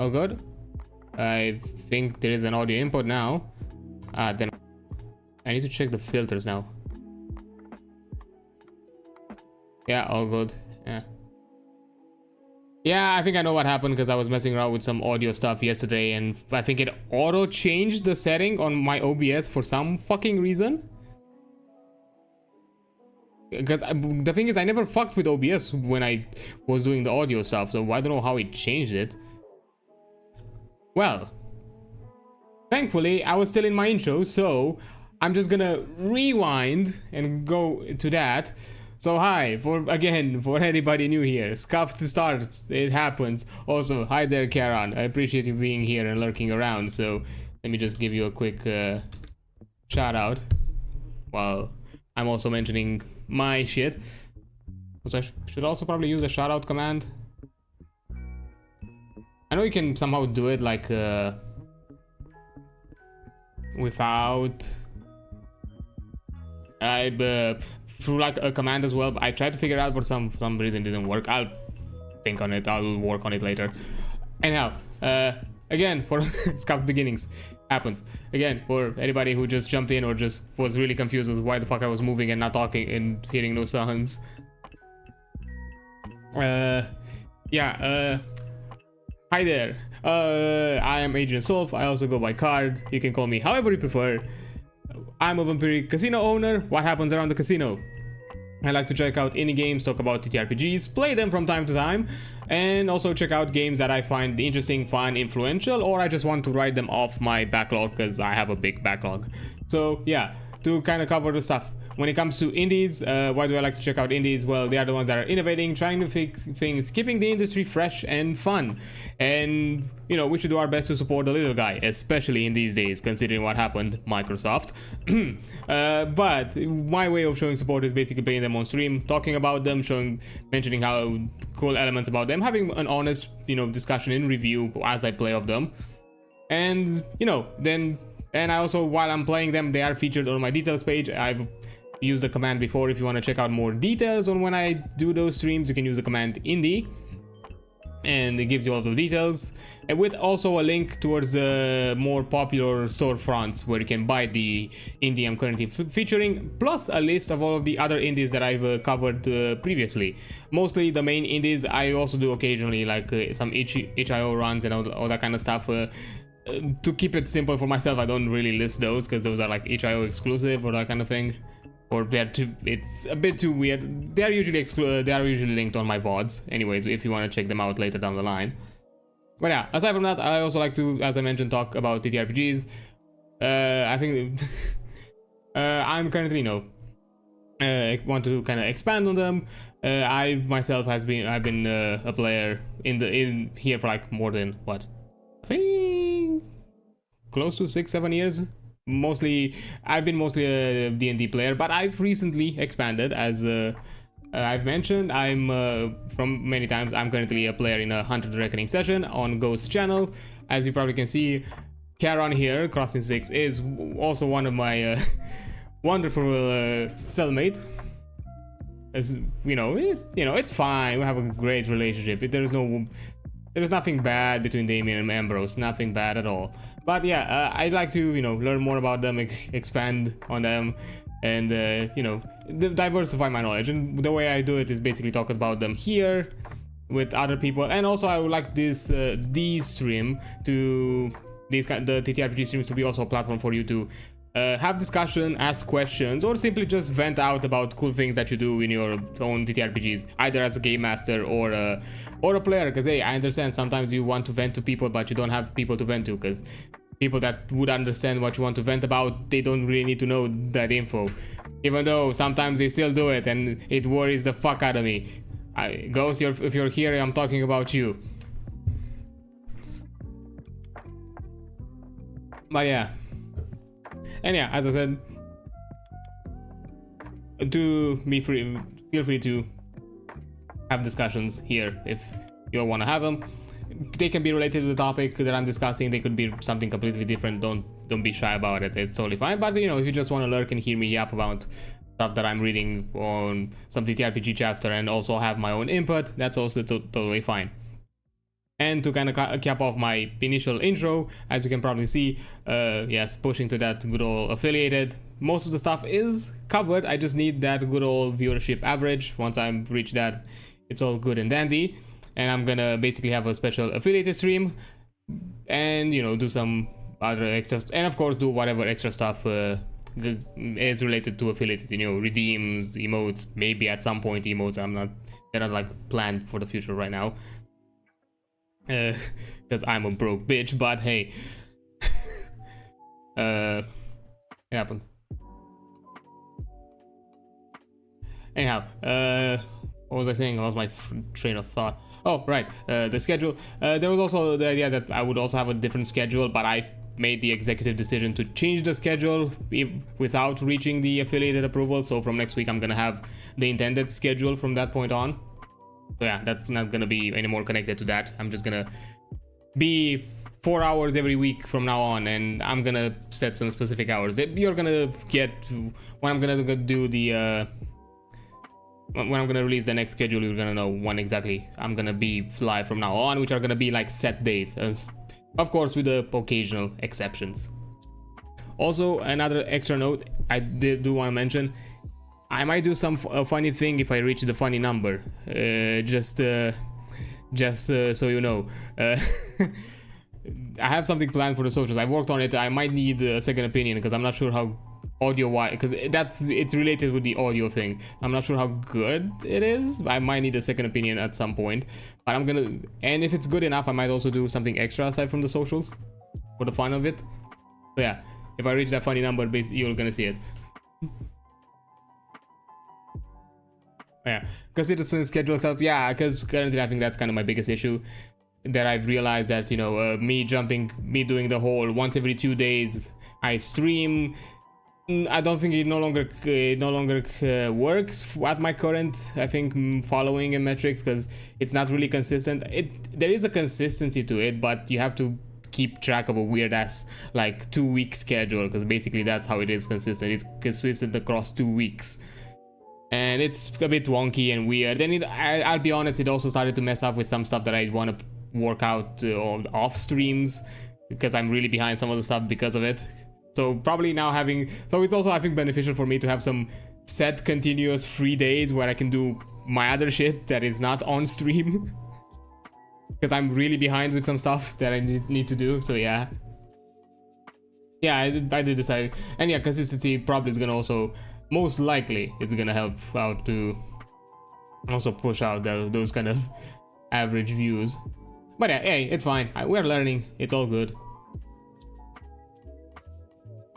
All good. I think there is an audio input now. Then I need to check the filters now. Yeah, all good. Yeah, I think I know what happened because I was messing around with some audio stuff yesterday and I think it auto changed the setting on my OBS for some fucking reason. Because the thing is, I never fucked with OBS when I was doing the audio stuff, so I don't know how it changed it. Well, thankfully, I was still in my intro, so I'm just gonna rewind and go to that. So hi, for anybody new here, scuff to start, it happens. Also, hi there, Karen. I appreciate you being here and lurking around. So let me just give you a quick shout out while I'm also mentioning my shit. So I should also probably use the shout out command. I know you can somehow do it like without through like a command as well. I tried to figure out, but for some reason it didn't work. I'll think on it. I'll work on it later. Anyhow, again, for scuff beginnings happens. Again, for anybody who just jumped in or just was really confused with why the fuck I was moving and not talking and hearing no sounds. Yeah, hi there. I am Agent Solf. I also go by Card. You can call me however you prefer. I'm a vampiric casino owner. What happens around the casino? I like to check out indie games, talk about ttrpgs, play them from time to time, and also check out games that I find interesting, fun, influential, or I just want to write them off my backlog because I have a big backlog. So yeah, to kind of cover the stuff. When it comes to indies, why do I like to check out indies? Well, they are the ones that are innovating, trying to fix things, keeping the industry fresh and fun. And, you know, we should do our best to support the little guy, especially in these days, considering what happened, Microsoft. But my way of showing support is basically playing them on stream, talking about them, mentioning how cool elements about them, having an honest, you know, discussion in review as I play of them. And, you know, and I also, while I'm playing them, they are featured on my details page. I've used the command before. If you want to check out more details on when I do those streams, you can use the command indie, and it gives you all the details, and with also a link towards the more popular storefronts where you can buy the indie I'm currently featuring, plus a list of all of the other indies that I've covered previously. Mostly the main indies. I also do occasionally like some itch.io runs and all that kind of stuff. To keep it simple for myself, I don't really list those because those are like itch.io exclusive or that kind of thing. Or it's a bit too weird. They are usually linked on my VODs. Anyways, if you want to check them out later down the line. But yeah, aside from that, I also like to, as I mentioned, talk about ttrpgs. I think I'm currently, you know, I want to kind of expand on them. I myself I've been a player in here for like more than what, I think close to 6-7 years. I've been mostly a D&D player, but I've recently expanded. As I've mentioned, from many times, I'm currently a player in a Hunter the Reckoning session on Ghost channel. As you probably can see, Karen here, Crossing 6, is also one of my wonderful cellmate. As you know, it's fine. We have a great relationship. There's nothing bad between Damien and Ambrose, nothing bad at all. But yeah, I'd like to, you know, learn more about them, expand on them, and you know, diversify my knowledge. And the way I do it is basically talk about them here with other people. And also, I would like the ttrpg streams to be also a platform for you to have discussion, ask questions, or simply just vent out about cool things that you do in your own ttrpgs, either as a game master or a player. Because hey, I understand sometimes you want to vent to people, but you don't have people to vent to, because people that would understand what you want to vent about, they don't really need to know that info, even though sometimes they still do it, and it worries the fuck out of me. Ghost, if you're here, I'm talking about you. But yeah. And yeah, as I said, feel free to have discussions here if you want to have them. They can be related to the topic that I'm discussing. They could be something completely different. Don't be shy about it. It's totally fine. But you know, if you just want to lurk and hear me yap about stuff that I'm reading on some TTRPG chapter and also have my own input, that's also totally fine. And to kind of cap off my initial intro, as you can probably see, yes, pushing to that good old affiliated. Most of the stuff is covered. I just need that good old viewership average. Once I reach that, it's all good and dandy. And I'm gonna basically have a special affiliated stream and, you know, do some other extra, and of course do whatever extra stuff is related to affiliated, you know, redeems, emotes, maybe at some point emotes. They're not like planned for the future right now, because I'm a broke bitch, but hey, it happens. Anyhow, what was I saying? I lost my train of thought. Oh, right, the schedule. There was also the idea that I would also have a different schedule, but I made the executive decision to change the schedule without reaching the affiliated approval. So from next week, I'm gonna have the intended schedule from that point on. So yeah, that's not gonna be any more connected to that. I'm just gonna be 4 hours every week from now on, and I'm gonna set some specific hours. You're gonna get when I'm gonna do the when I'm gonna release the next schedule. You're gonna know when exactly I'm gonna be live from now on, which are gonna be like set days, of course with the occasional exceptions. Also, another extra note I do want to mention, I might do some funny thing if I reach the funny number, just so you know. I have something planned for the socials. I worked on it. I might need a second opinion because I'm not sure how audio wise, because it's related with the audio thing. I'm not sure how good it is. I might need a second opinion at some point, but I'm gonna, and if it's good enough, I might also do something extra aside from the socials for the fun of it. So yeah, if I reach that funny number, you're gonna see it. Yeah, consider the schedule itself. Yeah, because currently I think that's kind of my biggest issue, that I've realized that, you know, me doing the whole once every 2 days I stream, I don't think it no longer works at my current, I think, following and metrics, because it's not really consistent. There is a consistency to it, but you have to keep track of a weird ass like 2-week schedule, because basically that's how it is consistent. It's consistent across 2 weeks, and it's a bit wonky and weird. And I'll be honest, it also started to mess up with some stuff that I want to work out off streams, because I'm really behind some of the stuff because of it. So probably now so it's also, I think, beneficial for me to have some set continuous free days where I can do my other shit that is not on stream, because I'm really behind with some stuff that I need to do. So yeah, I did decide. And yeah, consistency probably is gonna also, most likely is gonna help out to also push out those kind of average views. But yeah, hey, it's fine. We're learning. It's all good.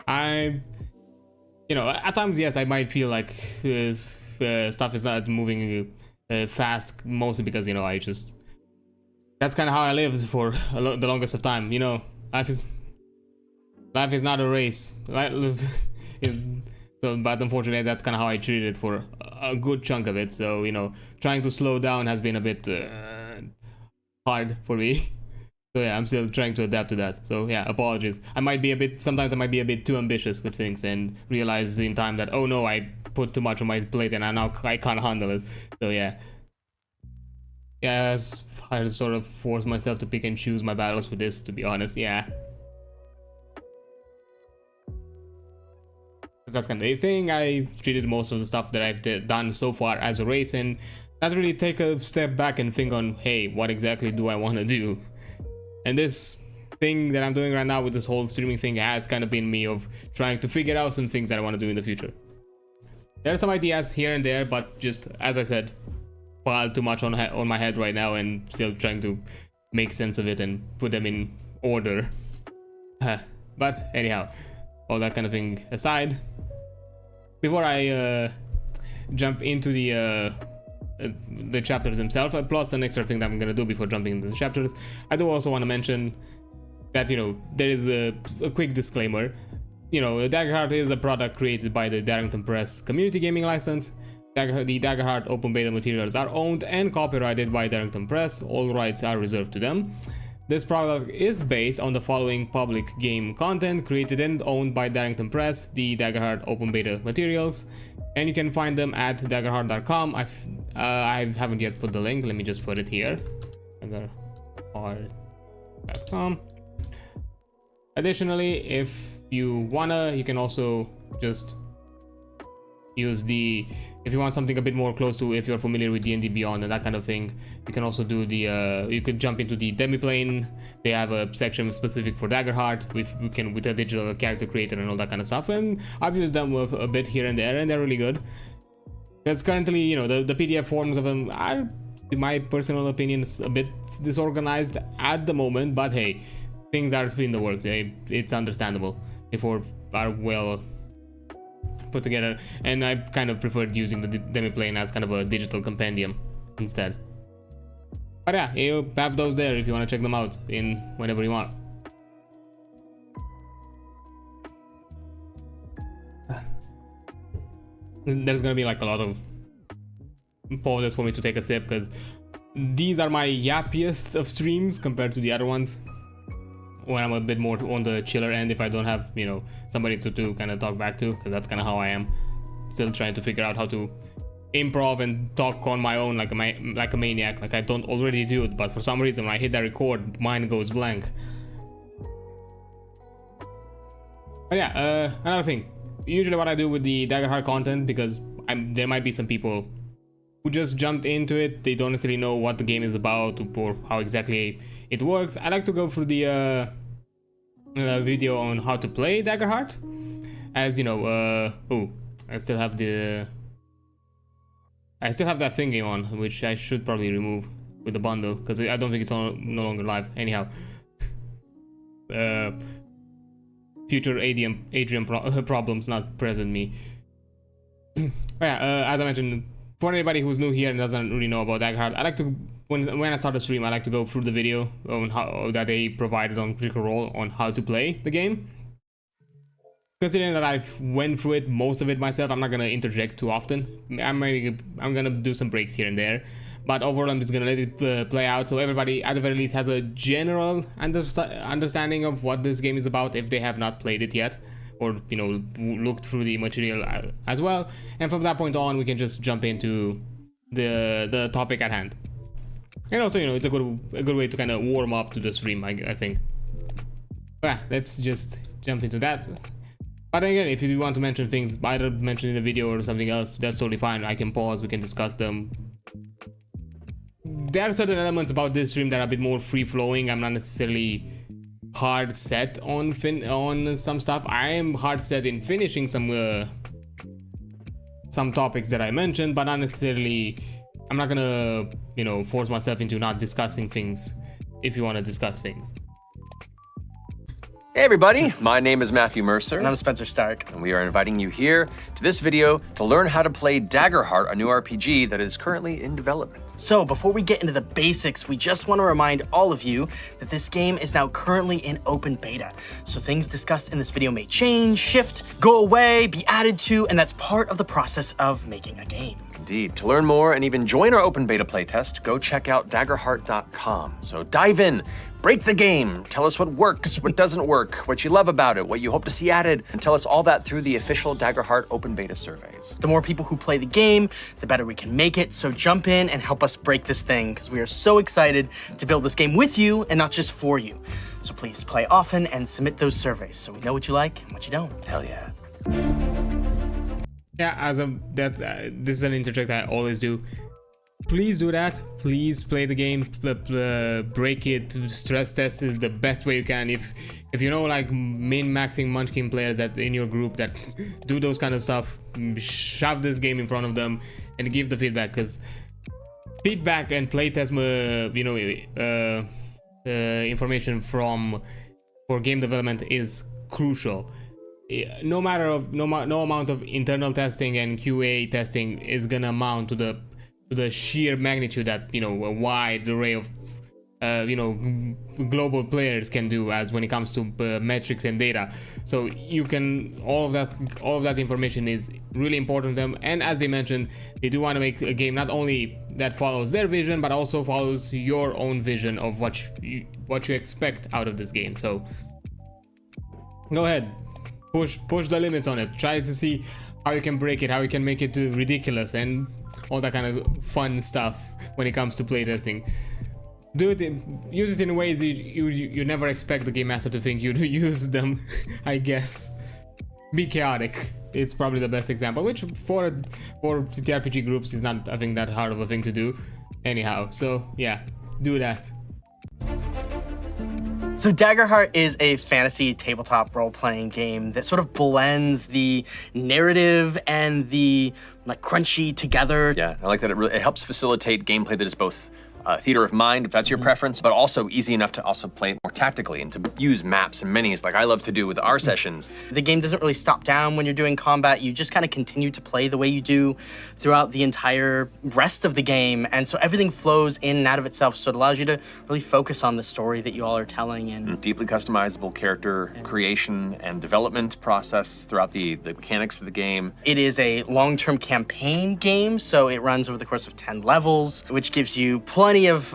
You know, at times, yes, I might feel like stuff is not moving fast, mostly because, you know, that's kind of how I lived for the longest of time. You know, life is not a race. But unfortunately, that's kind of how I treated it for a good chunk of it. So, you know, trying to slow down has been a bit hard for me. So yeah, I'm still trying to adapt to that. So yeah, apologies. Sometimes I might be a bit too ambitious with things and realize in time that, oh no, I put too much on my plate and I can't handle it. So yeah. Yeah, I sort of force myself to pick and choose my battles with this, to be honest. Yeah. That's kind of the thing. I treated most of the stuff that I've done so far as a race, and not really take a step back and think on, hey, what exactly do I want to do? And this thing that I'm doing right now with this whole streaming thing has kind of been me of trying to figure out some things that I want to do in the future. There are some ideas here and there, but just, as I said, piled too much on my head right now, and still trying to make sense of it and put them in order. But anyhow, all that kind of thing aside, before I jump into the chapters themselves, plus an extra thing that I'm gonna do before jumping into the chapters, I do also want to mention that, you know, there is a quick disclaimer. You know, Daggerheart is a product created by the Darrington Press community gaming license. The Daggerheart Open Beta Materials are owned and copyrighted by Darrington Press. All rights are reserved to them. This product is based on the following public game content created and owned by Darrington Press, the Daggerheart Open Beta Materials, and you can find them at daggerheart.com. I haven't yet put the link. Let me just put it here. daggerheart.com. Additionally, if you wanna, you can also just use the, if you want something a bit more close to, if you're familiar with D&D Beyond and that kind of thing, you can also do the you could jump into the demiplane. They have a section specific for Daggerheart with a digital character creator and all that kind of stuff, and I've used them with a bit here and there, and they're really good. Because currently, you know, the PDF forms of them are, in my personal opinion, a bit disorganized at the moment, but hey, things are in the works. It's understandable before are well put together, and I kind of preferred using the demiplane as kind of a digital compendium instead. But yeah, you have those there if you want to check them out in whenever you want. There's gonna be like a lot of pauses for me to take a sip, because these are my yappiest of streams compared to the other ones, when I'm a bit more on the chiller end, if I don't have, you know, somebody to kind of talk back to, because that's kind of how I am. Still trying to figure out how to improv and talk on my own like a maniac, like I don't already do it, but for some reason when I hit that record, mine goes blank. But yeah, another thing. Usually what I do with the Daggerheart content, because there might be some people who just jumped into it, they don't necessarily know what the game is about or how exactly it works. I like to go through the video on how to play Daggerheart, as you know. I still have that thingy on, which I should probably remove with the bundle, because I don't think it's no longer live. Anyhow, future Adrian problems, not present me. But yeah, as I mentioned, for anybody who's new here and doesn't really know about Daggerheart, I like to, when I start a stream, I like to go through the video on how that they provided on Critical Role on how to play the game. Considering that I've went through it, most of it myself, I'm not gonna interject too often. I'm gonna do some breaks here and there, but overall I'm just gonna let it play out, so everybody at the very least has a general understanding of what this game is about if they have not played it yet, or you know, looked through the material as well. And from that point on, we can just jump into the topic at hand. And also, you know, it's a good way to kind of warm up to the stream, I think. But yeah, let's just jump into that. But again, if you want to mention things, either mention in the video or something else, that's totally fine. I can pause, we can discuss them. There are certain elements about this stream that are a bit more free-flowing. I'm not necessarily hard set on some stuff. I am hard set in finishing some topics that I mentioned, but not necessarily. I'm not gonna, you know, force myself into not discussing things if you want to discuss things. Hey everybody, my name is Matthew Mercer. And I'm Spencer Stark. And we are inviting you here to this video to learn how to play Daggerheart, a new RPG that is currently in development. So before we get into the basics, we just want to remind all of you that this game is now currently in open beta. So things discussed in this video may change, shift, go away, be added to, and that's part of the process of making a game. Indeed. To learn more and even join our open beta playtest, go check out daggerheart.com. So dive in, break the game, tell us what works, what doesn't work, what you love about it, what you hope to see added, and tell us all that through the official Daggerheart Open Beta surveys. The more people who play the game, the better we can make it, so jump in and help us break this thing, because we are so excited to build this game with you and not just for you. So please play often and submit those surveys so we know what you like and what you don't. Hell yeah. Yeah, this is an interject I always do. Please do that. Please play the game, break it, stress test is the best way you can. If you know, like min-maxing Munchkin players that in your group that do those kind of stuff, shove this game in front of them and give the feedback, because feedback and playtest, information for game development is crucial. No amount of internal testing and QA testing is gonna amount to the sheer magnitude that, you know, a wide array of global players can do as when it comes to metrics and data. So you can, all of that information is really important to them, and as they mentioned, they do want to make a game not only that follows their vision but also follows your own vision of what you expect out of this game. So go ahead, push the limits on it, try to see how you can break it, how you can make it ridiculous, and all that kind of fun stuff when it comes to playtesting. use it in ways you never expect the game master to think you'd use them. I guess. Be chaotic. It's probably the best example, which for TTRPG groups is not, I think, that hard of a thing to do anyhow. So yeah, do that. So Daggerheart is a fantasy tabletop role-playing game that sort of blends the narrative and the like crunchy together. Yeah, I like that it helps facilitate gameplay that is both theater of mind, if that's your preference, but also easy enough to also play it more tactically and to use maps and minis like I love to do with our sessions. The game doesn't really stop down when you're doing combat. You just kind of continue to play the way you do throughout the entire rest of the game. And so everything flows in and out of itself. So it allows you to really focus on the story that you all are telling. And deeply customizable character creation and development process throughout the mechanics of the game. It is a long-term campaign game, so it runs over the course of 10 levels, which gives you plenty of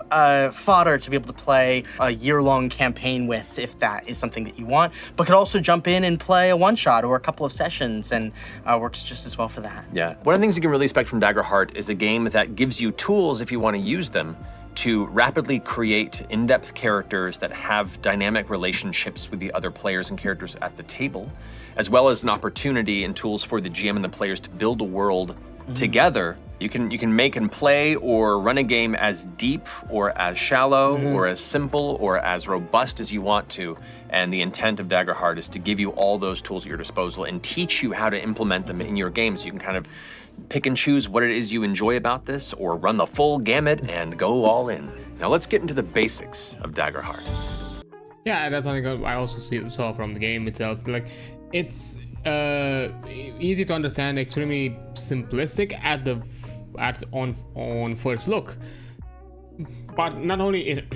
fodder to be able to play a year-long campaign with, if that is something that you want, but could also jump in and play a one-shot or a couple of sessions, and works just as well for that. Yeah, one of the things you can really expect from Daggerheart is a game that gives you tools, if you want to use them, to rapidly create in-depth characters that have dynamic relationships with the other players and characters at the table, as well as an opportunity and tools for the GM and the players to build a world together. You can make and play or run a game as deep or as shallow or as simple or as robust as you want to. And the intent of Daggerheart is to give you all those tools at your disposal and teach you how to implement them in your game, so you can kind of pick and choose what it is you enjoy about this, or run the full gamut and go all in. Now let's get into the basics of Daggerheart. Yeah, that's something I also saw from the game itself. Like, it's easy to understand, extremely simplistic on first look. But not only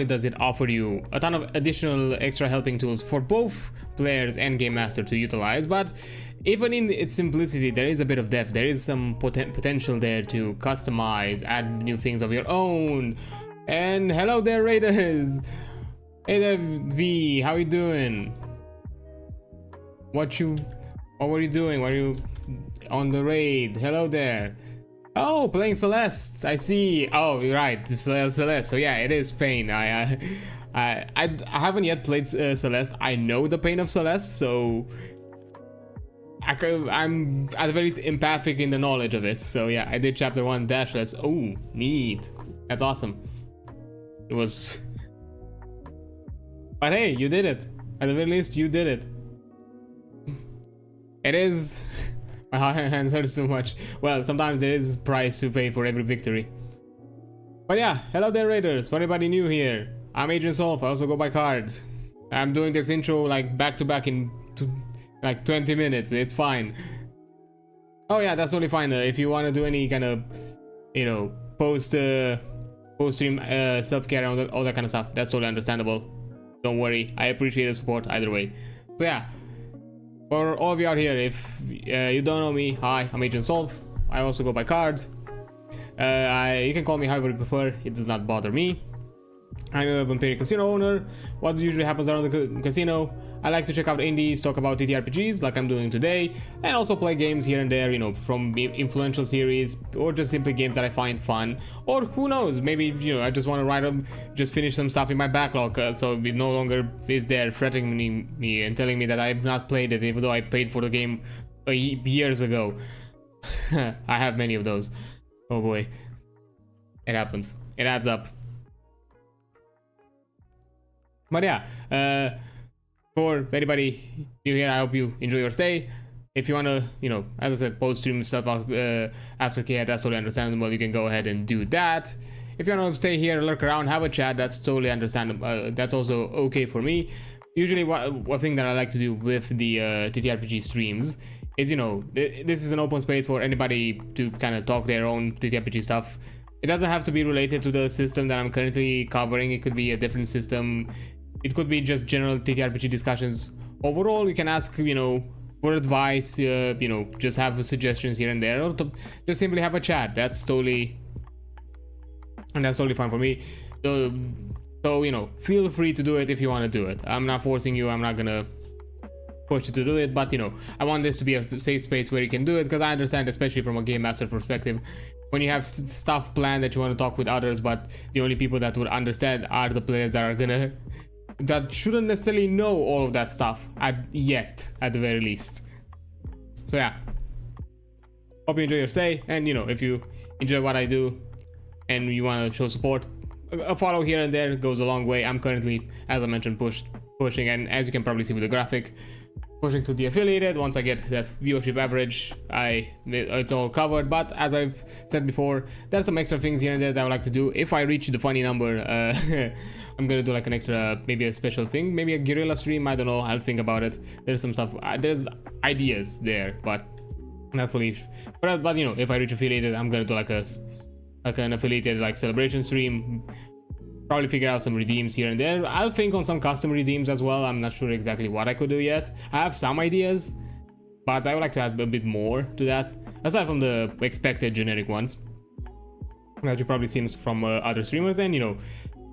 does it offer you a ton of additional extra helping tools for both players and game master to utilize, but even in its simplicity, there is a bit of depth. There is some potential there to customize, add new things of your own. And hello there, Raiders! Hey there, V, how you doing? What were you doing? Were you on the raid? Hello there. Oh, playing Celeste. I see. Oh, you're right, Celeste. So yeah, it is pain. I haven't yet played Celeste. I know the pain of Celeste, so I'm at the very least empathic in the knowledge of it. So yeah, I did chapter 1 dashless. Oh, neat. That's awesome. It was. But hey, you did it. At the very least, you did it. It is. My hands hurt so much. Well, sometimes there is a price to pay for every victory. But yeah, hello there, Raiders. For anybody new here, I'm Agent Solf. I also go by cards. I'm doing this intro like back to back in like 20 minutes. It's fine. Oh yeah, that's totally fine. If you want to do any kind of, post-stream self-care and all that kind of stuff, that's totally understandable. Don't worry. I appreciate the support either way. So yeah. For all of you out here, if you don't know me, hi, I'm Agent Solf. I also go by cards. You can call me however you prefer, it does not bother me. I'm a vampiric casino owner. What usually happens around the casino, I like to check out indies, talk about ttrpgs like I'm doing today, and also play games here and there, from influential series, or just simply games that I find fun, or who knows, maybe, I just want to just finish some stuff in my backlog, so it no longer is there threatening me and telling me that I have not played it, even though I paid for the game years ago. I have many of those. Oh boy. It happens. It adds up. But yeah, for anybody new here, I hope you enjoy your stay. If you want to, as I said, post-stream stuff aftercare, that's totally understandable. You can go ahead and do that. If you want to stay here, lurk around, have a chat, that's totally understandable. That's also okay for me. Usually, one thing that I like to do with the TTRPG streams is, this is an open space for anybody to kind of talk their own TTRPG stuff. It doesn't have to be related to the system that I'm currently covering. It could be a different system. It could be just general TTRPG discussions. Overall, you can ask, for advice, just have suggestions here and there, or just simply have a chat. That's totally fine for me. So, feel free to do it if you want to do it. I'm not forcing you. I'm not gonna push you to do it, but I want this to be a safe space where you can do it, because I understand, especially from a game master perspective, when you have stuff planned that you want to talk with others, but the only people that would understand are the players that shouldn't necessarily know all of that stuff at the very least. So yeah, hope you enjoy your stay, and if you enjoy what I do and you want to show support, a follow here and there goes a long way. I'm currently, as I mentioned, pushing, and as you can probably see with the graphic, pushing to the affiliated. Once I get that viewership average, it's all covered. But as I've said before, there's some extra things here and there that I would like to do. If I reach the funny number, I'm gonna do like an extra, maybe a special thing, maybe a guerrilla stream. I don't know. I'll think about it. There's some stuff. There's ideas there, but not fully. But if I reach affiliated, I'm gonna do like an affiliated like celebration stream. Probably figure out some redeems here and there. I'll think on some custom redeems as well. I'm not sure exactly what I could do yet. I have some ideas, but I would like to add a bit more to that, aside from the expected generic ones that you've probably seen from other streamers, and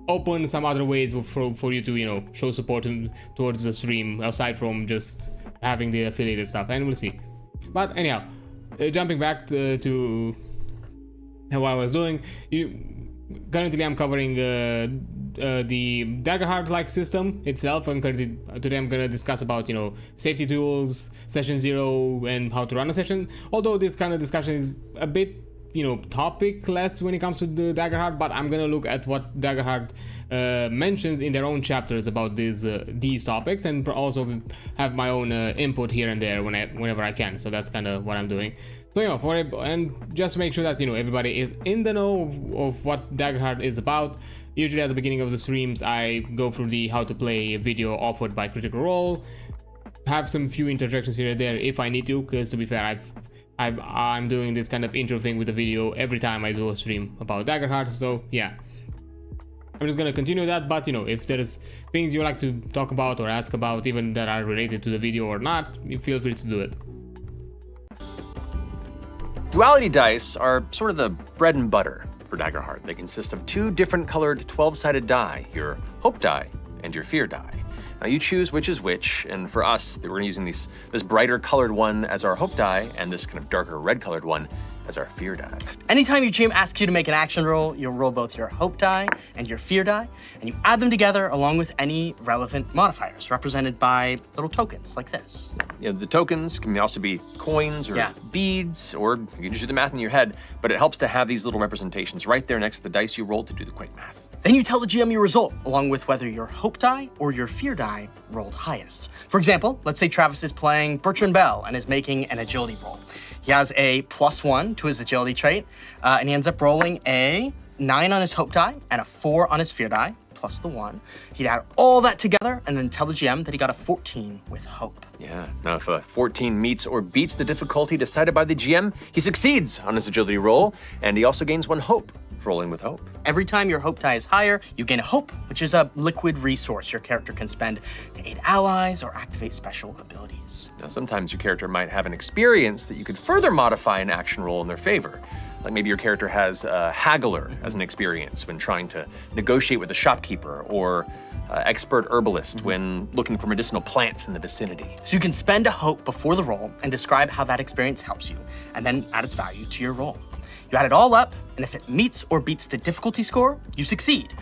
open some other ways for you to show support towards the stream aside from just having the affiliated stuff, and we'll see. But anyhow, jumping back to what I was doing, currently I'm covering the Daggerheart system itself, and today I'm gonna discuss about safety tools, session 0, and how to run a session. Although this kind of discussion is a bit topic-less when it comes to the Daggerheart, but I'm gonna look at what Daggerheart mentions in their own chapters about these topics, and also have my own input here and there whenever I can. So that's kind of what I'm doing. So and just to make sure that everybody is in the know of what Daggerheart is about. Usually at the beginning of the streams, I go through the how to play video offered by Critical Role, have some few interjections here and there if I need to, because to be fair, I'm doing this kind of intro thing with the video every time I do a stream about Daggerheart. So yeah, I'm just gonna continue that. But if there's things you like to talk about or ask about, even that are related to the video or not, you feel free to do it. Duality dice are sort of the bread and butter for Daggerheart. They consist of 2 different colored 12-sided die, your hope die and your fear die. Now you choose which is which, and for us, we're using this brighter colored one as our hope die, and this kind of darker red colored one as our fear die. Anytime your GM asks you to make an action roll, you'll roll both your hope die and your fear die, and you add them together along with any relevant modifiers represented by little tokens like this. The tokens can also be coins or beads, or you can just do the math in your head, but it helps to have these little representations right there next to the dice you rolled to do the quick math. Then you tell the GM your result, along with whether your hope die or your fear die rolled highest. For example, let's say Travis is playing Bertrand Bell and is making an agility roll. He has a +1 to his agility trait, and he ends up rolling a 9 on his hope die and a 4 on his fear die, plus the 1. He'd add all that together and then tell the GM that he got a 14 with hope. Yeah, now if a 14 meets or beats the difficulty decided by the GM, he succeeds on his agility roll, and he also gains 1 hope for rolling with hope. Every time your hope die is higher, you gain a hope, which is a liquid resource your character can spend to aid allies or activate special abilities. Now sometimes your character might have an experience that you could further modify an action roll in their favor. Like maybe your character has a haggler as an experience when trying to negotiate with a shopkeeper, or expert herbalist when looking for medicinal plants in the vicinity. So you can spend a hope before the roll and describe how that experience helps you, and then add its value to your roll. You add it all up, and if it meets or beats the difficulty score, you succeed.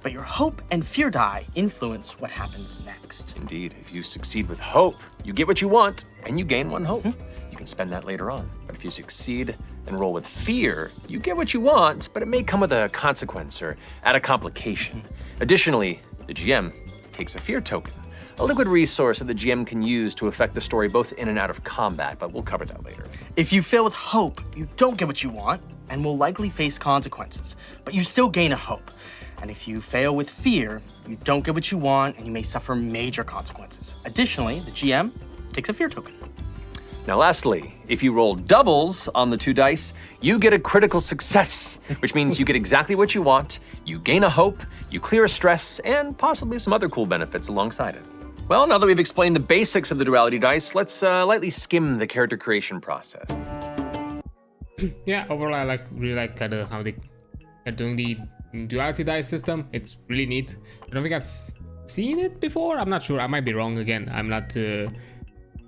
But your hope and fear die influence what happens next. Indeed, if you succeed with hope, you get what you want, and you gain 1 hope. You can spend that later on. But if you succeed and roll with fear, you get what you want, but it may come with a consequence or add a complication. Additionally, the GM takes a fear token, a liquid resource that the GM can use to affect the story both in and out of combat, but we'll cover that later. If you fail with hope, you don't get what you want and will likely face consequences, but you still gain a hope. And if you fail with fear, you don't get what you want and you may suffer major consequences. Additionally, the GM takes a fear token. Now lastly, if you roll doubles on the 2 dice, you get a critical success, which means you get exactly what you want, you gain a hope, you clear a stress, and possibly some other cool benefits alongside it. Well, now that we've explained the basics of the duality dice, let's lightly skim the character creation process. Yeah, overall I really like kind of how they are doing the duality dice system. It's really neat. I don't think I've seen it before. I'm not sure. I might be wrong again. I'm not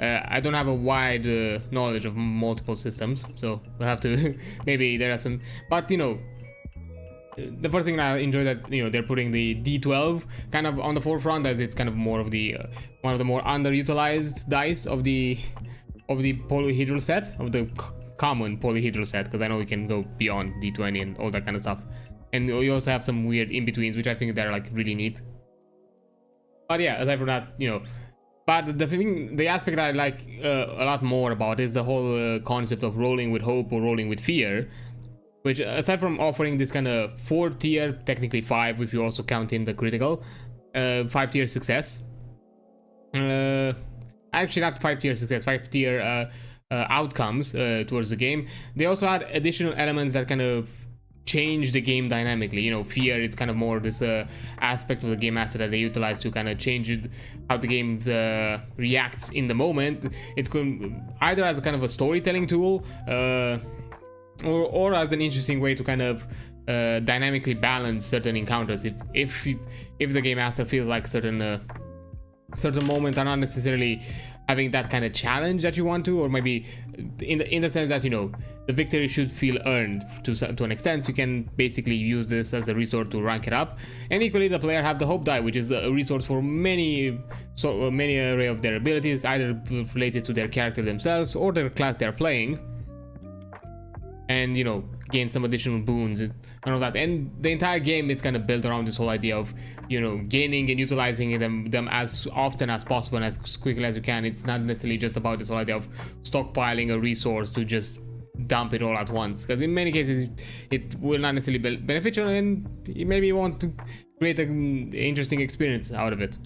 I don't have a wide knowledge of multiple systems, so we'll have to maybe there are some, but you know, the first thing I enjoy that, you know, they're putting the D12 kind of on the forefront, as it's kind of more of the one of the more underutilized dice of the polyhedral set, of the common polyhedral set, because I know we can go beyond D20 and all that kind of stuff, and we also have some weird in-betweens, which I think they're like really neat. But yeah, aside from that, you know, but the aspect that I like a lot more about is the whole concept of rolling with hope or rolling with fear, which aside from offering this kind of 4-tier, technically 5 if you also count in the critical, 5-tier success. Actually not 5-tier success, 5-tier outcomes towards the game. They also had additional elements that kind of change the game dynamically. You know, fear is kind of more this aspect of the game master that they utilize to kind of change how the game reacts in the moment. It could either as a kind of a storytelling tool, or as an interesting way to kind of dynamically balance certain encounters. If the game master feels like certain moments are not necessarily having that kind of challenge that you want to, or maybe in the sense that, you know, the victory should feel earned to an extent, you can basically use this as a resource to rank it up. And equally, the player have the hope die, which is a resource for many array of their abilities, either related to their character themselves or their class they're playing, and, you know, gain some additional boons and all that. And the entire game is kind of built around this whole idea of, you know, gaining and utilizing them as often as possible and as quickly as you can. It's not necessarily just about this whole idea of stockpiling a resource to just dump it all at once, because in many cases it will not necessarily be beneficial, and you maybe want to create an interesting experience out of it.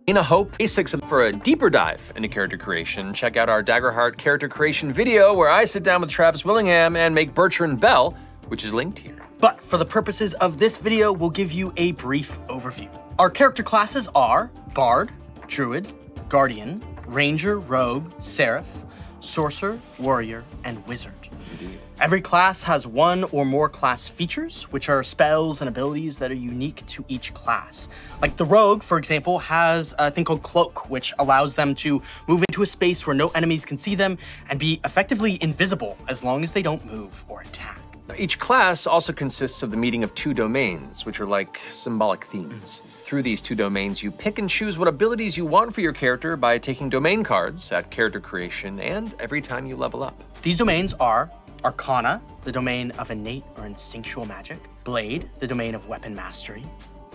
In a hope, basics for a deeper dive into character creation, check out our Daggerheart character creation video where I sit down with Travis Willingham and make Bertrand Bell, which is linked here. But for the purposes of this video, we'll give you a brief overview. Our character classes are Bard, Druid, Guardian, Ranger, Rogue, Seraph, Sorcerer, Warrior, and Wizard. Indeed. Every class has one or more class features, which are spells and abilities that are unique to each class. Like the Rogue, for example, has a thing called Cloak, which allows them to move into a space where no enemies can see them and be effectively invisible as long as they don't move or attack. Each class also consists of the meeting of 2 domains, which are like symbolic themes. Through these 2 domains, you pick and choose what abilities you want for your character by taking domain cards at character creation and every time you level up. These domains are Arcana, the domain of innate or instinctual magic; Blade, the domain of weapon mastery;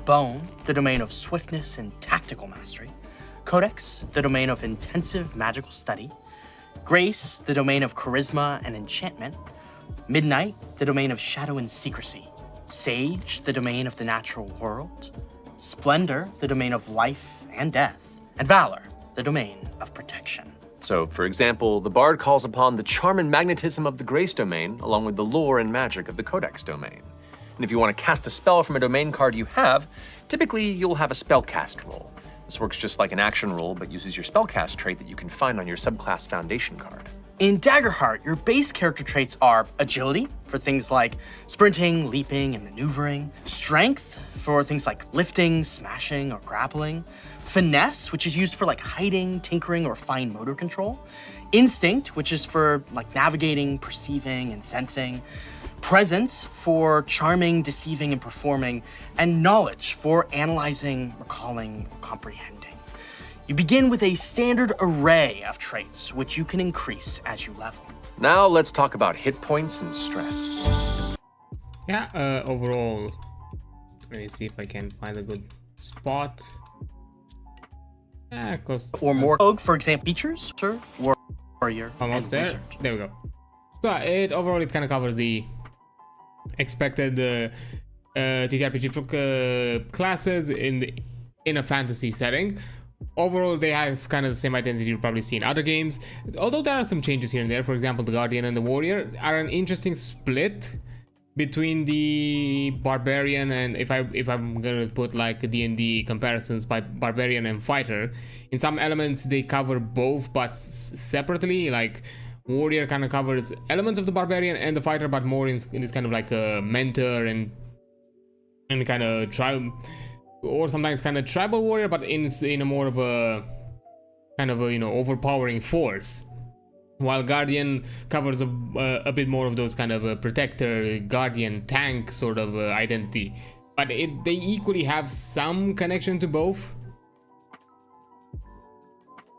Bone, the domain of swiftness and tactical mastery; Codex, the domain of intensive magical study; Grace, the domain of charisma and enchantment; Midnight, the domain of shadow and secrecy; Sage, the domain of the natural world; Splendor, the domain of life and death; and Valor, the domain of protection. So, for example, the Bard calls upon the charm and magnetism of the Grace domain, along with the lore and magic of the Codex domain. And if you want to cast a spell from a domain card you have, typically you'll have a spellcast roll. This works just like an action roll, but uses your spellcast trait that you can find on your subclass foundation card. In Daggerheart, your base character traits are Agility, for things like sprinting, leaping, and maneuvering; Strength, for things like lifting, smashing, or grappling; Finesse, which is used for like hiding, tinkering, or fine motor control; Instinct, which is for like navigating, perceiving, and sensing; Presence, for charming, deceiving, and performing; and Knowledge, for analyzing, recalling, comprehending. You begin with a standard array of traits, which you can increase as you level. Now let's talk about hit points and stress. Yeah, overall, let me see if I can find a good spot. Yeah, close. Or more. Rogue, for example, features, Warrior, almost and there. Wizard. There we go. So overall it kind of covers the expected ttrpg classes in a fantasy setting. Overall, they have kind of the same identity you'll probably see in other games, although there are some changes here and there. For example, the Guardian and the Warrior are an interesting split between the Barbarian and, if I'm gonna put like D&D comparisons, by Barbarian and Fighter. In some elements they cover both, but separately. Like Warrior kind of covers elements of the Barbarian and the Fighter, but more in this kind of like a mentor and kind of tribe, or sometimes kind of tribal warrior, but in a more of a kind of a, you know, overpowering force, while Guardian covers a bit more of those kind of a protector, guardian, tank sort of identity. But they equally have some connection to both.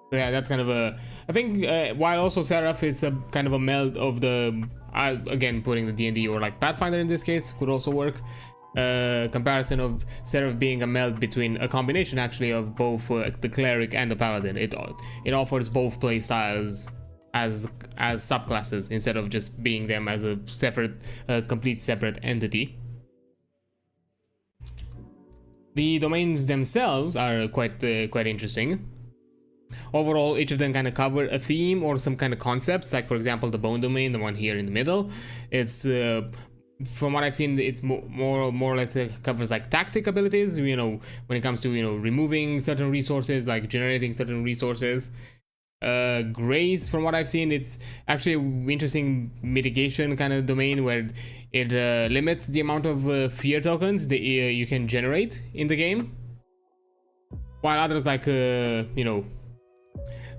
So yeah, that's kind of a, I think, while also Seraph is a kind of a meld of the, again, putting the D&D or like Pathfinder in this case could also work. Comparison of Seraph being a meld between a combination actually of both the cleric and the paladin. It offers both play styles as subclasses instead of just being them as a separate, complete separate entity. The domains themselves are quite interesting. Overall, each of them kind of cover a theme or some kind of concepts. Like for example, the bone domain, the one here in the middle, it's from what I've seen, it's more or less covers like tactic abilities. You know, when it comes to, you know, removing certain resources, like generating certain resources. Grace, from what I've seen, it's actually an interesting mitigation kind of domain where it limits the amount of fear tokens that you can generate in the game, while others like you know,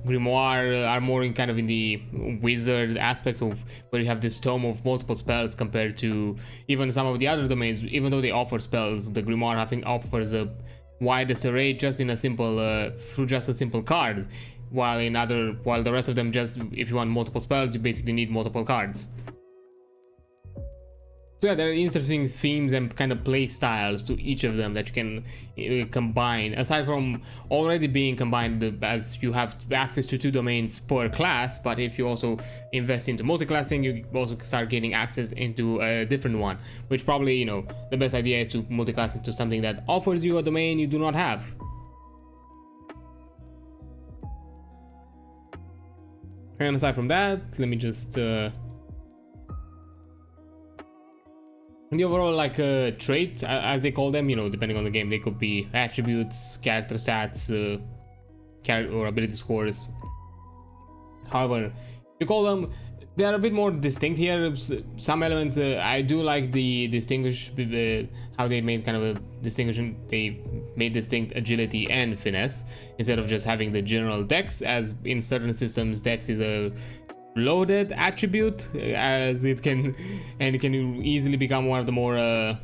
Grimoire are more in kind of in the wizard aspects of where you have this tome of multiple spells compared to even some of the other domains. Even though they offer spells, the Grimoire offers the widest array just in a simple through just a simple card. While the rest of them, just if you want multiple spells, you basically need multiple cards. So yeah, there are interesting themes and kind of play styles to each of them that you can combine. Aside from already being combined, as you have access to 2 domains per class, but if you also invest into multi-classing, you also start getting access into a different one. Which probably, you know, the best idea is to multi-class into something that offers you a domain you do not have. And aside from that, let me just the overall like traits, as they call them, you know, depending on the game, they could be attributes, character stats, or ability scores. However you call them, they are a bit more distinct here. Some elements I do like the how they made kind of a distinction. They made distinct agility and finesse instead of just having the general dex, as in certain systems dex is a loaded attribute, as it can easily become one of the more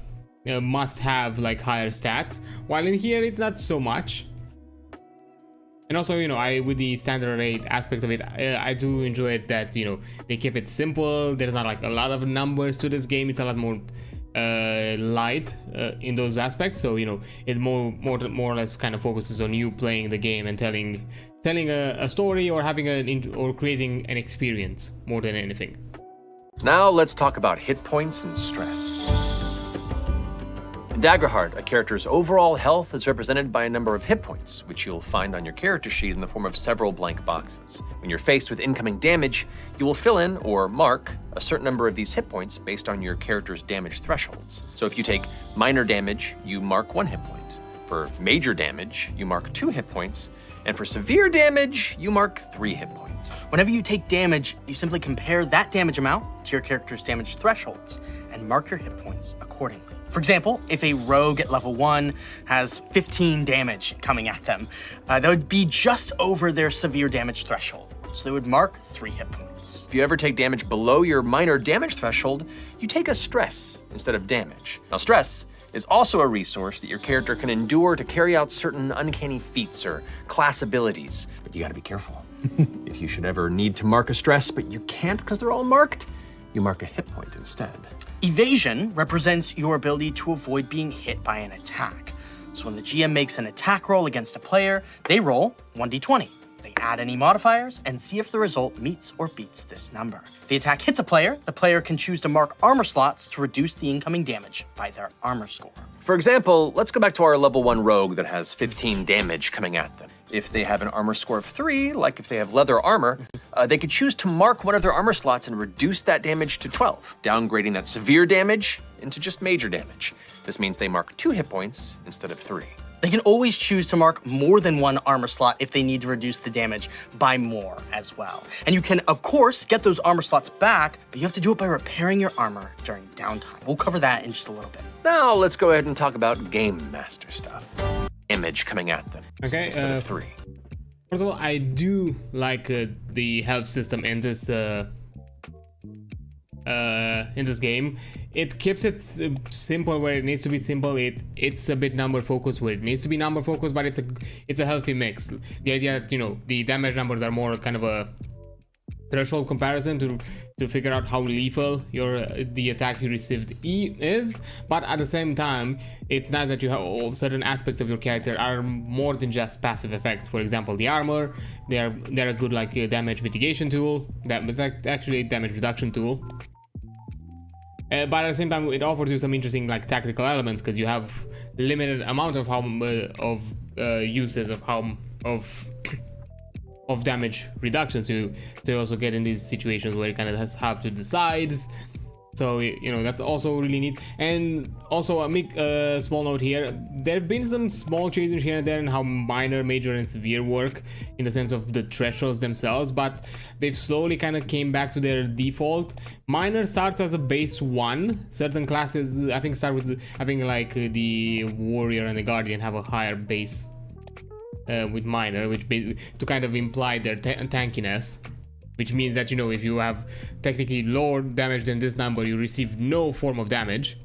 must-have like higher stats, while in here it's not so much. And also, you know, with the standard rate aspect of it, I do enjoy it that, you know, they keep it simple. There's not like a lot of numbers to this game. It's a lot more light in those aspects. So, you know, it more or less kind of focuses on you playing the game and telling a story or or creating an experience more than anything. Now let's talk about hit points and stress. In Daggerheart, a character's overall health is represented by a number of hit points, which you'll find on your character sheet in the form of several blank boxes. When you're faced with incoming damage, you will fill in or mark a certain number of these hit points based on your character's damage thresholds. So if you take minor damage, you mark 1 hit point. For major damage, you mark 2 hit points. And for severe damage, you mark 3 hit points. Whenever you take damage, you simply compare that damage amount to your character's damage thresholds and mark your hit points accordingly. For example, if a rogue at level 1 has 15 damage coming at them, that would be just over their severe damage threshold. So they would mark 3 hit points. If you ever take damage below your minor damage threshold, you take a stress instead of damage. Now, stress is also a resource that your character can endure to carry out certain uncanny feats or class abilities. But you gotta be careful. If you should ever need to mark a stress, but you can't because they're all marked, you mark a hit point instead. Evasion represents your ability to avoid being hit by an attack. So when the GM makes an attack roll against a player, they roll 1d20. They add any modifiers and see if the result meets or beats this number. If the attack hits a player, the player can choose to mark armor slots to reduce the incoming damage by their armor score. For example, let's go back to our level 1 rogue that has 15 damage coming at them. If they have an armor score of 3, like if they have leather armor, they could choose to mark one of their armor slots and reduce that damage to 12, downgrading that severe damage into just major damage. This means they mark 2 hit points instead of 3. They can always choose to mark more than 1 armor slot if they need to reduce the damage by more as well. And you can, of course, get those armor slots back, but you have to do it by repairing your armor during downtime. We'll cover that in just a little bit. Now let's go ahead and talk about Game Master stuff. Image coming at them instead of 3. First of all, I do like the health system in this game. It keeps it simple where it needs to be simple. It's a bit number focused where it needs to be number focused, but it's a healthy mix. The idea that, you know, the damage numbers are more kind of a threshold comparison to figure out how lethal the attack you received is, but at the same time it's nice that you have certain aspects of your character are more than just passive effects. For example, the armor, they're a good like damage mitigation tool, actually damage reduction tool, but at the same time it offers you some interesting like tactical elements because you have limited amount of uses of damage reduction to also get in these situations where you kind of have to decide. So, you know, that's also really neat. And also I'll make a small note here, there have been some small changes here and there in how minor, major and severe work in the sense of the thresholds themselves, but they've slowly kind of came back to their default. Minor starts as a base 1. Certain classes I think start with having like the warrior and the guardian have a higher base with minor, which to kind of imply their tankiness, which means that, you know, if you have technically lower damage than this number, you receive no form of damage.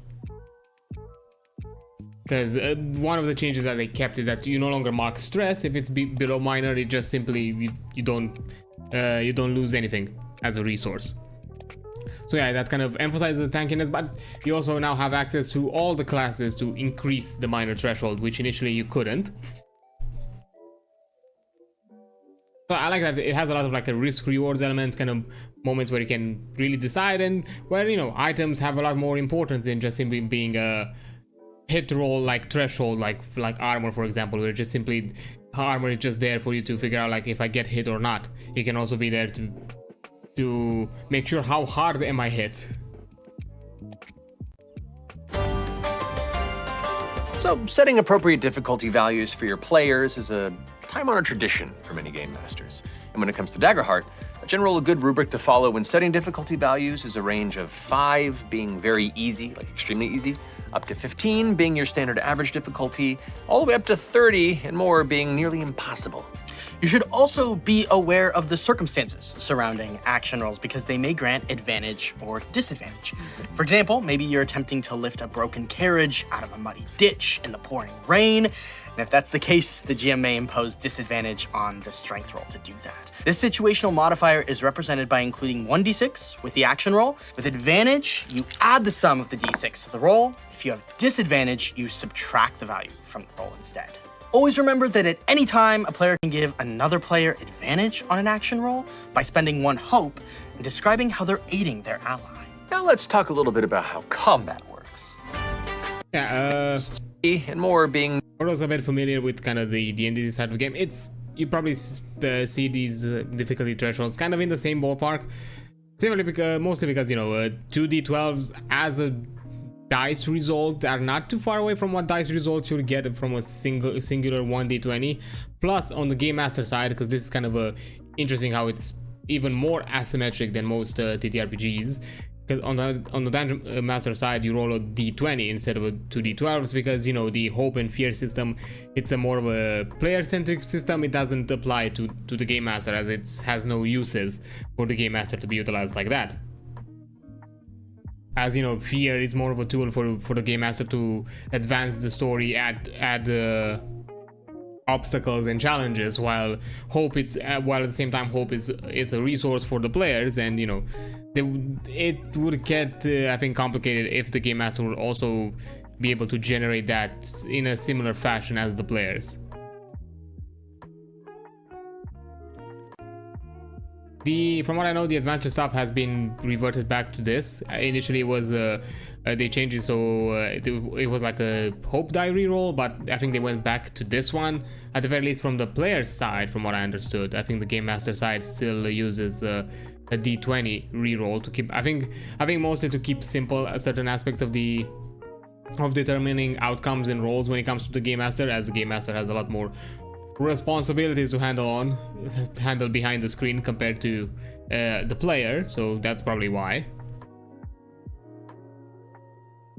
Because one of the changes that they kept is that you no longer mark stress if it's below minor. It just simply you don't lose anything as a resource. So yeah, that kind of emphasizes the tankiness, but you also now have access to all the classes to increase the minor threshold, which initially you couldn't. So I like that it has a lot of like a risk rewards elements, kind of moments where you can really decide, and where, you know, items have a lot more importance than just simply being a hit roll like threshold, like armor, for example, where just simply armor is just there for you to figure out like if I get hit or not. You can also be there to make sure how hard am I hit. So, setting appropriate difficulty values for your players is a time-honored tradition for many game masters. And when it comes to Daggerheart, a general good rubric to follow when setting difficulty values is a range of 5 being very easy, like extremely easy, up to 15 being your standard average difficulty, all the way up to 30 and more being nearly impossible. You should also be aware of the circumstances surrounding action rolls because they may grant advantage or disadvantage. For example, maybe you're attempting to lift a broken carriage out of a muddy ditch in the pouring rain. And if that's the case, the GM may impose disadvantage on the strength roll to do that. This situational modifier is represented by including 1d6 with the action roll. With advantage, you add the sum of the d6 to the roll. If you have disadvantage, you subtract the value from the roll instead. Always remember that at any time, a player can give another player advantage on an action roll by spending 1 hope and describing how they're aiding their ally. Now let's talk a little bit about how combat works. Yeah, And more being... I was a bit familiar with kind of the D&D side of the game. You probably see these difficulty thresholds kind of in the same ballpark. Simply mostly because, you know, 2d12s as a dice result are not too far away from what dice results you'll get from a singular 1d20. Plus on the game master side, because this is kind of interesting how it's even more asymmetric than most ttrpgs, because on the dungeon master side you roll a d20 instead of a 2d12s, because, you know, the hope and fear system, it's a more of a player centric system. It doesn't apply to the game master, as it has no uses for the game master to be utilized like that. As you know, fear is more of a tool for the game master to advance the story, add obstacles and challenges, while hope while at the same time hope is a resource for the players. And, you know, it would get I think complicated if the game master would also be able to generate that in a similar fashion as the players. From what I know, the adventure stuff has been reverted back to this. Initially it was they changed it so it was like a hope die reroll, but I think they went back to this one, at the very least from the player's side. From what I understood, I think the game master side still uses a d20 reroll to keep, I think mostly to keep simple certain aspects of determining outcomes and rolls when it comes to the game master, as the game master has a lot more responsibilities to handle behind the screen compared to the player. So that's probably why.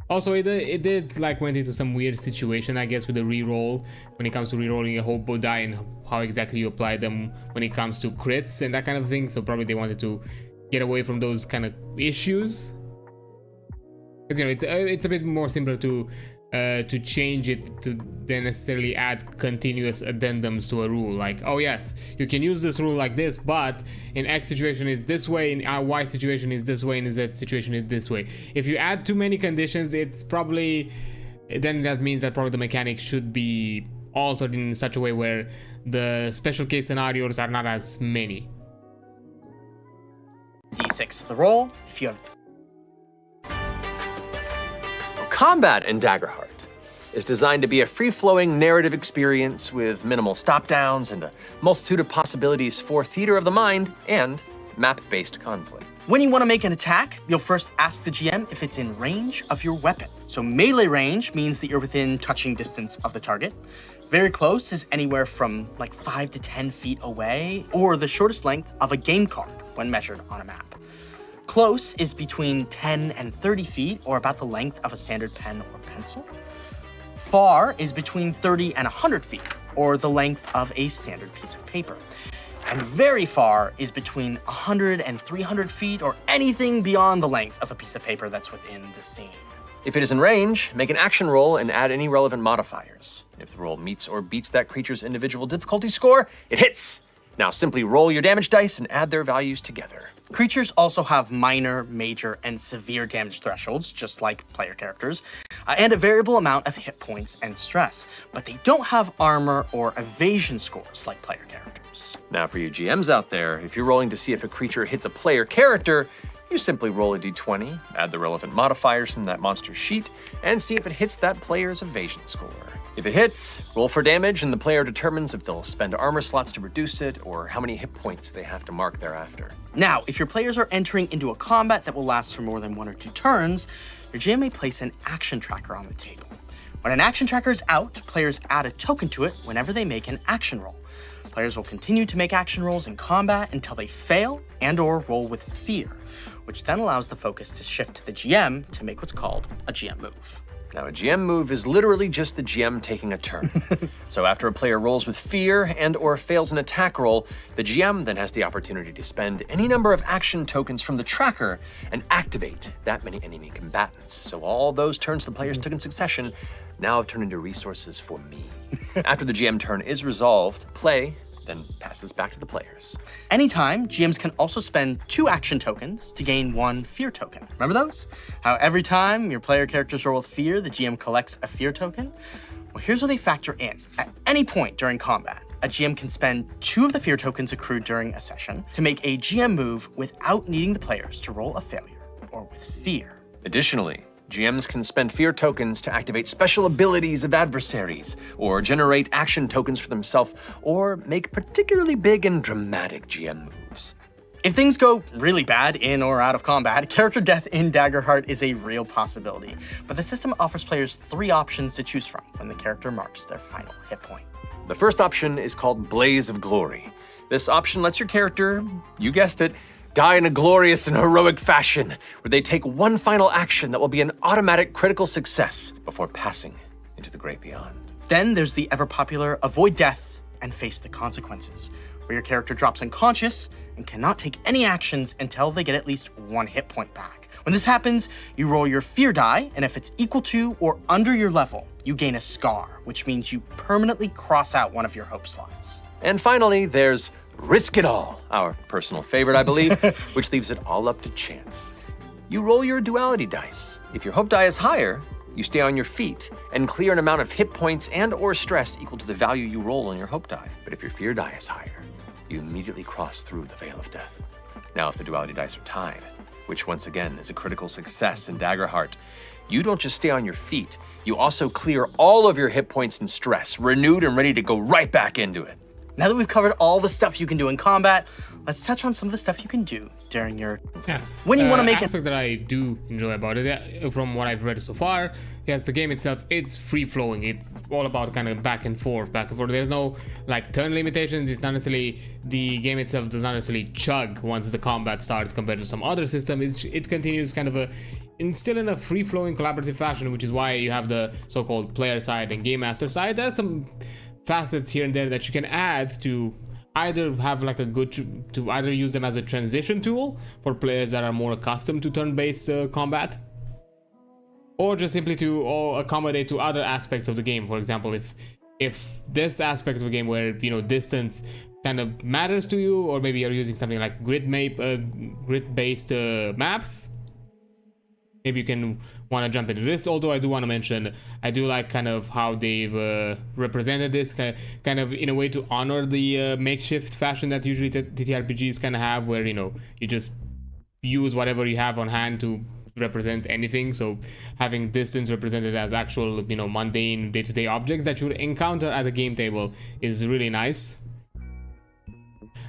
Also, it did like went into some weird situation, I guess, with the reroll when it comes to rerolling a hobo die and how exactly you apply them when it comes to crits and that kind of thing. So probably they wanted to get away from those kind of issues, because you know it's a bit more simpler to change it to then necessarily add continuous addendums to a rule, like, oh yes, you can use this rule like this, but in X situation is this way, in Y situation is this way, and in Z situation is this way. If you add too many conditions, it's probably, then that means that probably the mechanics should be altered in such a way where the special case scenarios are not as many. D6 to the roll. If you have Combat in Daggerheart is designed to be a free-flowing narrative experience with minimal stop-downs and a multitude of possibilities for theater of the mind and map-based conflict. When you want to make an attack, you'll first ask the GM if it's in range of your weapon. So melee range means that you're within touching distance of the target. Very close is anywhere from like 5 to 10 feet away, or the shortest length of a game card when measured on a map. Close is between 10 and 30 feet, or about the length of a standard pen or pencil. Far is between 30 and 100 feet, or the length of a standard piece of paper. And very far is between 100 and 300 feet, or anything beyond the length of a piece of paper that's within the scene. If it is in range, make an action roll and add any relevant modifiers. If the roll meets or beats that creature's individual difficulty score, it hits. Now simply roll your damage dice and add their values together. Creatures also have minor, major, and severe damage thresholds, just like player characters, and a variable amount of hit points and stress, but they don't have armor or evasion scores like player characters. Now for you GMs out there, if you're rolling to see if a creature hits a player character, you simply roll a d20, add the relevant modifiers from that monster's sheet, and see if it hits that player's evasion score. If it hits, roll for damage, and the player determines if they'll spend armor slots to reduce it or how many hit points they have to mark thereafter. Now, if your players are entering into a combat that will last for more than 1 or 2 turns, your GM may place an action tracker on the table. When an action tracker is out, players add a token to it whenever they make an action roll. Players will continue to make action rolls in combat until they fail and/or roll with fear, which then allows the focus to shift to the GM to make what's called a GM move. Now, a GM move is literally just the GM taking a turn. So after a player rolls with fear and/or fails an attack roll, the GM then has the opportunity to spend any number of action tokens from the tracker and activate that many enemy combatants. So all those turns the players took in succession now have turned into resources for me. After the GM turn is resolved, play then passes back to the players. Anytime, GMs can also spend 2 action tokens to gain 1 fear token. Remember those? How every time your player characters roll with fear, the GM collects a fear token? Well, here's where they factor in. At any point during combat, a GM can spend 2 of the fear tokens accrued during a session to make a GM move without needing the players to roll a failure or with fear. Additionally, GMs can spend fear tokens to activate special abilities of adversaries, or generate action tokens for themselves, or make particularly big and dramatic GM moves. If things go really bad in or out of combat, character death in Daggerheart is a real possibility, but the system offers players 3 options to choose from when the character marks their final hit point. The first option is called Blaze of Glory. This option lets your character, you guessed it, die in a glorious and heroic fashion, where they take one final action that will be an automatic critical success before passing into the great beyond. Then there's the ever-popular Avoid Death and Face the Consequences, where your character drops unconscious and cannot take any actions until they get at least 1 hit point back. When this happens, you roll your fear die, and if it's equal to or under your level, you gain a scar, which means you permanently cross out one of your hope slots. And finally, there's Risk It All, our personal favorite, I believe, which leaves it all up to chance. You roll your duality dice. If your hope die is higher, you stay on your feet and clear an amount of hit points and/or stress equal to the value you roll on your hope die. But if your fear die is higher, you immediately cross through the veil of death. Now, if the duality dice are tied, which once again is a critical success in Daggerheart, you don't just stay on your feet, you also clear all of your hit points and stress, renewed and ready to go right back into it. Now that we've covered all the stuff you can do in combat, let's touch on some of the stuff you can do during your... When you want to make aspect that I do enjoy about it, from what I've read so far, yes, the game itself, it's free-flowing. It's all about kind of back and forth. There's no, like, turn limitations. It's not necessarily... The game itself does not necessarily chug once the combat starts compared to some other system. It continues kind of a still in a free-flowing collaborative fashion, which is why you have the so-called player side and game master side. There are some facets here and there that you can add to either have like a good to either use them as a transition tool for players that are more accustomed to turn-based combat, or just simply to accommodate to other aspects of the game. For example, if this aspect of the game where, you know, distance kind of matters to you, or maybe you're using something like grid-based maps, maybe you can want to jump into this. Although I do want to mention, I do like kind of how they've represented this kind of in a way to honor the makeshift fashion that usually ttrpgs kind of have, where, you know, you just use whatever you have on hand to represent anything. So having distance represented as actual, you know, mundane day-to-day objects that you would encounter at the game table is really nice.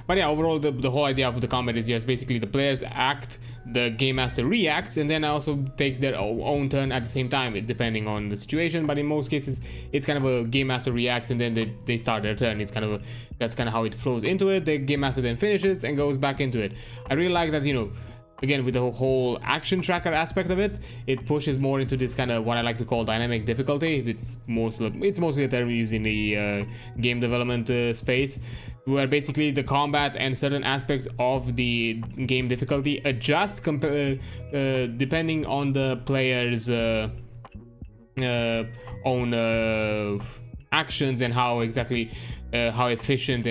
But yeah, overall, the whole idea of the combat is just basically the players act, the game master reacts, and then also takes their own turn at the same time, depending on the situation. But in most cases, it's kind of a game master reacts and then they start their turn. It's kind of that's kind of how it flows into it. The game master then finishes and goes back into it. I really like that, you know, again, with the whole action tracker aspect of it, it pushes more into this kind of what I like to call dynamic difficulty. It's mostly a term used in the game development space, where basically the combat and certain aspects of the game difficulty adjust depending on the player's own actions and how exactly how efficient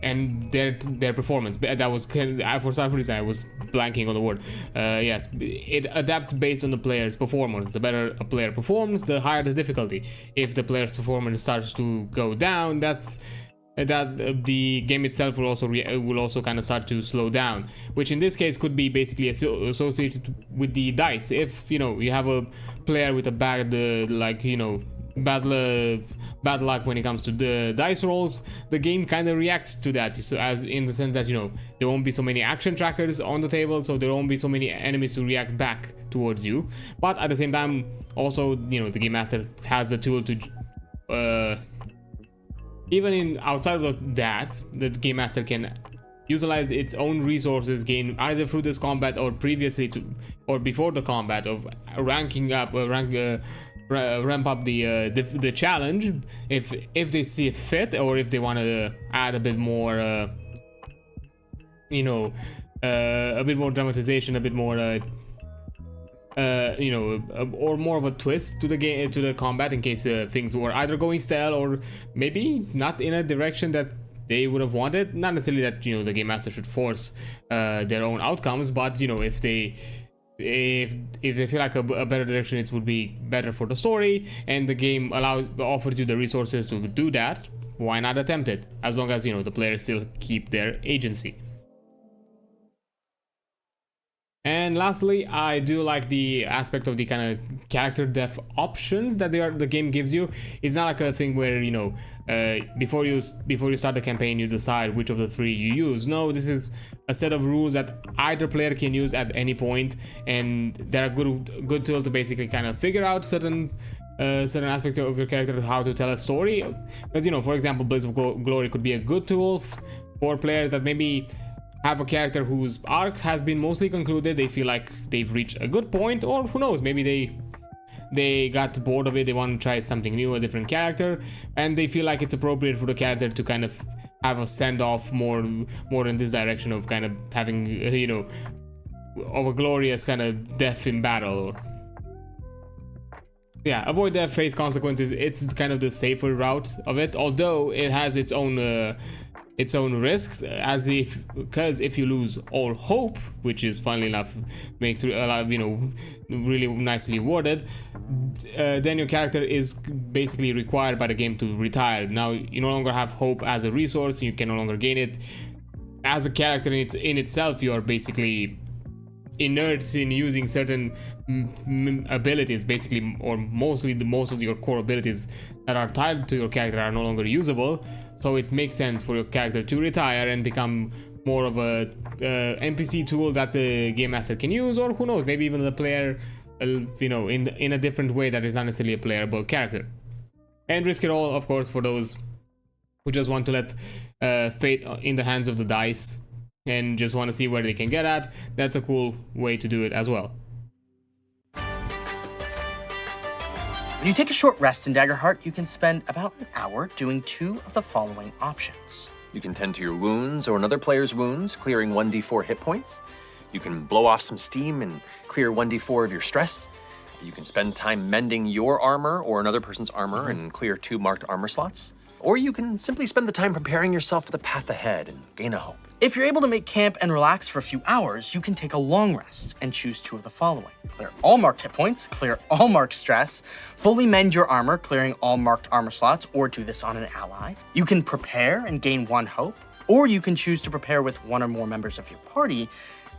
and their performance. That was for some reason I was blanking on the word. Yes, it adapts based on the player's performance. The better a player performs, the higher the difficulty. If the player's performance starts to go down, the game itself will also kind of start to slow down, which in this case could be basically associated with the dice. If, you know, you have a player with a bad bad luck when it comes to the dice rolls, the game kind of reacts to that. So as in the sense that, you know, there won't be so many action trackers on the table, so there won't be so many enemies to react back towards you. But at the same time, also, you know, the game master has the tool to even in outside of that, the game master can utilize its own resources gained either through this combat or previously to or before the combat of ranking up ramp up the challenge if they see fit, or if they want to add a bit more you know, a bit more dramatization, a bit more you know, or more of a twist to the game, to the combat, in case things were either going stale or maybe not in a direction that they would have wanted. Not necessarily that, you know, the game master should force their own outcomes, but, you know, if they feel like a better direction, it would be better for the story, and the game offers you the resources to do that, why not attempt it, as long as, you know, the players still keep their agency. And lastly, I do like the aspect of the kind of character depth options that the game gives you. It's not like a thing where, you know, before you start the campaign you decide which of the three you use. No, this is a set of rules that either player can use at any point, and they're a good tool to basically kind of figure out certain aspects of your character, how to tell a story. Because, you know, for example, Blaze of Glory could be a good tool for players that maybe have a character whose arc has been mostly concluded, they feel like they've reached a good point, or who knows, maybe they got bored of it, they want to try something new, a different character, and they feel like it's appropriate for the character to kind of have a send-off more in this direction of kind of having, you know, of a glorious kind of death in battle. Yeah, avoid death, face consequences. It's kind of the safer route of it, although it has its own risks, because if you lose all hope, which is funnily enough makes a lot of, you know, really nicely worded, then your character is basically required by the game to retire. Now you no longer have hope as a resource, you can no longer gain it as a character in itself. You are basically inert in using certain abilities, basically, or most of your core abilities that are tied to your character are no longer usable. So it makes sense for your character to retire and become more of a NPC tool that the game master can use, or who knows, maybe even the player, you know, in a different way that is not necessarily a playable character. And risk it all, of course, for those who just want to let fate in the hands of the dice and just want to see where they can get at. That's a cool way to do it as well. When you take a short rest in Daggerheart, you can spend about an hour doing 2 of the following options. You can tend to your wounds or another player's wounds, clearing 1d4 hit points. You can blow off some steam and clear 1d4 of your stress. You can spend time mending your armor or another person's armor and clear 2 marked armor slots. Or you can simply spend the time preparing yourself for the path ahead and gain a hope. If you're able to make camp and relax for a few hours, you can take a long rest and choose 2 of the following. Clear all marked hit points, clear all marked stress, fully mend your armor, clearing all marked armor slots, or do this on an ally. You can prepare and gain 1 hope, or you can choose to prepare with 1 or more members of your party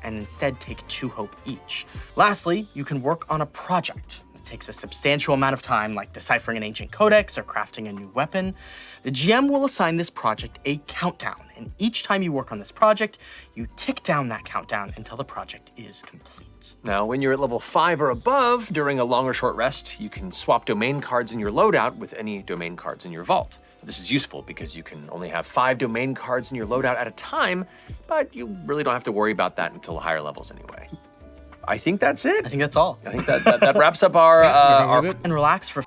and instead take 2 hope each. Lastly, you can work on a project. It takes a substantial amount of time, like deciphering an ancient codex or crafting a new weapon. The GM will assign this project a countdown, and each time you work on this project, you tick down that countdown until the project is complete. Now, when you're at level 5 or above, during a long or short rest, you can swap domain cards in your loadout with any domain cards in your vault. This is useful because you can only have 5 domain cards in your loadout at a time, but you really don't have to worry about that until higher levels anyway. I think that's it. I think that's all. I think that wraps up our And relax for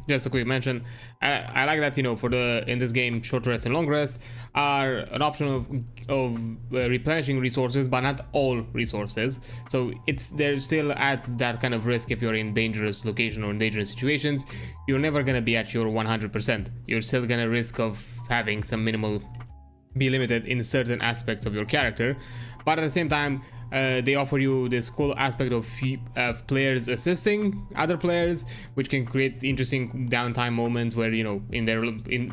Just a quick mention. I like that, you know, for in this game, short rest and long rest are an option of replenishing resources, but not all resources. So there still adds that kind of risk if you're in dangerous location or in dangerous situations. You're never gonna be at your 100%. You're still gonna risk of having some minimal, be limited in certain aspects of your character, but at the same time, they offer you this cool aspect of players assisting other players, which can create interesting downtime moments where, you know,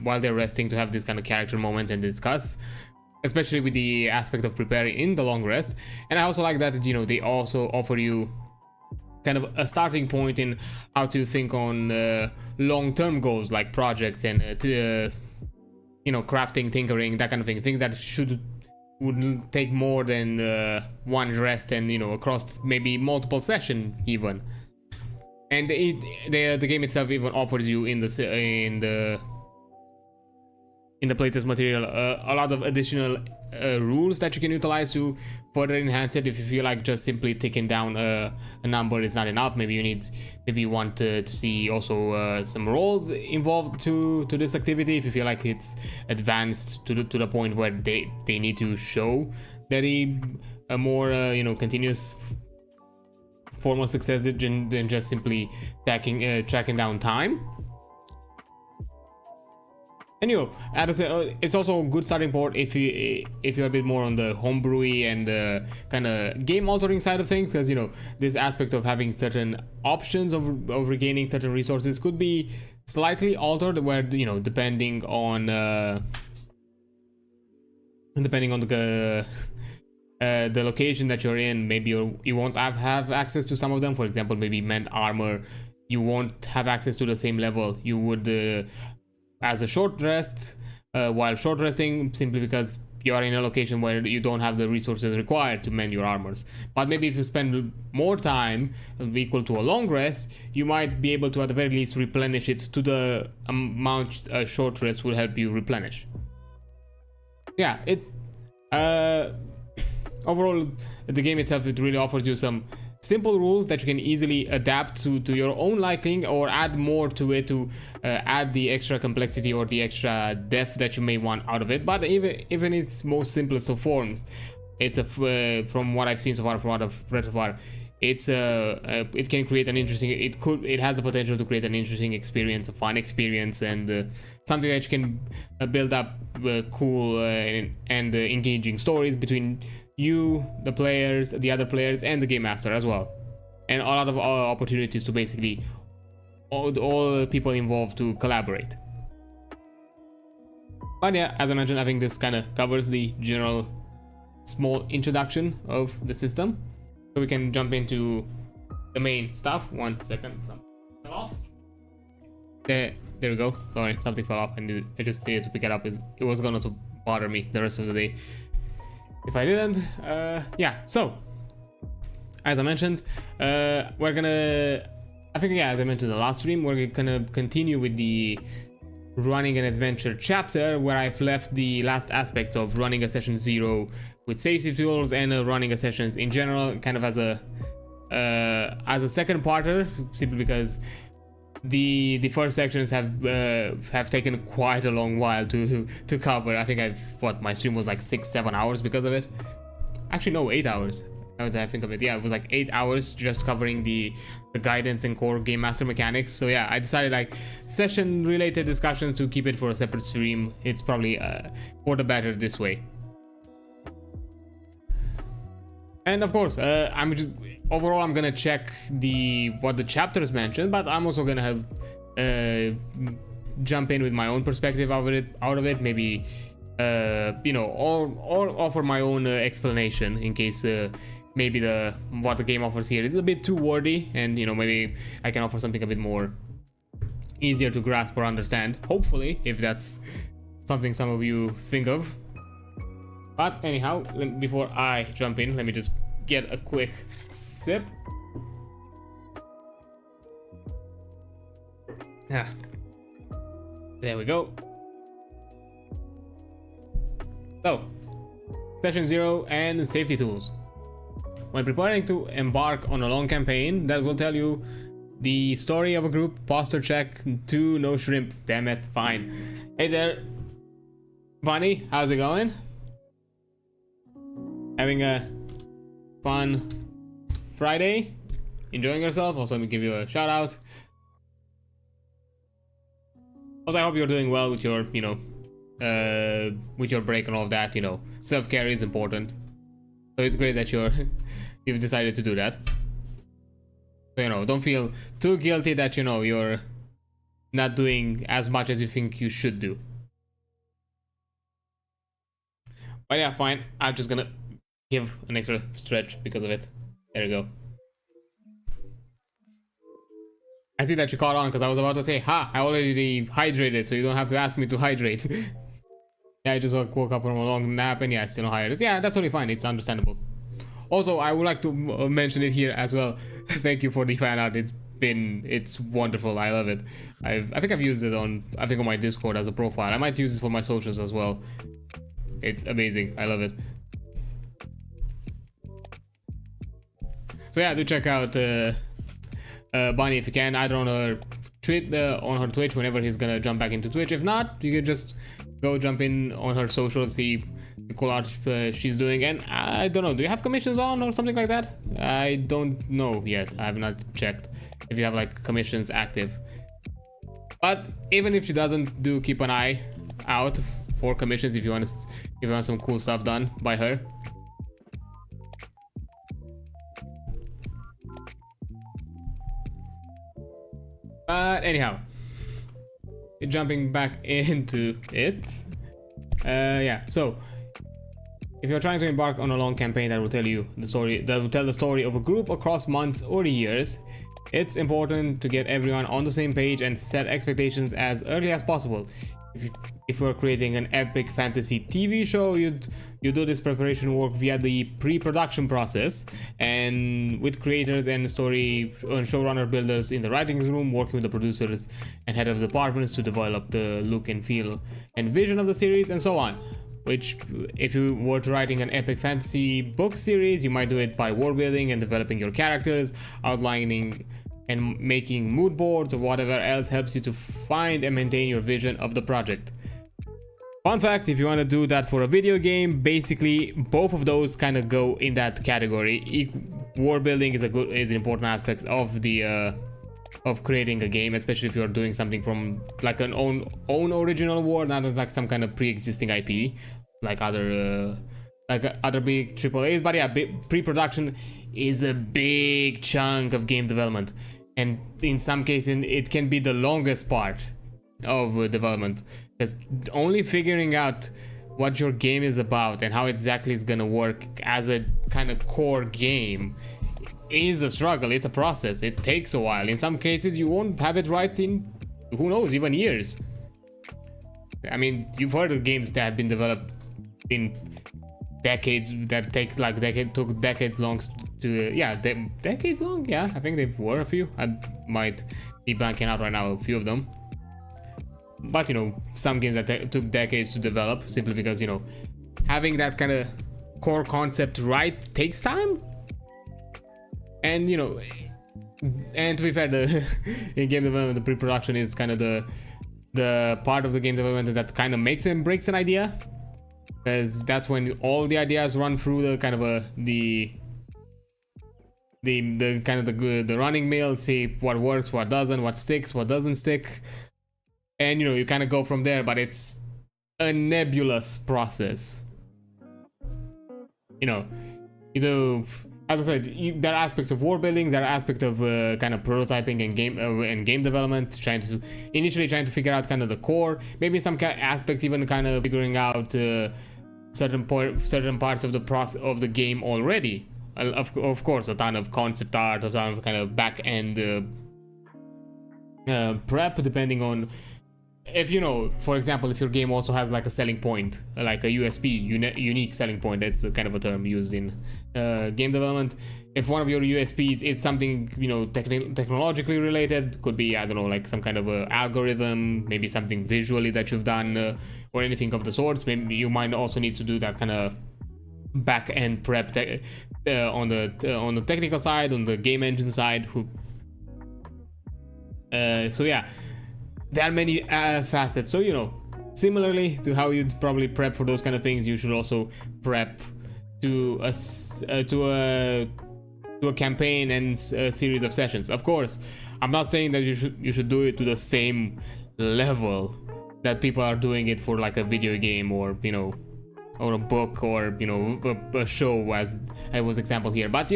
while they're resting, to have this kind of character moments and discuss, especially with the aspect of preparing in the long rest. And I also like that, you know, they also offer you kind of a starting point in how to think on long-term goals like projects and you know, crafting, tinkering, that kind of thing, things that would take more than 1 rest and, you know, across maybe multiple sessions even. And the game itself even offers you in the playtest material a lot of additional rules that you can utilize to further enhance it. If you feel like just simply ticking down a number is not enough, maybe you want to see also some roles involved to this activity. If you feel like it's advanced to the point where they need to show that a more you know, continuous formal success than just simply tracking down time. And, you know, it's also a good starting point if you're a bit more on the homebrewy and the kind of game altering side of things, because, you know, this aspect of having certain options of regaining certain resources could be slightly altered, where, you know, depending on the location that you're in, maybe you won't have access to some of them. For example, maybe mend armor, you won't have access to the same level you would as a short rest, while short resting, simply because you're in a location where you don't have the resources required to mend your armors. But maybe if you spend more time equal to a long rest, you might be able to at the very least replenish it to the amount a short rest will help you replenish. Yeah, it's overall, the game itself, it really offers you some simple rules that you can easily adapt to your own liking, or add more to it to add the extra complexity or the extra depth that you may want out of it. But even its most simplest of forms, it's from what I've seen so far, from what I've read so far, it can create an interesting, it has the potential to create an interesting experience, a fun experience, and something that you can build up cool and engaging stories between you, the players, the other players, and the game master as well, and a lot of opportunities to basically all people involved to collaborate. But yeah, as I mentioned, I think this kind of covers the general small introduction of the system, so we can jump into the main stuff. 1 second, something fell off. There we go. Sorry, something fell off, and I just needed to pick it up. It was going to bother me the rest of the day if I didn't. Yeah, so as I mentioned, we're gonna, I think, yeah, as I mentioned in the last stream, we're gonna continue with the running an adventure chapter, where I've left the last aspects of running a session 0 with safety tools and running a sessions in general, kind of as a second parter, simply because the first sections have taken quite a long while to cover. I think my stream was like 6-7 hours because of it. Actually no, 8 hours. Now that I think of it, yeah, it was like 8 hours just covering the guidance and core game master mechanics. So yeah, I decided like session related discussions to keep it for a separate stream. It's probably for the better this way. And of course, I'm gonna check what the chapters mentioned, but I'm also gonna have jump in with my own perspective out of it. Maybe you know, or offer my own explanation in case maybe what the game offers here is a bit too wordy, and you know, maybe I can offer something a bit more easier to grasp or understand. Hopefully, if that's something some of you think of. But anyhow, before I jump in, let me just get a quick sip. Yeah. There we go. So, Session 0 and safety tools. When preparing to embark on a long campaign that will tell you the story of a group, posture check 2, no shrimp. Damn it, fine. Hey there, Bunny, how's it going? Having a fun Friday? Enjoying yourself? Also, let me give you a shout out. Also, I hope you're doing well with your, you know, with your break and all of that. You know, self-care is important. So it's great that you've decided to do that. So, you know, don't feel too guilty that, you know, you're not doing as much as you think you should do. But yeah, fine. I'm just gonna give an extra stretch because of it. There you go. I see that you caught on because I was about to say, ha, I already hydrated, so you don't have to ask me to hydrate. Yeah, I just woke up from a long nap and yeah, still no hydrated. Yeah, that's totally fine. It's understandable. Also, I would like to mention it here as well. Thank you for the fan art. It's wonderful. I love it. I think I've used it on my Discord as a profile. I might use it for my socials as well. It's amazing. I love it. So yeah, do check out Bunny if you can. Either on her Twitch whenever he's gonna jump back into Twitch. If not, you can just go jump in on her social, see the cool art she's doing. And I don't know, do you have commissions on or something like that? I don't know yet. I have not checked if you have like commissions active. But even if she doesn't, do keep an eye out for commissions if you want some cool stuff done by her. But anyhow, jumping back into it. Yeah, so if you're trying to embark on a long campaign that will tell the story of a group across months or years, it's important to get everyone on the same page and set expectations as early as possible. If you're creating an epic fantasy TV show, you do this preparation work via the pre-production process, and with creators and showrunner builders in the writing room, working with the producers and head of departments to develop the look and feel and vision of the series and so on. Which, if you were to writing an epic fantasy book series, you might do it by world building and developing your characters, outlining and making mood boards or whatever else helps you to find and maintain your vision of the project. Fun fact, if you want to do that for a video game, basically both of those kind of go in that category. World building is an important aspect of the of creating a game, especially if you're doing something from like an own original world, not like some kind of pre-existing IP like other big AAAs. But yeah, pre-production is a big chunk of game development, and in some cases it can be the longest part of development, because only figuring out what your game is about and how exactly it's gonna work as a kind of core game is a struggle. It's a process. It takes a while. In some cases you won't have it right in, who knows, even years. I mean, you've heard of games that have been developed in decades, that took decades long to decades long. Yeah, I think there were a few. I might be blanking out right now a few of them, but you know, some games that took decades to develop simply because, you know, having that kind of core concept right takes time. And you know, And to be fair, the in game development, the pre-production is kind of the part of the game development that kind of makes and breaks an idea, because that's when all the ideas run through the kind of the kind of the running mill, see what works, what doesn't, what sticks, what doesn't stick, and you kind of go from there. But it's a nebulous process. As I said, there are aspects of world building, there are aspects of kind of prototyping and game development, initially trying to figure out kind of the core, maybe some aspects even kind of figuring out certain parts of the process of the game already. Of course, a ton of concept art, a ton of kind of back end prep, depending on if for example, if your game also has like a selling point, like a USP, unique selling point. That's a kind of a term used in game development. If one of your USPs is something technologically related, could be, I don't know, like some kind of a algorithm, maybe something visually that you've done, or anything of the sorts. Maybe you might also need to do that kind of back end prep on the technical side, on the game engine side. So yeah, there are many facets. So similarly to how you'd probably prep for those kind of things, you should also prep to a campaign and a series of sessions. Of course, I'm not saying that you should do it to the same level that people are doing it for like a video game or or a book or a show, as I was example here. But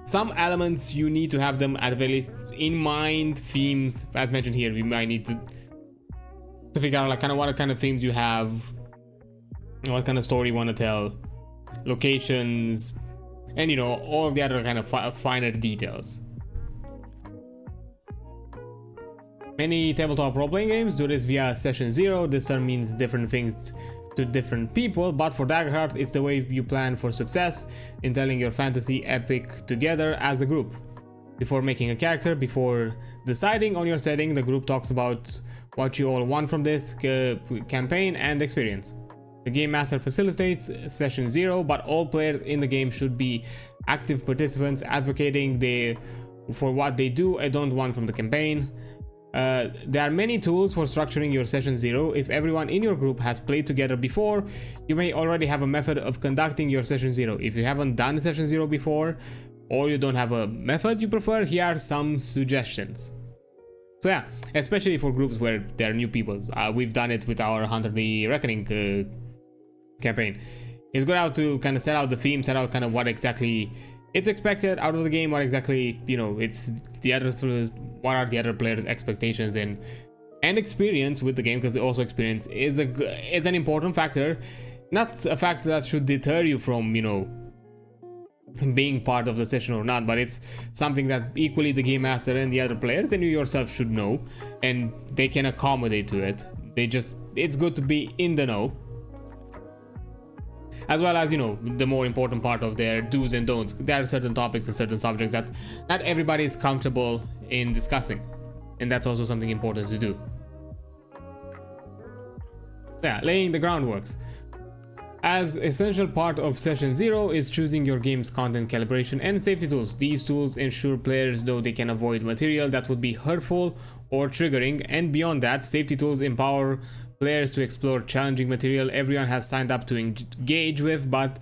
some elements you need to have them at the very least in mind. Themes, as mentioned here, we might need to figure out like kind of what kind of themes you have, what kind of story you want to tell, locations, and all of the other kind of finer details. Many tabletop role-playing games do this via session 0. This term means different things to different people, but for Daggerheart, it's the way you plan for success in telling your fantasy epic together as a group. Before making a character, before deciding on your setting, the group talks about what you all want from this campaign and experience. The Game Master facilitates session 0, but all players in the game should be active participants, advocating for what they do and don't want from the campaign. There are many tools for structuring your session 0. If everyone in your group has played together before, you may already have a method of conducting your session 0. If you haven't done session 0 before, or you don't have a method you prefer, here are some suggestions. So yeah, especially for groups where there are new people. We've done it with our Hunter the Reckoning campaign. It's good out to kind of set out the theme, set out kind of what exactly it's expected out of the game, what exactly it's what are the other players' expectations and experience with the game, because also experience is an important factor, not a factor that should deter you from being part of the session or not, but it's something that equally the game master and the other players and you yourself should know, and they can accommodate to it. It's good to be in the know, as well as the more important part of their do's and don'ts. There are certain topics and certain subjects that not everybody is comfortable in discussing, and that's also something important to do. Yeah, laying the groundworks. As essential part of session 0 is choosing your game's content calibration and safety tools. These tools ensure players know they can avoid material that would be hurtful or triggering, and beyond that, safety tools empower players to explore challenging material everyone has signed up to engage with, but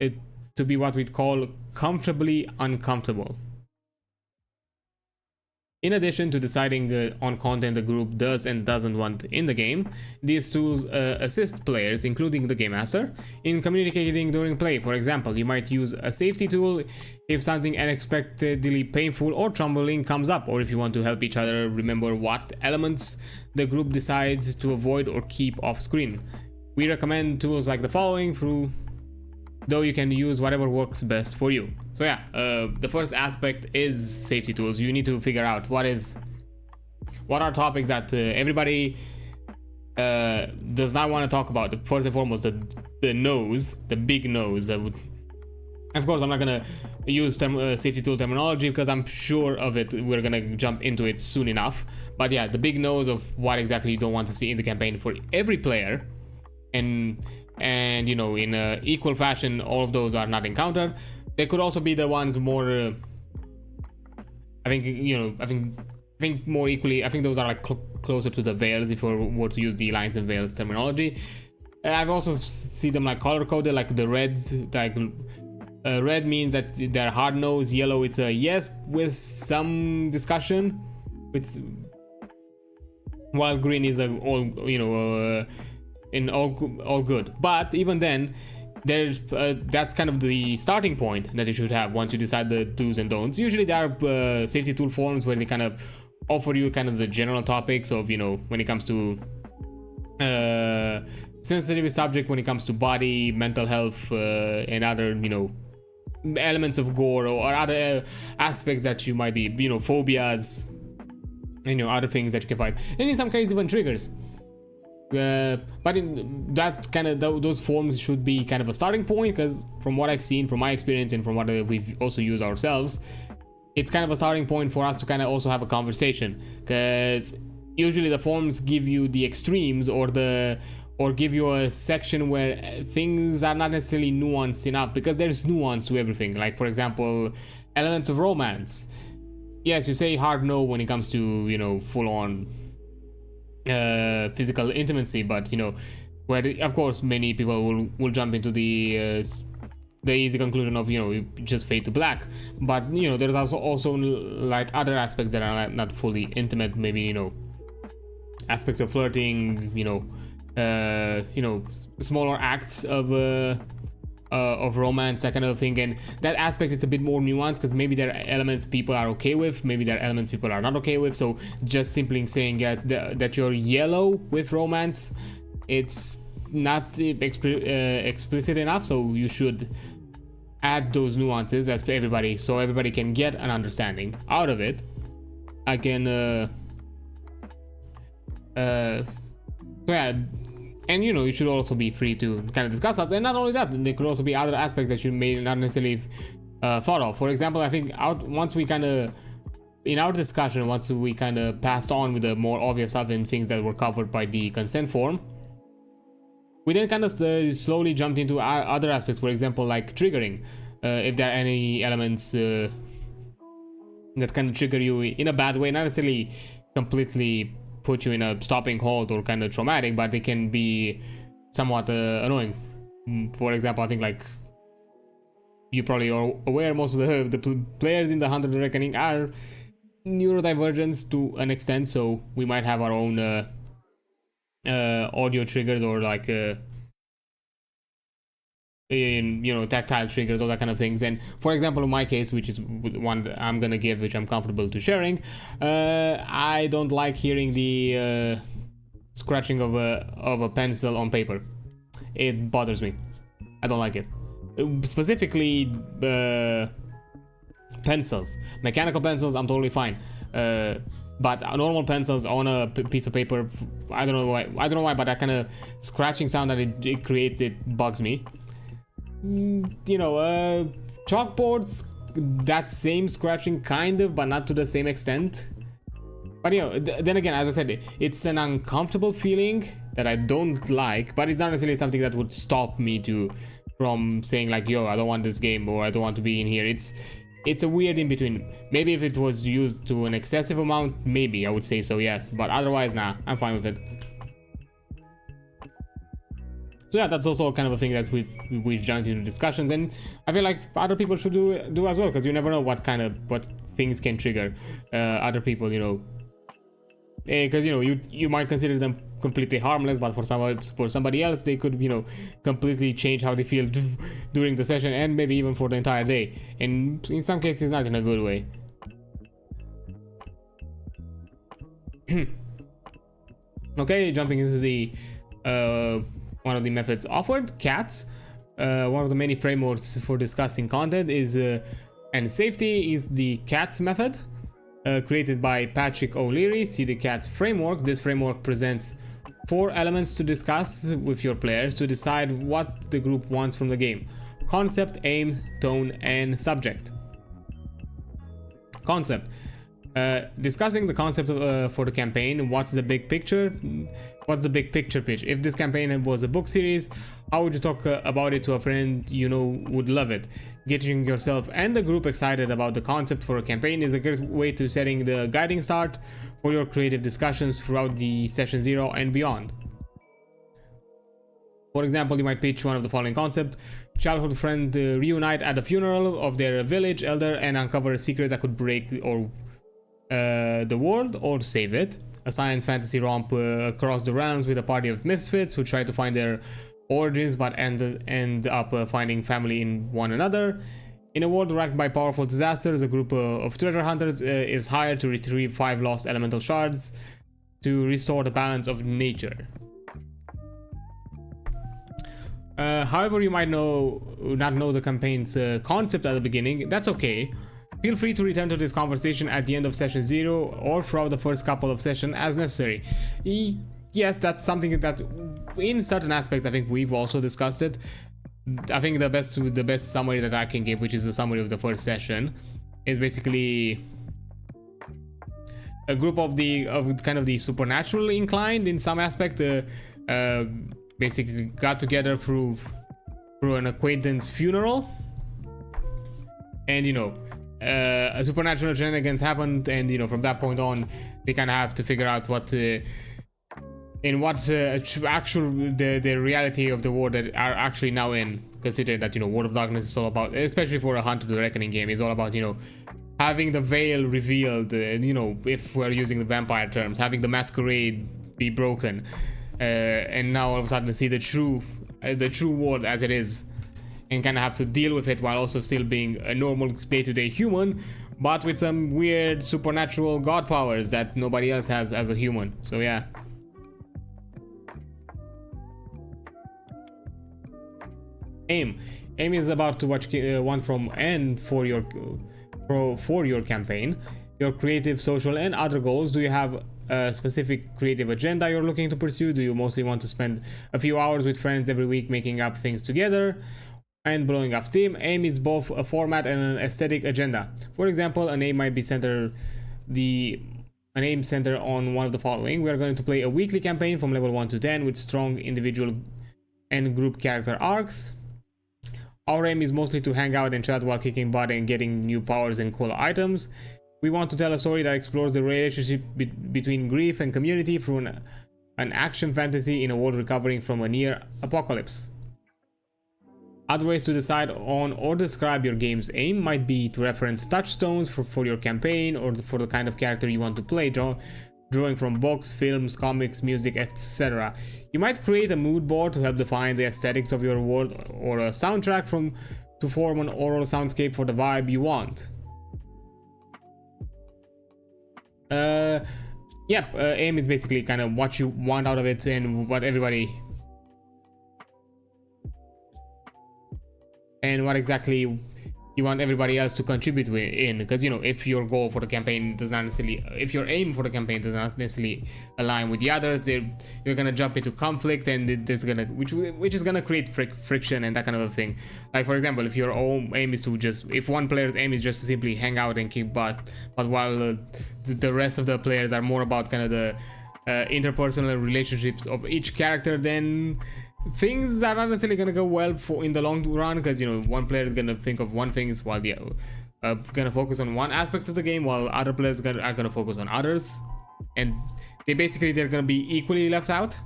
to be what we'd call comfortably uncomfortable. In addition to deciding on content the group does and doesn't want in the game, these tools assist players, including the Game Master, in communicating during play. For example, you might use a safety tool if something unexpectedly painful or troubling comes up, or if you want to help each other remember what elements the group decides to avoid or keep off screen. We recommend tools like the following, though you can use whatever works best for you. So yeah, the first aspect is safety tools. You need to figure out what are topics that everybody does not want to talk about. First and foremost, the big nose. Of course, I'm not gonna use safety tool terminology because I'm sure of it. We're gonna jump into it soon enough. But yeah, the big nose of what exactly you don't want to see in the campaign for every player, and in equal fashion, all of those are not encountered. They could also be the ones more I think, you know, I think more equally, I think those are like closer to the veils if we were to use the lines and veils terminology. I've also see them like color coded, like the reds, like red means that they're hard nose, yellow it's a yes with some discussion, while green is a all, you know, in all good. But even then, there's that's kind of the starting point that you should have once you decide the do's and don'ts. Usually there are safety tool forums where they kind of offer you kind of the general topics of, you know, when it comes to sensitive subject, when it comes to body, mental health, and other, you know, elements of gore or other aspects that you might be, you know, phobias, and, you know, other things that you can find, and in some cases even triggers. But in that kind of those forms should be kind of a starting point, because from what I've seen, from my experience, and from what we've also used ourselves, it's kind of a starting point for us to kind of also have a conversation, because usually the forums give you the extremes or give you a section where things are not necessarily nuanced enough, because there's nuance to everything. Like, for example, elements of romance. Yes, you say hard no when it comes to, you know, full-on physical intimacy, but, you know, where of course many people will jump into the easy conclusion of, you know, you just fade to black. But, you know, there's also like other aspects that are not fully intimate, maybe, you know, aspects of flirting, you know, smaller acts of romance, that kind of thing. And that aspect is a bit more nuanced, because maybe there are elements people are okay with, maybe there are elements people are not okay with. So just simply saying that you're yellow with romance, it's not explicit enough. So you should add those nuances as everybody, so everybody can get an understanding out of it. I can so yeah. And, you know, you should also be free to kind of discuss us. And not only that, there could also be other aspects that you may not necessarily thought of. For example, I think once we kind of, in our discussion, once we kind of passed on with the more obvious stuff and things that were covered by the consent form, we then kind of slowly jumped into other aspects. For example, like triggering. If there are any elements that kind of trigger you in a bad way, not necessarily completely put you in a stopping halt or kind of traumatic, but they can be somewhat annoying. For example, I think, like, you probably are aware, most of the players in the Hunter the Reckoning are neurodivergent to an extent, so we might have our own audio triggers, or like you know, tactile triggers, all that kind of things. And for example, in my case, which is one that I'm gonna give, which I'm comfortable to sharing, I don't like hearing the scratching of a pencil on paper. It bothers me. I don't like it. Specifically pencils, mechanical pencils, I'm totally fine. But normal pencils on a piece of paper, I don't know why, but that kind of scratching sound that it creates, it bugs me. You know, chalkboards, that same scratching kind of, but not to the same extent. But, you know, then again, as I said, it's an uncomfortable feeling that I don't like, but it's not necessarily something that would stop me from saying, like, yo, I don't want this game, or I don't want to be in here. It's a weird in between. Maybe if it was used to an excessive amount, maybe I would say so, yes, but otherwise, nah, I'm fine with it. So yeah, that's also kind of a thing that we've jumped into discussions, and I feel like other people should do as well, because you never know what things can trigger other people, you know. Because, you know, you might consider them completely harmless, but for somebody else, they could, you know, completely change how they feel during the session, and maybe even for the entire day, and in some cases not in a good way. Okay, jumping into the one of the methods offered, CATS. One of the many frameworks for discussing content is and safety is the CATS method, created by Patrick O'Leary. See the CATS framework. This framework presents 4 elements to discuss with your players to decide what the group wants from the game: concept, aim, tone, and subject. Concept. Discussing the concept for the campaign. What's the big picture? What's the big picture pitch? If this campaign was a book series, how would you talk about it to a friend you know would love it? Getting yourself and the group excited about the concept for a campaign is a great way to setting the guiding start for your creative discussions throughout the session 0 and beyond. For example, you might pitch one of the following concepts. Childhood friend reunite at the funeral of their village elder and uncover a secret that could break the world or save it. A science fantasy romp across the realms with a party of misfits who try to find their origins but end up finding family in one another. In a world racked by powerful disasters, a group of treasure hunters is hired to retrieve 5 lost elemental shards to restore the balance of nature. However, you might not know the campaign's concept at the beginning. That's okay. Feel free to return to this conversation at the end of session 0 or throughout the first couple of sessions as necessary. Yes, that's something that in certain aspects I think we've also discussed it. I think the best summary that I can give, which is the summary of the first session, is basically a group of kind of the supernatural inclined in some aspect basically got together through an acquaintance funeral, and a supernatural shenanigans happened, and from that point on they kind of have to figure out what actual the reality of the world that are actually now in, considering that World of Darkness is all about, especially for a Hunt of the Reckoning game, is all about having the veil revealed, if we're using the vampire terms, having the masquerade be broken, and now all of a sudden see the true world as it is, and kind of have to deal with it while also still being a normal day-to-day human, but with some weird supernatural god powers that nobody else has as a human. So yeah. Aim is about to watch one from and for your campaign, your creative, social, and other goals. Do you have a specific creative agenda you're looking to pursue? Do you mostly want to spend a few hours with friends every week making up things together and blowing up steam? Aim is both a format and an aesthetic agenda. For example, an aim might be centered on one of the following. We are going to play a weekly campaign from level 1 to 10 with strong individual and group character arcs. Our aim is mostly to hang out and chat while kicking butt and getting new powers and cool items. We want to tell a story that explores the relationship between grief and community through an action fantasy in a world recovering from a near apocalypse. Other ways to decide on or describe your game's aim might be to reference touchstones for your campaign or for the kind of character you want to play, drawing from books, films, comics, music, etc. You might create a mood board to help define the aesthetics of your world, or a soundtrack to form an oral soundscape for the vibe you want. Aim is basically kind of what you want out of it and what exactly you want everybody else to contribute in, because if your goal for the campaign does not necessarily, if your aim for the campaign does not necessarily align with the others, you're gonna jump into conflict, and which is gonna create friction and that kind of a thing. Like, for example, if your own aim is if one player's aim is just to simply hang out and kick butt, but while the rest of the players are more about kind of the interpersonal relationships of each character, then things are not necessarily gonna go well in the long run, because one player is gonna think of one thing while the gonna focus on one aspect of the game, while other players are gonna focus on others, and they're gonna be equally left out.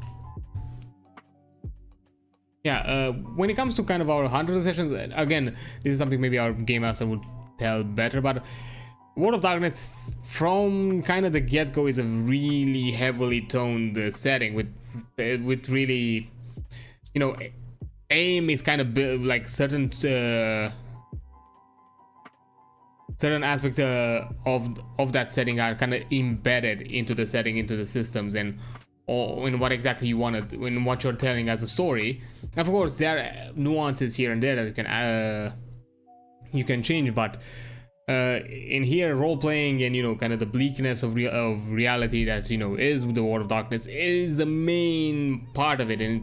When it comes to kind of our 100 sessions, again, this is something maybe our game master would tell better, but World of Darkness from kind of the get-go is a really heavily toned setting with really, aim is kind of like certain aspects of that setting are kind of embedded into the setting, into the systems, and in what exactly you wanted, in what you're telling as a story. Of course, there are nuances here and there that you can change, but in here, role-playing and kind of the bleakness of reality that is the World of Darkness is the main part of it, and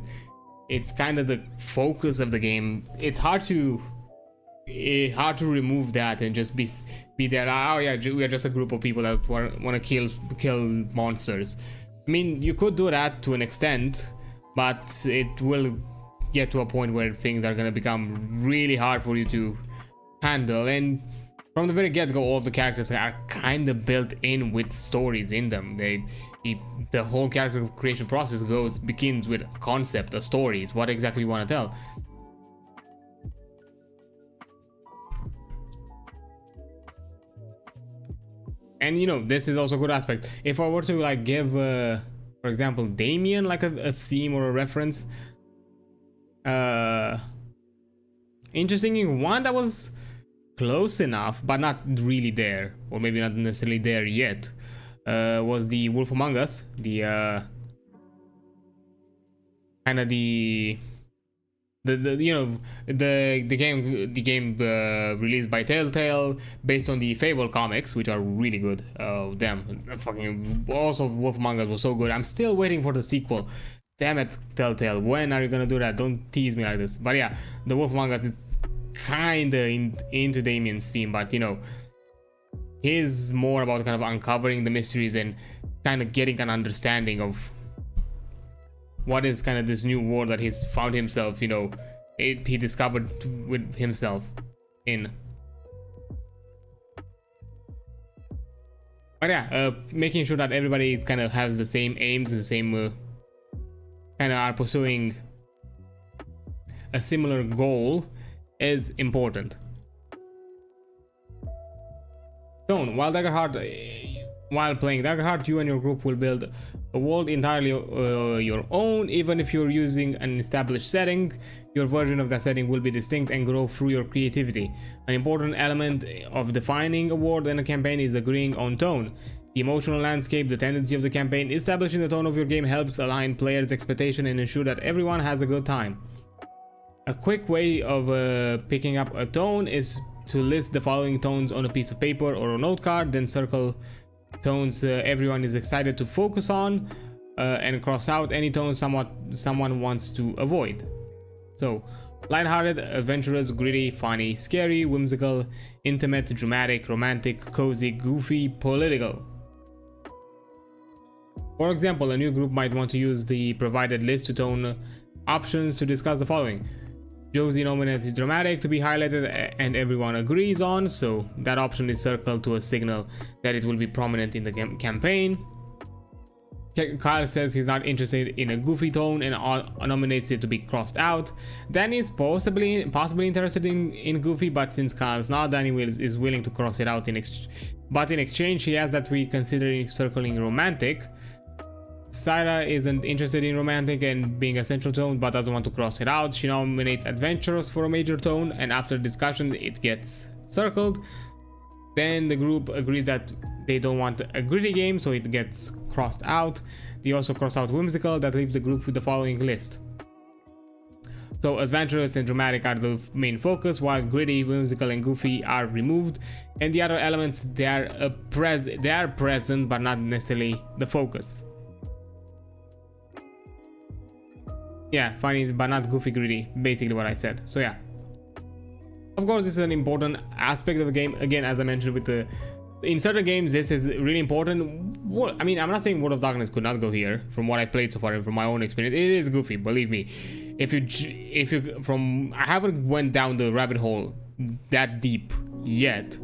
it's kind of the focus of the game. It's hard to hard to remove that and just be there. Oh yeah, we are just a group of people that want to kill monsters. I mean, you could do that to an extent, but it will get to a point where things are gonna become really hard for you to handle. And from the very get-go, all of the characters are kind of built in with stories in them. The whole character creation process begins with a concept, a story. It's what exactly you want to tell. And you know, this is also a good aspect. If I were to like give, for example, Damien like a theme or a reference, interesting one that was close enough but not really there, or maybe not necessarily there yet, was the Wolf Among Us, the kind of the you know, the game released by Telltale based on the Fable comics, which are really good. Damn, fucking also Wolf Among Us was so good. I'm still waiting for the sequel. Damn it, Telltale, when are you gonna do that? Don't tease me like this. But yeah, the Wolf Among Us is kinda into Damien's theme, but you know, he's more about kind of uncovering the mysteries and kind of getting an understanding of what is kind of this new world that he's found himself, you know, he discovered with himself in. But yeah, making sure that everybody kind of has the same aims and the same kind of are pursuing a similar goal is important. Tone. While playing Daggerheart, you and your group will build a world entirely your own. Even if you're using an established setting, your version of that setting will be distinct and grow through your creativity. An important element of defining a world and a campaign is agreeing on tone. The emotional landscape, the tendency of the campaign, establishing the tone of your game helps align players' expectation and ensure that everyone has a good time. A quick way of picking up a tone is to list the following tones on a piece of paper or a note card, then circle tones everyone is excited to focus on, and cross out any tones someone wants to avoid. So, lighthearted, adventurous, gritty, funny, scary, whimsical, intimate, dramatic, romantic, cozy, goofy, political. For example, a new group might want to use the provided list to tone options to discuss the following. Josie nominates dramatic to be highlighted and everyone agrees on, so that option is circled to a signal that it will be prominent in the campaign. Kyle says he's not interested in a goofy tone and nominates it to be crossed out. Danny is possibly interested in goofy, but since Kyle's not, Danny is willing to cross it out in exchange he has that we consider circling romantic. Syra isn't interested in romantic and being a central tone, but doesn't want to cross it out. She nominates adventurous for a major tone, and after discussion it gets circled. Then the group agrees that they don't want a gritty game, so it gets crossed out. They also cross out whimsical. That leaves the group with the following list. So adventurous and dramatic are the main focus, while gritty, whimsical, and goofy are removed. And the other elements, they are present, but not necessarily the focus. Yeah, funny but not goofy, gritty, basically what I said. So yeah, of course this is an important aspect of the game. Again, as I mentioned, in certain games this is really important. I mean, I'm not saying World of Darkness could not go here. From what I've played so far and from my own experience, it is goofy, believe me. I haven't went down the rabbit hole that deep yet,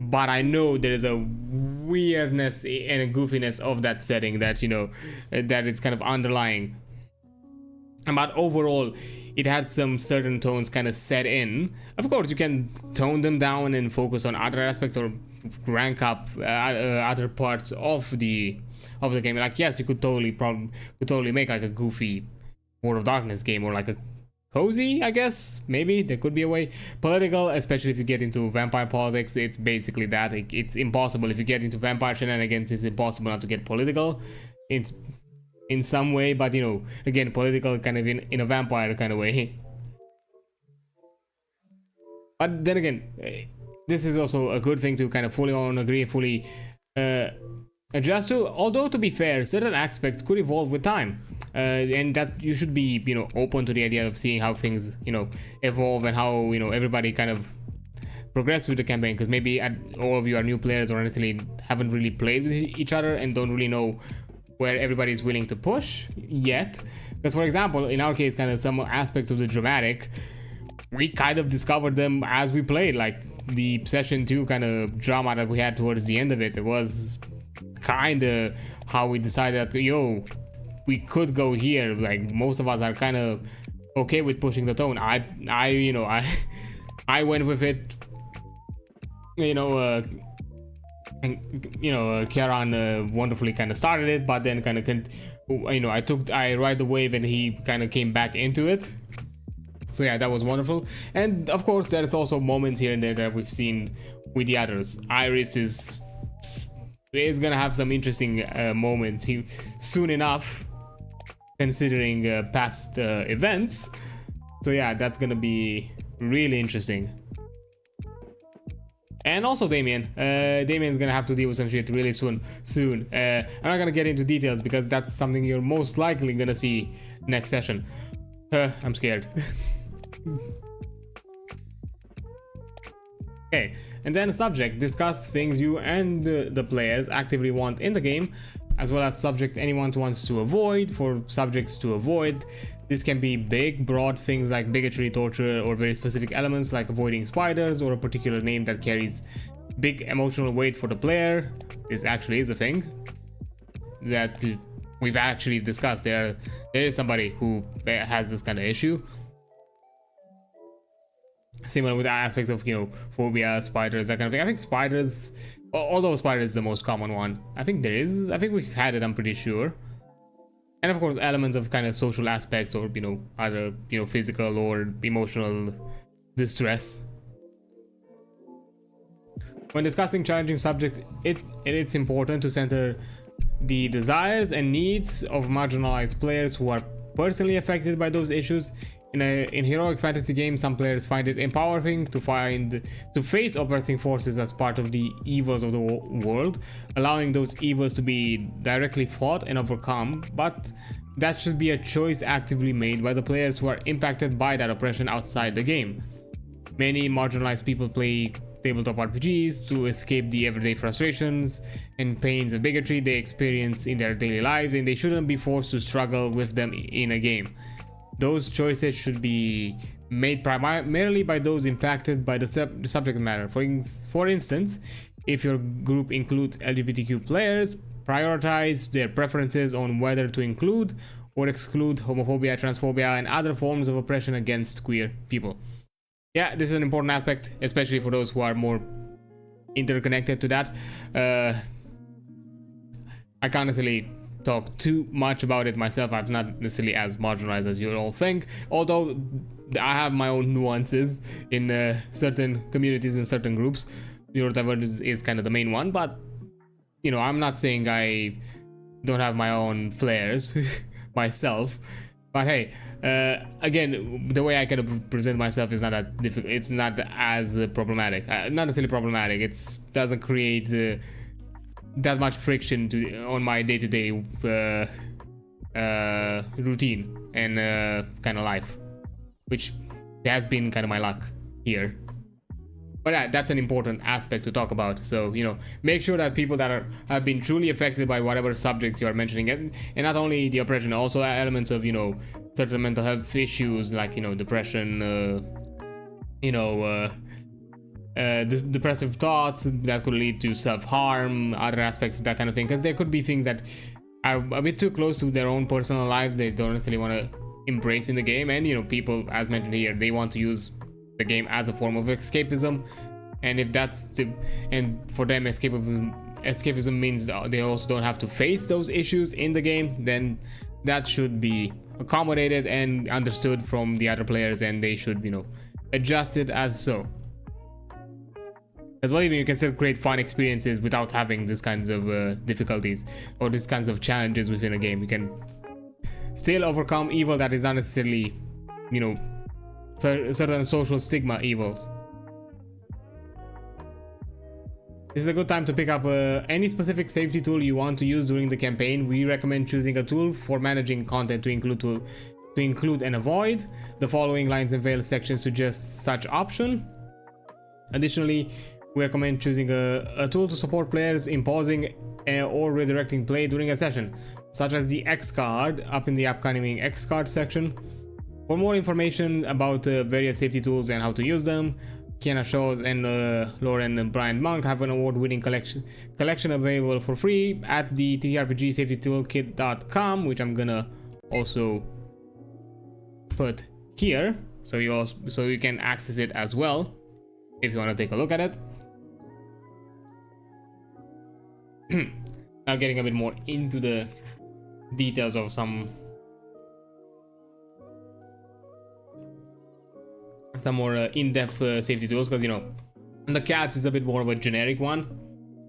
but I know there is a weirdness and a goofiness of that setting that, you know, that it's kind of underlying. But overall, it had some certain tones kind of set in. Of course, you can tone them down and focus on other aspects or rank up other parts of the game. Like, yes, you could totally make like a goofy World of Darkness game, or like a cozy, I guess. Maybe there could be a way. Political, especially if you get into vampire politics, it's basically that. It's impossible. If you get into vampire shenanigans, it's impossible not to get political. It's in some way, but you know, again, political kind of in a vampire kind of way. But then again, this is also a good thing to kind of fully agree, fully adjust to. Although to be fair, certain aspects could evolve with time, and that you should be, you know, open to the idea of seeing how things, you know, evolve and how, you know, everybody kind of progress with the campaign, because maybe all of you are new players or honestly haven't really played with each other and don't really know where everybody's willing to push yet. Because for example, in our case, kind of some aspects of the dramatic, we kind of discovered them as we played. Like the session 2 kind of drama that we had towards the end of it, it was kind of how we decided that, yo, we could go here. Like most of us are kind of okay with pushing the tone. You know, I went with it. You know, Kieran wonderfully kind of started it, but then kind of, you know, I ride the wave and he kind of came back into it. So yeah, that was wonderful. And of course, there's also moments here and there that we've seen with the others. Iris is gonna have some interesting moments soon enough, considering past events. So yeah, that's gonna be really interesting. And also Damien. Damien's gonna have to deal with some shit really soon. I'm not gonna get into details because that's something you're most likely gonna see next session. I'm scared. Okay, and then subject. Discuss things you and the players actively want in the game, as well as subject anyone wants to avoid. For subjects to avoid, this can be big, broad things like bigotry, torture, or very specific elements like avoiding spiders or a particular name that carries big emotional weight for the player. This actually is a thing that we've actually discussed. There is somebody who has this kind of issue. Similar with aspects of, you know, phobia, spiders, that kind of thing. I think spiders, although spiders is the most common one, I think we've had it, I'm pretty sure. And of course, elements of kind of social aspects or, you know, other, you know, physical or emotional distress. When discussing challenging subjects, it's important to center the desires and needs of marginalized players who are personally affected by those issues. In heroic fantasy games, some players find it empowering to face oppressing forces as part of the evils of the world, allowing those evils to be directly fought and overcome, but that should be a choice actively made by the players who are impacted by that oppression outside the game. Many marginalized people play tabletop RPGs to escape the everyday frustrations and pains of bigotry they experience in their daily lives, and they shouldn't be forced to struggle with them in a game. Those choices should be made primarily by those impacted by the subject matter. For instance, if your group includes LGBTQ players, prioritize their preferences on whether to include or exclude homophobia, transphobia, and other forms of oppression against queer people. Yeah, this is an important aspect, especially for those who are more interconnected to that. I can't necessarily talk too much about it myself. I'm not necessarily as marginalized as you all think, although I have my own nuances in certain communities and certain groups. Neurodivergence is kind of the main one, but you know, I'm not saying I don't have my own flares myself. But hey, again, the way I kind of present myself is not that difficult. It's not as problematic. Not necessarily problematic. It doesn't create that much friction on my day-to-day routine and kind of life, which has been kind of my luck here. But that's an important aspect to talk about. So, you know, make sure that people that have been truly affected by whatever subjects you are mentioning, and not only the oppression, also elements of, you know, certain mental health issues like, you know, depression, depressive thoughts that could lead to self-harm, other aspects of that kind of thing, because there could be things that are a bit too close to their own personal lives they don't necessarily want to embrace in the game. And, you know, people, as mentioned here, they want to use the game as a form of escapism, and if that's and for them escapism means they also don't have to face those issues in the game, then that should be accommodated and understood from the other players, and they should, you know, adjust it as so. As well, even you can still create fun experiences without having these kinds of difficulties or these kinds of challenges within a game. You can still overcome evil that is not necessarily, you know, certain social stigma evils. This is a good time to pick up any specific safety tool you want to use during the campaign. We recommend choosing a tool for managing content to include and avoid. The following lines and veils section suggests such option. Additionally, we recommend choosing a tool to support players in pausing or redirecting play during a session, such as the X card up in the upcoming X card section. For more information about various safety tools and how to use them, Kiana Shaws and Lauren and Brian Monk have an award-winning collection available for free at the ttrpg safety toolkit.com, which I'm gonna also put here, so you can access it as well if you want to take a look at it. Now getting a bit more into the details of some more in-depth safety tools, because the cats is a bit more of a generic one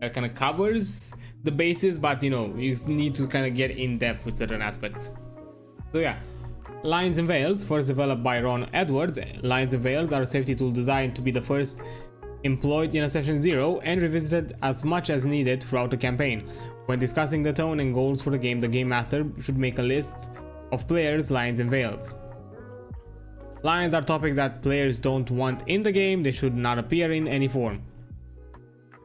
that kind of covers the bases, but you need to kind of get in depth with certain aspects. So yeah, Lines and Veils, first developed by Ron Edwards. Lines and Veils are a safety tool designed to be the first employed in a session 0 and revisited as much as needed throughout the campaign. When discussing the tone and goals for the game master should make a list of players' lines and veils. Lines are topics that players don't want in the game. They should not appear in any form.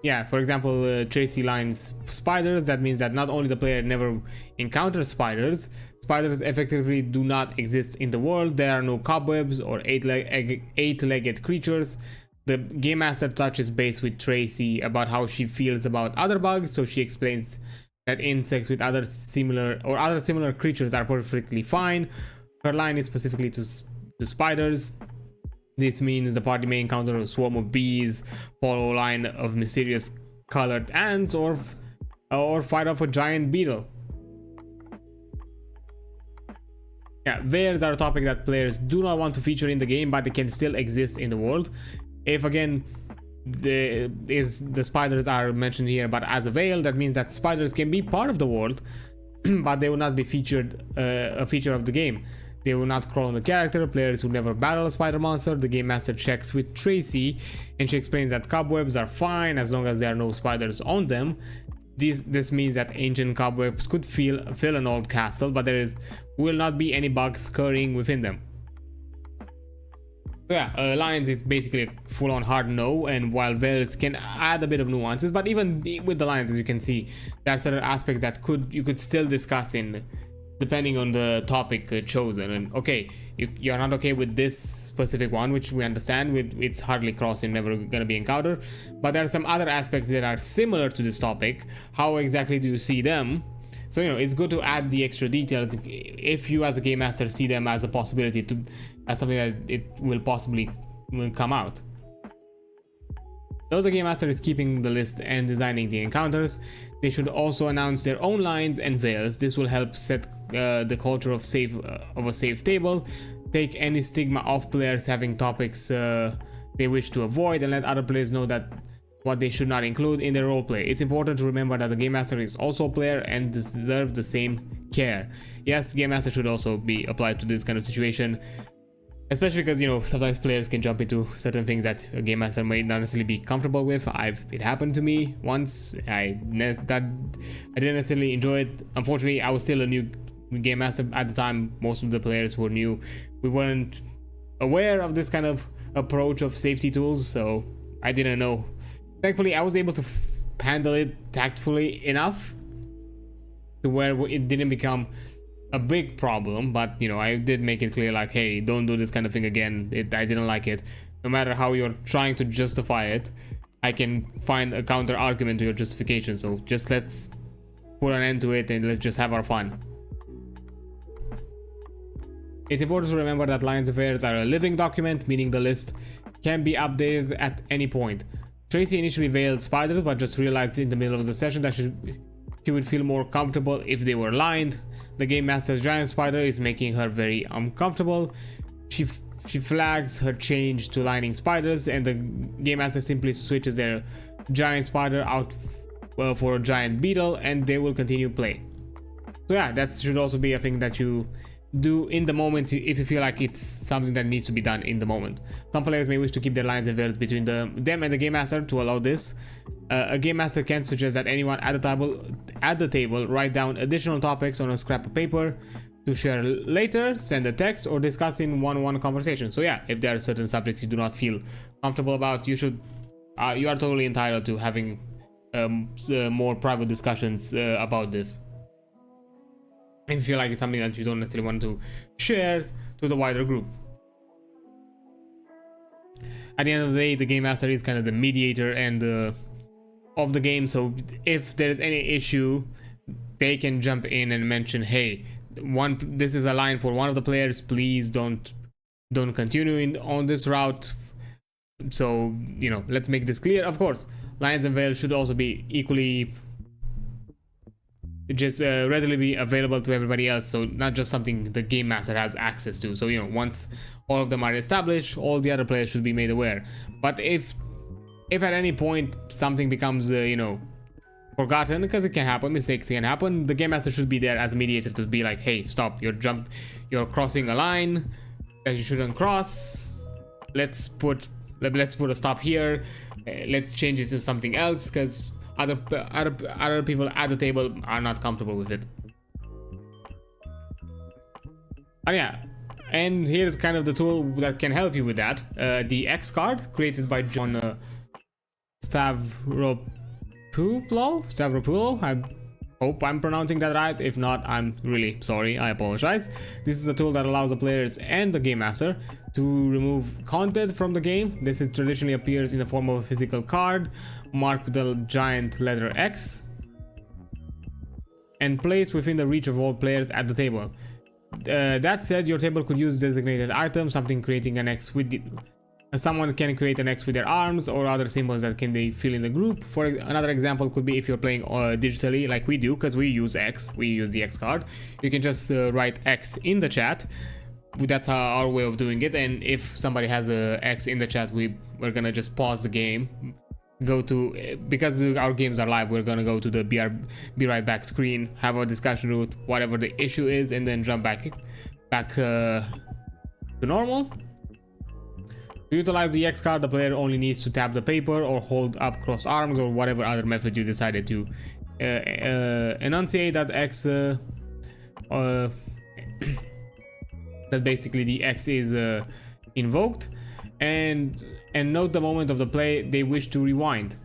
Yeah, for example, Tracy lines spiders. That means that not only the player never encounters spiders, spiders effectively do not exist in the world. There are no cobwebs or eight-legged creatures. The game master touches base with Tracy about how she feels about other bugs, so she explains that insects with other similar creatures are perfectly fine. Her line is specifically to spiders. This means the party may encounter a swarm of bees, follow a line of mysterious colored ants, or fight off a giant beetle. Yeah, veils are a topic that players do not want to feature in the game, but they can still exist in the world. If again the spiders are mentioned here but as a veil, that means that spiders can be part of the world but they will not be featured a feature of the game. They will not crawl on the character. Players who never battle a spider monster. The game master checks with Tracy and she explains that cobwebs are fine as long as there are no spiders on them. This means that ancient cobwebs could fill an old castle, but will not be any bugs scurrying within them. So yeah, lines is basically a full-on hard no, and while veils can add a bit of nuances, but even with the lines, as you can see, there are certain aspects that you could still discuss in depending on the topic chosen. And okay, you're not okay with this specific one, which we understand, it's hardly crossing, never gonna be encountered, but there are some other aspects that are similar to this topic. How exactly do you see them? So it's good to add the extra details if you as a game master see them as a possibility, as something that it will possibly come out. Though the game master is keeping the list and designing the encounters, they should also announce their own lines and veils. This will help set the culture of a safe table, take any stigma off players having topics they wish to avoid, and let other players know that what they should not include in their roleplay. It's important to remember that the game master is also a player and deserves the same care. Yes, game master should also be applied to this kind of situation, especially because sometimes players can jump into certain things that a game master may not necessarily be comfortable with. It happened to me once. I didn't necessarily enjoy it. Unfortunately, I was still a new game master at the time. Most of the players were new. We weren't aware of this kind of approach of safety tools, so I didn't know. Thankfully, I was able to handle it tactfully enough to where it didn't become a big problem, but I did make it clear, like, hey, don't do this kind of thing again. I didn't like it. No matter how you're trying to justify it, I can find a counter argument to your justification, so just let's put an end to it and let's just have our fun. It's important to remember that lines of veils are a living document, meaning the list can be updated at any point. Tracy initially veiled spiders, but just realized in the middle of the session that she would feel more comfortable if they were lined. The game master's giant spider is making her very uncomfortable. She flags her change to lining spiders, and the game master simply switches their giant spider out for a giant beetle, and they will continue play. So yeah, that should also be a thing that you do in the moment if you feel like it's something that needs to be done in the moment. Some players may wish to keep their lines and veils between them and the game master to allow this. A game master can suggest that anyone at the table write down additional topics on a scrap of paper to share later, send a text, or discuss in one-on-one conversation. So yeah, if there are certain subjects you do not feel comfortable about, you are totally entitled to having more private discussions about this. If you feel like it's something that you don't necessarily want to share to the wider group. At the end of the day, the game master is kind of the mediator and of the game, so if there's any issue, they can jump in and mention, hey, this is a line for one of the players, please don't continue on this route. So, you know, let's make this clear. Of course, lines and veils should also be equally just readily be available to everybody else, so not just something the game master has access to. So, you know, once all of them are established, all the other players should be made aware. But if at any point something becomes you know, forgotten, because it can happen, mistakes can happen, the game master should be there as a mediator to be like, hey, stop, you're crossing a line that you shouldn't cross. Let's put a stop here. Let's change it to something else, because other people at the table are not comfortable with it. And yeah, and here's kind of the tool that can help you with that. The X card, created by John Stavropoulos. I hope I'm pronouncing that right. If not, I'm really sorry, I apologize. This is a tool that allows the players and the game master to remove content from the game. This traditionally appears in the form of a physical card marked with the giant letter X and placed within the reach of all players at the table. That said, your table could use designated items, something creating an X with someone can create an X with their arms or other symbols that can they fill in the group. For another example could be if you're playing digitally like we do, because we use X, we use the X card. You can just write X in the chat. That's our way of doing it. And if somebody has a X in the chat, we're gonna just pause the game, go to, because our games are live, we're gonna go to the be right back screen, have a discussion with whatever the issue is, and then jump back to normal. To utilize the X card, the player only needs to tap the paper or hold up crossed arms or whatever other method you decided to enunciate that X. That basically the X is invoked, and note the moment of the play they wish to rewind.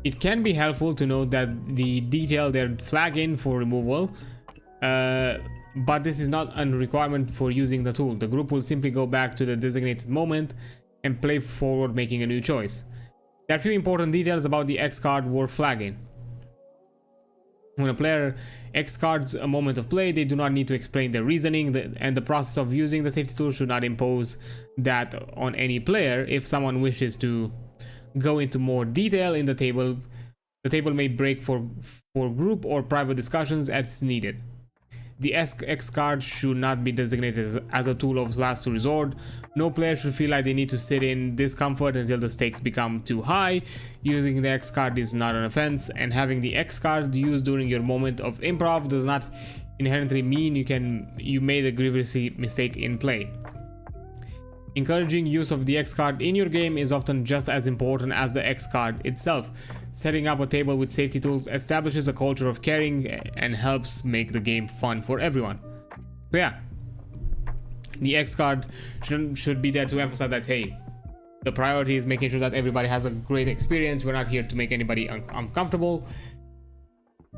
It can be helpful to note that the detail they're flagging for removal. But this is not a requirement for using the tool. The group will simply go back to the designated moment and play forward, making a new choice. There are a few important details about the X card worth flagging. When a player X cards a moment of play, they do not need to explain their reasoning, and the process of using the safety tool should not impose that on any player. If someone wishes to go into more detail in the table may break for group or private discussions as needed. The X card should not be designated as a tool of last resort. No player should feel like they need to sit in discomfort until the stakes become too high. Using the X card is not an offense, and having the X card used during your moment of improv does not inherently mean you made a grievous mistake in play. Encouraging use of the X card in your game is often just as important as the X card itself. Setting up a table with safety tools establishes a culture of caring and helps make the game fun for everyone. So yeah, the X card should be there to emphasize that, hey, the priority is making sure that everybody has a great experience. We're not here to make anybody uncomfortable.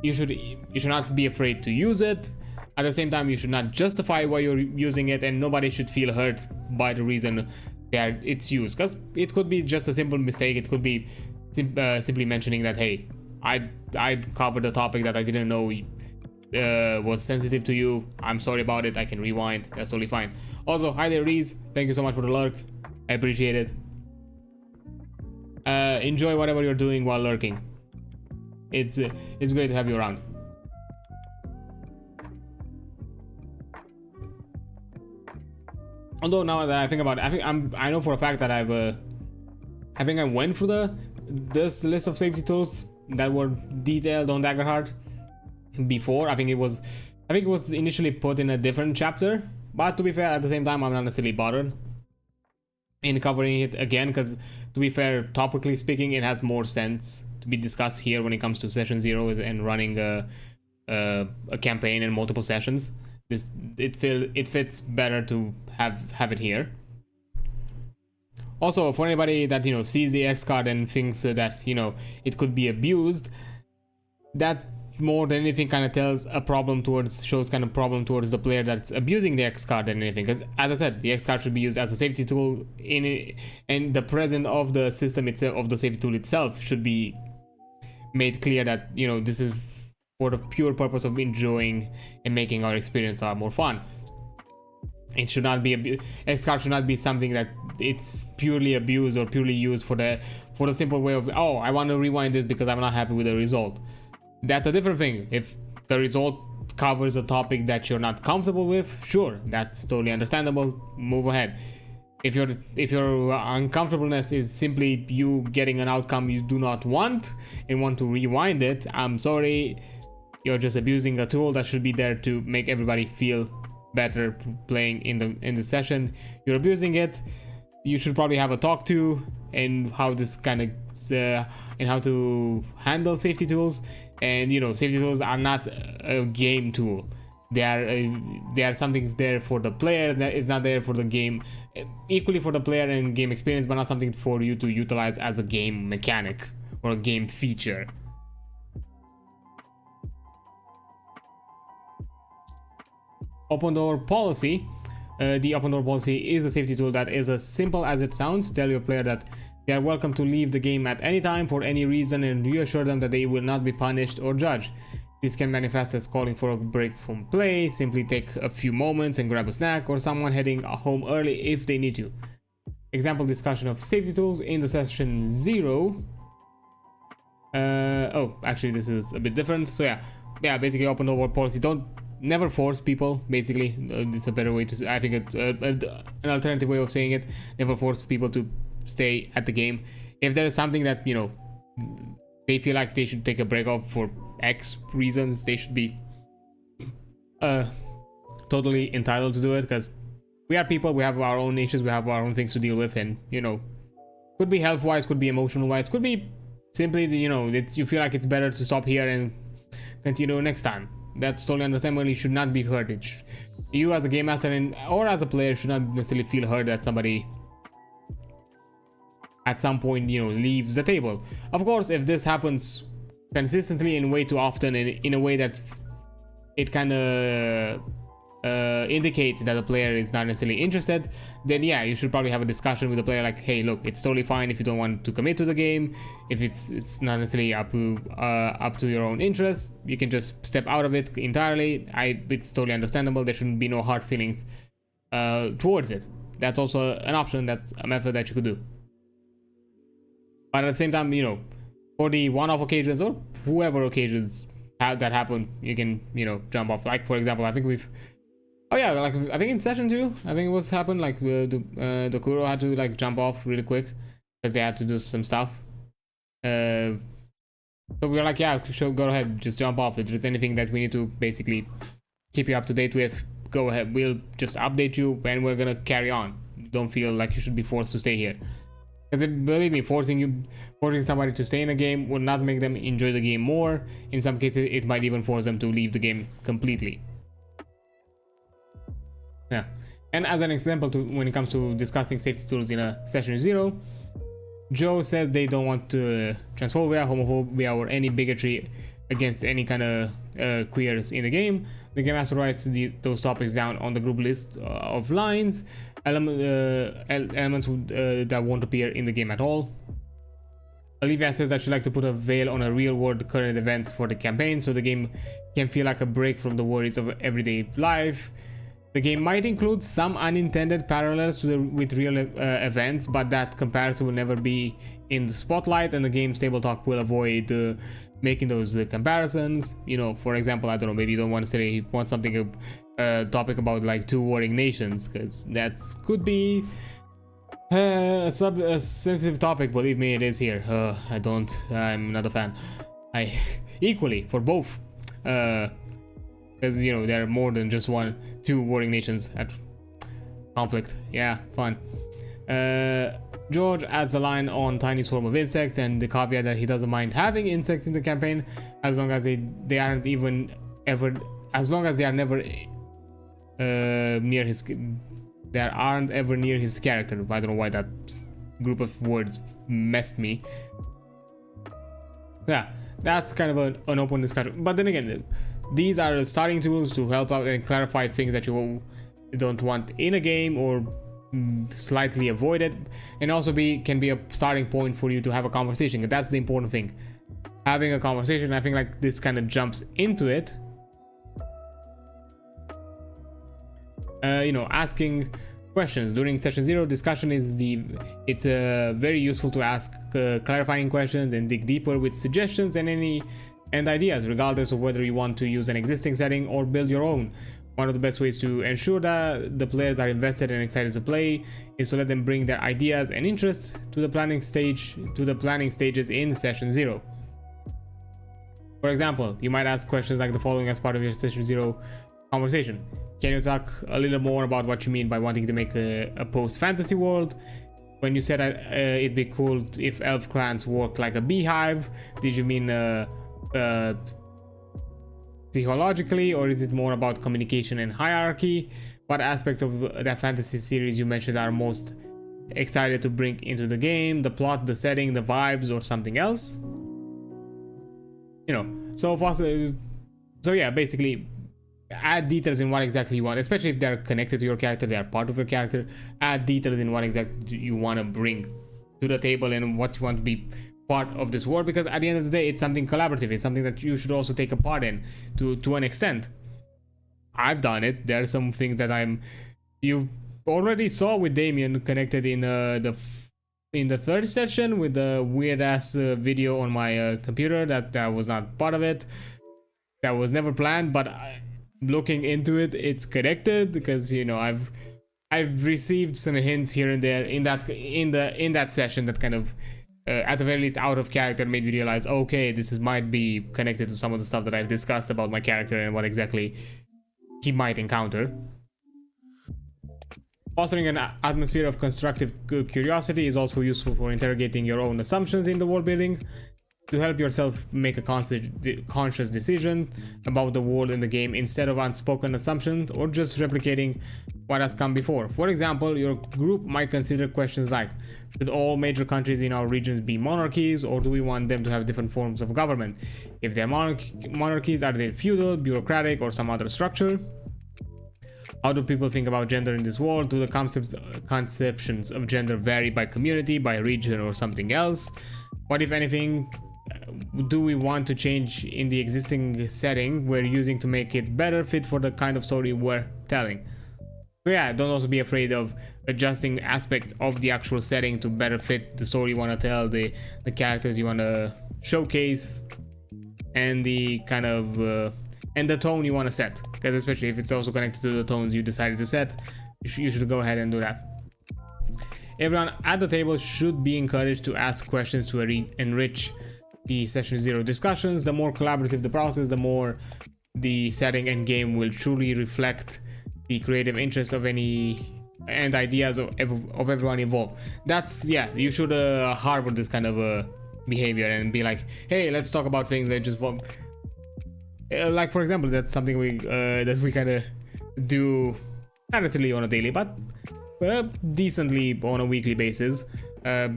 You should not be afraid to use it. At the same time, you should not justify why you're using it, and nobody should feel hurt by the reason that it's used, because it could be just a simple mistake. It could be simply mentioning that, hey, I covered a topic that I didn't know was sensitive to you. I'm sorry about it. I can rewind. That's totally fine. Also, hi there, Reese. Thank you so much for the lurk. I appreciate it. Enjoy whatever you're doing while lurking. It's great to have you around. Although now that I think about it, I know for a fact that I think I went through this list of safety tools that were detailed on Daggerheart before. I think it was I think it was initially put in a different chapter, but to be fair, at the same time, I'm not necessarily bothered in covering it again, because to be fair, topically speaking, it has more sense to be discussed here when it comes to session 0 and running a campaign in multiple sessions. It fits better to have it here. Also, for anybody that sees the X card and thinks that it could be abused, that more than anything kind of shows kind of problem towards the player that's abusing the X card than anything. Because as I said, the X card should be used as a safety tool and the presence of the system itself, of the safety tool itself, should be made clear that this is for the pure purpose of enjoying and making our experience a lot more fun. It should not be X card should not be something that it's purely abused or purely used for the simple way of, oh, I want to rewind this because I'm not happy with the result. That's a different thing. If the result covers a topic that you're not comfortable with, sure, that's totally understandable. Move ahead. If your uncomfortableness is simply you getting an outcome you do not want and want to rewind it, I'm sorry, you're just abusing a tool that should be there to make everybody feel better playing in the session. You're abusing it. You should probably have a talk to and how this kind of and how to handle safety tools. And safety tools are not a game tool. They are something there for the player. That is not there for the game, equally for the player and game experience, but not something for you to utilize as a game mechanic or a game feature. Open door policy. The open door policy is a safety tool that is as simple as it sounds. Tell your player that they are welcome to leave the game at any time for any reason and reassure them that they will not be punished or judged. This can manifest as calling for a break from play, simply take a few moments and grab a snack, or someone heading home early if they need to. Example discussion of safety tools in the session 0. Oh, actually this is a bit different. So yeah, basically open door policy. Never force people, basically. It's a better way to say, I think an alternative way of saying it. Never force people to stay at the game. If there is something that they feel like they should take a break off for X reasons, they should be totally entitled to do it, because we are people, we have our own issues, we have our own things to deal with, and could be health wise, could be emotional wise, could be simply you feel like it's better to stop here and continue next time. That's totally understandable. You should not be hurt. You as a game master or as a player should not necessarily feel hurt that somebody at some point leaves the table. Of course, if this happens consistently and way too often and in a way that it kind of indicates that the player is not necessarily interested, then yeah, you should probably have a discussion with the player like, hey, look, it's totally fine if you don't want to commit to the game. If it's not necessarily up to your own interests, you can just step out of it entirely. It's totally understandable. There shouldn't be no hard feelings towards it. That's also an option. That's a method that you could do. But at the same time, for the one-off occasions or whoever occasions that happen, you can jump off. Like for example, I think I think in session 2, I think it was happened like the Kuro had to like jump off really quick because they had to do some stuff. So we were like, yeah, sure, go ahead, just jump off. If there's anything that we need to basically keep you up to date with, go ahead. We'll just update you and we're gonna carry on. Don't feel like you should be forced to stay here. Because believe me, forcing somebody to stay in a game will not make them enjoy the game more. In some cases, it might even force them to leave the game completely. Yeah, and as an example, when it comes to discussing safety tools in a session 0, Joe says they don't want transphobia, homophobia, or any bigotry against any kind of queers in the game. The game master writes those topics down on the group list of lines, elements that won't appear in the game at all. Olivia says that she'd like to put a veil on a real-world current events for the campaign, so the game can feel like a break from the worries of everyday life. The game might include some unintended parallels with real events, but that comparison will never be in the spotlight, and the game's table talk will avoid making those comparisons. For example, I don't know, maybe you don't want to say you want something a topic about like 2 warring nations, because that could be a sensitive topic. Believe me, it is here. I'm not a fan. I equally for both. because you know there are more than just two warring nations at conflict. Yeah, fun. George adds a line on tiny swarm of insects and the caveat that he doesn't mind having insects in the campaign as long as they aren't even ever, as long as they are never near his, they aren't ever near his character. I don't know why that group of words messed me. Yeah, that's kind of an open discussion. But then again, these are starting tools to help out and clarify things that you don't want in a game or slightly avoid it, and also can be a starting point for you to have a conversation. And that's the important thing, having a conversation. I think like this kind of jumps into it. You know, asking questions during session 0 discussion it's very useful to ask clarifying questions and dig deeper with suggestions and ideas, regardless of whether you want to use an existing setting or build your own. One of the best ways to ensure that the players are invested and excited to play is to let them bring their ideas and interests to the planning stages in session 0. For example, you might ask questions like the following as part of your session 0 conversation. Can you talk a little more about what you mean by wanting to make a post-fantasy world? When you said it'd be cool if elf clans work like a beehive, did you mean psychologically, or is it more about communication and hierarchy? What aspects of that fantasy series you mentioned are most excited to bring into the game? The plot, the setting, the vibes, or something else? You know, so yeah, basically add details in what exactly you want, especially if they're connected to your character, they are part of your character. Add details in what exactly you want to bring to the table and what you want to be part of this world, because at the end of the day it's something collaborative. It's something that you should also take a part in to an extent. I've done it. There are some things that you already saw with Damien connected in the third session with the weird ass video on my computer that was not part of it. That was never planned, but looking into it, it's connected because, you know, I've received some hints here and there in that session that kind of at the very least out of character made me realize, okay, might be connected to some of the stuff that I've discussed about my character and what exactly he might encounter. Fostering an atmosphere of constructive curiosity is also useful for interrogating your own assumptions in the world building to help yourself make a conscious decision about the world in the game instead of unspoken assumptions or just replicating what has come before. For example, your group might consider questions like, should all major countries in our regions be monarchies, or do we want them to have different forms of government? If they're monarchies, are they feudal, bureaucratic, or some other structure? How do people think about gender in this world? Do the conceptions of gender vary by community, by region, or something else? What, if anything, do we want to change in the existing setting we're using to make it better fit for the kind of story we're telling? So yeah, don't also be afraid of adjusting aspects of the actual setting to better fit the story you want to tell, the characters you want to showcase, and the kind of and the tone you want to set. Because especially if it's also connected to the tones you decided to set, you should go ahead and do that. Everyone at the table should be encouraged to ask questions to enrich the session 0 discussions. The more collaborative the process, the more the setting and game will truly reflect the creative interests of and ideas of everyone involved. That's, yeah, you should harbor this kind of behavior and be like, hey, let's talk about things that just like, for example, that's something we kind of do, not necessarily on a daily, but decently on a weekly basis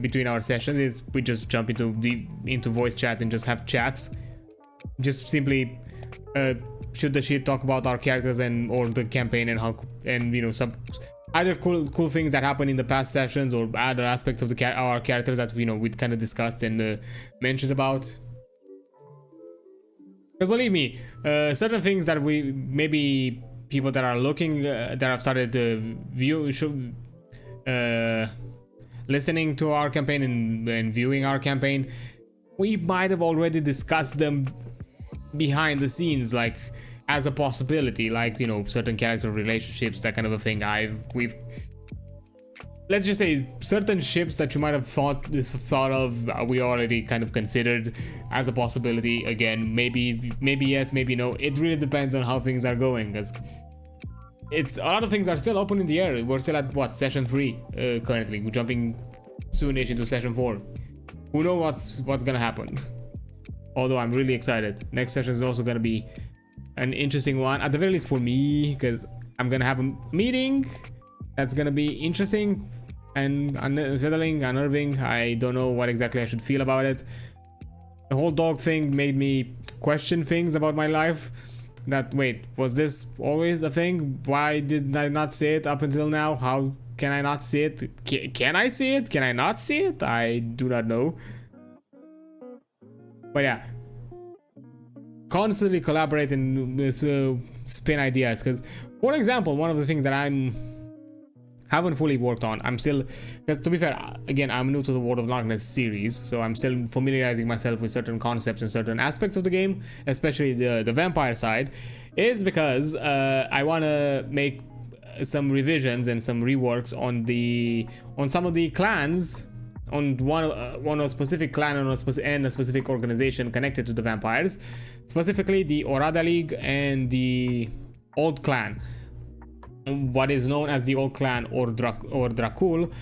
between our sessions, is we just jump into voice chat and just have chats. Just simply shoot the shit, talk about our characters or the campaign and how, and you know, some either cool things that happen in the past sessions or other aspects of our characters that, you know, we'd kind of discussed and mentioned about. But believe me, certain things that we maybe people that are looking that have started listening to our campaign and viewing our campaign, we might have already discussed them behind the scenes, like as a possibility, like, you know, certain character relationships, that kind of a thing. let's just say certain ships that you might have thought of, we already kind of considered as a possibility. Again, maybe yes, maybe no. It really depends on how things are going, because it's a lot of things are still open in the air. We're still at what, session 3 currently. We're jumping soonish into session 4. Who knows what's gonna happen? Although I'm really excited. Next session is also gonna be an interesting one, at the very least for me, because I'm gonna have a meeting that's gonna be interesting and unsettling, unnerving. I don't know what exactly I should feel about it. The whole dog thing made me question things about my life. That, wait, was this always a thing? Why did I not see it up until now? How can I not see it? Can I see it? Can I not see it? I do not know. But yeah, constantly collaborating with spin ideas, because, for example, one of the things that haven't fully worked on, I'm still, because to be fair, again, I'm new to the World of Darkness series, so I'm still familiarizing myself with certain concepts and certain aspects of the game, especially the vampire side, is because I want to make some revisions and some reworks on some of the clans, on one a specific clan and a specific organization connected to the vampires, specifically the Orada League and the Old Clan, what is known as the Old Clan or Dracul,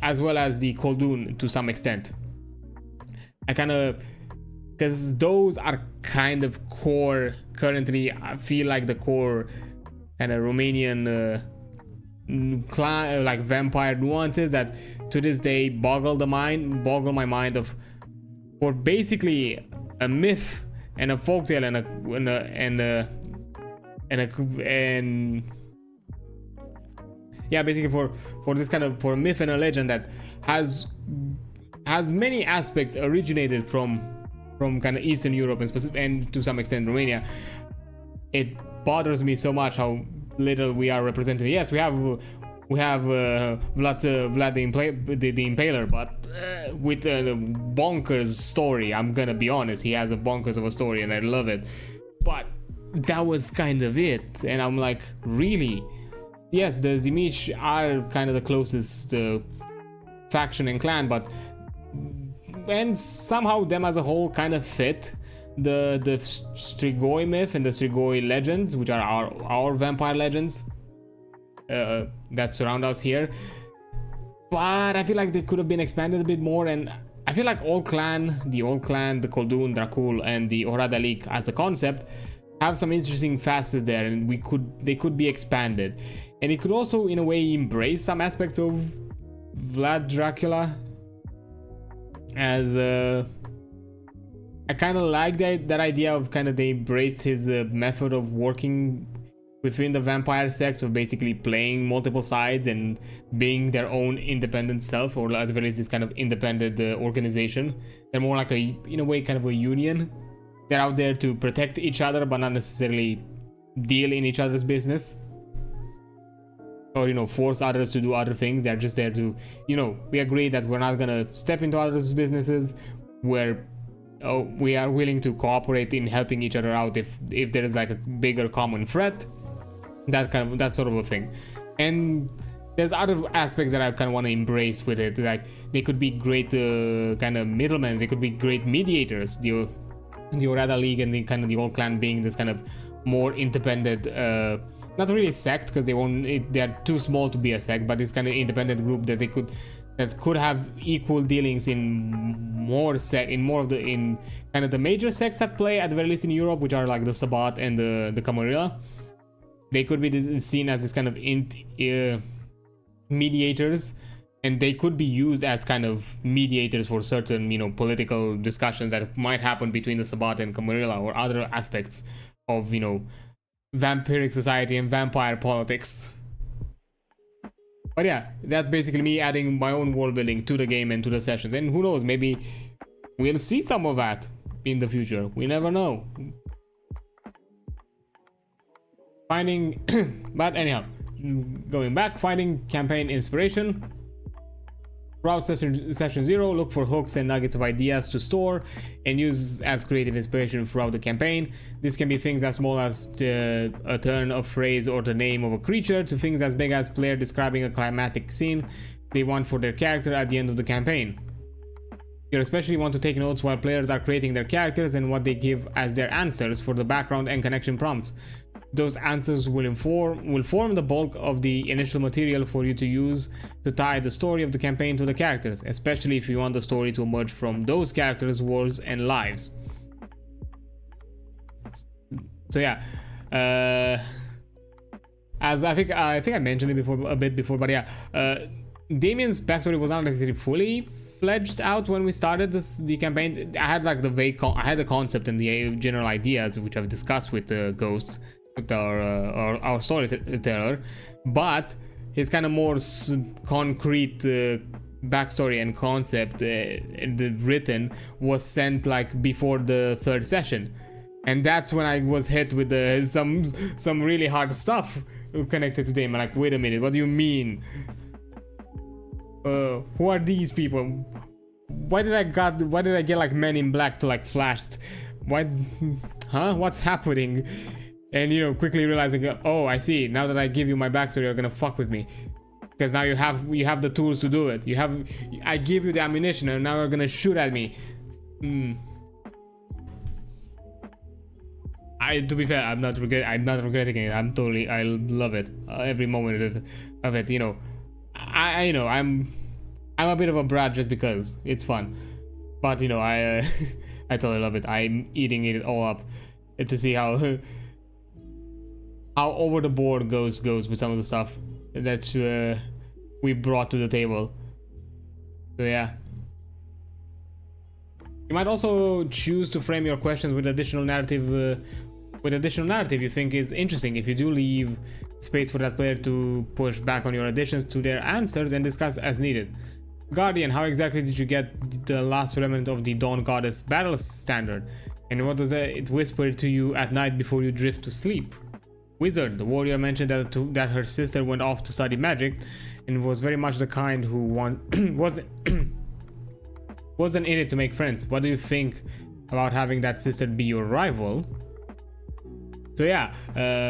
as well as the Koldun to some extent. I kind of, because those are kind of core currently, I feel like the core kind of Romanian clan, like vampire nuances that to this day boggle my mind of, for basically a myth and a folktale yeah, basically for this kind of, for a myth and a legend that has many aspects originated from kind of Eastern Europe and to some extent Romania. It bothers me so much how little we are represented. Yes, we have Vlad the Impaler, but with a bonkers story. I'm gonna be honest, he has a bonkers of a story and I love it, but that was kind of it. And I'm like, really? Yes, the Zimich are kind of the closest faction and clan, and somehow them as a whole kind of fit the Strigoi myth and the Strigoi legends, which are our vampire legends that surround us here. But I feel like they could have been expanded a bit more, and I feel like the Old Clan, the Koldun, Dracul, and the Orada League as a concept have some interesting facets there, and they could be expanded. And it could also, in a way, embrace some aspects of Vlad Dracula. As I kind of like that idea of kind of they embraced his method of working within the vampire sects, of basically playing multiple sides and being their own independent self, or at the very least this kind of independent organization. They're more like in a way, kind of a union. They're out there to protect each other, but not necessarily deal in each other's business, or force others to do other things. They're just there to, we agree that we're not gonna step into others' businesses. We are willing to cooperate in helping each other out if there is like a bigger common threat, that sort of a thing. And there's other aspects that I kind of want to embrace with it. Like, they could be great kind of middlemen, they could be great mediators. The Orada League and the kind of the Old Clan being this kind of more independent, not really sect, because they're too small to be a sect, but this kind of independent group that could have equal dealings in kind of the major sects that play, at the very least in Europe, which are like the Sabbat and the Camarilla. They could be seen as this kind of mediators, and they could be used as kind of mediators for certain political discussions that might happen between the Sabbat and Camarilla, or other aspects of vampiric society and vampire politics. But yeah, that's basically me adding my own world building to the game and to the sessions, and who knows, maybe we'll see some of that in the future. We never know. But anyhow, going back, finding campaign inspiration. Throughout session 0, look for hooks and nuggets of ideas to store and use as creative inspiration throughout the campaign. This can be things as small as a turn of phrase or the name of a creature, to things as big as player describing a climatic scene they want for their character at the end of the campaign. You especially want to take notes while players are creating their characters and what they give as their answers for the background and connection prompts. Those answers will form the bulk of the initial material for you to use to tie the story of the campaign to the characters, especially if you want the story to emerge from those characters' worlds and lives. So yeah, as I think I mentioned it a bit before, but yeah, Damien's backstory was not necessarily fully fledged out when we started the campaign. I had like I had the concept and the general ideas which I've discussed with Ghost, with our storyteller, but his kind of more concrete backstory and concept written was sent like before the 3rd session, and that's when I was hit with some really hard stuff connected to them. Like, wait a minute, what do you mean? Who are these people? Why did I get like Men in Black to like flashed? Why? Huh? What's happening? And you know, quickly realizing, oh, I see. Now that I give you my backstory, you're gonna fuck with me, because now you have the tools to do it. I give you the ammunition, and now you're gonna shoot at me. To be fair, I'm not regretting it. I love it. Every moment of it. You know. I know I'm a bit of a brat just because it's fun, but you know, I totally love it. I'm eating it all up to see how over the board goes with some of the stuff that we brought to the table. So yeah, you might also choose to frame your questions with additional narrative you think is interesting. If you do leave space for that player to push back on your additions to their answers and discuss as needed. Guardian, how exactly did you get the last element of the Dawn Goddess battle standard? And what does it whisper to you at night before you drift to sleep? Wizard, the warrior mentioned that her sister went off to study magic and was very much the kind who wasn't in it to make friends. What do you think about having that sister be your rival? So yeah,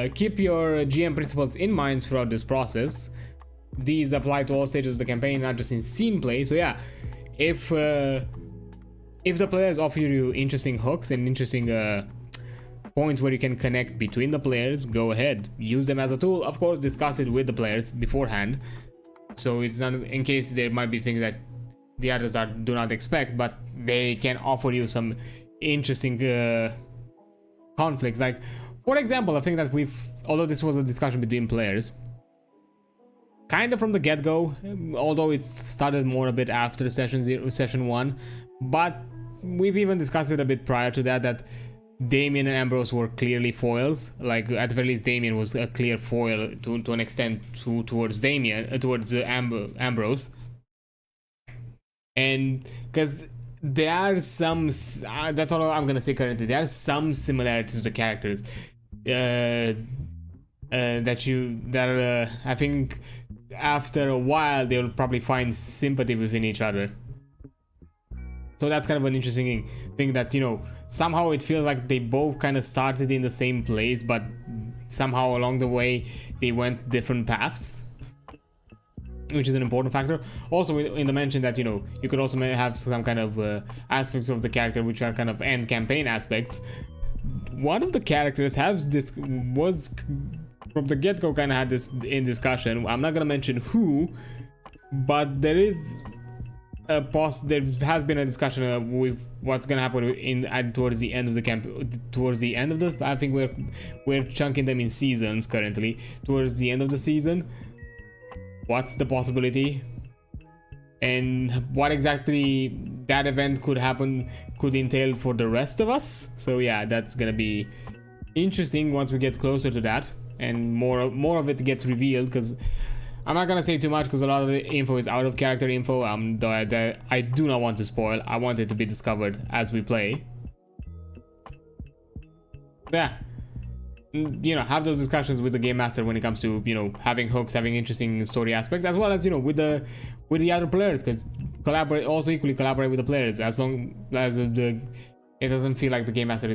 keep your GM principles in mind throughout this process. These apply to all stages of the campaign, not just in scene play. So yeah, if the players offer you interesting hooks and interesting points where you can connect between the players, go ahead, use them as a tool. Of course, discuss it with the players beforehand, so it's not in case there might be things that the others do not expect, but they can offer you some interesting conflicts. Like, for example, I think that although this was a discussion between players, kind of from the get-go, although it started more a bit after session 1, but we've even discussed it a bit prior to that Damien and Ambrose were clearly foils. Like, at the very least, Damien was a clear foil to an extent towards Ambrose, and because there are some, that's all I'm gonna say currently, there are some similarities to the characters I think after a while they'll probably find sympathy within each other. So that's kind of an interesting thing that, you know, somehow it feels like they both kind of started in the same place, but somehow along the way they went different paths, which is an important factor. Also in the mention that, you know, you could also have some kind of aspects of the character which are kind of end campaign aspects. One of the characters was from the get-go kind of had this in discussion. I'm not gonna mention who, but there has been a discussion with what's gonna happen towards the end of the towards the end of this. I think we're chunking them in seasons currently. Towards the end of the season, what's the possibility, and what exactly that event could entail for the rest of us. So yeah, that's gonna be interesting once we get closer to that and more of it gets revealed, because I'm not gonna say too much because a lot of the info is out of character info. That I do not want to spoil. I want it to be discovered as we play. Yeah, you know, have those discussions with the game master when it comes to, you know, having hooks, having interesting story aspects, as well as, you know, with the other players, because equally collaborate with the players, as long as it doesn't feel like the game master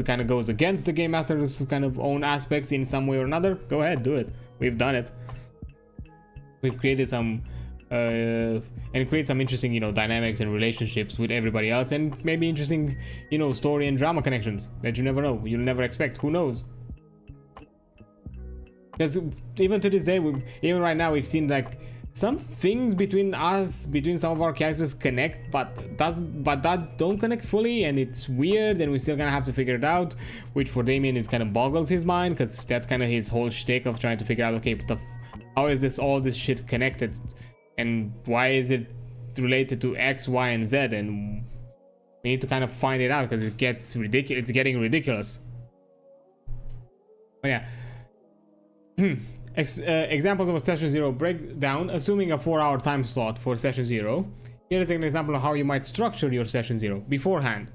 kind of goes against the game master's kind of own aspects in some way or another. Go ahead, do it. We've done it. we've created some and create some interesting, you know, dynamics and relationships with everybody else, and maybe interesting, you know, story and drama connections that you never know, you'll never expect. Who knows? Because even to this day, even right now, we've seen like some things between us, between some of our characters connect, but that don't connect fully, and it's weird, and we're still gonna have to figure it out. Which for Damien, it kind of boggles his mind, because that's kind of his whole shtick of trying to figure out, okay, but how is all this shit connected, and why is it related to X, Y, and Z? And we need to kind of find it out, because it gets ridiculous. It's getting ridiculous. But yeah. Examples of a session 0 breakdown, assuming a 4-hour time slot for session 0. Here is an example of how you might structure your session 0 beforehand.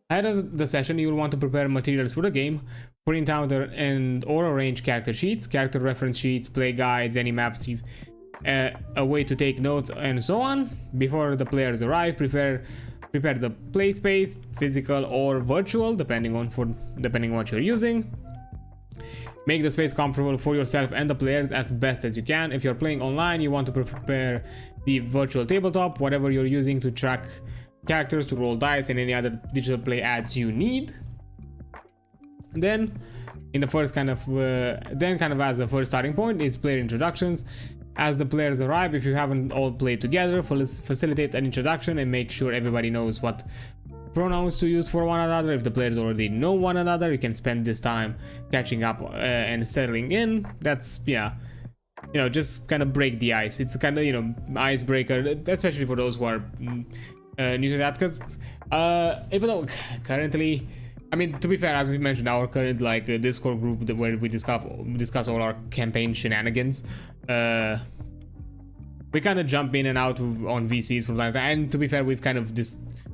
Ahead of the session, you will want to prepare materials for the game, print out or arrange character sheets, character reference sheets, play guides, any maps, a way to take notes, and so on. Before the players arrive, prepare the play space, physical or virtual, depending on what you're using. Make the space comfortable for yourself and the players as best as you can. If you're playing online, you want to prepare the virtual tabletop, whatever you're using to track characters, to roll dice, and any other digital play aids you need. Then, in the first kind of as a first starting point is player introductions. As the players arrive, if you haven't all played together, facilitate an introduction and make sure everybody knows what pronouns to use for one another. If the players already know one another, you can spend this time catching up and settling in. That's, yeah, you know, just kind of break the ice. It's kind of, you know, icebreaker, especially for those who are new to that, because even though currently, I mean, to be fair, as we mentioned, our current like Discord group where we discuss all our campaign shenanigans, we kind of jump in and out on VCs from time to time. And to be fair, we've kind of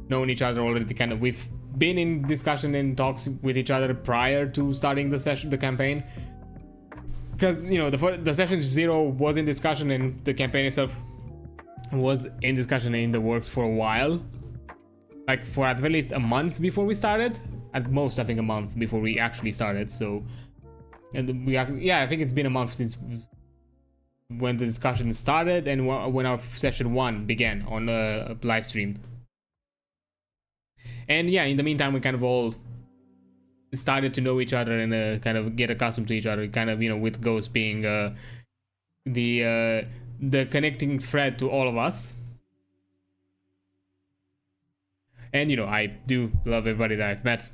known each other already. We've been in discussion and talks with each other prior to starting the campaign, because, you know, the session 0 was in discussion, and the campaign itself was in discussion and in the works for a while, like for at least a month before we started, at most I think a month before we actually started. So, and I think it's been a month since when the discussion started and when our session 1 began on live streamed. And yeah, in the meantime, we kind of all started to know each other and kind of get accustomed to each other, kind of, you know, with Ghost being the connecting thread to all of us. And, you know, I do love everybody that I've met.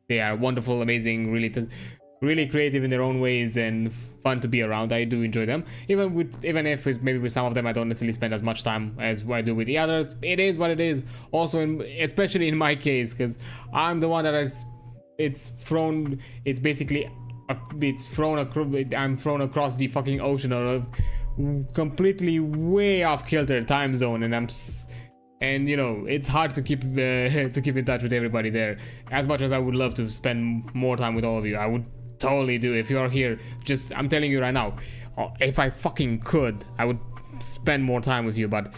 They are wonderful, amazing, really creative in their own ways and fun to be around. I do enjoy them, even if maybe with some of them I don't necessarily spend as much time as I do with the others. It is what it is. Also, especially in my case, because I'm the one that I'm thrown across the fucking ocean or a completely way off kilter time zone, and you know, it's hard to keep in touch with everybody there. As much as I would love to spend more time with all of you, I would totally do. If you're here, I'm telling you right now, if I fucking could, I would spend more time with you, but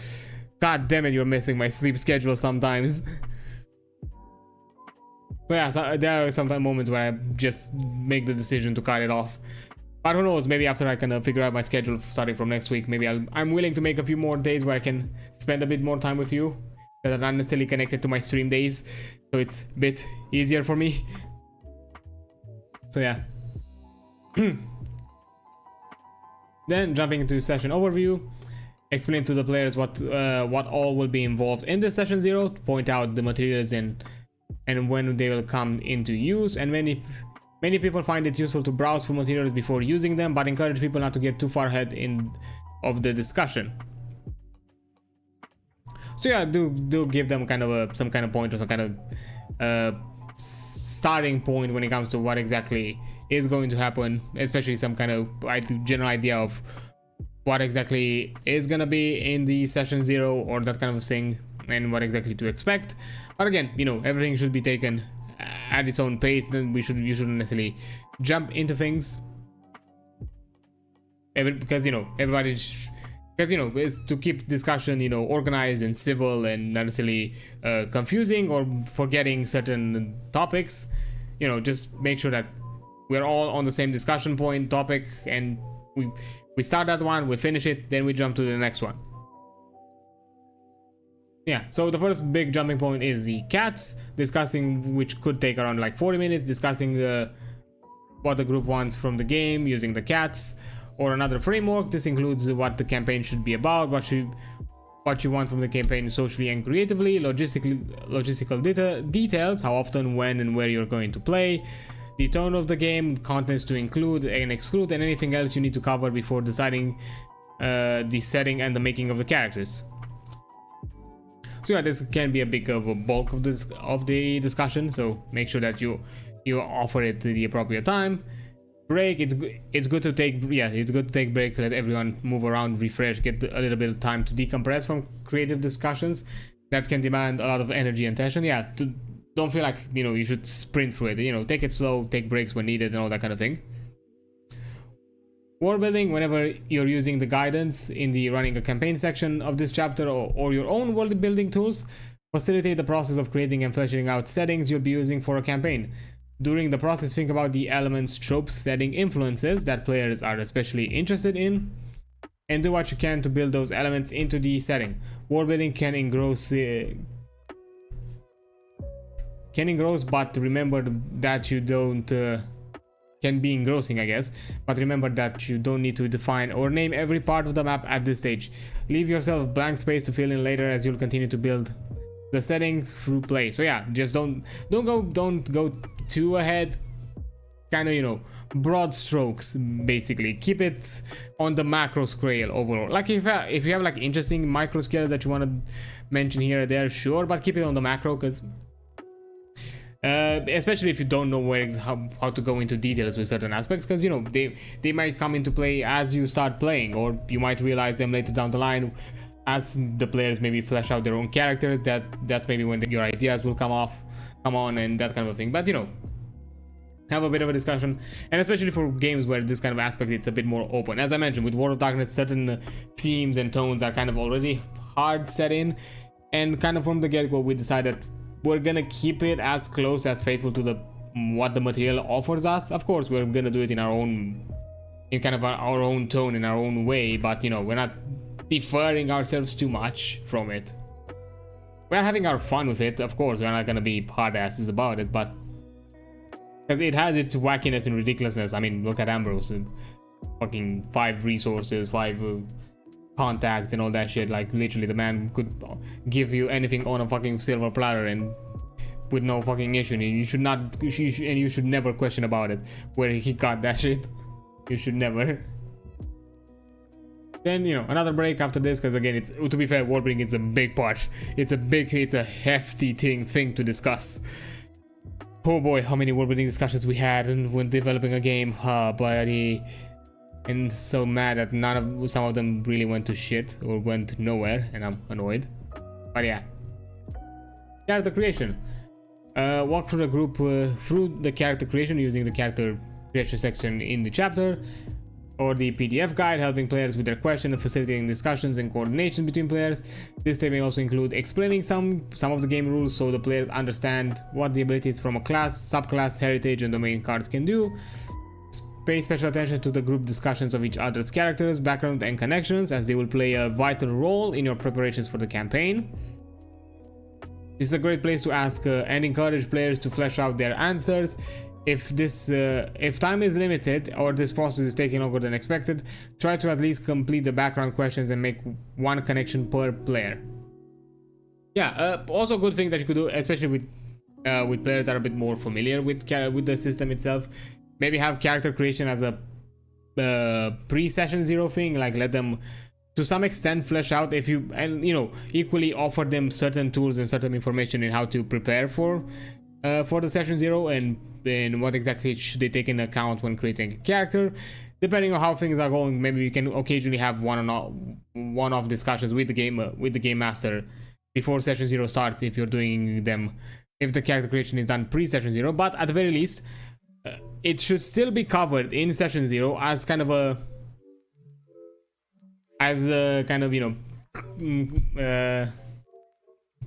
god damn it, you're missing my sleep schedule sometimes. So yeah, there are sometimes moments where I just make the decision to cut it off. But who knows, maybe after I can figure out my schedule starting from next week, maybe I'm willing to make a few more days where I can spend a bit more time with you that are not necessarily connected to my stream days, so it's a bit easier for me. So yeah. Then jumping into session overview, explain to the players what all will be involved in this session 0, point out the materials and when they will come into use, and many people find it useful to browse for materials before using them, but encourage people not to get too far ahead of the discussion. So yeah, do give them kind of some kind of point or some kind of starting point when it comes to what exactly is going to happen, especially some kind of general idea of what exactly is gonna be in the session 0 or that kind of thing, and what exactly to expect. But again, you know, everything should be taken at its own pace. Then you shouldn't necessarily jump into things, because you know, because you know, is to keep discussion, you know, organized and civil and not necessarily confusing or forgetting certain topics. You know, just make sure that we're all on the same discussion topic, and We start that one, we finish it, then we jump to the next one. Yeah, so the first big jumping point is the cats, discussing, which could take around like 40 minutes, discussing what the group wants from the game using the cats or another framework. This includes what the campaign should be about, what you want from the campaign socially and creatively, logistical details, how often, when, and where you're going to play, the tone of the game, contents to include and exclude, and anything else you need to cover before deciding the setting and the making of the characters. So yeah, this can be a big of a bulk of the discussion, so make sure that you offer it to the appropriate time. Break, it's good to take breaks, let everyone move around, refresh, get a little bit of time to decompress from creative discussions that can demand a lot of energy and tension. Yeah, don't feel like you should sprint through it. Take it slow, take breaks when needed, and all that kind of thing. World building, whenever you're using the guidance in the running a campaign section of this chapter or your own world building tools, facilitate the process of creating and fleshing out settings you'll be using for a campaign. During the process, think about the elements, tropes, setting influences that players are especially interested in, and do what you can to build those elements into the setting. World building can engross, but remember that you don't. Can be engrossing, I guess, but remember that you don't need to define or name every part of the map at this stage. Leave yourself blank space to fill in later as you'll continue to build the settings through play. So yeah, just don't go too ahead. Kind of broad strokes, basically. Keep it on the macro scale overall. Like if you have like interesting micro scales that you want to mention here or there, sure, but keep it on the macro, because especially if you don't know how to go into details with certain aspects, because they might come into play as you start playing, or you might realize them later down the line as the players maybe flesh out their own characters. That's maybe when your ideas will come on and that kind of thing. But have a bit of a discussion, and especially for games where this kind of aspect it's a bit more open. As I mentioned, with World of Darkness, certain themes and tones are kind of already hard set in, and kind of from the get-go we decided we're gonna keep it as close as faithful to what the material offers us. Of course, we're gonna do it in our own tone, in our own way, but we're not deferring ourselves too much from it. We're having our fun with it, of course. We're not gonna be hard asses about it, but because it has its wackiness and ridiculousness. I mean, look at Ambrose, fucking 5 resources, 5 contacts and all that shit. Like literally the man could give you anything on a fucking silver platter and with no fucking issue, and you should never question about it where he got that shit. You should never. Then another break after this, because again, it's, to be fair, world building is a big part. It's a hefty thing to discuss. Oh boy, how many world building discussions we had when developing a game, buddy. And so mad that some of them really went to shit or went nowhere, and I'm annoyed. But yeah, character creation. Walk through the group through the character creation using the character creation section in the chapter or the PDF guide, helping players with their questions and facilitating discussions and coordination between players. This step may also include explaining some of the game rules so the players understand what the abilities from a class, subclass, heritage, and domain cards can do. Pay special attention to the group discussions of each other's characters, background, and connections, as they will play a vital role in your preparations for the campaign. This is a great place to ask and encourage players to flesh out their answers. If time is limited or this process is taking longer than expected, try to at least complete the background questions and make one connection per player. Yeah, also a good thing that you could do, especially with players that are a bit more familiar with the system itself. Maybe have character creation as a pre-session 0 thing, like let them to some extent flesh out, equally offer them certain tools and certain information in how to prepare for the session 0 and what exactly should they take into account when creating a character. Depending on how things are going, maybe you can occasionally have one-off discussions with the game master before session 0 starts if you're doing them, if the character creation is done pre-session 0. But at the very least, it should still be covered in session 0 as kind of a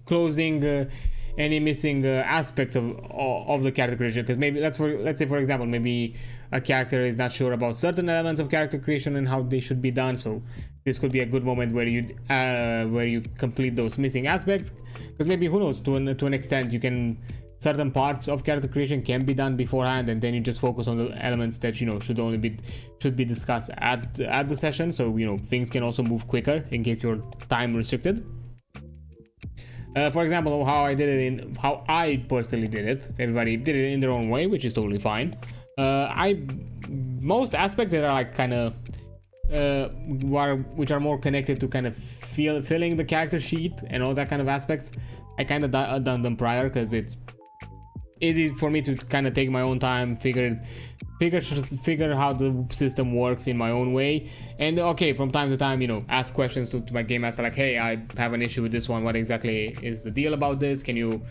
closing any missing aspects of the character creation. Because maybe let's say for example, maybe a character is not sure about certain elements of character creation and how they should be done. So this could be a good moment where you complete those missing aspects. Because maybe, who knows, to an extent you can, certain parts of character creation can be done beforehand, and then you just focus on the elements that should be discussed at the session. So things can also move quicker in case you're time restricted. For example, how I personally did it. Everybody did it in their own way, which is totally fine. Most aspects that are like kind of which are more connected to kind of filling the character sheet and all that kind of aspects, I kind of done them prior, because it's easy for me to kind of take my own time, figure how the system works in my own way. And okay, from time to time, ask questions to my game master, like, hey, I have an issue with this one, what exactly is the deal about this? Can you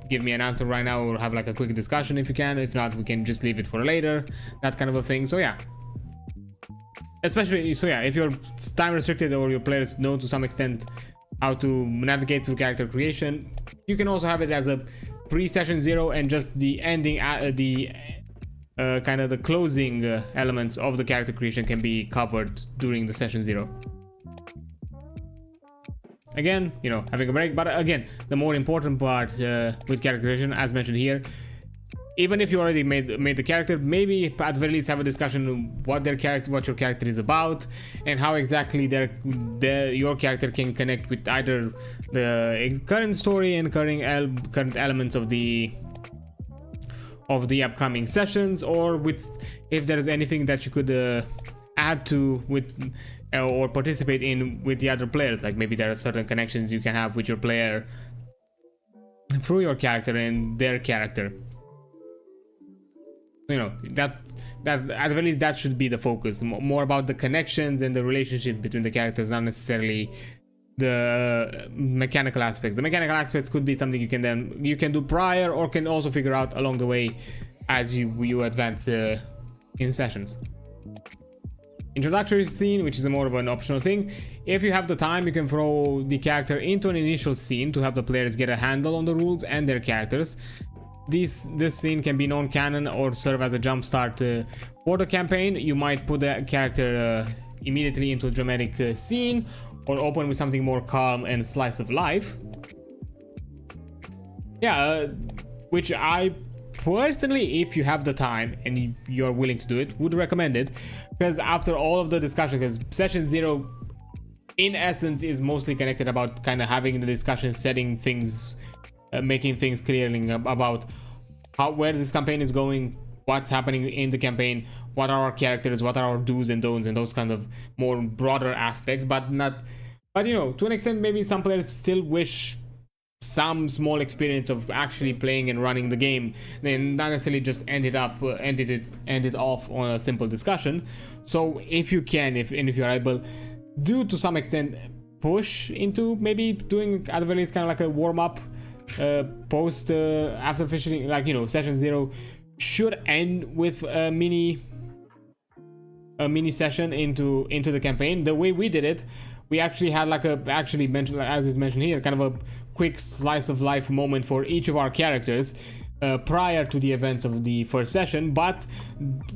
give me an answer right now, or have like a quick discussion if you can? If not, we can just leave it for later, that kind of a thing. So yeah, if you're time restricted or your players know to some extent how to navigate through character creation, you can also have it as a pre-session 0, and just the ending, kind of the closing elements of the character creation can be covered during the session 0. Again, having a break. But again, the more important part with character creation, as mentioned here, even if you already made the character, maybe at the very least have a discussion what your character is about, and how exactly your character can connect with either the current story and current elements of the upcoming sessions, or with if there is anything that you could add to with or participate in with the other players. Like maybe there are certain connections you can have with your player through your character and their character. That at the very least that should be the focus, more about the connections and the relationship between the characters, not necessarily the mechanical aspects. The mechanical aspects could be something you can do prior, or can also figure out along the way as you advance in sessions. Introductory scene, which is more of an optional thing. If you have the time, you can throw the character into an initial scene to help the players get a handle on the rules and their characters. This scene can be non-canon or serve as a jumpstart for the campaign. You might put the character immediately into a dramatic scene, or open with something more calm and slice of life. Yeah, which I personally, if you have the time and you're willing to do it, would recommend it. Because after all of the discussion, because session 0 in essence is mostly connected about kind of having the discussion, setting things, making things clearly about where this campaign is going, what's happening in the campaign, what are our characters, what are our do's and don'ts, and those kind of more broader aspects. But to an extent, maybe some players still wish some small experience of actually playing and running the game, then not necessarily just end it off on a simple discussion. So if you can, if you're able, do to some extent push into maybe doing at the very least kind of like a warm-up post after finishing, like session 0 should end with a mini session into the campaign. The way we did it, we actually had like as is mentioned here, kind of a quick slice of life moment for each of our characters prior to the events of the first session, but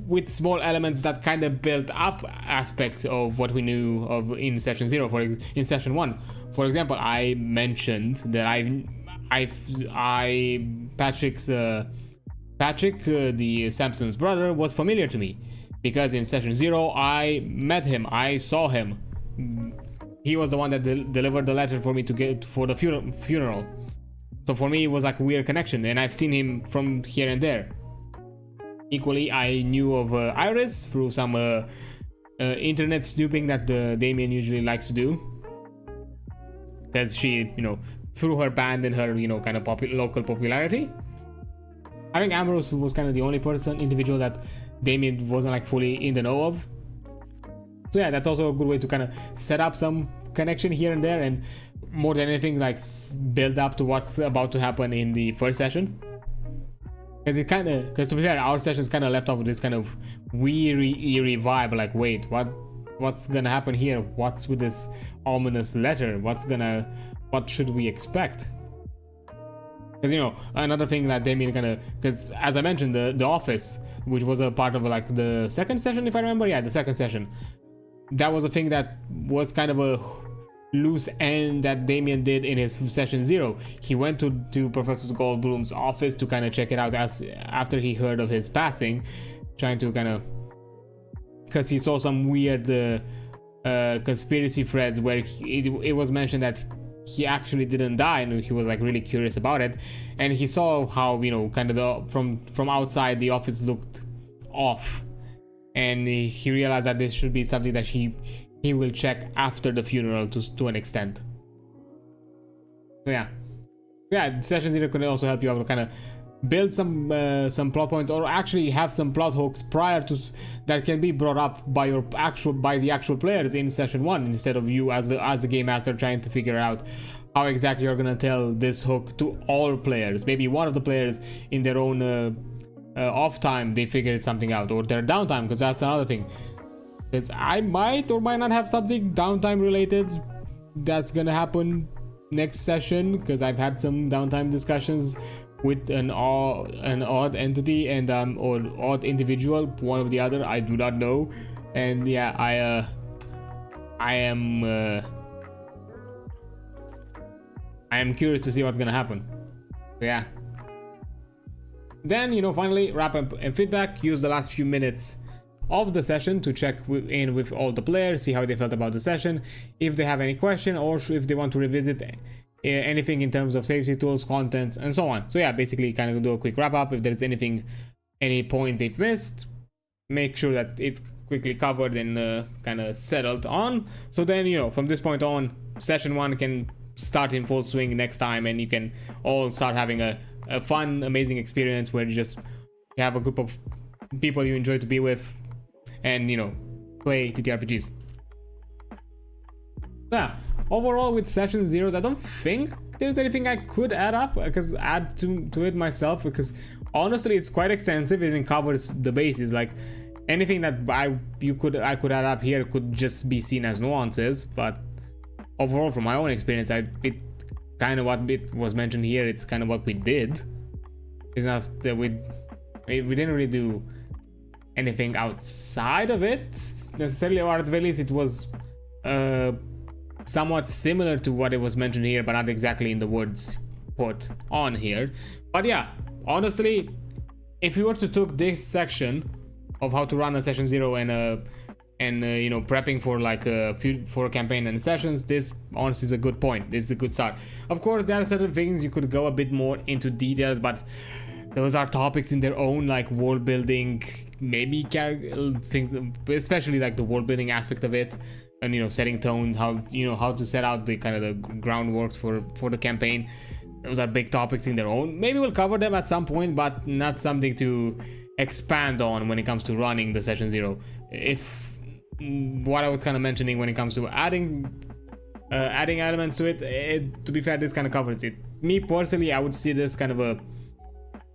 with small elements that kind of built up aspects of what we knew of in session 0. In session 1, for example, I mentioned that Patrick, the Samson's brother, was familiar to me because in session 0 I met him, I saw him. He was the one that delivered the letter for me to get for the funeral. So for me it was like a weird connection, and I've seen him from here and there. Equally, I knew of Iris through some internet snooping that Damien usually likes to do, because she, through her band and her, kind of local popularity. I think Ambrose was kind of the only individual that Damien wasn't like fully in the know of. So yeah, that's also a good way to kind of set up some connection here and there, and more than anything, like build up to what's about to happen in the first session. Because to be fair, our sessions kind of left off with this kind of weary, eerie vibe. Like, wait, what's gonna happen here? What's with this ominous letter? What should we expect? Because, you know, another thing that Damien kind of, because as I mentioned, the office, which was a part of like the second session, if I remember, yeah, the second session, that was a thing that was kind of a loose end that Damien did in his session 0. He went to Professor Goldblum's office to kind of check it out after he heard of his passing, trying to kind of, because he saw some weird conspiracy threads where it was mentioned that he actually didn't die, and he was like really curious about it, and he saw how, you know, kind of from outside the office looked off, and he realized that this should be something that he will check after the funeral to an extent. So yeah, session 0 could also help you out to kind of build some plot points, or actually have some plot hooks prior to that can be brought up by the actual players in session 1, instead of you as the game master trying to figure out how exactly you're gonna tell this hook to all players. Maybe one of the players in their own off time they figured something out, or their downtime, because that's another thing. Because I might or might not have something downtime related that's gonna happen next session, because I've had some downtime discussions with an odd entity and or odd individual, one or the other, I do not know. And yeah, I am curious to see what's gonna happen. So yeah. Then, you know, finally wrap up and feedback. Use the last few minutes of the session to check in with all the players, see how they felt about the session, if they have any question, or if they want to revisit anything in terms of safety tools, content, and so on. So yeah, basically kind of do a quick wrap up. If there's any point they've missed, make sure that it's quickly covered and kind of settled on. So then, you know, from this point on, session 1 can start in full swing next time, and you can all start having a fun, amazing experience where you have a group of people you enjoy to be with, and, you know, play ttrpgs. Yeah, overall with session 0s, I don't think there's anything I could add to it myself, because honestly it's quite extensive and it covers the bases. Like anything that I could add up here could just be seen as nuances, but overall from my own experience, it kind of what it was mentioned here, it's kind of what we did. It's not that we didn't really do anything outside of it necessarily, or at the very least it was somewhat similar to what it was mentioned here, but not exactly in the words put on here. But yeah, honestly, if you were to took this section of how to run a session 0 and you know, prepping for like for a campaign and sessions, this honestly is a good point. This is a good start. Of course, there are certain things you could go a bit more into details, but those are topics in their own, like world building, maybe things, especially like the world building aspect of it, and, you know, setting tone, how to set out the kind of the groundworks for the campaign. Those are big topics in their own. Maybe we'll cover them at some point, but not something to expand on when it comes to running the session 0. If what I was kind of mentioning when it comes to adding elements to it, to be fair, this kind of covers it. Me personally, I would see this kind of a,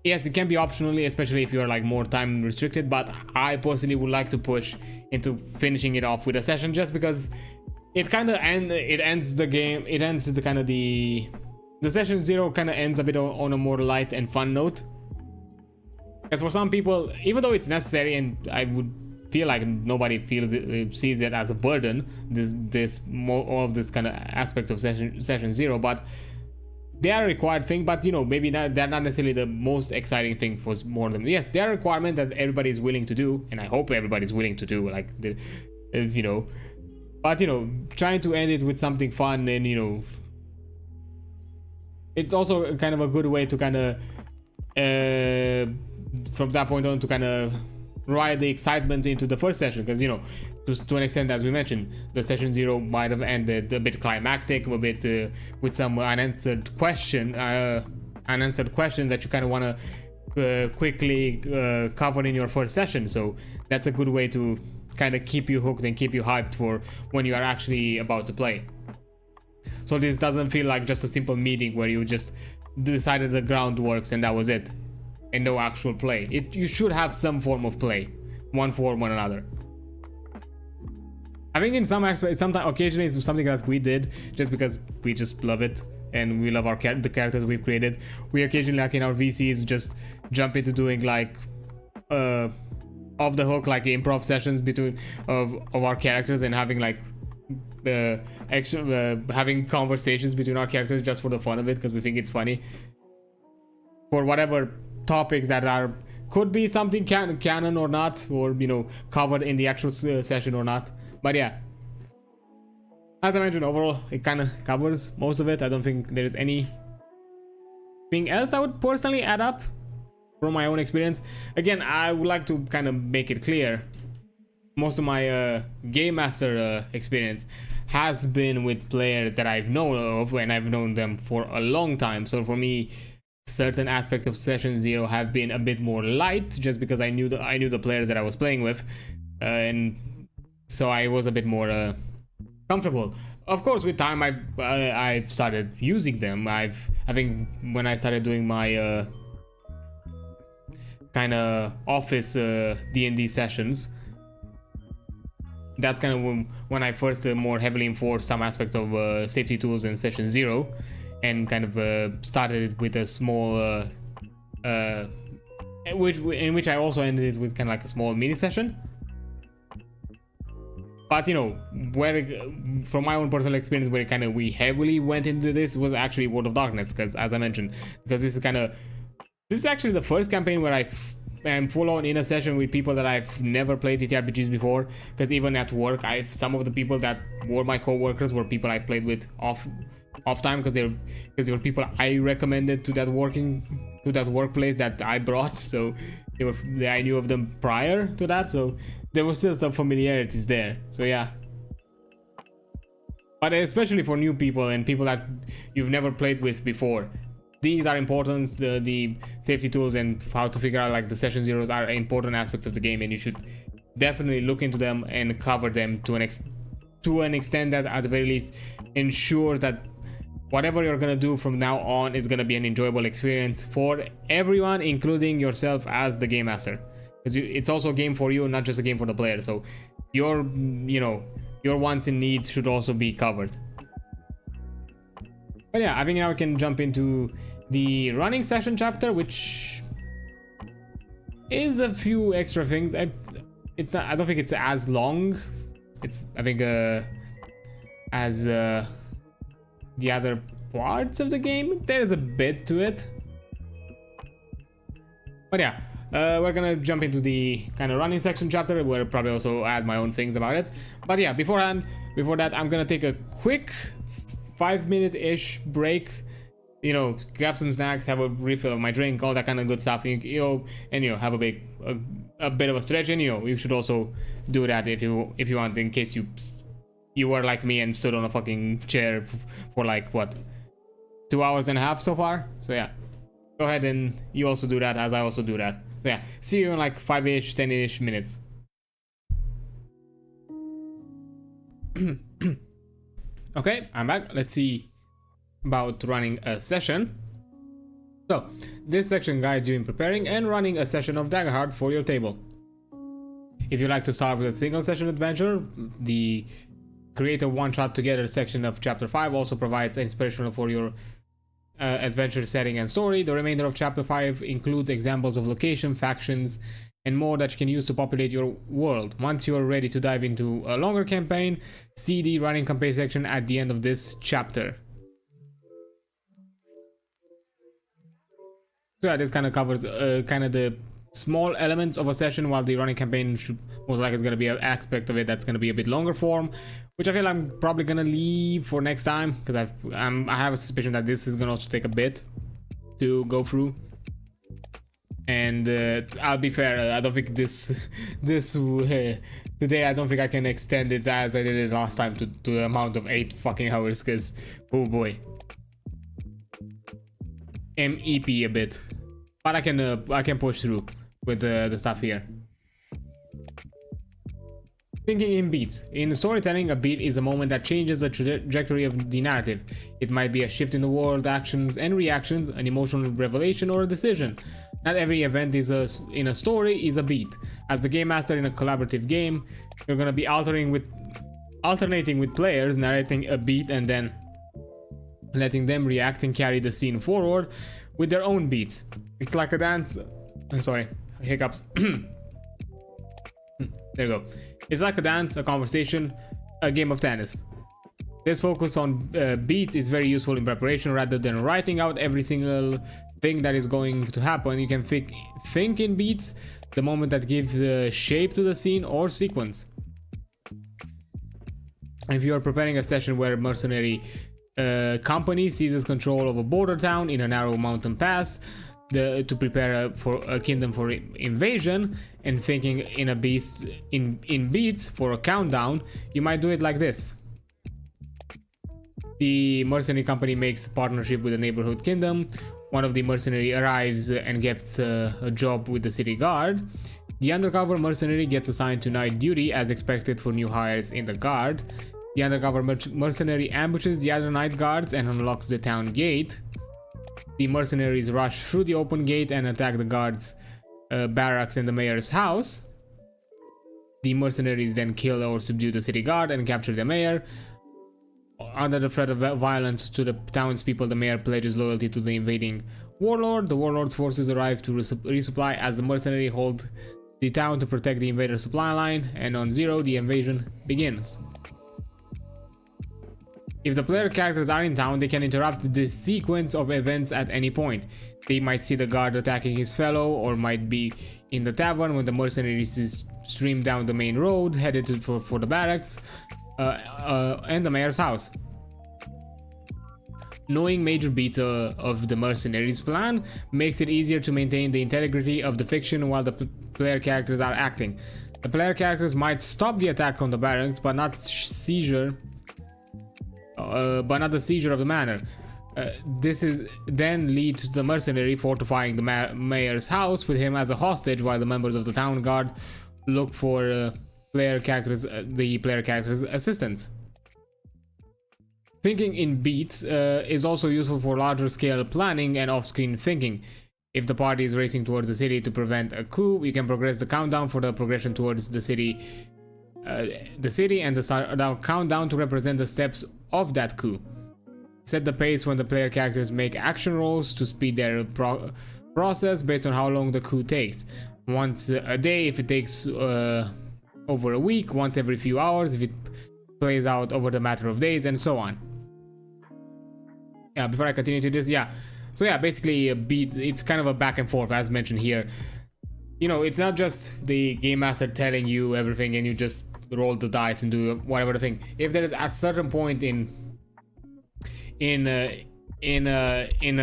yes, it can be optionally, especially if you're like more time restricted, but I personally would like to push into finishing it off with a session, just because it kind of ends the game. It ends the kind of the session 0 kind of ends a bit on a more light and fun note. Because for some people, even though it's necessary, and I would feel like nobody sees it as a burden, all of this kind of aspects of session 0, but they are a required thing. But, you know, maybe they're not necessarily the most exciting thing for more of them. Yes, they are a requirement that everybody is willing to do, and I hope everybody's willing to do, like, you know. But, you know, trying to end it with something fun, and, you know, it's also kind of a good way to kind of from that point on to kind of ride the excitement into the first session, because, you know, to an extent, as we mentioned, the session 0 might have ended a bit climactic, a bit with some unanswered questions that you kind of want to quickly cover in your first session. So that's a good way to kind of keep you hooked and keep you hyped for when you are actually about to play. So this doesn't feel like just a simple meeting where you just decided the groundworks and that was it, and no actual play. You should have some form of play, one form or another. I think in some aspects, sometimes occasionally it's something that we did just because we just love it. and we love the characters we've created. We occasionally, like in our VCs, just jump into doing like off the hook, like improv sessions between of our characters, and having like having conversations between our characters just for the fun of it, because we think it's funny for whatever topics that are could be something canon or not, or you know, covered in the actual session or not. But yeah, as I mentioned, overall it kind of covers most of it. I don't think there is anything else I would personally add up from my own experience. Again, I would like to kind of make it clear, most of my game master experience has been with players that I've known of, and I've known them for a long time. So for me, certain aspects of session 0 have been a bit more light, just because I knew the players that I was playing with, and so I was a bit more comfortable. Of course, with time I started using them. I think when I started doing my kind of office D&D sessions, that's kind of when I first more heavily enforced some aspects of safety tools in session 0, and kind of started with a small in which I also ended with kind of like a small mini session. But you know, where from my own personal experience, where kind of we heavily went into this was actually World of Darkness, because as I mentioned, because this is actually the first campaign where I am full on in a session with people that I've never played ttrpgs before. Because even at work, some of the people that were my co-workers were people I played with off time, because they were people I recommended to that workplace that I brought, so I knew of them prior to that, so there was still some familiarities there. So yeah, but especially for new people and people that you've never played with before, these are important. The safety tools and how to figure out like the session zeros are important aspects of the game, and you should definitely look into them and cover them to an extent that at the very least ensures that whatever you're gonna do from now on is gonna be an enjoyable experience for everyone, including yourself as the game master, because it's also a game for you, not just a game for the player. So your wants and needs should also be covered. But yeah, I think now we can jump into the running session chapter, which is a few extra things. I don't think it's as long. It's, I think, as the other parts of the game. There's a bit to it. But yeah, we're gonna jump into the kind of running section chapter, where I'll probably also add my own things about it. But yeah, before that, I'm gonna take a quick 5-minute-ish break, you know, grab some snacks, have a refill of my drink, all that kind of good stuff, and have a bit of a stretch. And you should also do that if you want, in case you were like me and stood on a fucking chair for like what, 2.5 hours so far. So yeah, go ahead and you also do that, as I also do that. So yeah, see you in like 5-ish, 10-ish minutes. Okay, I'm back. Let's see about running a session. So this section guides you in preparing and running a session of Daggerheart for your table. If you like to start with a single session adventure, the create a one-shot together section of chapter 5 also provides inspiration for your adventure setting and story. The remainder of chapter 5 includes examples of location, factions, and more that you can use to populate your world. Once you are ready to dive into a longer campaign, see the running campaign section at the end of this chapter. So yeah, this kind of covers kind of the small elements of a session, while the running campaign should most likely is going to be an aspect of it that's going to be a bit longer form, which I feel I'm probably going to leave for next time, because I have a suspicion that this is going to also take a bit to go through. And I'll be fair, I don't think today I don't think I can extend it as I did it last time to the amount of 8 fucking hours, because oh boy, MEP a bit, but I can push through with the stuff here. Thinking in beats. In storytelling, a beat is a moment that changes the trajectory of the narrative. It might be a shift in the world, actions and reactions, an emotional revelation, or a decision. Not every event in a story is a beat. As the game master in a collaborative game, you're gonna be alternating with players, narrating a beat and then letting them react and carry the scene forward with their own beats. It's like a dance. Sorry, hiccups. There you go. It's like a dance, a conversation, a game of tennis. This focus on beats is very useful in preparation rather than writing out every single thing that is going to happen. You can think in beats, the moment that give the shape to the scene or sequence. If you are preparing a session where a mercenary company seizes control of a border town in a narrow mountain pass to prepare for a kingdom for invasion, and thinking in beats for a countdown, you might do it like this. The mercenary company makes partnership with a neighborhood kingdom. One of the mercenary arrives and gets a job with the city guard. The undercover mercenary gets assigned to night duty as expected for new hires in the guard. The undercover mercenary ambushes the other night guards and unlocks the town gate. The mercenaries rush through the open gate and attack the guards' barracks and the mayor's house. The mercenaries then kill or subdue the city guard and capture the mayor. Under the threat of violence to the townspeople, the mayor pledges loyalty to the invading warlord. The warlord's forces arrive to resupply as the mercenary hold the town to protect the invader supply line, and on 0, the invasion begins. If the player characters are in town, they can interrupt the sequence of events at any point. They might see the guard attacking his fellow, or might be in the tavern when the mercenaries stream down the main road headed for the barracks and the mayor's house. Knowing major beats of the mercenaries' plan makes it easier to maintain the integrity of the fiction while the player characters are acting. The player characters might stop the attack on the barracks, but not the seizure of the manor. This is then leads to the mercenary fortifying the mayor's house with him as a hostage, while the members of the town guard look for the player character's assistance. Thinking in beats is also useful for larger scale planning and off-screen thinking. If the party is racing towards the city to prevent a coup, you can progress the countdown for the progression towards the city and the countdown to represent the steps of that coup. Set the pace when the player characters make action rolls to speed their process based on how long the coup takes. Once a day if it takes over a week, once every few hours if it plays out over the matter of days, and so on. Yeah, before I continue to this, so basically a beat, it's kind of a back and forth as mentioned here. You know, it's not just the game master telling you everything and you just roll the dice and do whatever the thing. If there is at certain point in a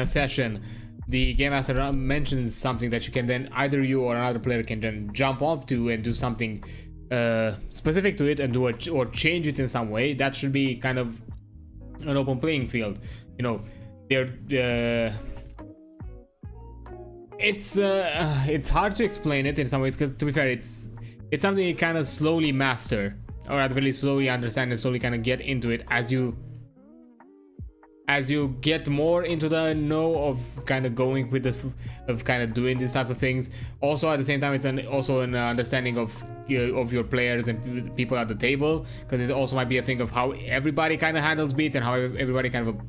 session, the game master mentions something that you can then either you or another player can then jump up to and do something specific to it and do it or change it in some way. That should be kind of an open playing field. You know, it's hard to explain it in some ways because, to be fair, it's something you kind of slowly master, or at the very least slowly understand and slowly kind of get into it as you get more into the know of kind of going with this, of kind of doing these type of things. Also at the same time, it's also an understanding of your players and people at the table, because it also might be a thing of how everybody kind of handles beats and how everybody kind of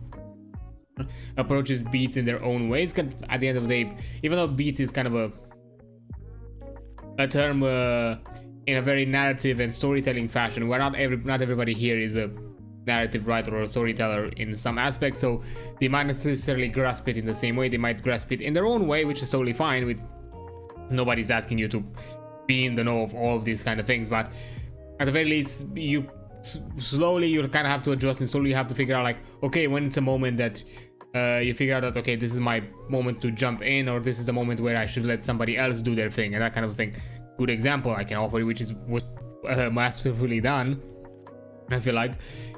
approaches beats in their own ways. At the end of the day, even though beats is kind of a term in a very narrative and storytelling fashion, where not everybody here is a narrative writer or a storyteller in some aspects, so they might not necessarily grasp it in the same way. They might grasp it in their own way, which is totally fine. With nobody's asking you to be in the know of all of these kind of things, but at the very least, you kind of have to adjust and slowly you have to figure out, like, okay, when it's a moment that you figure out that, okay, this is my moment to jump in, or this is the moment where I should let somebody else do their thing, and that kind of thing. Good example I can offer, which is masterfully done, I feel like,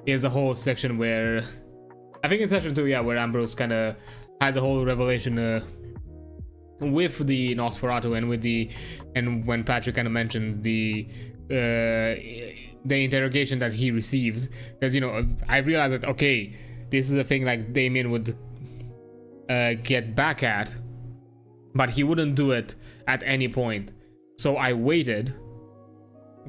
is a whole section where, I think in session 2, where Ambrose kind of had the whole revelation with the Nosferatu and when Patrick kind of mentioned the interrogation that he received, because, you know, I realized that, okay, this is the thing like Damien would get back at, but he wouldn't do it at any point. So I waited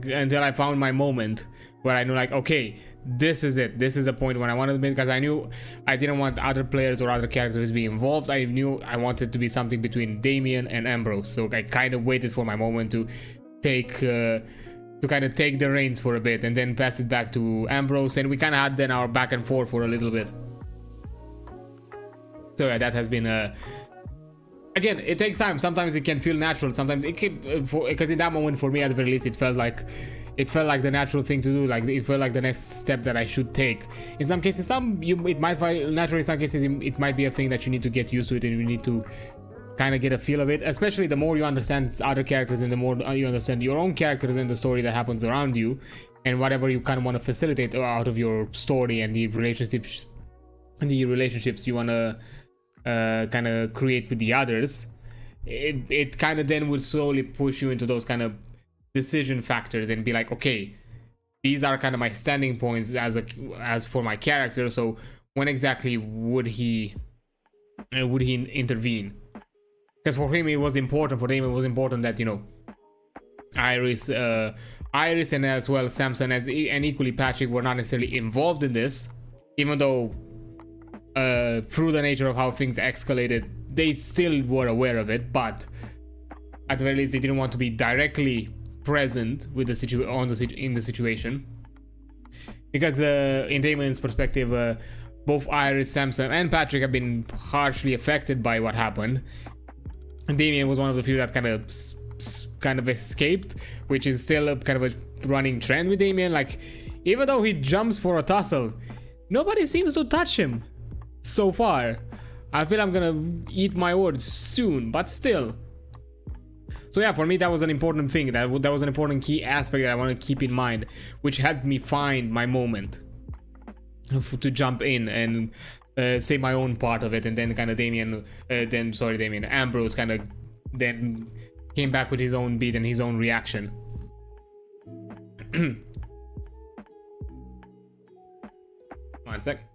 until I found my moment where I knew like, okay, this is it. This is the point when I wanted to be, because I knew I didn't want other players or other characters to be involved. I knew I wanted to be something between Damien and Ambrose. So I kind of waited for my moment to take to kind of take the reins for a bit and then pass it back to Ambrose, and we kind of had then our back and forth for a little bit. So yeah, that has been again, it takes time. Sometimes it can feel natural. Sometimes it can, because in that moment for me at the very least, it felt like the natural thing to do. Like it felt like the next step that I should take. In some cases, it might feel natural. In some cases, it might be a thing that you need to get used to it, and you need to kind of get a feel of it. Especially the more you understand other characters and the more you understand your own characters and the story that happens around you, and whatever you kind of want to facilitate out of your story and the relationships you want to kind of create with the others. It kind of then would slowly push you into those kind of decision factors and be like, okay, these are kind of my standing points as for my character. So when exactly would he intervene? Because for him it was important. For him it was important that, you know, Iris and as well Samson and equally Patrick were not necessarily involved in this, even though through the nature of how things escalated, they still were aware of it. But at the very least, they didn't want to be directly present with the in the situation, because in Damon's perspective, both Iris, Samson, and Patrick have been harshly affected by what happened. And Damien was one of the few that kind of escaped, which is still a kind of a running trend with Damien. Like, even though he jumps for a tussle, nobody seems to touch him so far. I feel I'm gonna eat my words soon, but still. So yeah, for me that was an important thing. That was an important key aspect that I want to keep in mind, which helped me find my moment to jump in and say my own part of it. And then kind of Ambrose kind of then came back with his own beat and his own reaction. One sec.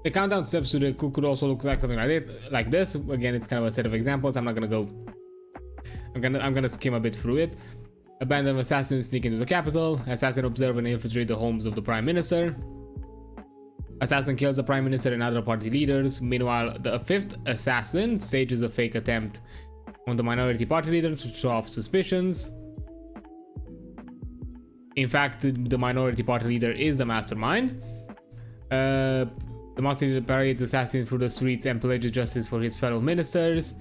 The countdown steps to the coup could also look like something like this. Again, it's kind of a set of examples. I'm not gonna go. I'm gonna skim a bit through it. A band of assassins sneak into the capital. Assassin observe and infiltrate the homes of the prime minister. Assassin kills the prime minister and other party leaders. Meanwhile, the fifth assassin stages a fake attempt on the minority party leader to throw off suspicions. In fact, the minority party leader is the mastermind. The master leader parades assassins through the streets and pledges justice for his fellow ministers.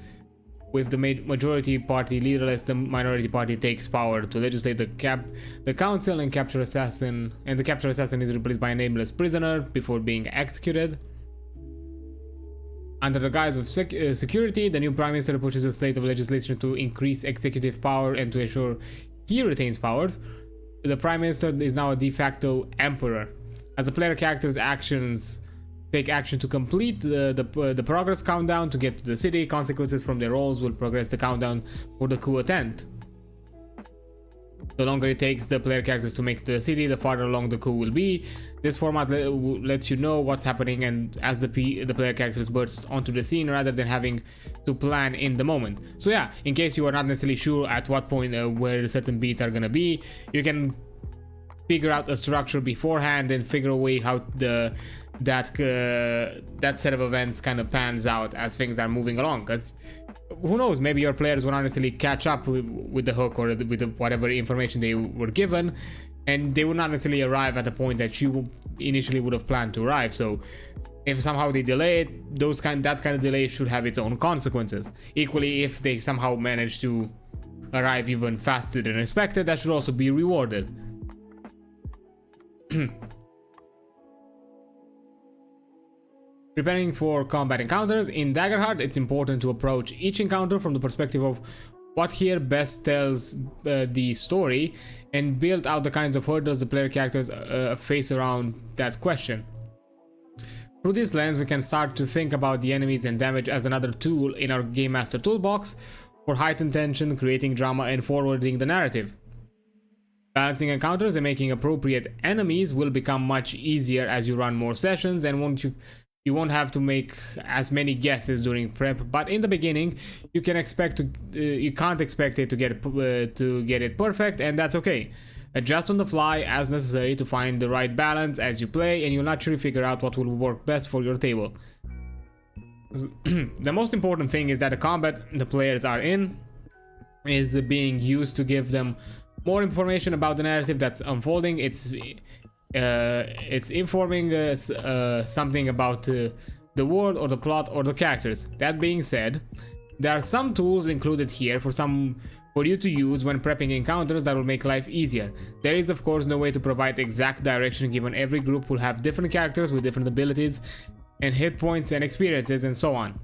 With the majority party leaderless, the minority party takes power to legislate the council and capture assassin. And the captured assassin is replaced by a nameless prisoner before being executed. Under the guise of security, the new prime minister pushes a slate of legislation to increase executive power and to ensure he retains powers. The prime minister is now a de facto emperor. As the player character's actions take action to complete the progress countdown to get to the city, consequences from their roles will progress the countdown for the coup attempt. The longer it takes the player characters to make the city, the farther along the coup will be. This format lets you know what's happening and as the player characters burst onto the scene rather than having to plan in the moment. So yeah, in case you are not necessarily sure at what point where certain beats are gonna be, you can figure out a structure beforehand and figure a way how that set of events kind of pans out as things are moving along. Because who knows, maybe your players will not necessarily catch up with the hook or with whatever information they were given, and they will not necessarily arrive at the point that you initially would have planned to arrive. So if somehow they delay it, that kind of delay should have its own consequences. Equally, if they somehow manage to arrive even faster than expected, that should also be rewarded. Preparing for combat encounters. In Daggerheart, it's important to approach each encounter from the perspective of what here best tells the story and build out the kinds of hurdles the player characters face around that question. Through this lens, we can start to think about the enemies and damage as another tool in our Game Master toolbox for heightened tension, creating drama, and forwarding the narrative. Balancing encounters and making appropriate enemies will become much easier as you run more sessions, and you won't have to make as many guesses during prep, but in the beginning you can't expect it to get it perfect, and that's okay. Adjust on the fly as necessary to find the right balance as you play, and you'll naturally figure out what will work best for your table. The most important thing is that the combat the players are in is being used to give them more information about the narrative that's unfolding. It's informing us something about the world or the plot or the characters. That being said, there are some tools included here for you to use when prepping encounters that will make life easier. There is of course no way to provide exact direction, given every group will have different characters with different abilities and hit points and experiences and so on.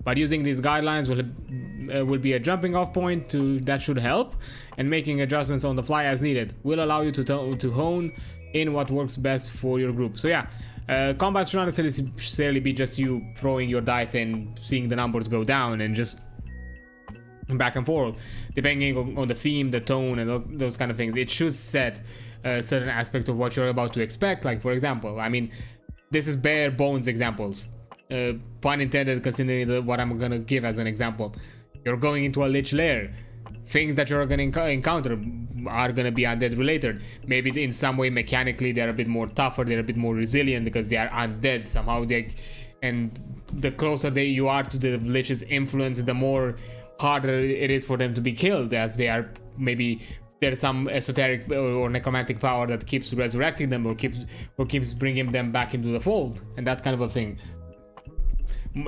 But using these guidelines will be a jumping off point that should help, and making adjustments on the fly as needed will allow you to hone in what works best for your group. So yeah, combat should not necessarily be just you throwing your dice and seeing the numbers go down and just back and forth, depending on the theme, the tone, and those kind of things. It should set a certain aspect of what you're about to expect. Like for example, I mean, this is bare bones examples, pun intended, considering what I'm gonna give as an example. You're going into a lich lair. Things that you're gonna encounter are gonna be undead related. Maybe in some way mechanically they're a bit more tougher, they're a bit more resilient because they are undead somehow. And the closer you are to the lich's influence, the more harder it is for them to be killed, as they are maybe there's some esoteric or necromantic power that keeps resurrecting them or keeps bringing them back into the fold, and that kind of a thing.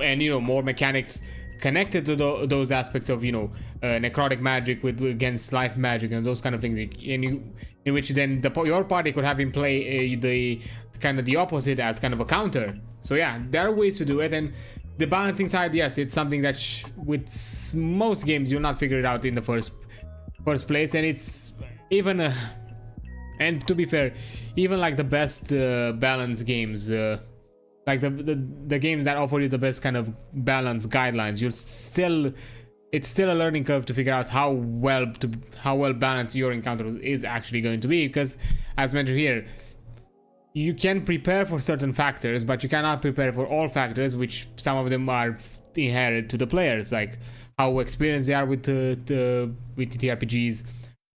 And more mechanics connected to those aspects of necrotic magic against life magic and those kind of things, in which then your party could have in play the opposite as kind of a counter. So yeah, there are ways to do it, and the balancing side, yes, it's something that with most games you'll not figure it out in the first place, and it's even and to be fair, even like the best balanced games, like the games that offer you the best kind of balance guidelines, it's still a learning curve to figure out how well balanced your encounter is actually going to be, because as mentioned here, you can prepare for certain factors, but you cannot prepare for all factors, which some of them are inherent to the players, like how experienced they are with ttrpgs,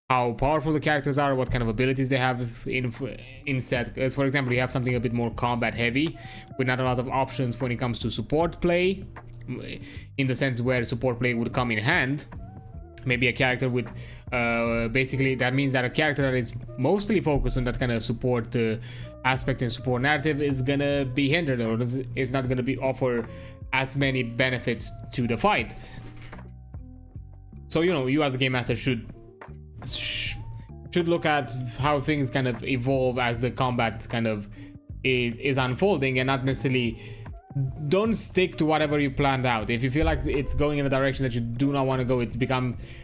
how powerful the characters are, what kind of abilities they have in set. As for example, you have something a bit more combat heavy with not a lot of options when it comes to support play, in the sense where support play would come in hand. Maybe a character with basically that means that a character that is mostly focused on that kind of support aspect and support narrative is gonna be hindered, or is not gonna offer as many benefits to the fight. So you as a game master should look at how things kind of evolve as the combat kind of is unfolding, and not necessarily don't stick to whatever you planned out. If you feel like it's going in a direction that you do not want to go,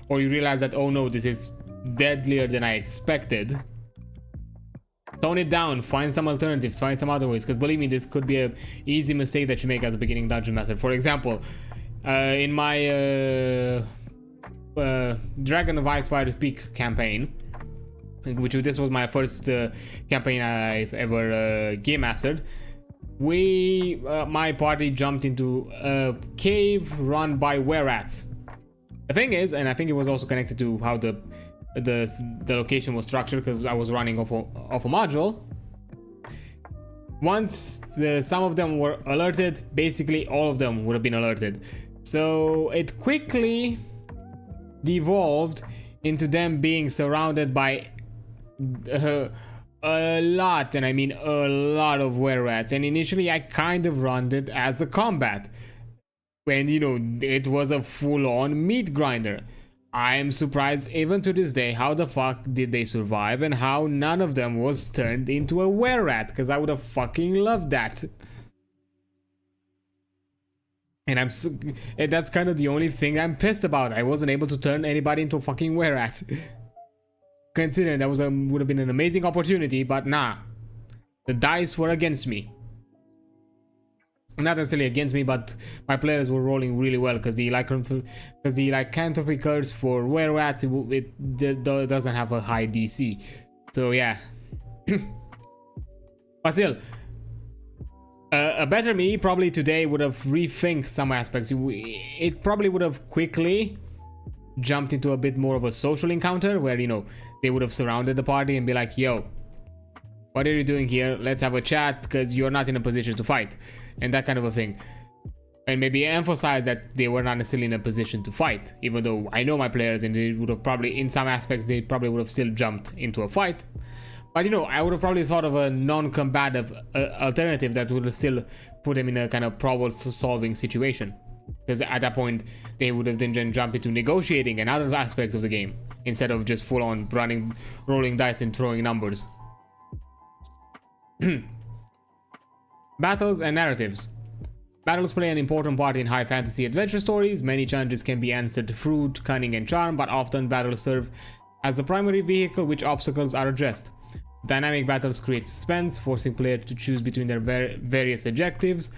or you realize that, oh no, this is deadlier than I expected, tone it down, find some alternatives, find some other ways, because believe me, this could be a easy mistake that you make as a beginning dungeon master. For example, in my Dragon of Ice Fire Peak campaign, this was my first campaign I've ever game mastered, my party jumped into a cave run by were-rats. The thing is, and I think it was also connected to how the location was structured, because I was running off a module. Once some of them were alerted, basically all of them would have been alerted. So it quickly devolved into them being surrounded by a lot, and I mean a lot of were-rats. And initially I kind of run it as a combat, when it was a full-on meat grinder. I am surprised even to this day how the fuck did they survive, and how none of them was turned into a were-rat, because I would have fucking loved that. And that's kind of the only thing I'm pissed about. I wasn't able to turn anybody into a fucking were-rat. Considering that would have been an amazing opportunity, but nah, the dice were against me. Not necessarily against me, but my players were rolling really well, because the lycanthropy curse for were-rats, it doesn't have a high DC. So yeah. But still, A better me probably today would have rethink some aspects. It probably would have quickly jumped into a bit more of a social encounter where, you know, they would have surrounded the party and be like, yo, what are you doing here? Let's have a chat because you're not in a position to fight, and that kind of a thing. And maybe emphasize that they were not necessarily in a position to fight, even though I know my players and they would have probably, in some aspects, they probably would have still jumped into a fight. But, you know, I would have probably thought of a non-combative alternative that would have still put them in a kind of problem-solving situation. Because at that point, they would have then jumped into negotiating and other aspects of the game, instead of just full-on running, rolling dice and throwing numbers. Battles and narratives. Battles play an important part in high fantasy adventure stories. Many challenges can be answered through cunning and charm, but often battles serve as the primary vehicle which obstacles are addressed. Dynamic battles create suspense, forcing players to choose between their various objectives,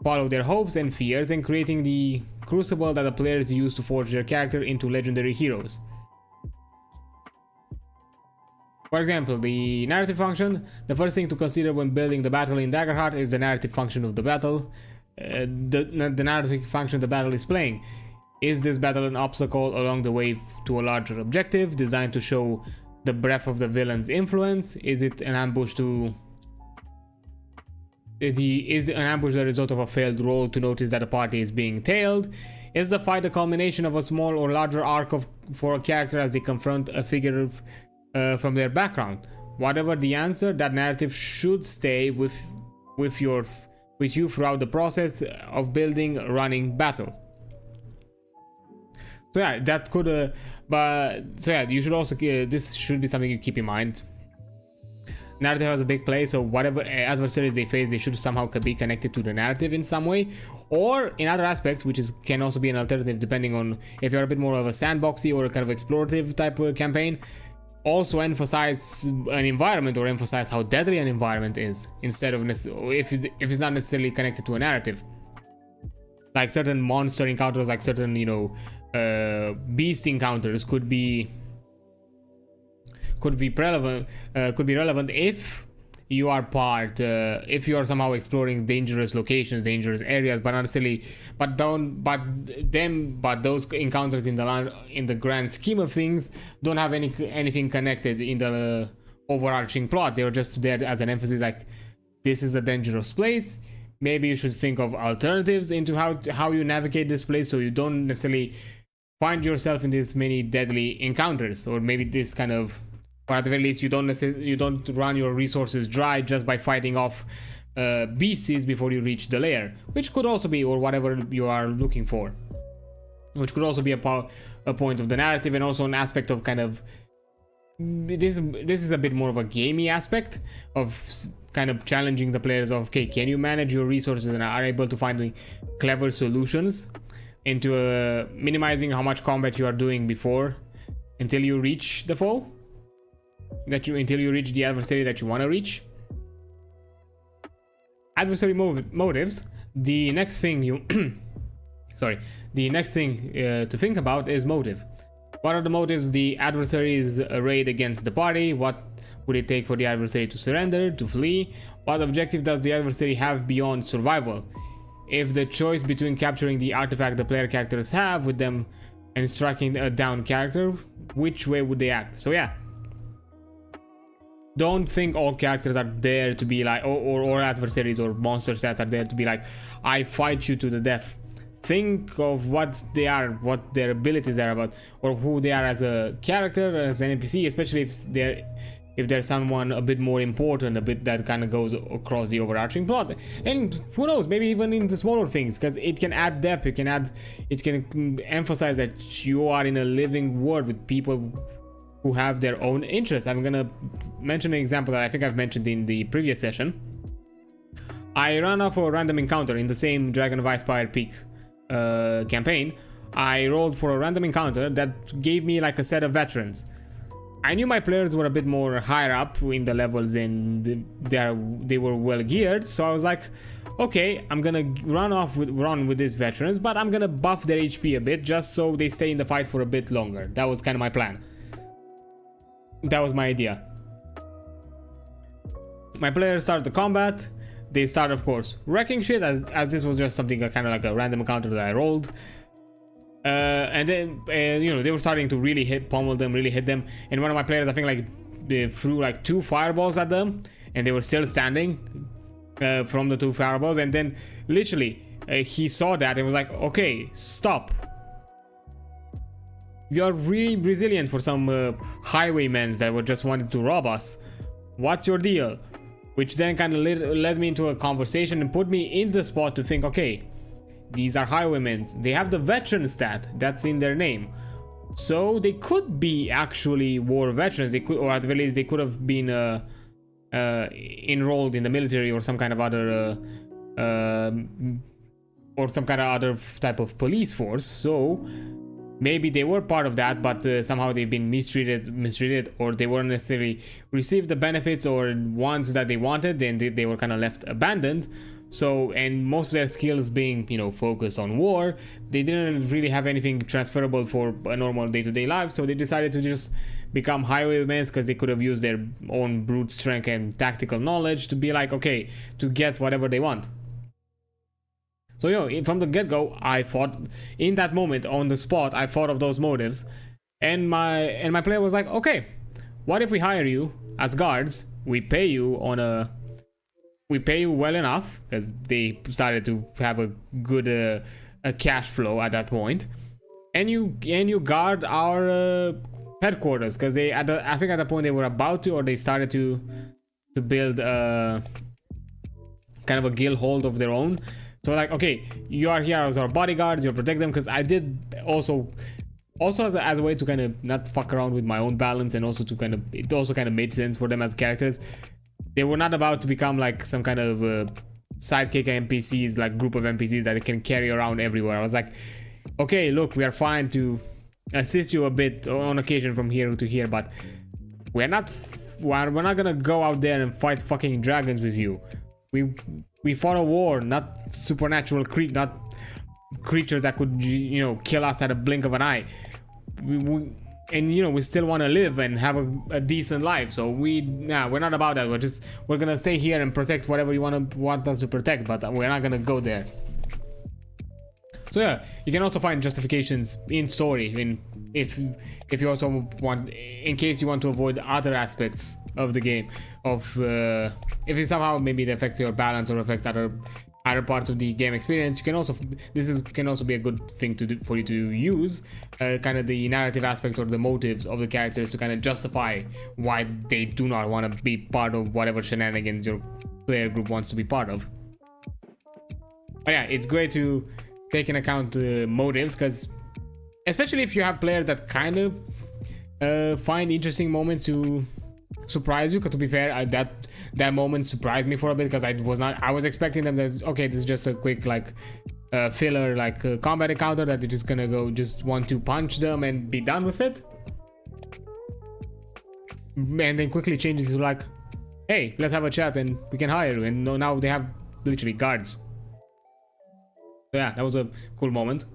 follow their hopes and fears, and creating the crucible that the players use to forge their character into legendary heroes. For example, the narrative function. The first thing to consider when building the battle in Daggerheart is the narrative function of the battle. The narrative function the battle is playing. Is this battle an obstacle along the way to a larger objective, designed to show the breadth of the villain's influence? Is it an ambush is an ambush the result of a failed roll to notice that a party is being tailed? Is the fight the culmination of a small or larger arc for a character as they confront a figure from their background? Whatever the answer, that narrative should stay with you throughout the process of building a running battle. So yeah, that could you should also this should be something you keep in mind. Narrative has a big play, so whatever adversaries they face, they should somehow be connected to the narrative in some way, or in other aspects, which can also be an alternative depending on if you're a bit more of a sandboxy or a kind of explorative type of campaign. Also emphasize an environment, or emphasize how deadly an environment is, instead of if it's not necessarily connected to a narrative. Like certain monster encounters, like certain, you know, beast encounters could be relevant if you are if you are somehow exploring dangerous locations, dangerous areas, but not necessarily, but those encounters in the grand scheme of things don't have anything connected in the overarching plot. They're just there as an emphasis, like, this is a dangerous place. Maybe you should think of alternatives into how you navigate this place, so you don't necessarily find yourself in these many deadly encounters, or maybe this kind of, or at the very least, you don't run your resources dry just by fighting off beasties before you reach the lair, which could also be, or whatever you are looking for, which could also be a point of the narrative, and also an aspect of kind of this is a bit more of a gamey aspect of kind of challenging the players of, okay, can you manage your resources and are able to find clever solutions into minimizing how much combat you are doing until you reach the foe, until you reach the adversary that you want to reach. Adversary motives. The next thing to think about is motive. What are the motives the adversaries arrayed against the party? What would it take for the adversary to surrender, to flee? What objective does the adversary have beyond survival? If the choice between capturing the artifact the player characters have with them and striking a down character, which way would they act? So yeah, don't think all characters are there to be like, or adversaries or monster sets are there to be like, I fight you to the death. Think of what they are, what their abilities are about, or who they are as a character, as an NPC, especially if there's someone a bit more important, a bit that kind of goes across the overarching plot. And who knows, maybe even in the smaller things, because it can add depth, it can emphasize that you are in a living world with people who have their own interests. I'm gonna mention an example that I think I've mentioned in the previous session. I ran off a random encounter in the same Dragon of Icespire Peak campaign. I rolled for a random encounter that gave me like a set of veterans. I knew my players were a bit more higher up in the levels and they were well geared, so I was like, okay, I'm gonna run with these veterans, but I'm gonna buff their HP a bit just so they stay in the fight for a bit longer. That was kind of my plan. That was my idea. My players started the combat. they start, of course, wrecking shit, as this was just something kind of like a random encounter that I rolled. And then, you know, they were starting to really pummel them, really hit them. And one of my players, I think, like, they threw like 2 fireballs at them, and they were still standing from the 2 fireballs. And then, literally, he saw that and was like, okay, stop. You're really resilient for some highwaymen that were just wanting to rob us. What's your deal? Which then kind of led me into a conversation and put me in the spot to think, okay, these are highwaymen. They have the veteran stat that's in their name. So they could be actually war veterans. They could, or at the very least, they could have been enrolled in the military or some kind of other type of police force. So maybe they were part of that, but somehow they've been mistreated, or they weren't necessarily received the benefits or ones that they wanted, and they were kind of left abandoned. So, and most of their skills being, you know, focused on war, they didn't really have anything transferable for a normal day-to-day life. So they decided to just become highwaymen, because they could have used their own brute strength and tactical knowledge to be like, okay, to get whatever they want. So, you know, from the get-go, I thought, in that moment, on the spot, I thought of those motives. And my player was like, okay, what if we hire you as guards? We pay you well enough, because they started to have a good a cash flow at that point. And you guard our headquarters, because I think at the point they were about to, or they started to build kind of a guild hold of their own. So like, okay, you are here as our bodyguards, you'll protect them, because I did also as a way to kind of not fuck around with my own balance, and also to kind of, it also kind of made sense for them as characters. They were not about to become like some kind of sidekick NPCs, like group of NPCs that they can carry around everywhere. I was like, okay, look, we are fine to assist you a bit on occasion from here to here, but we're not gonna go out there and fight fucking dragons with you. We fought a war, not supernatural not creatures that could, you know, kill us at a blink of an eye. And you know, we still want to live and have a decent life. So we're not about that. We're gonna stay here and protect whatever you want us to protect, but we're not gonna go there. So yeah, you can also find justifications in story, if you also want, in case you want to avoid other aspects of the game, of if it somehow maybe it affects your balance or affects other parts of the game experience. You can also, can also be a good thing to do for you to use kind of the narrative aspects or the motives of the characters to kind of justify why they do not want to be part of whatever shenanigans your player group wants to be part of. But yeah, it's great to take into account motives, because especially if you have players that kind of find interesting moments to surprise you. Because to be fair, that moment surprised me for a bit, because I was expecting them that, okay, this is just a quick like filler, like combat encounter that they're just gonna go just want to punch them and be done with it, and then quickly change it to like, hey, let's have a chat and we can hire you, and now they have literally guards. So yeah, that was a cool moment.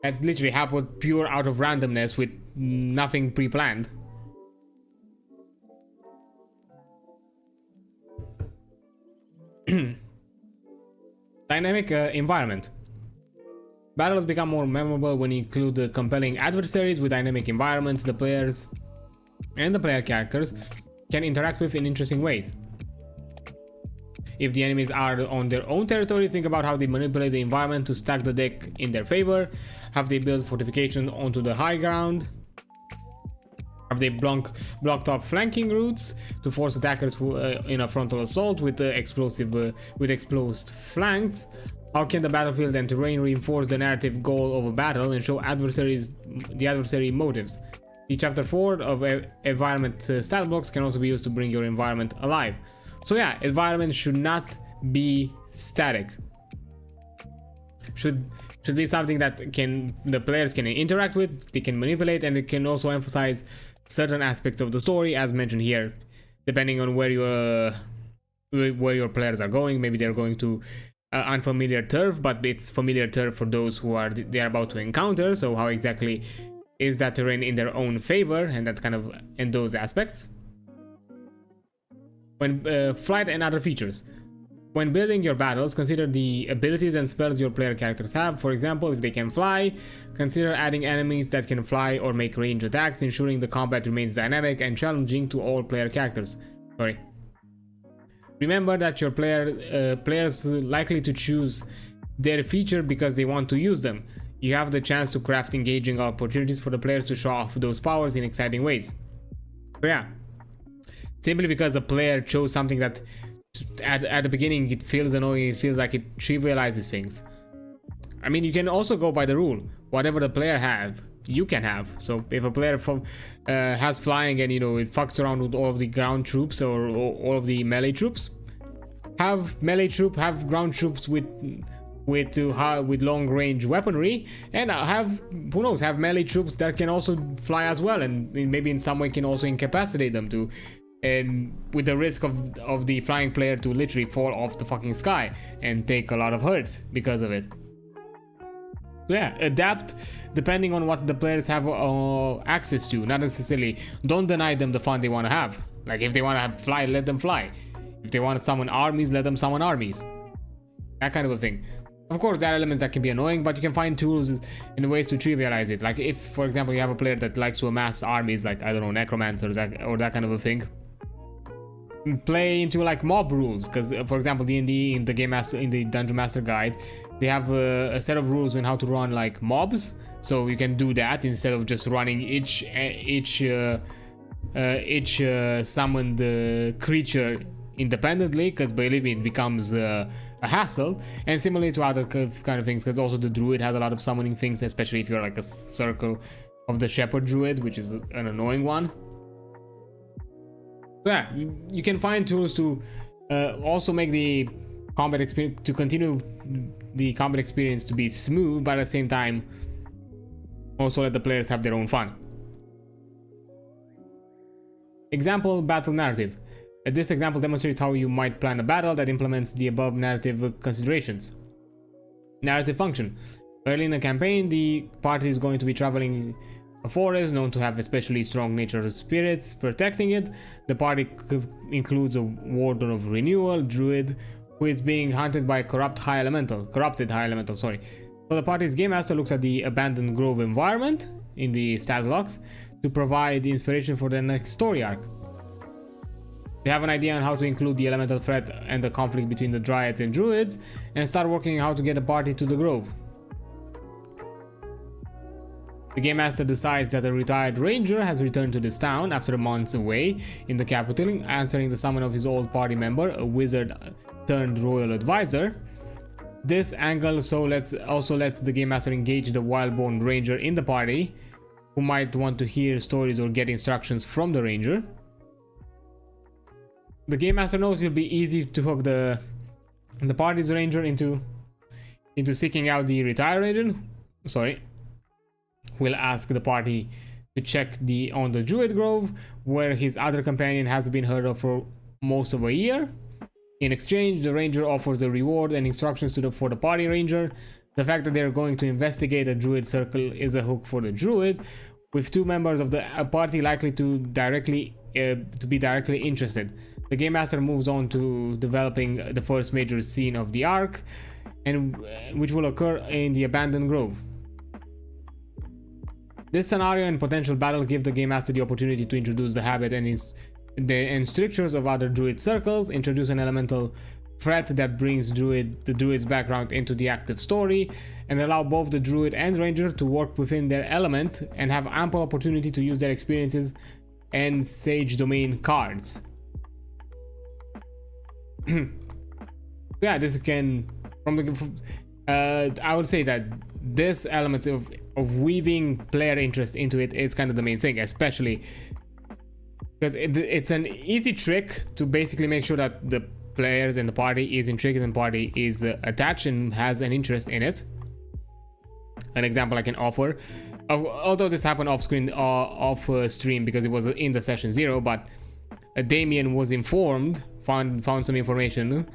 That literally happened pure out of randomness with nothing pre-planned. Dynamic environment. Battles become more memorable when you include compelling adversaries with dynamic environments the players and the player characters can interact with in interesting ways. If the enemies are on their own territory, think about how they manipulate the environment to stack the deck in their favor. Have they built fortifications onto the high ground? Have they blocked off flanking routes to force attackers in a frontal assault with exposed flanks? How can the battlefield and terrain reinforce the narrative goal of a battle and show the adversary motives? The chapter 4 of environment stat blocks can also be used to bring your environment alive. So yeah, environment should not be static. Should be something that the players can interact with, they can manipulate, and it can also emphasize certain aspects of the story, as mentioned here, depending on where your players are going. Maybe they're going to unfamiliar turf, but it's familiar turf for those who they are about to encounter. So how exactly is that terrain in their own favor, and that kind of in those aspects. When flight and other features. When building your battles, consider the abilities and spells your player characters have. For example, if they can fly, consider adding enemies that can fly or make range attacks, ensuring the combat remains dynamic and challenging to all player characters. Remember that your players likely to choose their feature because they want to use them. You have the chance to craft engaging opportunities for the players to show off those powers in exciting ways. So yeah, simply because a player chose something that at the beginning it feels annoying, it feels like it trivializes things. I mean, you can also go by the rule, whatever the player have, you can have. So if a player has flying and, you know, it fucks around with all of the ground troops or all of the melee troops, have ground troops with long range weaponry, and have, who knows, have melee troops that can also fly as well, and maybe in some way can also incapacitate them to, and with the risk of the flying player to literally fall off the fucking sky and take a lot of hurt because of it. So yeah, adapt depending on what the players have access to, not necessarily, don't deny them the fun they want to have. Like if they want to fly, let them fly. If they want to summon armies, let them summon armies. That kind of a thing. Of course, there are elements that can be annoying, but you can find tools and ways to trivialize it. Like if, for example, you have a player that likes to amass armies, like, I don't know, necromancers or that kind of a thing, play into like mob rules, because for example, D&D in the Game Master, in the Dungeon Master Guide, they have a set of rules on how to run like mobs. So you can do that instead of just running each summoned creature independently, because believe me, it becomes a hassle. And similarly to other kind of things, because also the druid has a lot of summoning things, especially if you're like a circle of the shepherd druid, which is an annoying one. So yeah, you can find tools to also make the combat experience, to continue the combat experience to be smooth, but at the same time also let the players have their own fun. Example, battle narrative. This example demonstrates how you might plan a battle that implements the above narrative considerations. Narrative function. Early in a campaign, the party is going to be traveling a forest known to have especially strong natural spirits protecting it. The party includes a warden of renewal, druid, who is being hunted by corrupted high elemental. So the party's game master looks at the abandoned grove environment in the stat blocks to provide inspiration for their next story arc. They have an idea on how to include the elemental threat and the conflict between the dryads and druids, and start working on how to get the party to the grove. The game master decides that a retired ranger has returned to this town after months away in the capital, answering the summon of his old party member, a wizard turned royal advisor. This angle also lets the game master engage the wild-born ranger in the party, who might want to hear stories or get instructions from the ranger. The game master knows it'll be easy to hook the party's ranger into seeking out the retired ranger. Will ask the party to check on the druid grove, where his other companion has been heard of for most of a year. In exchange, the ranger offers a reward and instructions for the party ranger. The fact that they are going to investigate a druid circle is a hook for the druid, with two members of the party likely to be directly interested. The game master moves on to developing the first major scene of the arc, and which will occur in the abandoned grove. This scenario and potential battle give the game master the opportunity to introduce the habit and strictures of other druid circles, introduce an elemental threat that brings the druid's background into the active story, and allow both the druid and ranger to work within their element and have ample opportunity to use their experiences and sage domain cards. Yeah, this can I would say that this element of weaving player interest into it is kind of the main thing, especially because it's an easy trick to basically make sure that the players and the party is intrigued and the party is attached and has an interest in it. An example I can offer, although this happened off screen, off stream, because it was in the session 0, but Damien was found some information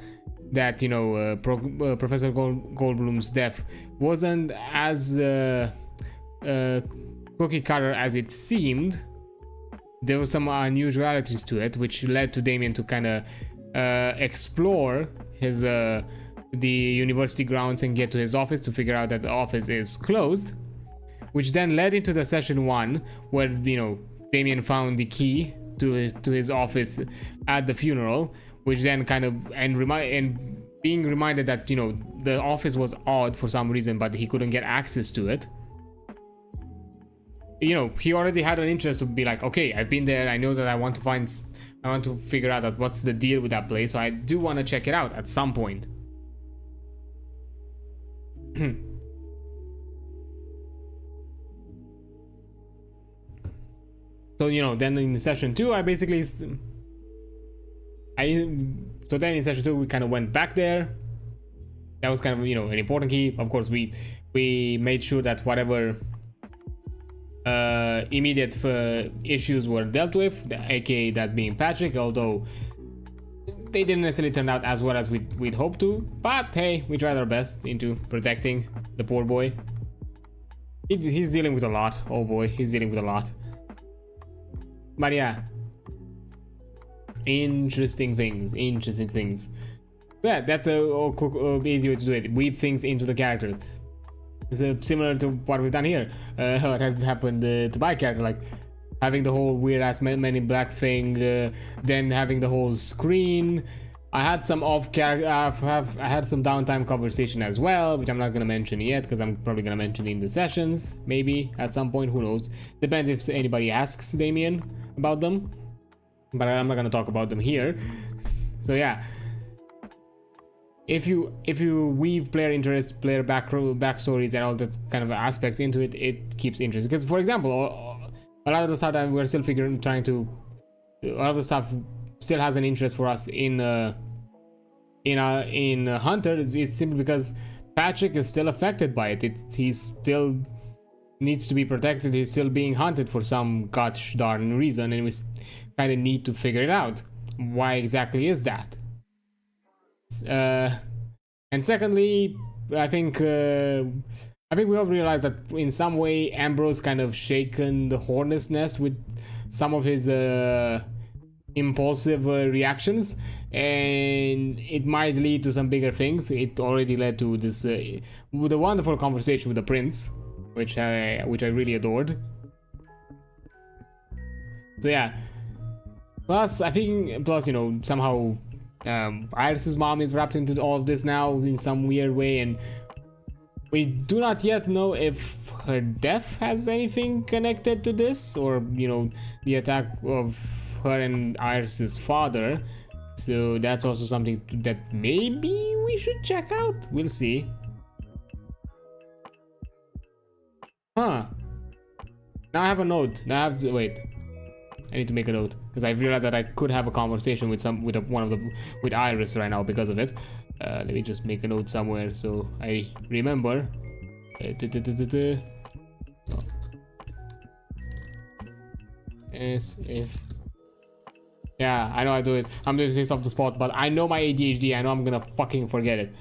that, you know, Professor Goldblum's death wasn't as cookie cutter as it seemed. There was some unusualities to it, which led to Damien to kind of explore his the university grounds and get to his office to figure out that the office is closed, which then led into the session 1 where, you know, Damien found the key to his office at the funeral, which then kind of and being reminded that, you know, the office was odd for some reason, but he couldn't get access to it. You know, he already had an interest to be like, okay, I've been there, I know that I want to figure out that what's the deal with that place, so I do want to check it out at some point. So, you know, then in session 2, then in session 2 we kind of went back there. That was kind of, you know, an important key. Of course, we made sure that whatever immediate issues were dealt with, aka that being Patrick, although they didn't necessarily turn out as well as we'd hoped to, but hey, we tried our best into protecting the poor boy. He's dealing with a lot. Oh boy, he's dealing with a lot. But yeah, interesting things. Yeah, that's a easy way to do it. Weave things into the characters. It's similar to what we've done here. What has happened to my character, like having the whole weird ass Men in Black thing, then having the whole screen. I had some I had some downtime conversation as well, which I'm not gonna mention yet because I'm probably gonna mention it in the sessions, maybe at some point. Who knows? Depends if anybody asks Damien about them, but I'm not gonna talk about them here. So yeah. If you weave player interest, player backstories, and all that kind of aspects into it, it keeps interesting. Because, for example, a lot of the stuff that we're still a lot of the stuff still has an interest for us in Hunter. It's simply because Patrick is still affected by it. He still needs to be protected. He's still being hunted for some gosh darn reason, and we kind of need to figure it out. Why exactly is that? And secondly, I think we all realize that in some way Ambrose kind of shaken the hornet's nest with some of his impulsive reactions, and it might lead to some bigger things. It already led to this with a wonderful conversation with the prince, which I really adored. So yeah. Plus, you know, somehow Iris's mom is wrapped into all of this now in some weird way, and we do not yet know if her death has anything connected to this, or, you know, the attack of her and Iris's father. So that's also something that maybe we should check out. We'll see. Huh. Now I have a note. Now I have to wait. I need to make a note because I realized that I could have a conversation with Iris right now because of it. Let me just make a note somewhere so I remember. Yeah, I know I do it. I'm doing this off the spot, but I know my ADHD. I know I'm gonna fucking forget it.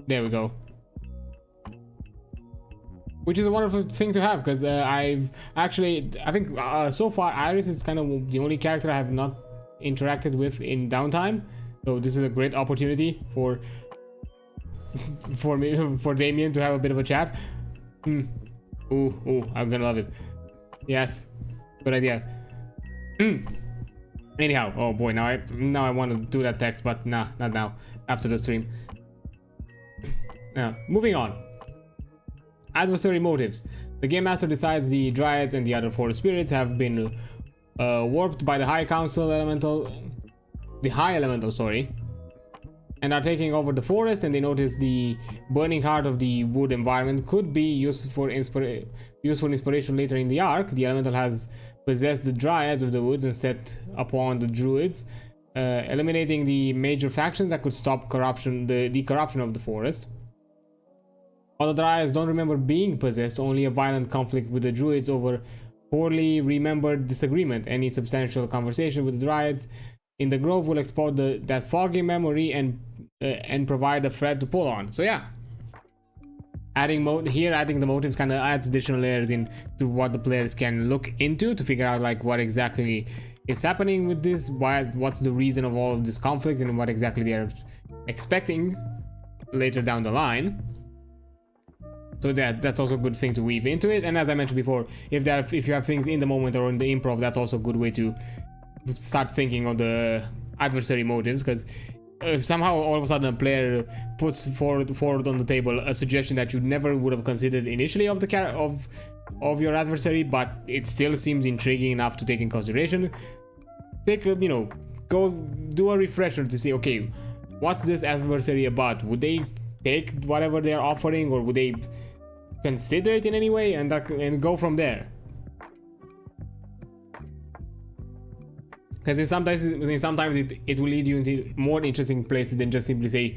There we go. Which is a wonderful thing to have, because I think so far Iris is kind of the only character I have not interacted with in Downtime. So this is a great opportunity for Damien to have a bit of a chat. Ooh, I'm gonna love it. Yes, good idea. Anyhow, oh boy, now I want to do that text, but nah, not now. After the stream. Now, moving on. Adversary motives. The game master decides the dryads and the other forest spirits have been warped by the High Elemental, and are taking over the forest, and they notice the burning heart of the wood environment could be useful for inspiration later in the arc. The elemental has possessed the dryads of the woods and set upon the druids, eliminating the major factions that could stop the corruption of the forest. While the dryads don't remember being possessed, only a violent conflict with the druids over poorly remembered disagreement. Any substantial conversation with the dryads in the grove will exploit that foggy memory and provide a thread to pull on. So yeah, adding the motives kind of adds additional layers into what the players can look into to figure out like what exactly is happening with this, what's the reason of all of this conflict, and what exactly they are expecting later down the line. So that's also a good thing to weave into it. And as I mentioned before, if you have things in the moment or in the improv, that's also a good way to start thinking on the adversary motives, because if somehow all of a sudden a player puts forward on the table a suggestion that you never would have considered initially of your adversary, but it still seems intriguing enough to take in consideration, go do a refresher to see, okay, what's this adversary about? Would they take whatever they're offering, or would they consider it in any way, and go from there? Because sometimes it will lead you into more interesting places than just simply say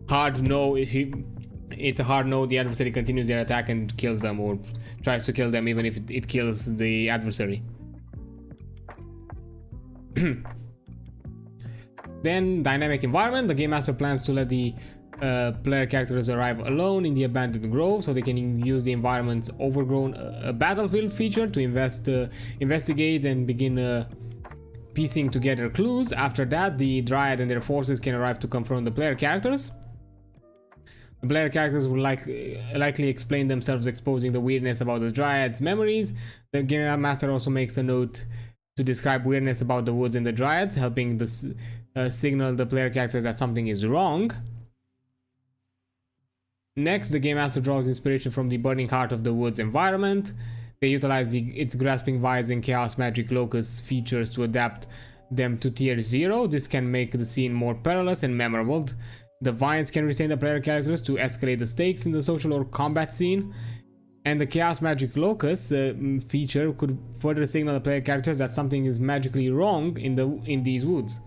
hard no. If it's a hard no, the adversary continues their attack and kills them, or tries to kill them even if it kills the adversary. Then dynamic environment. The game master plans to let the player characters arrive alone in the abandoned grove, so they can use the environment's overgrown battlefield feature to investigate and begin piecing together clues. After that, the Dryad and their forces can arrive to confront the player characters. The player characters will likely explain themselves, exposing the weirdness about the Dryad's memories. The game master also makes a note to describe weirdness about the woods and the Dryads, helping signal the player characters that something is wrong. Next, the game master draws inspiration from the burning heart of the woods environment. They utilize its grasping vines and chaos magic locus features to adapt them to tier 0. This can make the scene more perilous and memorable. The vines can retain the player characters to escalate the stakes in the social or combat scene. And the chaos magic locus feature could further signal the player characters that something is magically wrong in these woods.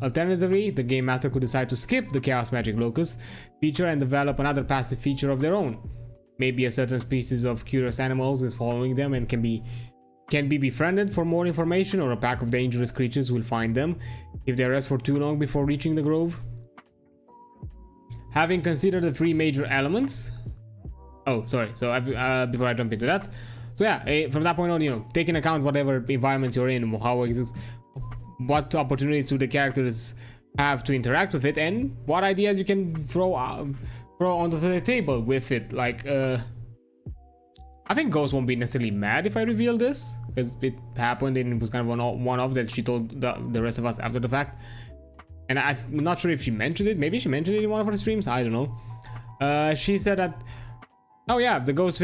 Alternatively, the game master could decide to skip the chaos magic locus feature and develop another passive feature of their own. Maybe a certain species of curious animals is following them and can be befriended for more information, or a pack of dangerous creatures will find them if they rest for too long before reaching the grove. Having considered the three major elements, before I jump into that, so yeah, from that point on, take into account whatever environments you're in, what opportunities do the characters have to interact with it, and what ideas you can throw onto the table with it. Like, I think Ghost won't be necessarily mad if I reveal this, because it happened and it was kind of one-off that she told the rest of us after the fact. And I'm not sure if she mentioned it. Maybe she mentioned it in one of her streams. I don't know. She said that, oh yeah, the ghost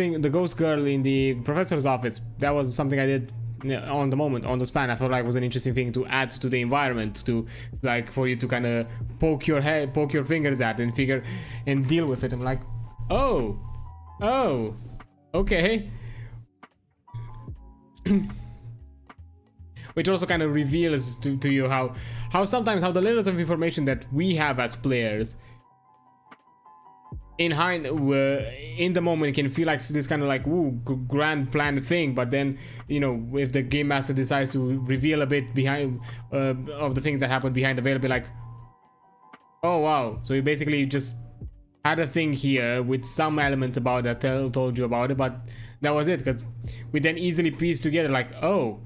girl in the professor's office, that was something I did on the span. I felt like it was an interesting thing to add to the environment, to like for you to kind of poke your fingers at and figure and deal with it. I'm like, oh, okay. Which also kind of reveals to you how sometimes the little of information that we have as players in the moment can feel like this kind of like grand planned thing, but then if the game master decides to reveal a bit behind of the things that happen behind the veil, be like, oh wow, so you basically just had a thing here with some elements about that told you about it, but that was it. Because we then easily piece together like, oh,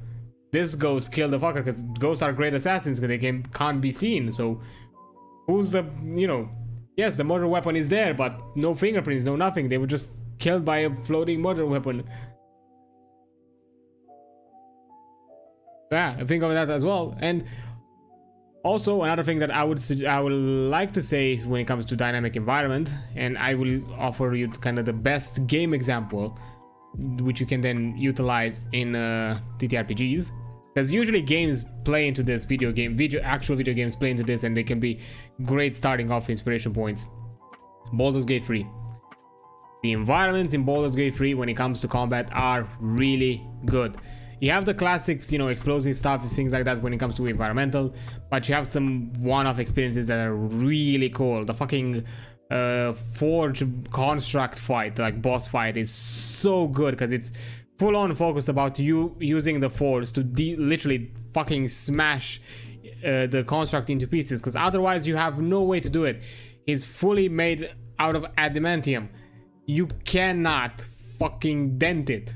this ghost killed the fucker, because ghosts are great assassins because they can't be seen. So who's the yes, the murder weapon is there, but no fingerprints, no nothing. They were just killed by a floating murder weapon. Yeah, I think of that as well. And also another thing that I would like to say when it comes to dynamic environment, and I will offer you kind of the best game example, which you can then utilize in ttrpgs, because usually games play into this, actual video games play into this, and they can be great starting off inspiration points. Baldur's Gate 3. The environments in Baldur's Gate 3 when it comes to combat are really good. You have the classics, explosive stuff and things like that when it comes to environmental, but you have some one-off experiences that are really cool. The fucking Forge construct fight, like boss fight, is so good because it's full-on focused about you using the force to literally fucking smash the construct into pieces, because otherwise you have no way to do it. He's fully made out of adamantium. You cannot fucking dent it.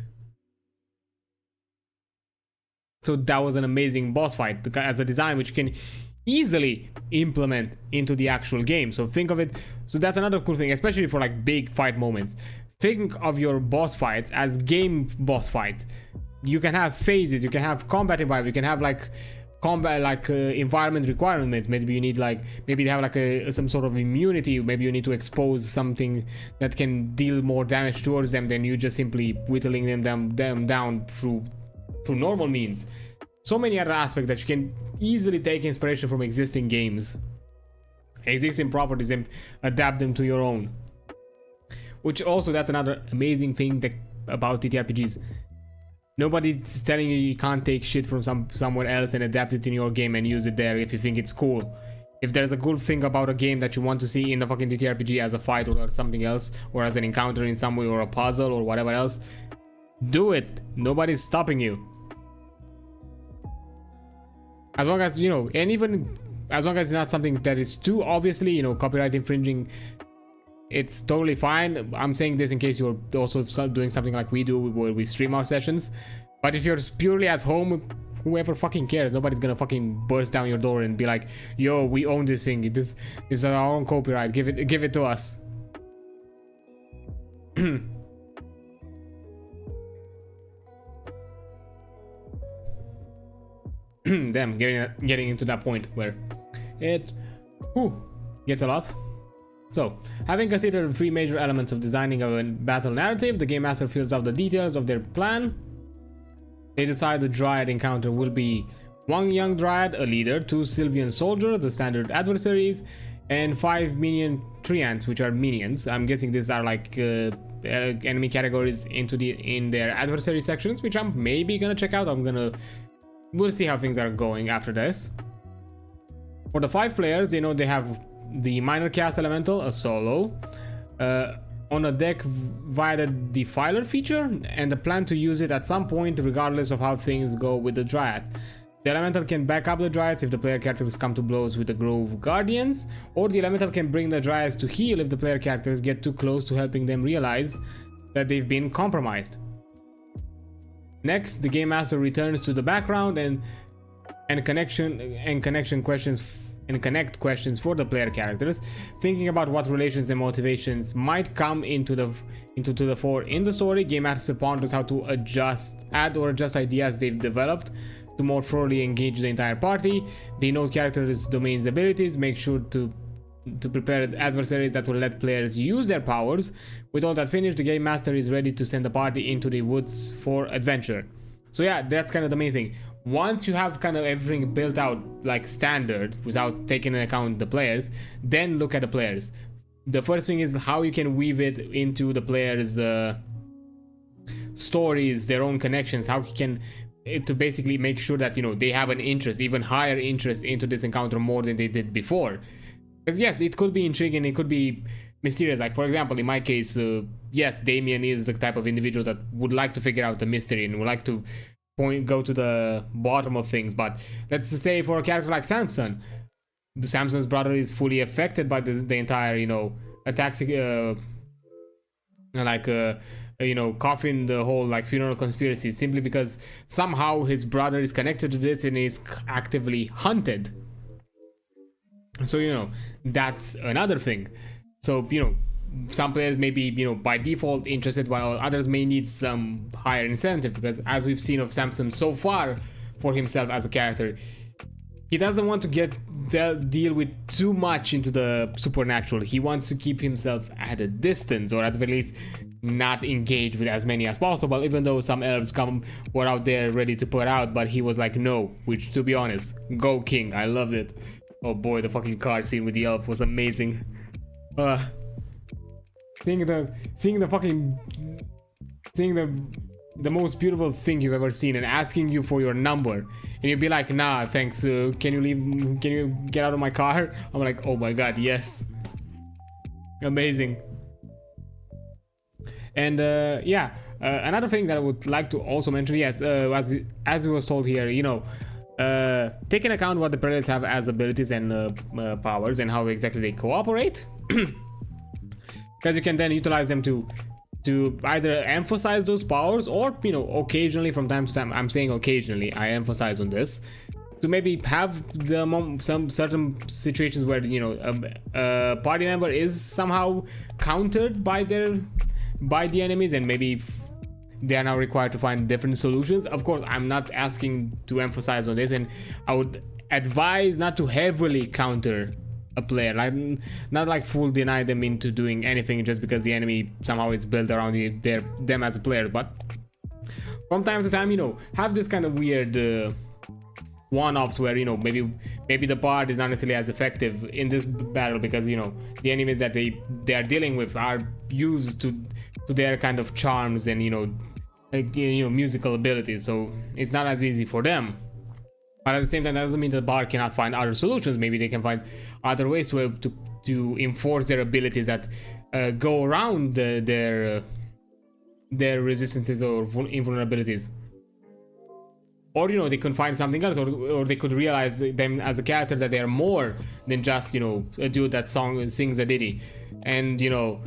So that was an amazing boss fight as a design which you can easily implement into the actual game. So think of it, so that's another cool thing, especially for like big fight moments. Think of your boss fights as game boss fights. You can have phases, you can have combat environment, you can have like combat like environment requirements. Maybe you need like, maybe they have like some sort of immunity, maybe you need to expose something that can deal more damage towards them than you just simply whittling them down through normal means. So many other aspects that you can easily take inspiration from existing games, existing properties, and adapt them to your own. Which also, that's another amazing thing about TTRPGs. Nobody's telling you can't take shit from somewhere else and adapt it in your game and use it there if you think it's cool. If there's a cool thing about a game that you want to see in the fucking TTRPG as a fight or something else, or as an encounter in some way, or a puzzle or whatever else, do it. Nobody's stopping you. As long as, you know, and even as long as it's not something that is too obviously, you know, copyright infringing, it's totally fine. I'm saying this in case you're also doing something like we do, where we stream our sessions. But if you're purely at home, whoever fucking cares. Nobody's gonna fucking burst down your door and be like, yo, we own this thing. This is our own copyright. Give it to us. Damn, getting into that point where it gets a lot. So, having considered 3 major elements of designing a battle narrative, the game master fills out the details of their plan. They decide the Dryad encounter will be 1 young Dryad, a leader, 2 Sylvian soldiers, the standard adversaries, and 5 minion treants, which are minions. I'm guessing these are like enemy categories in their adversary sections, which I'm maybe gonna check out. We'll see how things are going after this. For the 5 players, they know they have the minor chaos elemental, a solo, on a deck via the defiler feature, and the plan to use it at some point regardless of how things go with the Dryad. The elemental can back up the Dryads if the player characters come to blows with the Grove Guardians, or the elemental can bring the Dryads to heal if the player characters get too close to helping them realize that they've been compromised. Next, the game master returns to the background and connect questions for the player characters, thinking about what relations and motivations might come into the fore in the story. Game master ponders how to add or adjust ideas they've developed to more thoroughly engage the entire party. They note characters' domains abilities, make sure to prepare adversaries that will let players use their powers. With all that finished, the game master is ready to send the party into the woods for adventure. So yeah, that's kind of the main thing. Once you have kind of everything built out like standard without taking into account the players, then look at the players. The first thing is how you can weave it into the players' stories, their own connections, how you can to basically make sure that, you know, they have an interest, even higher interest into this encounter more than they did before. Because yes, it could be intriguing, it could be mysterious. Like for example, in my case, yes, Damien is the type of individual that would like to figure out the mystery and would like to go to the bottom of things. But let's say for a character like Samson, Samson's brother is fully affected by the entire, you know, attacks, you know, coffin the whole like funeral conspiracy, simply because somehow his brother is connected to this and is actively hunted. So, you know, that's another thing. So, you know, some players may be, you know, by default interested, while others may need some higher incentive, because as we've seen of Samson so far for himself as a character, he doesn't want to deal with too much into the supernatural. He wants to keep himself at a distance, or at the very least not engage with as many as possible, even though some elves were out there ready to put out, but he was like, no, which, to be honest, go king. I loved it. Oh boy, the fucking card scene with the elf was amazing. Seeing the most beautiful thing you've ever seen and asking you for your number, and you'd be like, nah, thanks, can you get out of my car? I'm like, oh my god, yes. Amazing. And yeah, another thing that I would like to also mention, yes, as it was told here, you know, take into account what the players have as abilities and powers and how exactly they cooperate, because you can then utilize them to either emphasize those powers or, you know, occasionally, from time to time, I'm saying occasionally, I emphasize on this, to maybe have some certain situations where, you know, a party member is somehow countered by the enemies, and maybe they are now required to find different solutions. Of course, I'm not asking to emphasize on this, and I would advise not to heavily counter a player, like not like full deny them into doing anything just because the enemy somehow is built around them as a player. But from time to time, you know, have this kind of weird one-offs where, you know, maybe the part is not necessarily as effective in this battle because, you know, the enemies that they are dealing with are used to their kind of charms and, you know, like, you know, musical abilities, so it's not as easy for them. But at the same time, that doesn't mean the bard cannot find other solutions. Maybe they can find other ways to enforce their abilities that go around their resistances or invulnerabilities. Or, you know, they could find something else, or they could realize them as a character that they are more than just, you know, a dude that sings a ditty, and, you know,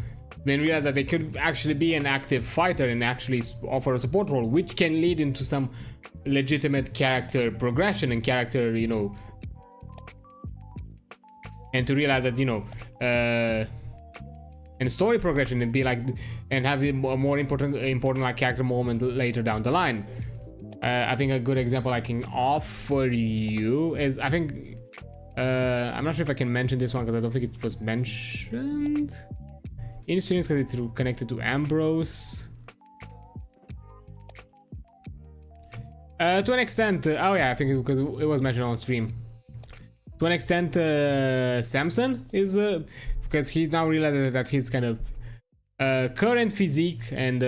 then realize that they could actually be an active fighter and actually offer a support role, which can lead into some legitimate character progression and character, you know, and to realize that, you know, and story progression and be like, and have a more important like character moment later down the line. I think a good example I can offer you is, I think, I'm not sure if I can mention this one because I don't think it was mentioned in streams because it's connected to Ambrose. To an extent, oh yeah, I think because it was mentioned on stream. To an extent, Samson is, because he's now realized that his kind of current physique and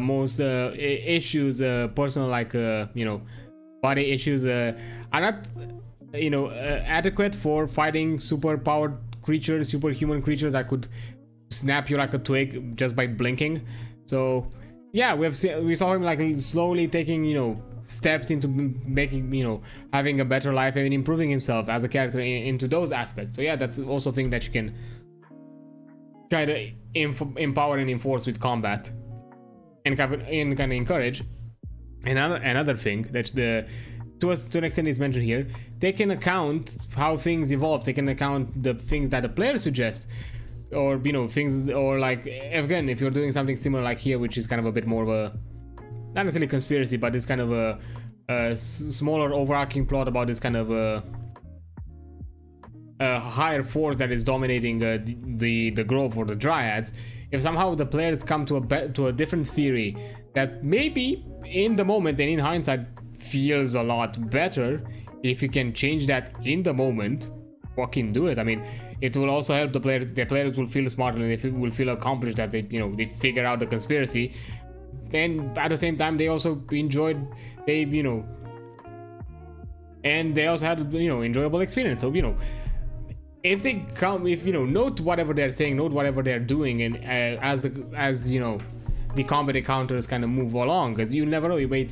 most issues, personal, like, you know, body issues are not, you know, adequate for fighting super-powered creatures, superhuman creatures that could snap you like a twig just by blinking. So yeah, we saw him like slowly taking, you know, steps into making, you know, having a better life and improving himself as a character into those aspects. So yeah, that's also a thing that you can kind of empower and enforce with combat and kind of encourage. And another thing that to an extent is mentioned here, take into account how things evolve, take into account the things that the player suggests, or, you know, things, or like, again, if you're doing something similar like here, which is kind of a bit more of a, not necessarily conspiracy, but it's kind of a smaller overarching plot about this kind of a higher force that is dominating the grove or the dryads. If somehow the players come to a different theory that maybe in the moment and in hindsight feels a lot better, if you can change that in the moment, fucking do it. I mean, it will also help the players will feel smarter and they will feel accomplished that they, you know, they figure out the conspiracy, and at the same time they also enjoyed, you know, and they also had, you know, enjoyable experience. So, you know, if you know, note whatever they're saying, note whatever they're doing, and as you know, the combat encounters kind of move along, because you never know, you might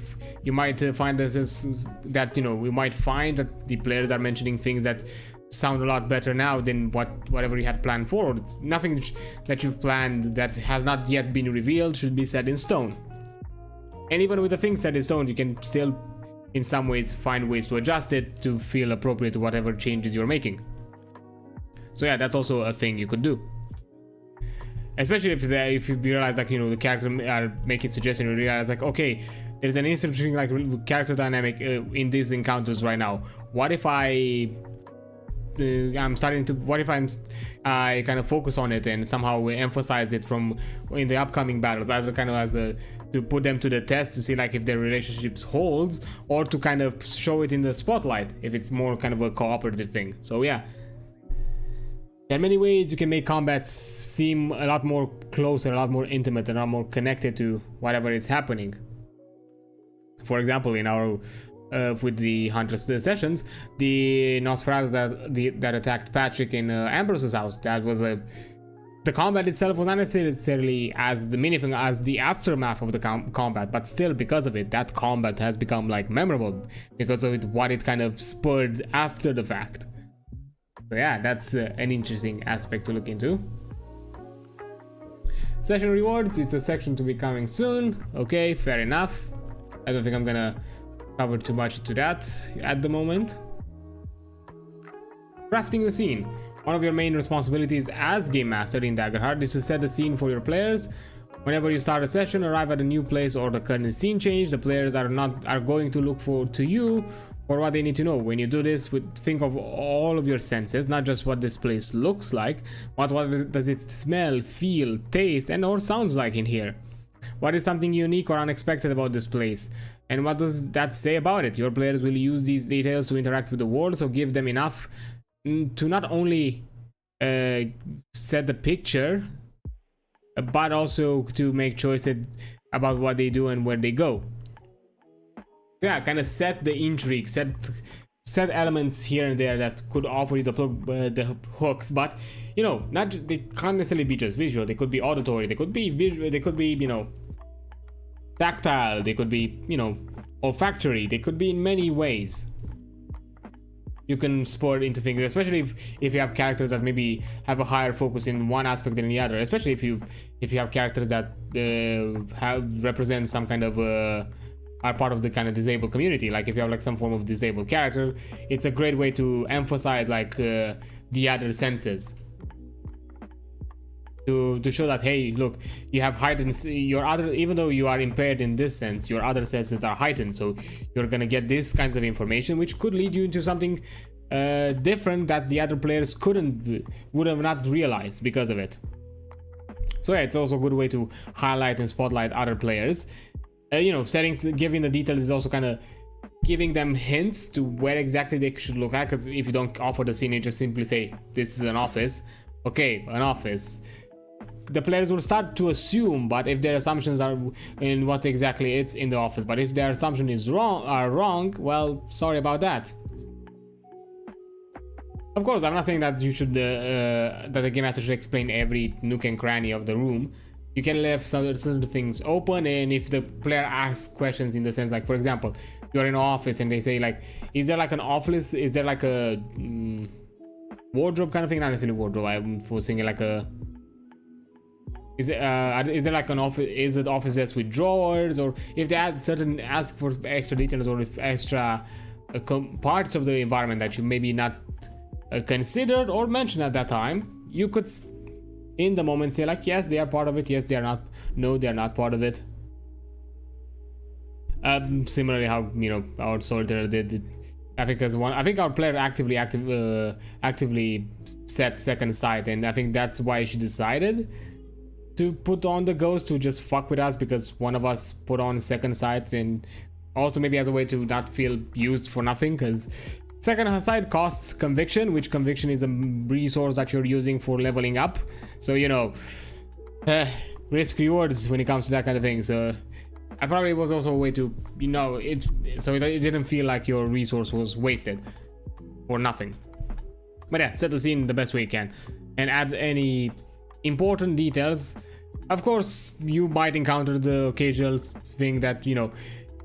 find that, you know, we might find that the players are mentioning things that sound a lot better now than whatever you had planned for, or nothing that you've planned that has not yet been revealed should be set in stone. And even with the things set in stone, you can still in some ways find ways to adjust it to feel appropriate to whatever changes you're making. So yeah, that's also a thing you could do. Especially if you realize, like, you know, the character are making suggestions, you realize, like, okay, there's an interesting, like, character dynamic in these encounters right now. What if I kind of focus on it and somehow we emphasize it in the upcoming battles, either kind of as to put them to the test to see, like, if their relationships holds, or to kind of show it in the spotlight if it's more kind of a cooperative thing. So yeah, there are many ways you can make combats seem a lot more close and a lot more intimate and a lot more connected to whatever is happening. For example, in our with the Hunter's sessions, the Nosferatu that attacked Patrick in Ambrose's house, that was the combat itself was not necessarily as the meaningful as the aftermath of the combat, but still, because of it, that combat has become like memorable because of what it kind of spurred after the fact. So yeah, that's an interesting aspect to look into. Session rewards, it's a section to be coming soon. Okay, fair enough. I don't think I'm gonna cover too much to that at the moment. Crafting the scene. One of your main responsibilities as game master in Daggerheart is to set the scene for your players. Whenever you start a session, arrive at a new place, or the current scene change, the players are going to look to you for what they need to know. When you do this, think of all of your senses, not just what this place looks like, but what does it smell, feel, taste, and or sounds like in here. What is something unique or unexpected about this place? And what does that say about it? Your players will use these details to interact with the world, so give them enough to not only set the picture, but also to make choices about what they do and where they go. Yeah, kind of set the intrigue, set elements here and there that could offer you the hooks, but you know, they can't necessarily be just visual. They could be auditory, they could be visual, they could be, you know, tactile, they could be, you know, olfactory, they could be in many ways. You can spur into things, especially if you have characters that maybe have a higher focus in one aspect than the other. Especially if you have characters that represent some kind of are part of the kind of disabled community. Like if you have like some form of disabled character, it's a great way to emphasize like the other senses. To show that, hey, look, you have heightened your other, even though you are impaired in this sense, your other senses are heightened, so you're gonna get these kinds of information, which could lead you into something different that the other players would have not realized because of it. So yeah, it's also a good way to highlight and spotlight other players. You know, giving the details is also kind of giving them hints to where exactly they should look at, because if you don't offer the scene, you just simply say, this is an office. Okay, an office. The players will start to assume, but if their assumptions are in what exactly it's in the office, but if their assumption is wrong, well, sorry about that. Of course, I'm not saying that you should that the game master should explain every nook and cranny of the room. You can leave certain things open, and if the player asks questions in the sense, like for example, you're in an office and they say like, is there like an office? Is there like a wardrobe kind of thing? Not necessarily wardrobe. I'm forcing it like a. Is there like an office? Is it office desk with drawers? Or if they ask for extra details, or if extra parts of the environment that you maybe not considered or mentioned at that time, you could in the moment say like, yes, they are part of it, yes, they are not, no, they are not part of it. Similarly how, you know, our solitaire did. I think our player actively set second sight, and I think that's why she decided to put on the ghost to just fuck with us, because one of us put on second sight, and also maybe as a way to not feel used for nothing, because second sight costs conviction, which conviction is a resource that you're using for leveling up. So, you know, risk rewards when it comes to that kind of thing. So I probably was also a way to, you know, it didn't feel like your resource was wasted for nothing. But yeah, set the scene the best way you can and add any important details. Of course, you might encounter the occasional thing that, you know,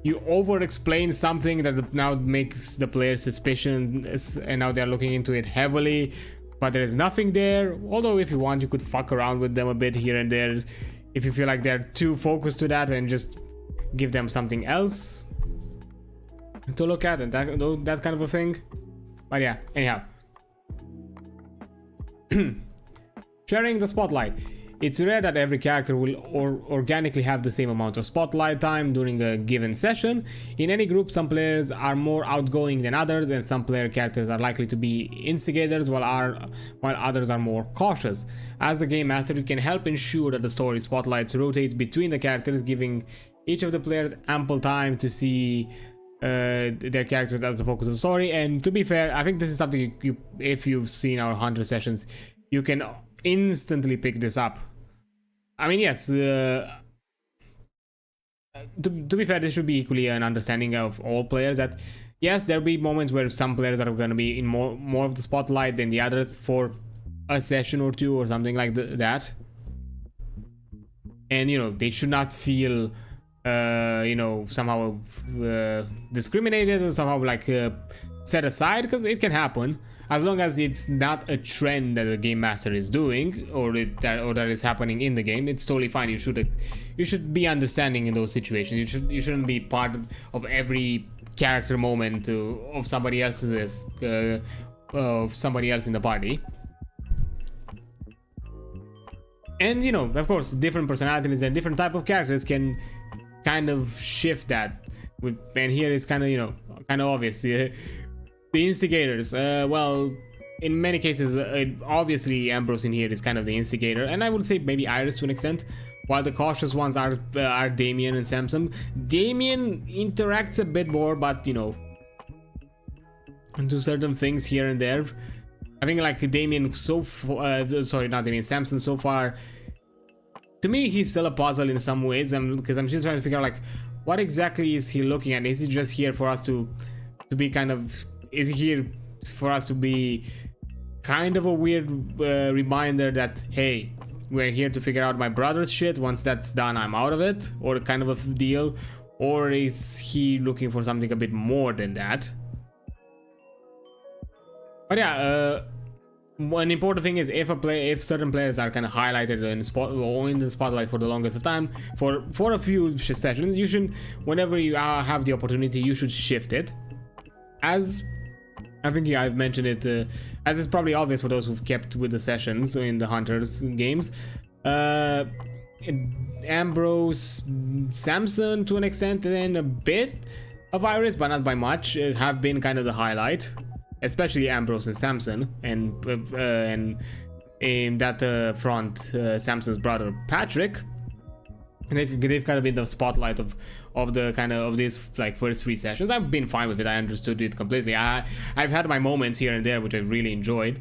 you over-explain something that now makes the player suspicious, and now they're looking into it heavily, but there is nothing there. Although if you want, you could fuck around with them a bit here and there if you feel like they're too focused to that, and just give them something else to look at, and that kind of a thing. But yeah, anyhow. Sharing the spotlight. It's rare that every character will organically have the same amount of spotlight time during a given session. In any group, some players are more outgoing than others, and some player characters are likely to be instigators while others are more cautious. As a game master, you can help ensure that the story spotlights rotates between the characters, giving each of the players ample time to see their characters as the focus of the story. And to be fair, I think this is something if you've seen our Hunter sessions, you can instantly pick this up. I mean, yes, to be fair, this should be equally an understanding of all players, that yes, there'll be moments where some players are going to be in more of the spotlight than the others for a session or two or something like that. And, you know, they should not feel, you know, somehow discriminated or somehow like set aside, because it can happen. As long as it's not a trend that the game master is doing, or that is happening in the game, it's totally fine. You should be understanding in those situations. You shouldn't be part of every character moment of somebody else's of somebody else in the party. And, you know, of course, different personalities and different type of characters can kind of shift that. And here is kind of, you know, kind of obvious. The instigators, well, in many cases, obviously Ambrose in here is kind of the instigator, and I would say maybe Iris to an extent, while the cautious ones are Damien and Samson. Damien interacts a bit more, but, you know, do certain things here and there. I think like Damien Samson so far, to me he's still a puzzle in some ways, because I'm still trying to figure out like what exactly is he looking at. Is he just here for us to be kind of, is he here for us to be kind of a weird reminder that, hey, we're here to figure out my brother's shit, once that's done I'm out of it, or kind of a deal? Or is he looking for something a bit more than that? But yeah, one important thing is if certain players are kind of highlighted in the spotlight for the longest of time, for a few sessions, you should, whenever you have the opportunity, you should shift it. As I think I've mentioned it, as is probably obvious for those who've kept with the sessions in the Hunters games. Ambrose, Samson to an extent, and a bit of Iris, but not by much, have been kind of the highlight. Especially Ambrose and Samson, and in that front, Samson's brother Patrick. And they've kind of been the spotlight of the kind of these like first 3 sessions. I've been fine with it. I understood it completely. I've had my moments here and there which I really enjoyed,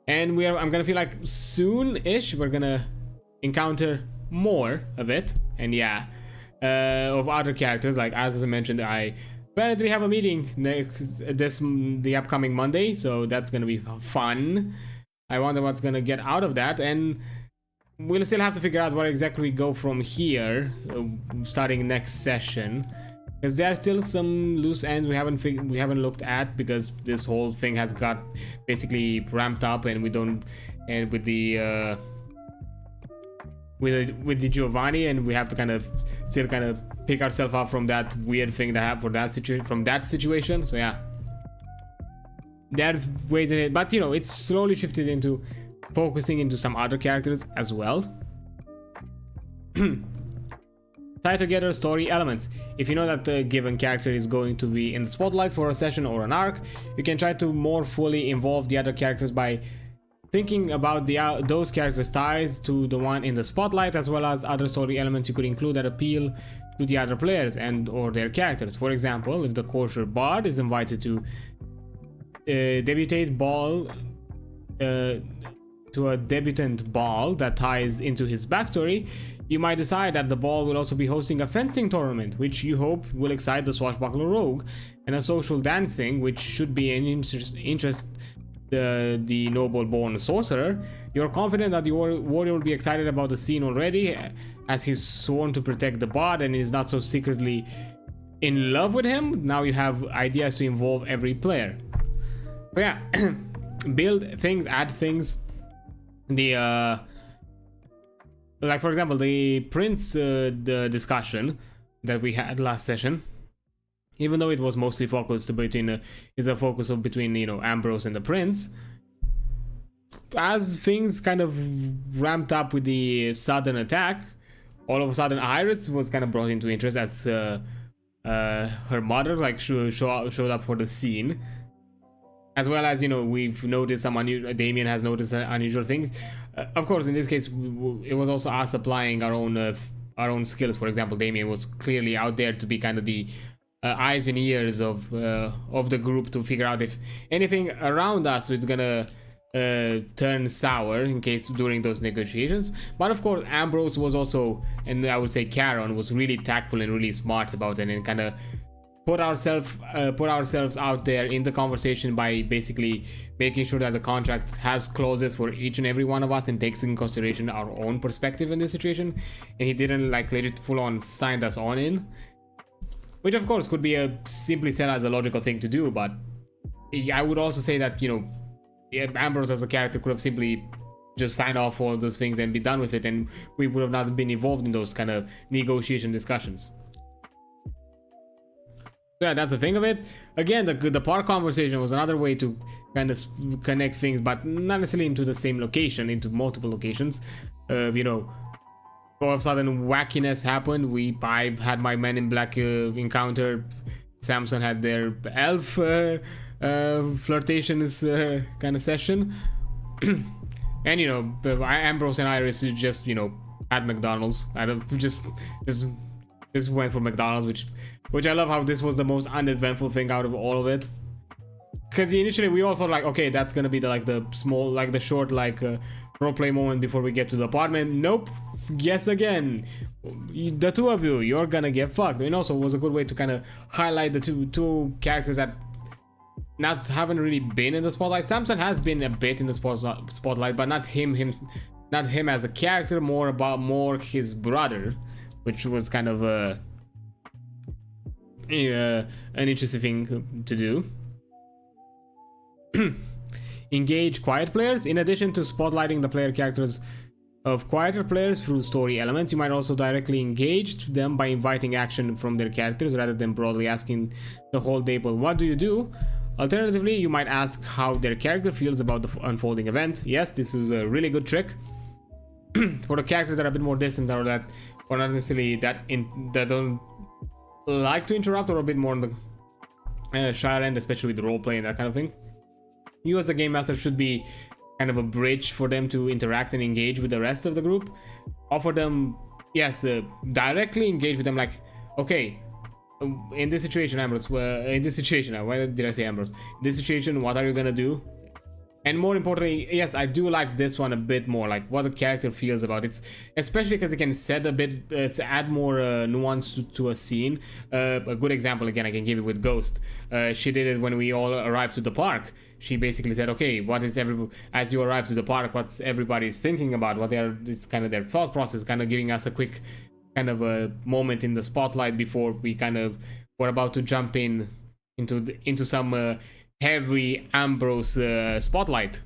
and I'm gonna feel like soon-ish we're gonna encounter more of it, and yeah, of other characters. Like as I mentioned, I apparently have a meeting the upcoming Monday, so that's gonna be fun. I wonder what's gonna get out of that, and we'll still have to figure out where exactly we go from here, starting next session, because there are still some loose ends we haven't looked at, because this whole thing has got basically ramped up, and with the Giovanni, and we have to kind of still kind of pick ourselves up from that weird thing that happened from that situation. So yeah, there are ways in it, but you know, it's slowly shifted into focusing into some other characters as well. Tie together story elements. If you know that the given character is going to be in the spotlight for a session or an arc, you can try to more fully involve the other characters by thinking about those characters' ties to the one in the spotlight, as well as other story elements you could include that appeal to the other players and or their characters. For example, if the courtier bard is invited to debutate ball to a debutant ball that ties into his backstory, you might decide that the ball will also be hosting a fencing tournament, which you hope will excite the swashbuckler rogue, and a social dancing, which should be an interest the noble-born sorcerer. You're confident that the warrior will be excited about the scene already, as he's sworn to protect the bard and is not so secretly in love with him. Now you have ideas to involve every player. But yeah, build things, add things. The like for example, the prince the discussion that we had last session, even though it was mostly focused between between you know, Ambrose and the prince, as things kind of ramped up with the sudden attack, all of a sudden Iris was kind of brought into interest as her mother like showed up for the scene. As well as, you know, we've noticed some Damien has noticed unusual things. Of course, in this case, it was also us applying our own skills. For example, Damien was clearly out there to be kind of the eyes and ears of the group, to figure out if anything around us was gonna turn sour in case during those negotiations. But of course, Ambrose was also, and I would say Charon was really tactful and really smart about it, and kind of put ourselves out there in the conversation by basically making sure that the contract has clauses for each and every one of us and takes in consideration our own perspective in this situation. And he didn't like legit full on signed us on in, which of course could be simply said as a logical thing to do, but I would also say that, you know, Ambrose as a character could have simply just signed off all those things and be done with it, and we would have not been involved in those kind of negotiation discussions. Yeah, that's the thing of it. Again, the park conversation was another way to kind of connect things, but not necessarily into the same location, into multiple locations. You know, all of a sudden wackiness happened. I had my Men in Black encounter. Samson had their elf flirtations kind of session. And you know, Ambrose and Iris just, you know, at McDonald's. I don't just went for McDonald's, which I love how this was the most uneventful thing out of all of it. Because initially we all thought like, okay, that's gonna be the short roleplay moment before we get to the apartment. Nope. Yes, again, the two of you're gonna get fucked. And also it was a good way to kind of highlight the two characters that haven't really been in the spotlight. Samson has been a bit in the spotlight, but not him as a character. More his brother, which was kind of an interesting thing to do. Engage quiet players. In addition to spotlighting the player characters of quieter players through story elements, you might also directly engage them by inviting action from their characters rather than broadly asking the whole table, what do you do? Alternatively, you might ask how their character feels about the unfolding events. Yes, this is a really good trick for the characters that are a bit more distant or not necessarily that don't like to interrupt, or a bit more on the shy end, especially with the roleplay and that kind of thing. You as a game master should be kind of a bridge for them to interact and engage with the rest of the group. Offer them, yes, directly engage with them, like, okay, in this situation, Ambrose, why did I say Ambrose? In this situation, what are you gonna do? And more importantly, yes, I do like this one a bit more, like what the character feels about it, especially because it can set a bit, add more nuance to a scene. A good example, again, I can give it with Ghost. She did it when we all arrived to the park. She basically said, okay, as you arrive to the park, what's everybody's thinking about, it's kind of their thought process, kind of giving us a quick kind of a moment in the spotlight before we kind of were about to jump into some heavy Ambrose spotlight.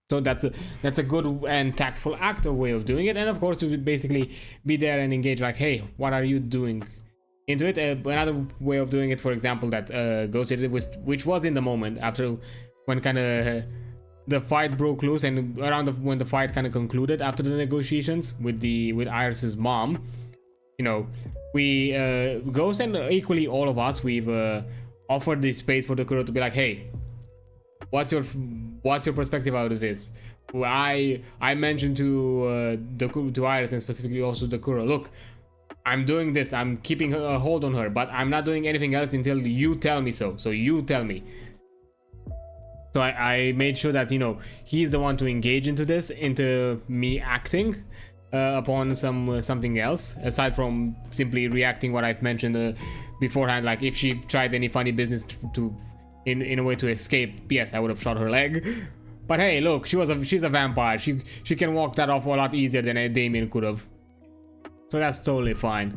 So that's a good and tactful active way of doing it, and of course to basically be there and engage, like, hey, what are you doing into it? Another way of doing it, for example, that Ghost did, which was in the moment after when kind of the fight broke loose, and around when the fight kind of concluded after the negotiations with Iris's mom. You know, we Ghost and equally all of us, we've offered this space for Dokuro to be like, hey, what's your perspective out of this? I mentioned to Iris, and specifically also Dokuro, look, I'm doing this, I'm keeping a hold on her, but I'm not doing anything else until you tell me so. So you tell me. So I made sure that, you know, he's the one to engage into me acting upon something else, aside from simply reacting what I've mentioned beforehand. Like if she tried any funny business in a way to escape, yes, I would have shot her leg. But hey, look, she's a vampire. She can walk that off a lot easier than Damien could have. So that's totally fine.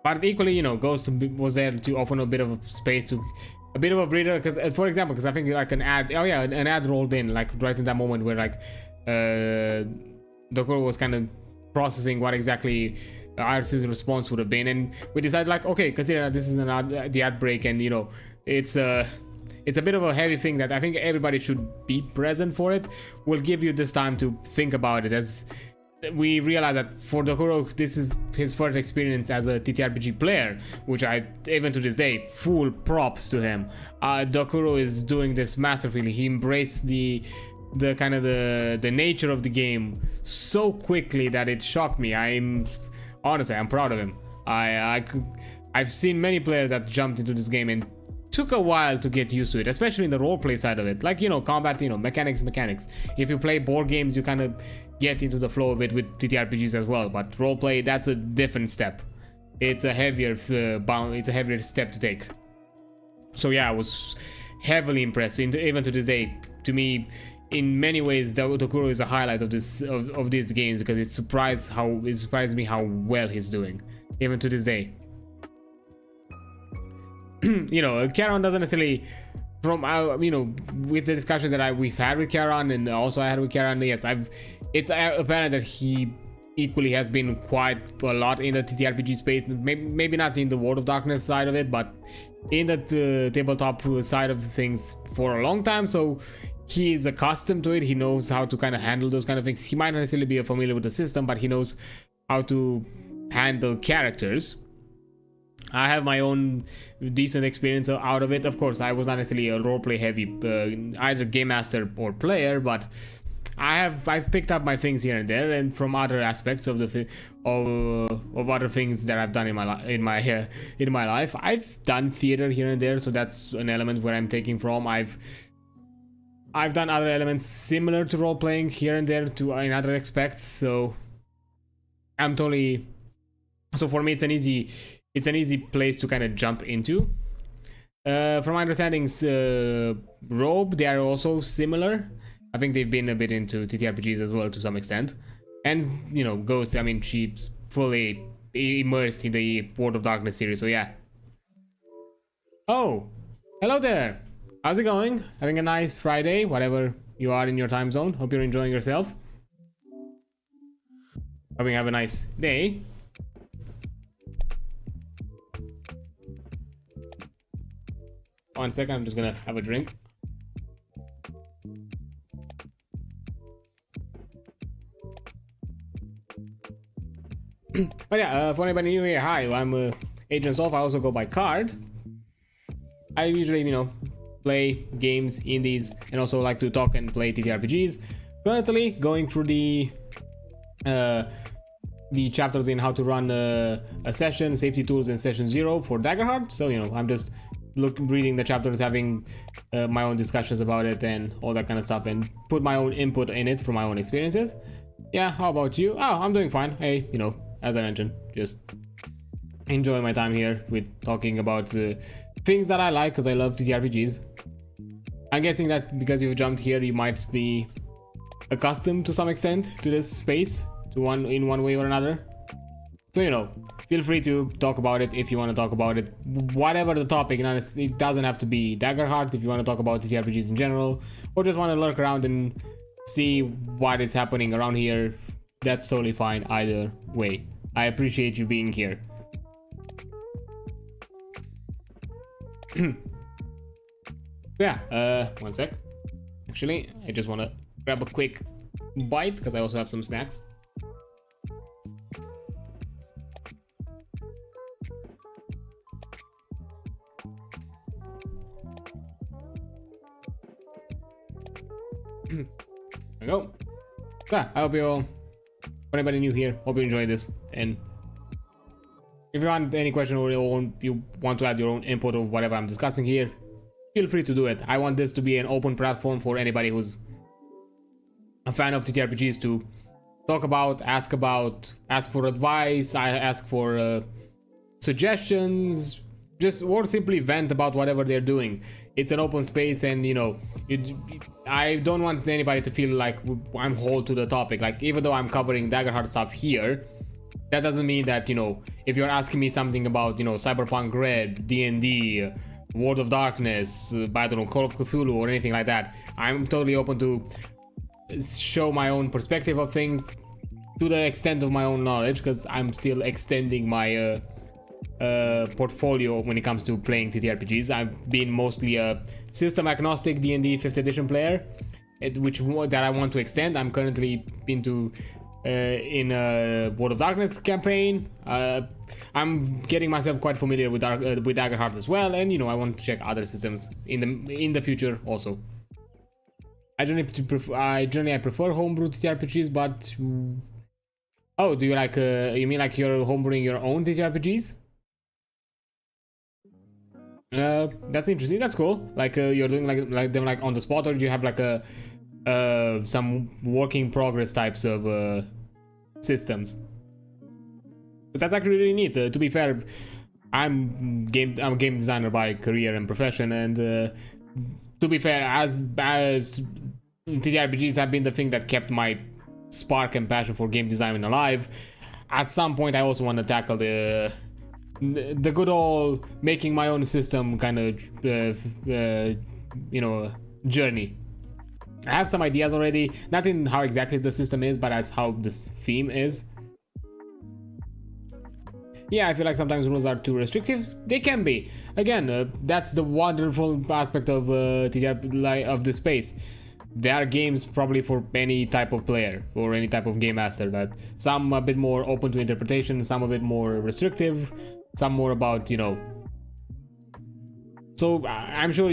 But equally, you know, Ghost was there to offer a bit of a space to. A bit of a breather, because for example, because I think like an ad rolled in like right in that moment where like Dokuro was kind of processing what exactly Iris's response would have been, and we decided like, okay, consider this is the ad break, and you know, it's a bit of a heavy thing that I think everybody should be present for it. We'll give you this time to think about it, as we realize that for Dokuro, this is his first experience as a ttrpg player, which I, even to this day, full props to him. Dokuro is doing this masterfully. He embraced the kind of the nature of the game so quickly that it shocked me. I'm proud of him. I've seen many players that jumped into this game and took a while to get used to it, especially in the roleplay side of it. Like, you know, combat, you know, mechanics. If you play board games, you kind of get into the flow of it with TTRPGs as well, but roleplay, that's a different step. it's a heavier it's a heavier step to take. So yeah, I was heavily impressed. Even to this day, to me, in many ways, Tokuro is a highlight of these games, because it surprised me how well he's doing, even to this day. You know, Charon doesn't necessarily, from you know, with the discussions that we've had with Charon, and also I had with Charon, yes, it's apparent that he equally has been quite a lot in the TTRPG space. Maybe not in the World of Darkness side of it, but in the tabletop side of things for a long time. So he is accustomed to it. He knows how to kind of handle those kind of things. He might not necessarily be familiar with the system, but he knows how to handle characters. I have my own decent experience out of it. Of course, I was not necessarily a roleplay heavy either game master or player, but I've picked up my things here and there, and from other aspects of of other things that I've done in my life. I've done theater here and there, so that's an element where I'm taking from. I've done other elements similar to role playing here and there in other aspects. So I'm totally. So for me, it's an easy place to kind of jump into. From my understandings, Robe, they are also similar. I think they've been a bit into TTRPGs as well to some extent. And, you know, Ghost, I mean, she's fully immersed in the World of Darkness series, so yeah. Oh, hello there. How's it going? Having a nice Friday, whatever you are in your time zone. Hope you're enjoying yourself. Hope you have a nice day. One second, I'm just gonna have a drink. But yeah, for anybody new here, hi, I'm Agent Solf. I also go by Card. I usually, you know, play games, indies, and also like to talk and play TTRPGs. Currently going through the chapters in how to run a session, safety tools, and session 0 for Daggerheart. So, you know, I'm just reading the chapters, having my own discussions about it and all that kind of stuff, and put my own input in it from my own experiences. Yeah, how about you? Oh, I'm doing fine. Hey, you know, as I mentioned, just enjoy my time here with talking about the things that I like, because I love TTRPGs. I'm guessing that because you've jumped here, you might be accustomed to some extent to this space, in one way or another. So, you know, feel free to talk about it if you want to talk about it. Whatever the topic, it doesn't have to be Daggerheart. If you want to talk about TTRPGs in general, or just want to lurk around and see what is happening around here, that's totally fine either way. I appreciate you being here. Yeah, one sec. Actually, I just want to grab a quick bite, because I also have some snacks. There we go. Yeah, I hope you all, for anybody new here, hope you enjoy this. And if you want any question, or you want to add your own input of whatever I'm discussing here, feel free to do it. I want this to be an open platform for anybody who's a fan of TTRPGs to talk about, ask for advice, I ask for suggestions, or simply vent about whatever they're doing. It's an open space, and you know, I don't want anybody to feel like I'm hold to the topic. Like, even though I'm covering Daggerheart stuff here, that doesn't mean that, you know, if you're asking me something about, you know, Cyberpunk Red, D&D, World of Darkness, I don't know, Call of Cthulhu, or anything like that, I'm totally open to show my own perspective of things to the extent of my own knowledge, because I'm still extending my portfolio when it comes to playing TTRPGs. I've been mostly a system agnostic D&D 5th edition player, that I want to extend. I'm currently into in a World of Darkness campaign. I'm getting myself quite familiar with Daggerheart as well, and you know, I want to check other systems in the future also. I generally prefer homebrew TTRPGs, but oh, do you like you mean like you're homebrewing your own TTRPGs? That's interesting. That's cool. Like you're doing like them like on the spot, or do you have like some work in progress types of systems? that's actually really neat. To be fair, I'm a game designer by career and profession, and to be fair, as ttrpgs have been the thing that kept my spark and passion for game design alive, at some point I also want to tackle the good old making my own system kind of journey. I have some ideas already, not in how exactly the system is, but as how this theme is. Yeah, I feel like sometimes rules are too restrictive. They can be. Again, that's the wonderful aspect of of the space. There are games probably for any type of player or any type of game master, that some a bit more open to interpretation, some a bit more restrictive, some more about, So I'm sure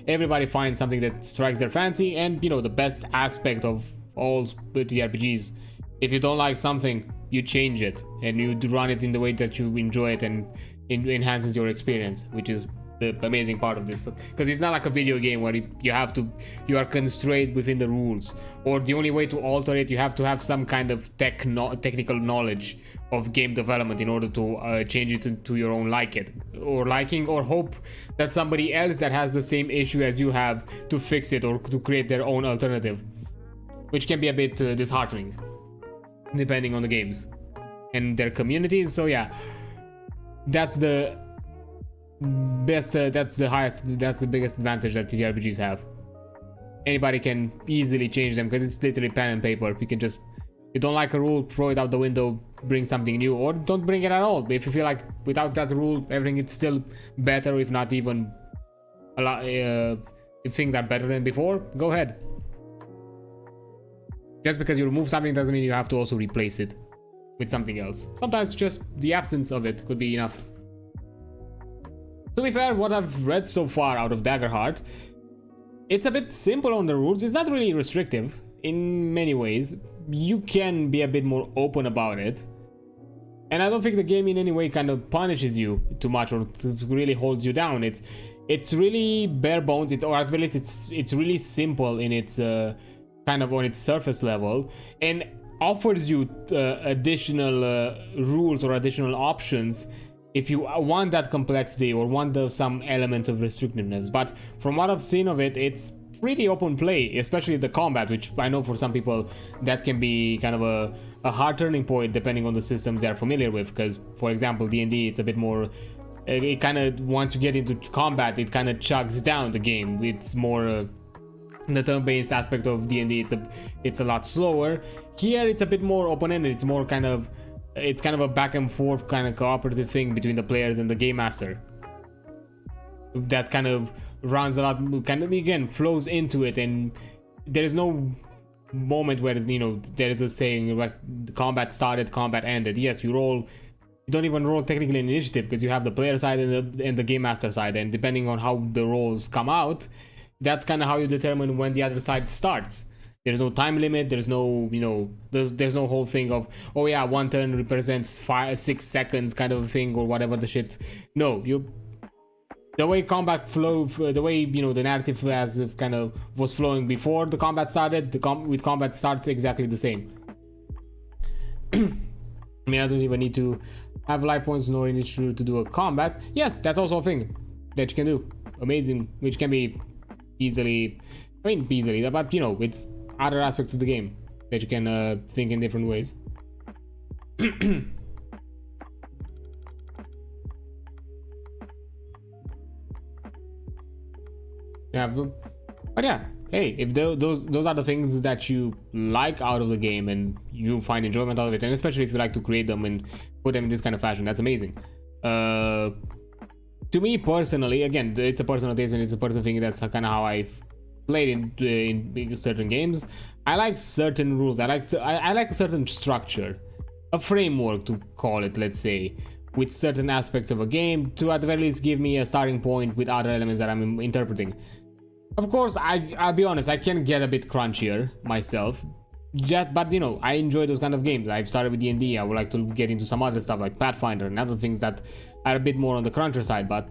everybody finds something that strikes their fancy, and the best aspect of all TRPGs, if you don't like something, you change it and you run it in the way that you enjoy it, and it enhances your experience, which is the amazing part of this, because it's not like a video game where you are constrained within the rules, or the only way to alter it, you have to have some kind of technical knowledge of game development in order to change it to your own liking, or hope that somebody else that has the same issue as you have to fix it or to create their own alternative, which can be a bit disheartening depending on the games and their communities. So yeah, that's the best, that's the biggest advantage that TRPGs have. Anybody can easily change them because it's literally pen and paper. You don't like a rule, throw it out the window, bring something new, or don't bring it at all. If you feel like without that rule everything is still better, if not even a lot, if things are better than before, go ahead. Just because you remove something doesn't mean you have to also replace it with something else. Sometimes just the absence of it could be enough. To be fair, what I've read so far out of Daggerheart, it's a bit simple on the rules. It's not really restrictive in many ways. You can be a bit more open about it, and I don't think the game in any way kind of punishes you too much or really holds you down. It's really bare bones, or at least it's really simple in its kind of on its surface level, and offers you additional rules or additional options if you want that complexity or want some elements of restrictiveness. But from what I've seen of it, it's pretty open play, especially the combat, which I know for some people that can be kind of a hard turning point depending on the systems they're familiar with. Because for example, D&D, it's a bit more, it kind of, once you get into combat, it kind of chugs down the game. It's more the turn-based aspect of D&D, it's a lot slower. Here it's a bit more open-ended. It's more kind of a back and forth kind of cooperative thing between the players and the game master that kind of runs a lot, kind of again flows into it, and there is no moment where there is a saying like combat started, combat ended. Yes, you don't even roll technically in initiative because you have the player side and the game master side, and depending on how the rolls come out, that's kind of how you determine when the other side starts. There's no time limit, there's no there's no whole thing of, oh yeah, one turn represents 5-6 seconds kind of thing or whatever the shit. No, the way combat flow, the way the narrative as kind of was flowing before the combat started, with combat starts exactly the same. I mean, I don't even need to have life points nor initiative to do a combat. Yes, that's also a thing that you can do. Amazing, which can be easily, but it's other aspects of the game that you can think in different ways. Yeah, but yeah, hey, if those are the things that you like out of the game and you find enjoyment out of it, and especially if you like to create them and put them in this kind of fashion, that's amazing. To me personally, again, it's a personal taste and it's a personal thing. That's kind of how I've played in certain games. I like certain rules. I like a certain structure, a framework to call it, let's say, with certain aspects of a game to at the very least give me a starting point with other elements that I'm interpreting. Of course, I'll be honest, I can get a bit crunchier myself, but I enjoy those kind of games. I've started with D&D. I would like to get into some other stuff like Pathfinder and other things that are a bit more on the cruncher side, but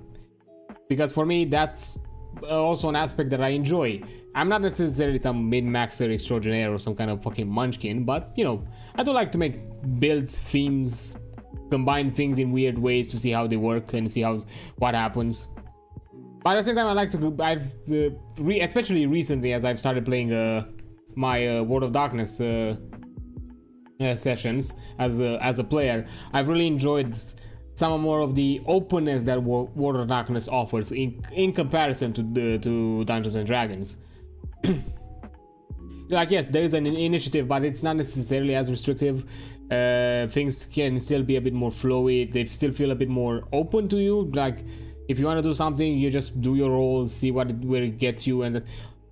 because for me that's also an aspect that I enjoy. I'm not necessarily some min-maxer extraordinaire or some kind of fucking munchkin, but I do like to make builds, themes, combine things in weird ways to see how they work and see what happens. But at the same time, I like to. Especially recently, as I've started playing my World of Darkness sessions as a player, I've really enjoyed some more of the openness that World of Darkness offers in comparison to Dungeons and Dragons. Like, yes, there is an initiative, but it's not necessarily as restrictive. Things can still be a bit more flowy. They still feel a bit more open to you. Like, if you want to do something, you just do your rolls, see where it gets you, and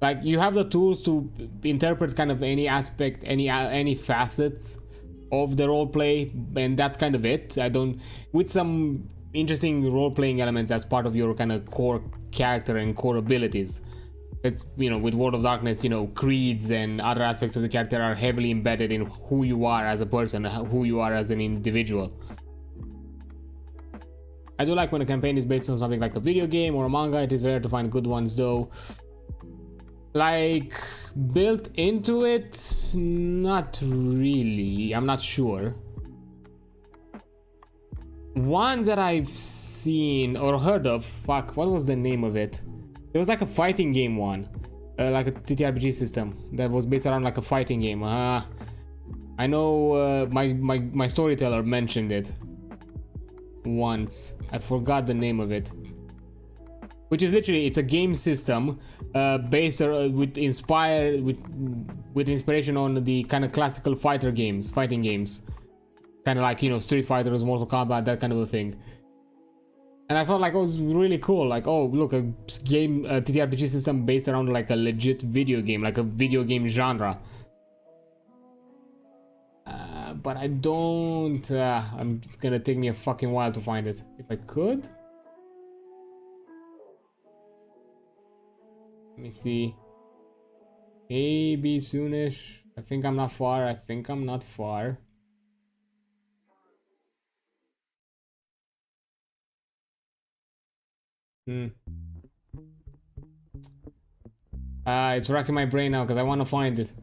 like you have the tools to interpret kind of any aspect, any facets of the role play, and that's kind of it. With some interesting role playing elements as part of your kind of core character and core abilities. It's, you know, with World of Darkness, you know, creeds and other aspects of the character are heavily embedded in who you are as a person, who you are as an individual. I do like when a campaign is based on something like a video game or a manga. It is rare to find good ones though. Like, built into it, not really. I'm not sure. One that I've seen or heard of, fuck, what was the name of it? There was like a fighting game one, like a ttrpg system that was based around like a fighting game. I know my storyteller mentioned it once. I forgot the name of it. Which is literally, it's a game system based with inspiration on the kind of classical fighting games, kind of like, you know, Street Fighters, Mortal Kombat, that kind of a thing. And I felt like it was really cool. Like, oh, look, a TTRPG system based around like a legit video game, like a video game genre. But I don't. It's gonna take me a fucking while to find it. If I could. Let me see. Maybe soonish. I think I'm not far. It's racking my brain now because I want to find it.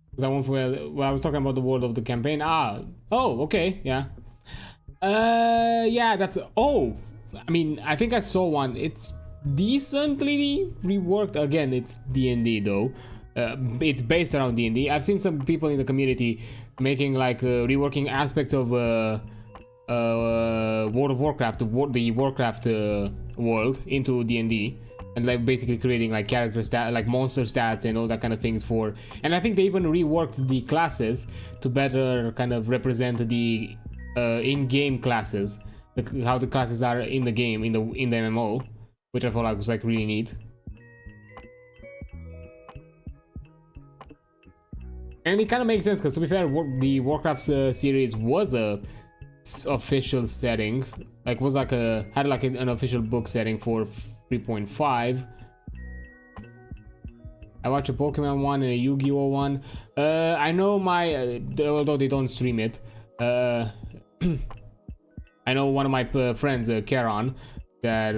Because I want I was talking about the world of the campaign. Oh, okay, yeah. Yeah, that's. Oh, I mean, I think I saw one. It's decently reworked. Again, it's D&D though. It's based around D&D. I've seen some people in the community making like reworking aspects of World of Warcraft, the Warcraft world into D&D, and like basically creating like character stats, like monster stats and all that kind of things for. And I think they even reworked the classes to better kind of represent the in-game classes, how the classes are in the game, in the MMO, which I thought like was like really neat. And it kind of makes sense because, to be fair, the Warcraft series was a official setting, like was like had like an official book setting for 3.5. I watched a Pokemon one and a Yu-Gi-Oh one. I know although they don't stream it, I know one of my friends, Karan, that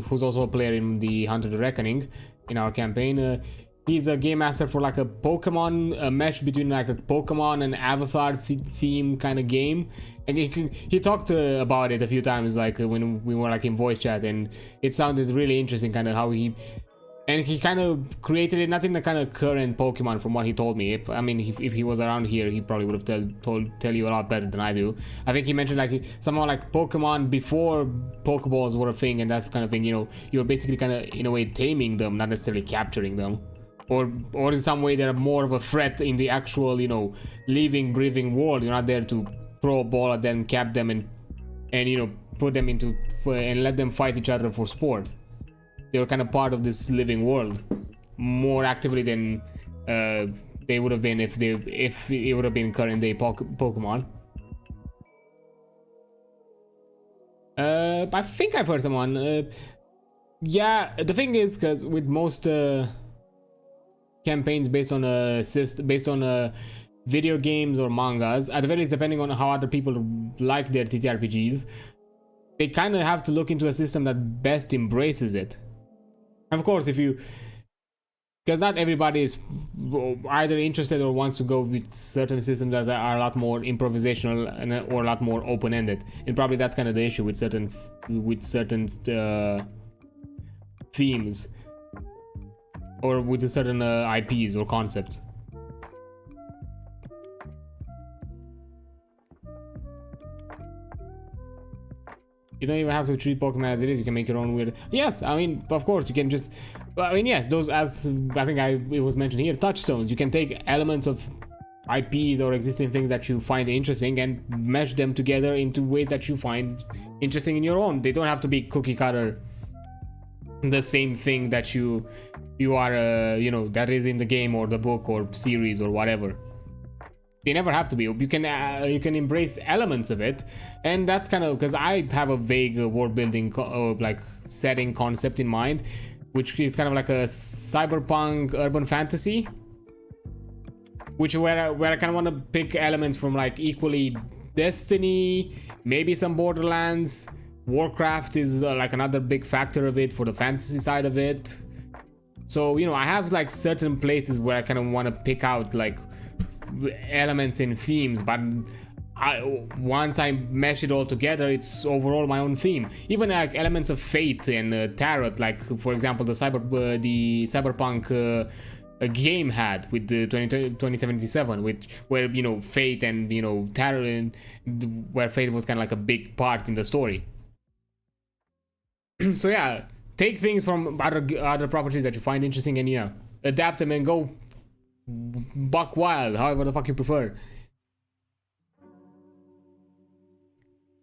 who's also a player in the Hunter the Reckoning in our campaign. He's a game master for like a Pokemon, a mesh between like a Pokemon and Avatar theme kind of game, and he talked about it a few times, like when we were like in voice chat, and it sounded really interesting, kind of how he kind of created it, not in the kind of current Pokemon from what he told me. If he was around here, he probably would have tell you a lot better than I do. I think he mentioned like somehow like Pokemon before Pokeballs were a thing and that kind of thing. You know, you're basically kind of in a way taming them, not necessarily capturing them. Or in some way they're more of a threat in the actual, you know, living, breathing world. You're not there to throw a ball at them, cap them, and you know, put them into and let them fight each other for sport. They were kind of part of this living world more actively than they would have been if it would have been current day Pokemon. I think I've heard someone. Yeah, the thing is, because with most campaigns based on video games or mangas, at the very least, depending on how other people like their TTRPGs, they kind of have to look into a system that best embraces it. Of course, because not everybody is either interested or wants to go with certain systems that are a lot more improvisational or a lot more open-ended. And probably that's kind of the issue with certain themes or with certain IPs or concepts. You don't even have to treat Pokemon as it is. You can make your own weird. Yes, I mean, of course, you can just. I mean, yes, those, as I think it was mentioned here, touchstones. You can take elements of IPs or existing things that you find interesting and mesh them together into ways that you find interesting in your own. They don't have to be cookie cutter, the same thing that you are, you know, that is in the game or the book or series or whatever. They never have to be. You can embrace elements of it, and that's kind of because I have a vague world building like setting concept in mind, which is kind of like a cyberpunk urban fantasy, where I kind of want to pick elements from like equally Destiny, maybe some Borderlands. Warcraft is like another big factor of it for the fantasy side of it. So, you know, I have like certain places where I kind of want to pick out like elements and themes, but once I mesh it all together, it's overall my own theme. Even like elements of fate and tarot, like for example the cyberpunk game had with the 2077, where, you know, fate and, you know, tarot, and where fate was kind of like a big part in the story. So yeah, take things from other properties that you find interesting and, yeah, adapt them and go buck wild, however the fuck you prefer.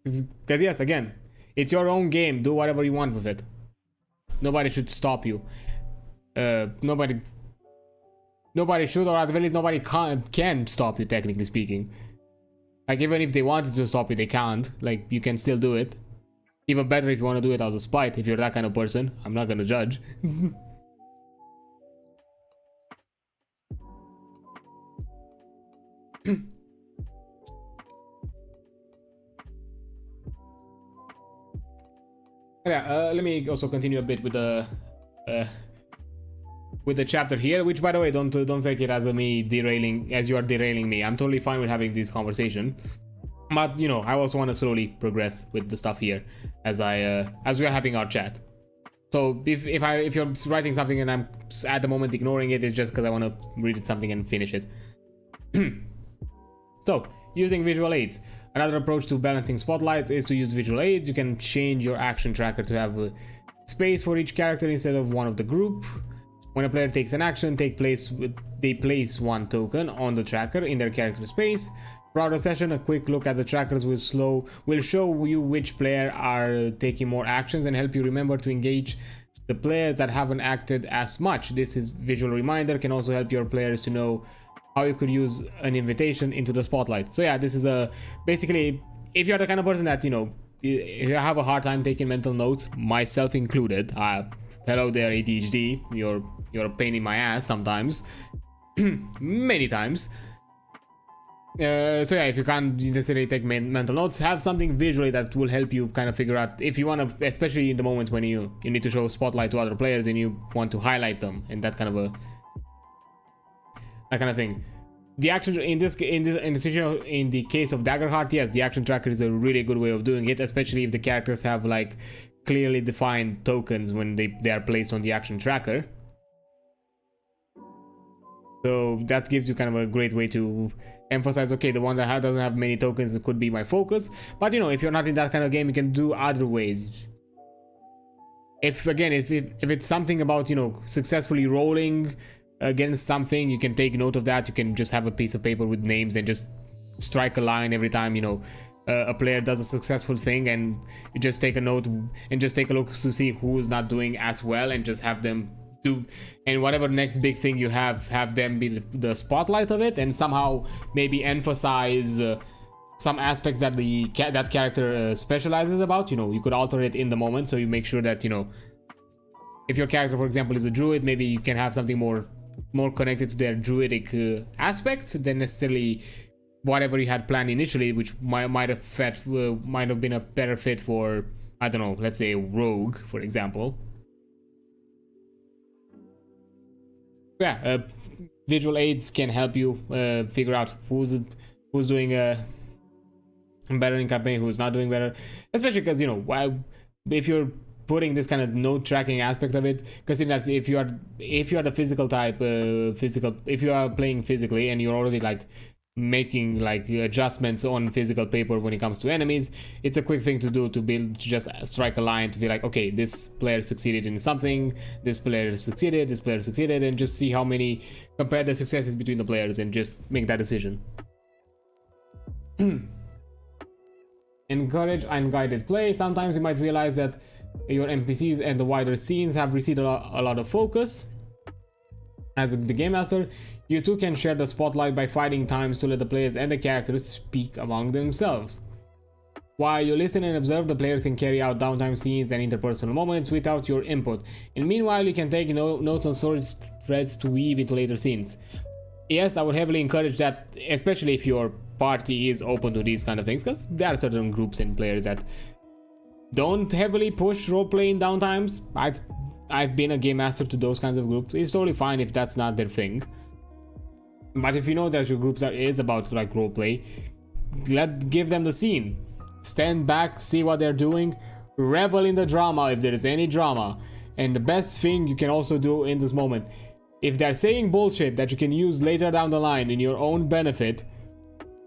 Because yes, again, it's your own game. Do whatever you want with it. Nobody should stop you. Nobody should, or at the very least nobody can stop you, technically speaking. Like, even if they wanted to stop you, they can't. Like, you can still do it. Even better if you want to do it out of spite. If you're that kind of person, I'm not gonna judge. Yeah, let me also continue a bit with the chapter here, which, by the way, don't take it as me derailing, as you are derailing me. I'm totally fine with having this conversation, but, you know, I also want to slowly progress with the stuff here as we are having our chat. So if you're writing something and I'm at the moment ignoring it, it's just because I want to read something and finish it. So, using visual aids. Another approach to balancing spotlights is to use visual aids. You can change your action tracker to have a space for each character instead of one of the group. When a player takes an action, they place one token on the tracker in their character space. Throughout the session, a quick look at the trackers will show you which player are taking more actions and help you remember to engage the players that haven't acted as much. This visual reminder can also help your players to know how you could use an invitation into the spotlight. So yeah, this is basically, if you're the kind of person that, you know, if you have a hard time taking mental notes, myself included, hello there ADHD, you're a pain in my ass sometimes, many times. So yeah, if you can't necessarily take mental notes, have something visually that will help you kind of figure out, if you want to, especially in the moments when you need to show spotlight to other players and you want to highlight them, and that kind of thing. The action in the case of Daggerheart, yes, the action tracker is a really good way of doing it, especially if the characters have like clearly defined tokens when they are placed on the action tracker. So that gives you kind of a great way to emphasize, okay, the one that doesn't have many tokens could be my focus. But, you know, if you're not in that kind of game, you can do other ways. If it's something about, you know, successfully rolling against something, you can take note of that. You can just have a piece of paper with names and just strike a line every time, you know, a player does a successful thing, and you just take a note and just take a look to see who's not doing as well, and just have them do, and whatever next big thing you have them be the spotlight of it, and somehow maybe emphasize some aspects that that character specializes about. You know, you could alter it in the moment, so you make sure that, you know, if your character, for example, is a druid, maybe you can have something more connected to their druidic aspects than necessarily whatever you had planned initially, which might have been a better fit for, I don't know, let's say a rogue, for example. Yeah, visual aids can help you figure out who's doing better in campaign, who's not doing better, especially because, you know, if you're putting this kind of note tracking aspect of it, considering that if you are the physical type, if you are playing physically and you're already like making like adjustments on physical paper when it comes to enemies, it's a quick thing to do, to just strike a line to be like, okay, this player succeeded in something, this player succeeded, and just see how many, compare the successes between the players and just make that decision. Encourage unguided play. Sometimes you might realize that your NPCs and the wider scenes have received a lot of focus. As the game master, you too can share the spotlight by finding times to let the players and the characters speak among themselves. While you listen and observe, the players can carry out downtime scenes and interpersonal moments without your input. And meanwhile, you can take notes on story threads to weave into later scenes. Yes, I would heavily encourage that, especially if your party is open to these kind of things, because there are certain groups and players that don't heavily push roleplay in downtimes. I've been a game master to those kinds of groups. It's totally fine if that's not their thing. But if you know that your groups is about like roleplay, give them the scene. Stand back, see what they're doing, revel in the drama if there is any drama. And the best thing you can also do in this moment, if they're saying bullshit that you can use later down the line in your own benefit,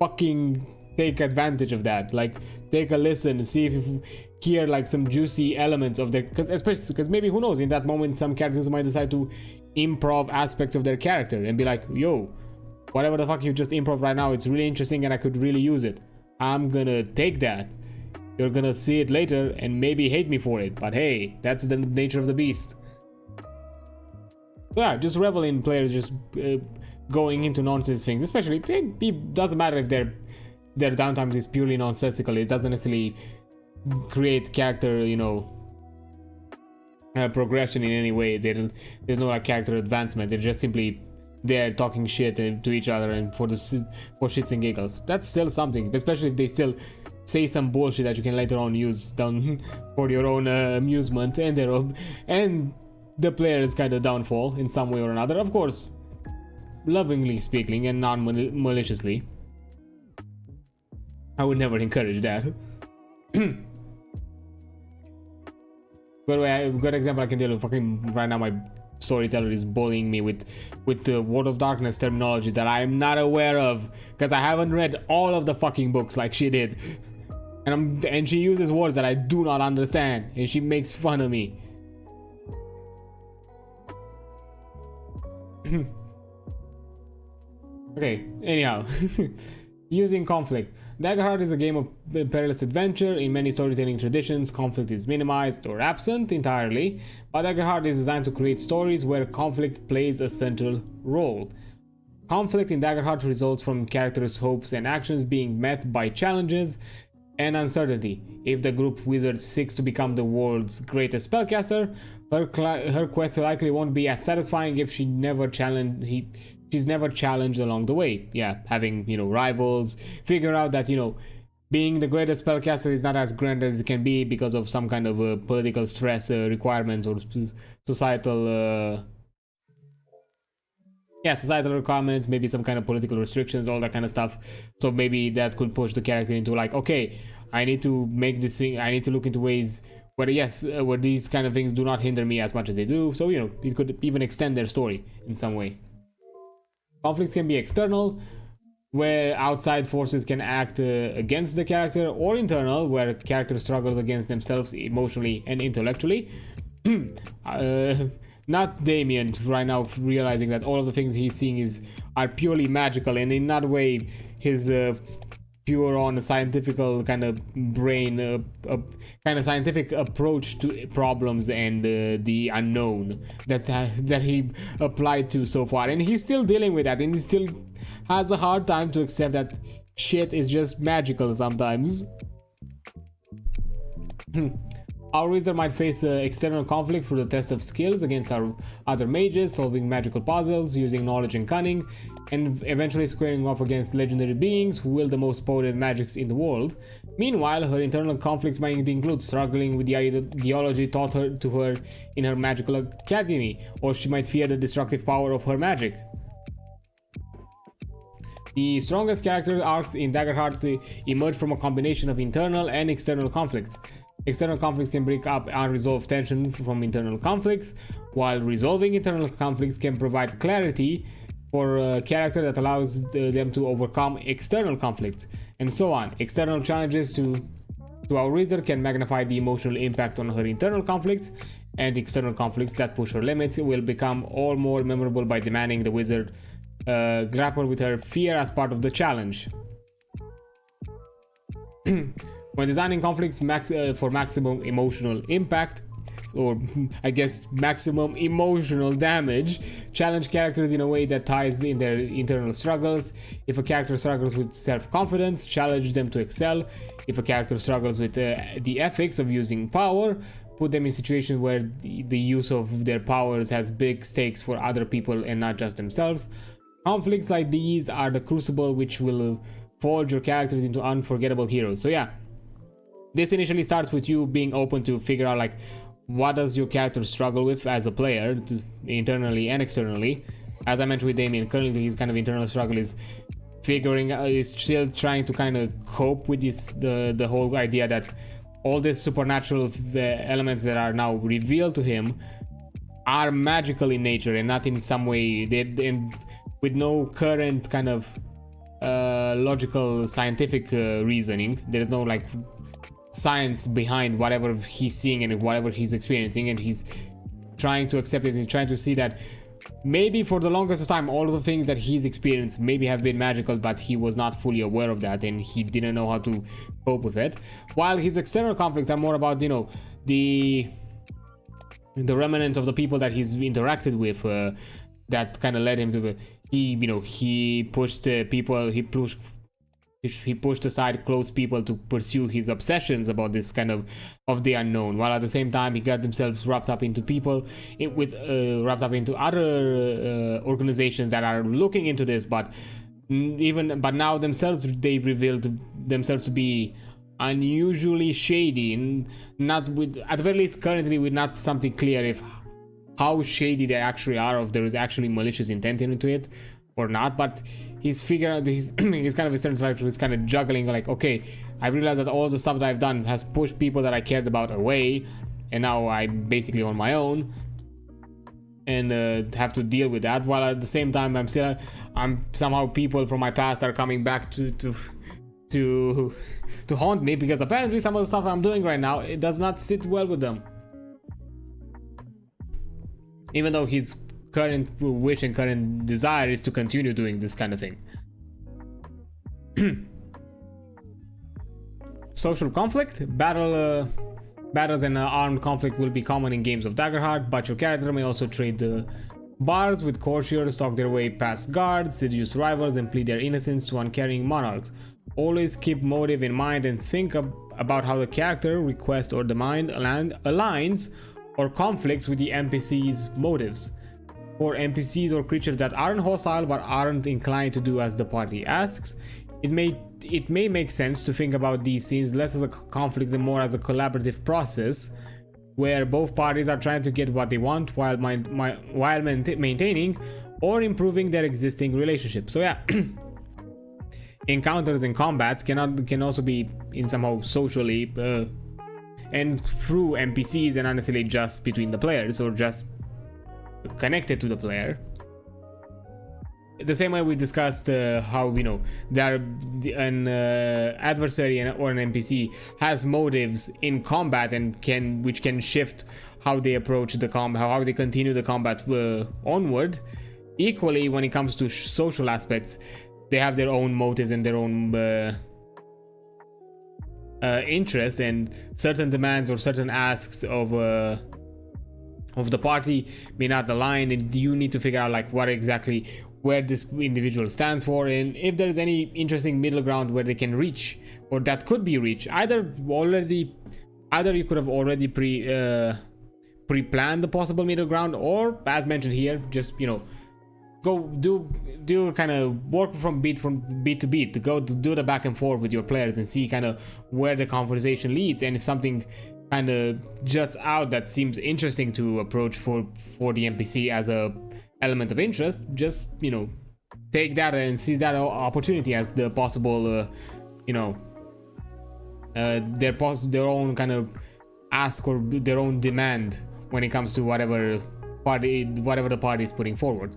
fucking take advantage of that. Like, take a listen, see if you hear like some juicy elements of their, especially because maybe, who knows, in that moment some characters might decide to improv aspects of their character and be like, yo, whatever the fuck you just improv right now, it's really interesting and I could really use it. I'm gonna take that. You're gonna see it later and maybe hate me for it, but hey, that's the nature of the beast. Yeah, just revel in players just going into nonsense things, especially, it doesn't matter if their downtimes is purely nonsensical. It doesn't necessarily create character, you know, progression in any way. There's no like character advancement. They're just simply there talking shit to each other and for shits and giggles. That's still something, especially if they still say some bullshit that you can later on use down for your own amusement and their own, and the player's kind of downfall in some way or another. Of course, lovingly speaking and non-maliciously. I would never encourage that. By the way, a good example I can tell you, fucking right now my storyteller is bullying me with the World of Darkness terminology that I am not aware of, because I haven't read all of the fucking books like she did. And she uses words that I do not understand, and she makes fun of me. Okay, anyhow. Using conflict. Daggerheart is a game of perilous adventure. In many storytelling traditions, conflict is minimized or absent entirely, but Daggerheart is designed to create stories where conflict plays a central role. Conflict in Daggerheart results from characters' hopes and actions being met by challenges and uncertainty. If the group wizard seeks to become the world's greatest spellcaster, her quest likely won't be as satisfying if she's never challenged along the way. Yeah, having, you know, rivals, figure out that, you know, being the greatest spellcaster is not as grand as it can be because of some kind of political stress requirements or societal societal requirements, maybe some kind of political restrictions, all that kind of stuff. So maybe that could push the character into like, okay, I need to make this thing, I need to look into ways where, yes, where these kind of things do not hinder me as much as they do. So, you know, it could even extend their story in some way. Conflicts can be external, where outside forces can act against the character, or internal, where character struggles against themselves emotionally and intellectually. Not Damien right now realizing that all of the things he's seeing are purely magical, and in that way his pure on a scientific kind of brain, kind of scientific approach to problems and the unknown that he applied to so far, and he's still dealing with that, and he still has a hard time to accept that shit is just magical sometimes. Our wizard might face external conflict through the test of skills against our other mages, solving magical puzzles, using knowledge and cunning, and eventually squaring off against legendary beings who wield the most potent magics in the world. Meanwhile, her internal conflicts might include struggling with the ideology taught to her in her magical academy, or she might fear the destructive power of her magic. The strongest character arcs in Daggerheart emerge from a combination of internal and external conflicts. External conflicts can bring up unresolved tension from internal conflicts, while resolving internal conflicts can provide clarity for a character that allows them to overcome external conflicts, and so on. External challenges to our wizard can magnify the emotional impact on her internal conflicts, and external conflicts that push her limits will become all more memorable by demanding the wizard grapple with her fear as part of the challenge. When designing conflicts for maximum emotional impact, or I guess maximum emotional damage, challenge characters in a way that ties in their internal struggles. If a character struggles with self-confidence, challenge them to excel. If a character struggles with the ethics of using power, put them in situations where the use of their powers has big stakes for other people and not just themselves. Conflicts like these are the crucible which will forge your characters into unforgettable heroes. So yeah, this initially starts with you being open to figure out like what does your character struggle with as a player, internally and externally. As I mentioned with Damien, currently his kind of internal struggle is is still trying to kind of cope with this the whole idea that all these supernatural elements that are now revealed to him are magical in nature and not in some way with no current kind of logical scientific reasoning. There is no like science behind whatever he's seeing and whatever he's experiencing, and he's trying to accept it. He's trying to see that maybe for the longest of time all of the things that he's experienced maybe have been magical, but he was not fully aware of that and he didn't know how to cope with it. While his external conflicts are more about, you know, the remnants of the people that he's interacted with, that kind of led him to he pushed people, he pushed aside close people to pursue his obsessions about this kind of the unknown, while at the same time he got themselves wrapped up into wrapped up into other organizations that are looking into this, but now themselves they revealed themselves to be unusually shady, and not with, at the very least currently, with not something clear if how shady they actually are, or if there is actually malicious intent into it or not. But he's figuring out he's kind of his turn to is kind of juggling, like, okay, I realized that all the stuff that I've done has pushed people that I cared about away, and now I'm basically on my own and have to deal with that, while at the same time I'm somehow people from my past are coming back to haunt me, because apparently some of the stuff I'm doing right now, it does not sit well with them, even though his current wish and current desire is to continue doing this kind of thing. Social conflict. Battles and armed conflict will be common in games of Daggerheart, but your character may also trade the bars with courtiers, stalk their way past guards, seduce rivals, and plead their innocence to uncaring monarchs. Always keep motive in mind and think about how the character, request, or demand aligns or conflicts with the NPC's motives. For NPCs or creatures that aren't hostile but aren't inclined to do as the party asks, it may make sense to think about these scenes less as a conflict and more as a collaborative process where both parties are trying to get what they want while maintaining or improving their existing relationship. So yeah, encounters and combats can also be in somehow socially and through NPCs, and not necessarily just between the players or just connected to the player. The same way we discussed how, you know, an adversary or an NPC has motives in combat and which can shift how they approach the combat, how they continue the combat onward. Equally, when it comes to social aspects, they have their own motives and their own interests, and certain demands or certain asks of the party may not align, and you need to figure out like what exactly where this individual stands for, and if there's any interesting middle ground where they can reach, or that could be reached. Either you could have already pre-planned the possible middle ground, or as mentioned here, just, you know, go do kind of work from beat to beat, to go to do the back and forth with your players and see kind of where the conversation leads, and if something kind of juts out that seems interesting to approach for the NPC as a element of interest, just, you know, take that and seize that opportunity as the possible you know, their own kind of ask or their own demand when it comes to whatever the party is putting forward.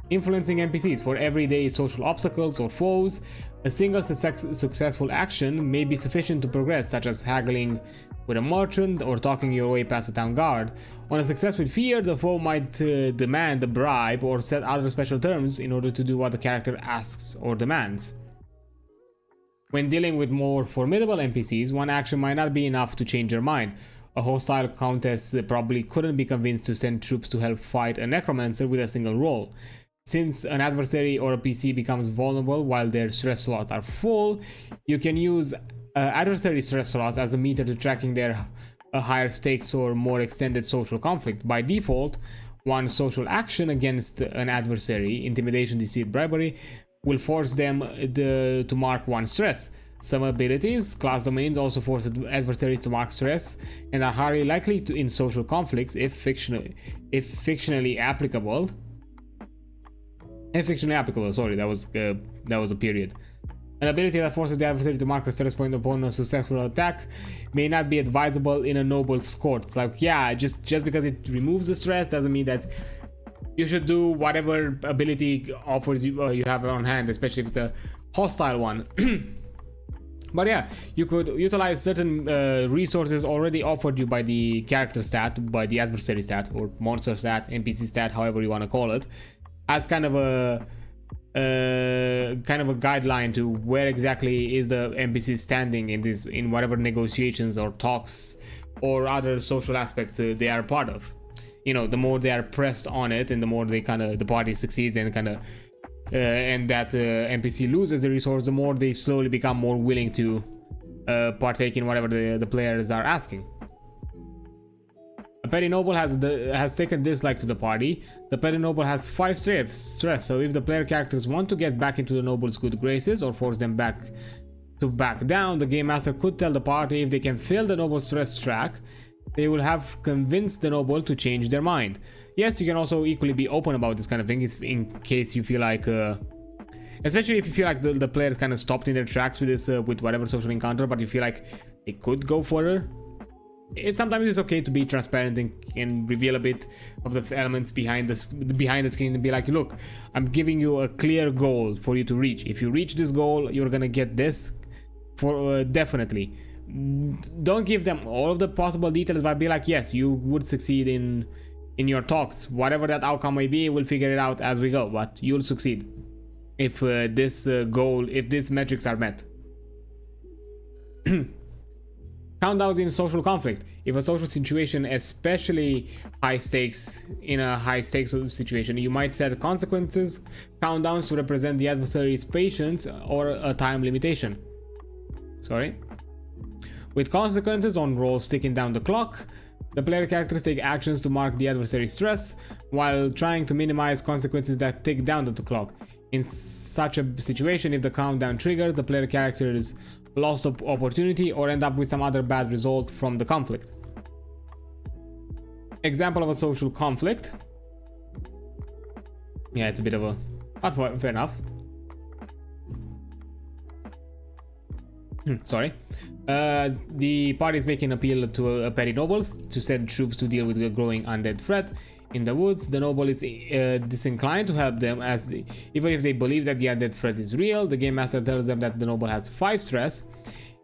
Influencing NPCs. For everyday social obstacles or foes, a single successful action may be sufficient to progress, such as haggling with a merchant or talking your way past a town guard. On a success with fear, the foe might demand a bribe or set other special terms in order to do what the character asks or demands. When dealing with more formidable NPCs, one action might not be enough to change their mind. A hostile countess probably couldn't be convinced to send troops to help fight a necromancer with a single roll. Since an adversary or a PC becomes vulnerable while their stress slots are full, you can use adversary stress slots as the meter to tracking their higher stakes or more extended social conflict. By default, one social action against an adversary, intimidation, deceit, bribery, will force them to mark one stress. Some abilities, class domains, also force adversaries to mark stress and are highly likely to in social conflicts if fictionally applicable. Sorry, that was a period. An ability that forces the adversary to mark a stress point upon a successful attack may not be advisable in a noble's court. It's like, yeah, just because it removes the stress doesn't mean that you should do whatever ability offers you have on hand, especially if it's a hostile one. But yeah, you could utilize certain resources already offered you by the character stat, by the adversary stat, or monster stat, NPC stat, however you want to call it, as kind of a guideline to where exactly is the NPC standing in whatever negotiations or talks or other social aspects they are part of. You know, the more they are pressed on it, and the more the party succeeds and and that NPC loses the resource, the more they slowly become more willing to partake in whatever the players are asking. A petty noble has taken dislike to the party. The petty noble has 5 stress, so if the player characters want to get back into the noble's good graces or force them back down, the game master could tell the party if they can fill the noble's stress track, they will have convinced the noble to change their mind. Yes, you can also equally be open about this kind of thing in case you feel like, especially if you feel like the players kind of stopped in their tracks with this, with whatever social encounter, but you feel like they could go further. Sometimes it's okay to be transparent and reveal a bit of the elements behind the screen and be like, look, I'm giving you a clear goal for you to reach. If you reach this goal, you're gonna get this for definitely. Don't give them all of the possible details, but be like, yes, you would succeed in your talks. Whatever that outcome may be, we'll figure it out as we go, but you'll succeed if if these metrics are met. Countdowns in social conflict. If a social situation, especially in a high stakes situation, you might set consequences countdowns to represent the adversary's patience or a time limitation. With consequences on rolls ticking down the clock, the player characters take actions to mark the adversary's stress while trying to minimize consequences that tick down the clock. In such a situation, if the countdown triggers, the player characters lost opportunity or end up with some other bad result from the conflict. Example of a social conflict. Yeah, it's a bit of a... but fair enough. The party is making an appeal to petty nobles to send troops to deal with a growing undead threat. In the woods, the noble is disinclined to help them, as even if they believe that the undead threat is real, the game master tells them that the noble has 5 stress.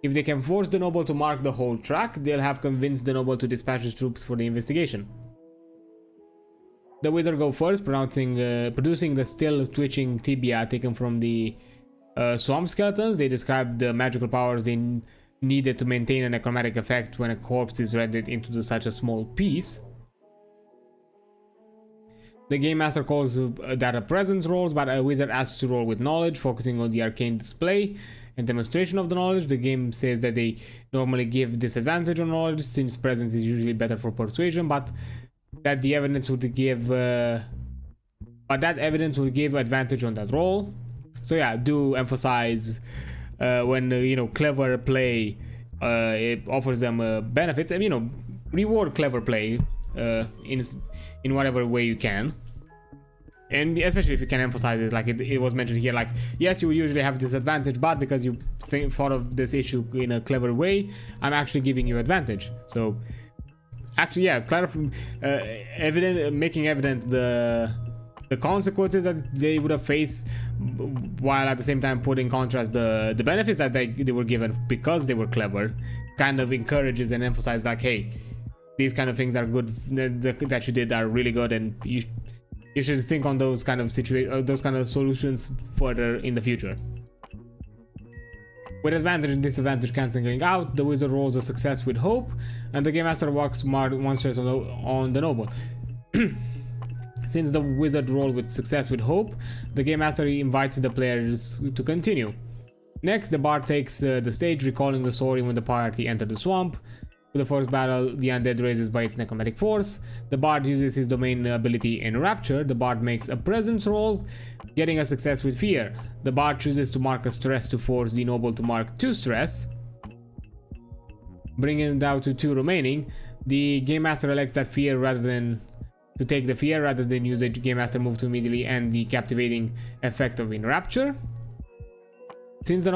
If they can force the noble to mark the whole track, they'll have convinced the noble to dispatch his troops for the investigation. The wizard go first, producing the still twitching tibia taken from the swamp skeletons. They describe the magical powers they needed to maintain a necromantic effect when a corpse is rendered into such a small piece. The game master calls that a presence rolls, but a wizard asks to roll with knowledge, focusing on the arcane display and demonstration of the knowledge. The game says that they normally give disadvantage on knowledge, since presence is usually better for persuasion, but that the evidence would give but that evidence will give advantage on that roll. So yeah, do emphasize when clever play it offers them benefits, and reward clever play in whatever way you can. And especially if you can emphasize it, like it was mentioned here, like, yes, you usually have disadvantage, but because you thought of this issue in a clever way, I'm actually giving you advantage. So actually, yeah, making evident the consequences that they would have faced, while at the same time put in contrast the benefits that they were given because they were clever, kind of encourages and emphasizes, like, hey, these kind of things are good, that you did are really good, and you should think on those kind of those kind of solutions further in the future. With advantage and disadvantage cancelling out, the wizard rolls a success with hope, and the game master works one stress on the noble. Since the wizard rolled with success with hope, the game master invites the players to continue. Next, the bard takes the stage, recalling the story when the party entered the swamp. For the first battle, the undead raises by its necromantic force. The bard uses his domain ability Enrapture. The bard makes a presence roll, getting a success with fear. The bard chooses to mark a stress to force the noble to mark 2 stress, bringing him down to 2 remaining. The game master elects that fear to take the fear rather than use a game master move to immediately end the captivating effect of Enrapture. Since the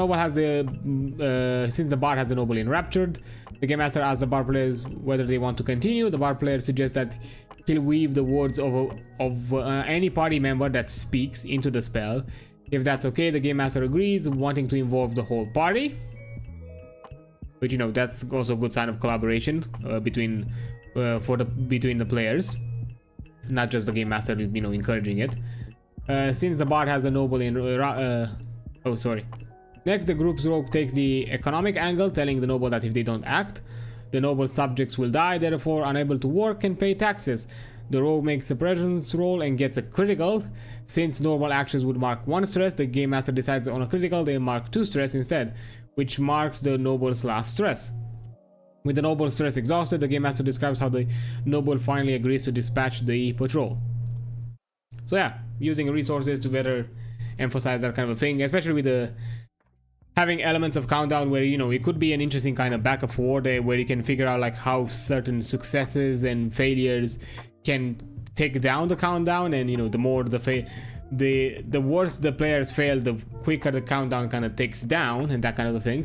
bard has the noble enraptured, the game master asks the bard players whether they want to continue. The bard player suggests that he'll weave the words of any party member that speaks into the spell. If that's okay, the game master agrees, wanting to involve the whole party. But that's also a good sign of collaboration between the players, not just the game master encouraging it. Since the bard has a noble Next, the group's rogue takes the economic angle, telling the noble that if they don't act, the noble's subjects will die, therefore unable to work and pay taxes. The rogue makes a presence roll and gets a critical. Since normal actions would mark 1 stress, the game master decides on a critical, they mark 2 stress instead, which marks the noble's last stress. With the noble's stress exhausted, the game master describes how the noble finally agrees to dispatch the patrol. So yeah, using resources to better emphasize that kind of a thing, especially with having elements of countdown where it could be an interesting kind of back and forth where you can figure out like how certain successes and failures can take down the countdown, and the more the worse the players fail, the quicker the countdown kind of takes down, and that kind of a thing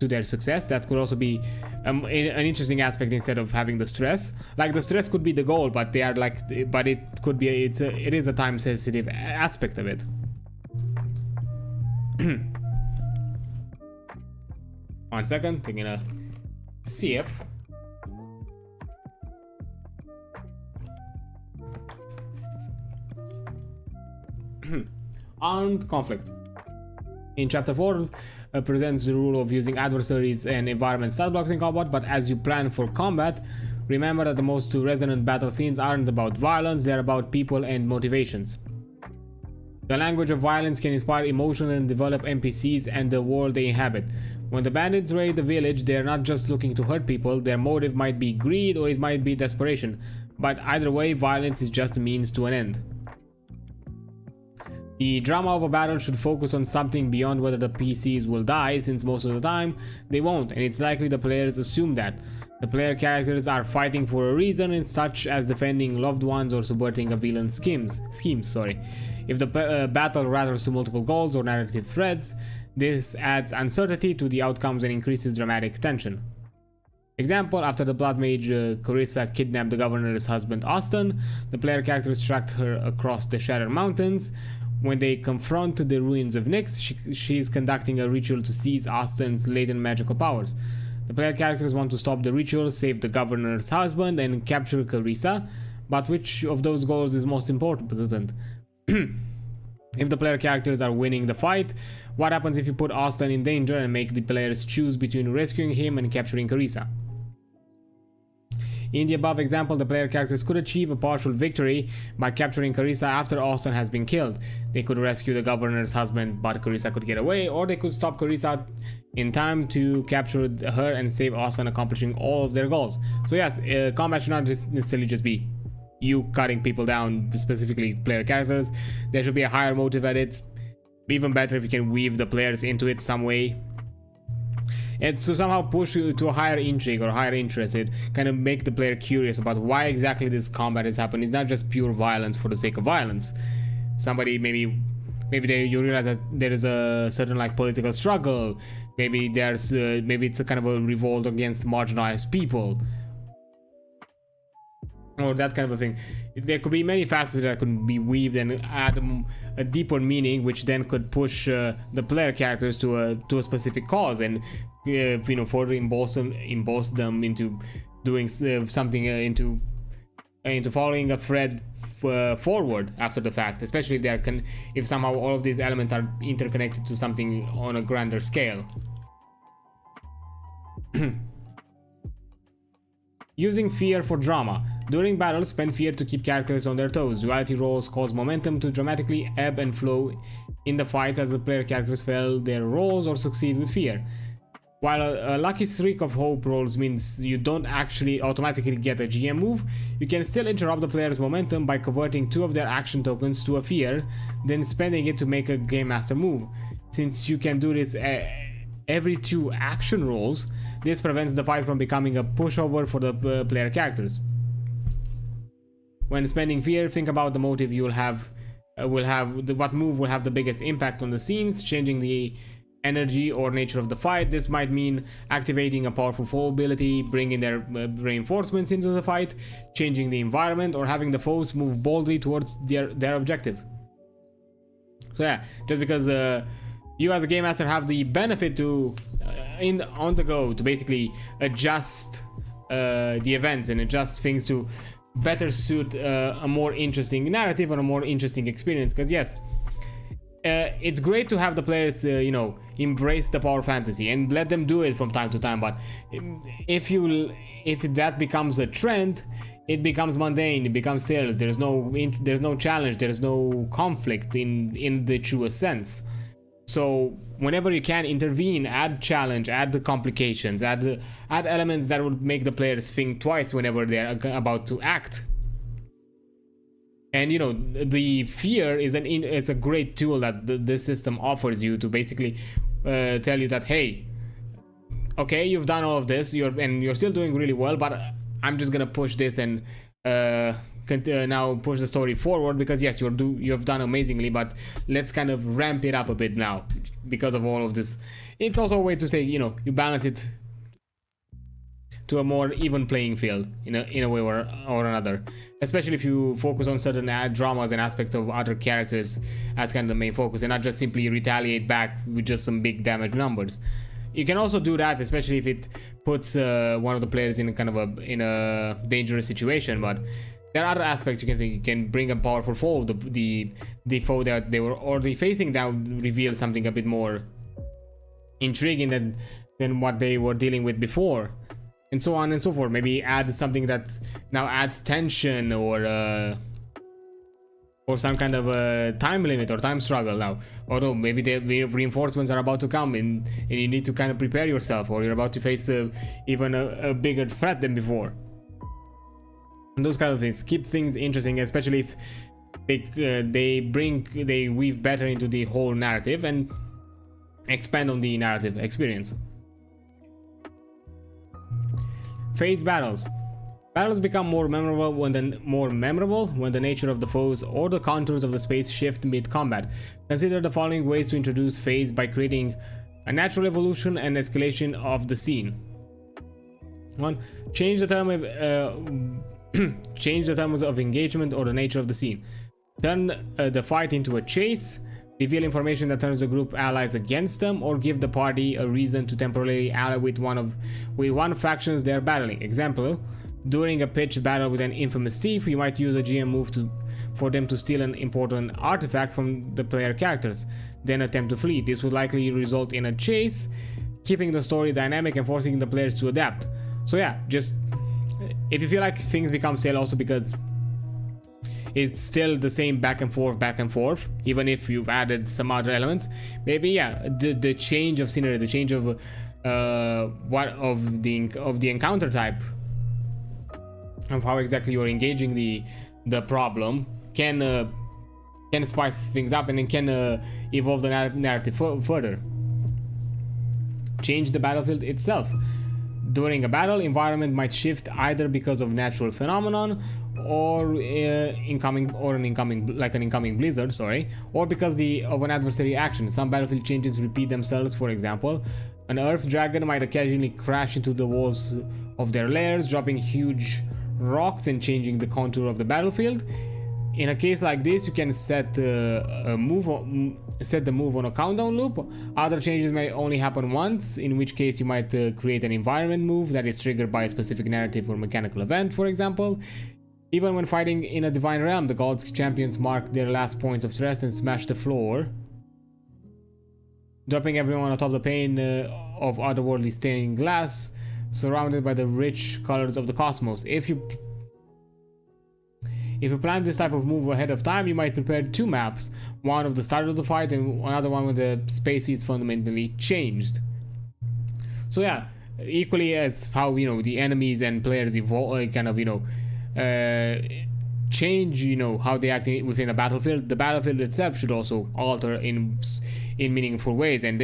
to their success. That could also be an interesting aspect instead of having the stress. Like the stress could be the goal, but it could be it is a time sensitive aspect of it. 1 second, taking a sip. Armed conflict. In chapter 4, presents the rule of using adversaries and environment stat blocks in combat, but as you plan for combat, remember that the most resonant battle scenes aren't about violence, they're about people and motivations. The language of violence can inspire emotion and develop NPCs and the world they inhabit. When the bandits raid the village, they're not just looking to hurt people, their motive might be greed or it might be desperation, but either way, violence is just a means to an end. The drama of a battle should focus on something beyond whether the PCs will die, since most of the time they won't, and it's likely the players assume that. The player characters are fighting for a reason, such as defending loved ones or subverting a villain's schemes. If the battle rattles to multiple goals or narrative threads, this adds uncertainty to the outcomes and increases dramatic tension. Example, after the Blood Mage Carissa kidnapped the governor's husband Austin, the player characters tracked her across the Shattered Mountains. When they confront the ruins of Nyx, she is conducting a ritual to seize Austin's latent magical powers. The player characters want to stop the ritual, save the governor's husband, and capture Carissa, but which of those goals is most important? If the player characters are winning the fight, what happens if you put Austin in danger and make the players choose between rescuing him and capturing Carissa? In the above example, the player characters could achieve a partial victory by capturing Carissa after Austin has been killed. They could rescue the governor's husband, but Carissa could get away, or they could stop Carissa in time to capture her and save Austin, accomplishing all of their goals. So yes, combat should not necessarily just be, you cutting people down, specifically player characters. There should be a higher motive at it. Even better if you can weave the players into it some way. And to somehow push you to a higher intrigue or higher interest, it kind of make the player curious about why exactly this combat is happening. It's not just pure violence for the sake of violence. Somebody maybe you realize that there is a certain like political struggle. Maybe there's maybe it's a kind of a revolt against marginalized people, or that kind of a thing. There could be many facets that could be weaved and add a deeper meaning, which then could push the player characters to a specific cause, and you know, further emboss them into doing something into following a thread forward after the fact, especially if if somehow all of these elements are interconnected to something on a grander scale. Using fear for drama. During battles, spend fear to keep characters on their toes. Duality rolls cause momentum to dramatically ebb and flow in the fights as the player characters fail their rolls or succeed with fear. While a lucky streak of hope rolls means you don't actually automatically get a GM move, you can still interrupt the player's momentum by converting 2 of their action tokens to a fear, then spending it to make a Game Master move. Since you can do this every 2 action rolls, this prevents the fight from becoming a pushover for the player characters. When spending fear, think about the motive you will have, what move will have the biggest impact on the scenes, changing the energy or nature of the fight. This might mean activating a powerful foe ability, bringing their reinforcements into the fight, changing the environment, or having the foes move boldly towards their objective. So yeah, just because you as a game master have the benefit to on the go to basically adjust the events and adjust things to better suit a more interesting narrative or a more interesting experience. Because yes, it's great to have the players you know, embrace the power fantasy and let them do it from time to time, but if that becomes a trend, it becomes mundane, it becomes stale. There's no challenge, there's no conflict in the truest sense. So whenever you can intervene, add challenge, add the complications, add elements that would make the players think twice whenever they're about to act. And you know, the fear is it's a great tool that this system offers you to basically tell you that, hey, okay, you've done all of this, you're still doing really well, but I'm just gonna push this and now push the story forward, because yes, you have done amazingly, but let's kind of ramp it up a bit now because of all of this. It's also a way to say, you know, you balance it to a more even playing field in a way or another, especially if you focus on certain dramas and aspects of other characters as kind of the main focus, and not just simply retaliate back with just some big damage numbers. You can also do that, especially if it puts one of the players in kind of a dangerous situation, but there are other aspects you can think. You can bring a powerful foe, the foe that they were already facing, that would reveal something a bit more intriguing than what they were dealing with before, and so on and so forth. Maybe add something that now adds tension or some kind of a time limit or time struggle now. Although maybe the reinforcements are about to come and you need to kind of prepare yourself, or you're about to face even a bigger threat than before. And those kind of things keep things interesting, especially if they weave better into the whole narrative and expand on the narrative experience. Phase battles. Battles become more memorable when the nature of the foes or the contours of the space shift mid-combat. Consider the following ways to introduce phase by creating a natural evolution and escalation of the scene. 1. Change the terms of engagement or the nature of the scene. Turn the fight into a chase. Reveal information that turns the group allies against them, or give the party a reason to temporarily ally with one factions they're battling. Example: during a pitched battle with an infamous thief, you might use a GM move for them to steal an important artifact from the player characters, then attempt to flee. This would likely result in a chase, keeping the story dynamic and forcing the players to adapt. So yeah, just if you feel like things become stale also because it's still the same back and forth, even if you've added some other elements, maybe yeah, the change of scenery, the change of the encounter type, of how exactly you're engaging the the problem can spice things up and then can evolve the narrative further. Change the battlefield itself. During a battle, environment might shift either because of natural phenomenon or an incoming blizzard, or because of an adversary action. Some battlefield changes repeat themselves. For example, an earth dragon might occasionally crash into the walls of their lairs, dropping huge rocks and changing the contour of the battlefield. In a case like this, you can set the move on a countdown loop. Other changes may only happen once, in which case you might create an environment move that is triggered by a specific narrative or mechanical event. For example, even when fighting in a divine realm, the gods' champions mark their last points of stress and smash the floor, dropping everyone atop the pane of otherworldly stained glass, surrounded by the rich colors of the cosmos. If you plan this type of move ahead of time, you might prepare two maps, one of the start of the fight and another one when the space is fundamentally changed. So yeah, equally as how, you know, the enemies and players evolve, change, you know, how they act within a battlefield, the battlefield itself should also alter in meaningful ways, and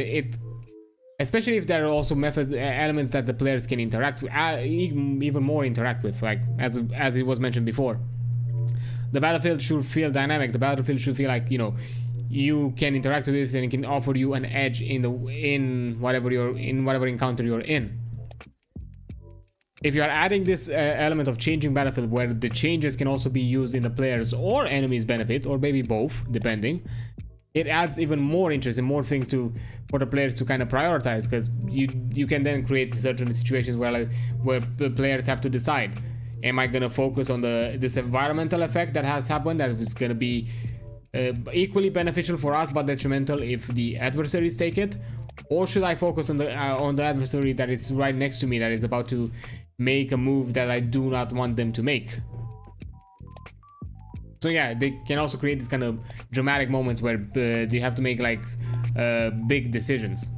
especially if there are also elements that the players can interact with, even more interact with, like as it was mentioned before. The battlefield should feel dynamic. The battlefield should feel like, you know, you can interact with it and it can offer you an edge in whatever encounter you're in. If you are adding this element of changing battlefield, where the changes can also be used in the players' or enemies' benefit, or maybe both, depending, it adds even more interest and more things for the players to kind of prioritize, because you can then create certain situations where the players have to decide. Am I gonna focus on this environmental effect that has happened that is gonna be equally beneficial for us but detrimental if the adversaries take it, or should I focus on the adversary that is right next to me, that is about to make a move that I do not want them to make? So yeah, they can also create these kind of dramatic moments where they have to make like big decisions.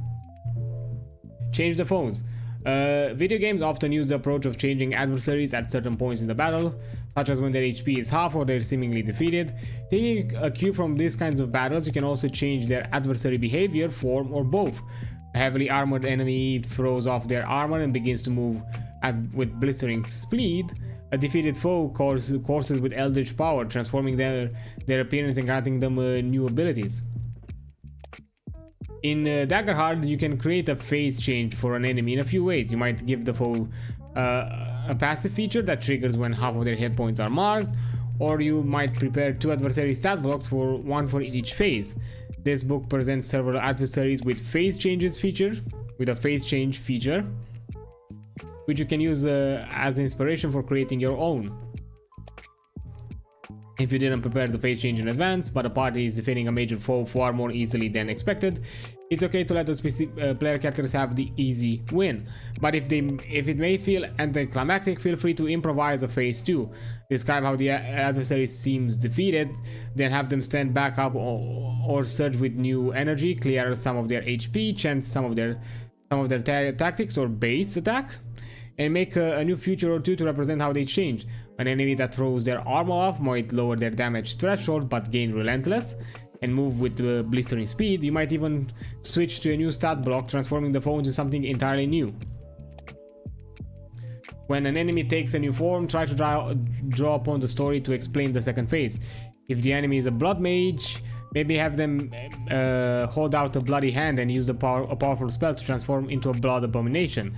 Change the phones. Video games often use the approach of changing adversaries at certain points in the battle, such as when their HP is half or they're seemingly defeated. Taking a cue from these kinds of battles, you can also change their adversary behavior, form, or both. A heavily armored enemy throws off their armor and begins to move with blistering speed. A defeated foe courses with eldritch power, transforming their appearance and granting them new abilities. In Daggerheart, you can create a phase change for an enemy in a few ways. You might give the foe a passive feature that triggers when half of their hit points are marked, or you might prepare two adversary stat blocks, one for each phase. This book presents several adversaries with a phase change feature, which you can use as inspiration for creating your own. If you didn't prepare the phase change in advance, but a party is defeating a major foe far more easily than expected, it's okay to let the player characters have the easy win. But if it may feel anticlimactic, feel free to improvise a phase 2. Describe how the adversary seems defeated, then have them stand back up or surge with new energy, clear some of their HP, chant some of their tactics or base attack, and make a new feature or two to represent how they change. An enemy that throws their armor off might lower their damage threshold but gain relentless and move with blistering speed. You might even switch to a new stat block, transforming the foe into something entirely new. When an enemy takes a new form, try to draw upon the story to explain the second phase. If the enemy is a blood mage, maybe have them hold out a bloody hand and use a powerful spell to transform into a blood abomination.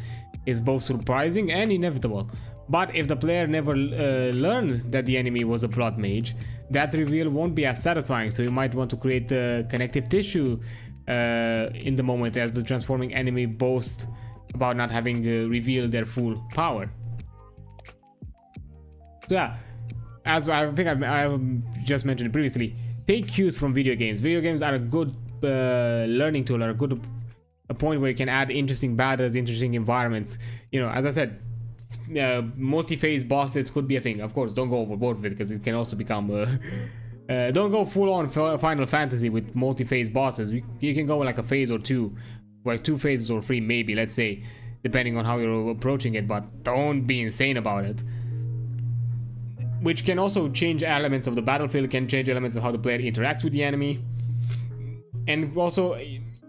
It's both surprising and inevitable. But if the player never learned that the enemy was a blood mage, that reveal won't be as satisfying, so you might want to create connective tissue in the moment as the transforming enemy boasts about not having revealed their full power. So yeah, as I think I've just mentioned previously, take cues from video games. Video games are a good learning tool, or a point where you can add interesting battles, interesting environments. You know, as I said, multi-phase bosses could be a thing. Of course, don't go overboard with it, because it can also become don't go full-on Final Fantasy with multi-phase bosses. You can go like a phase or two, like 2 phases or 3 maybe, let's say, depending on how you're approaching it, but don't be insane about it. which can also change elements of the battlefield, can change elements of how the player interacts with the enemy, and also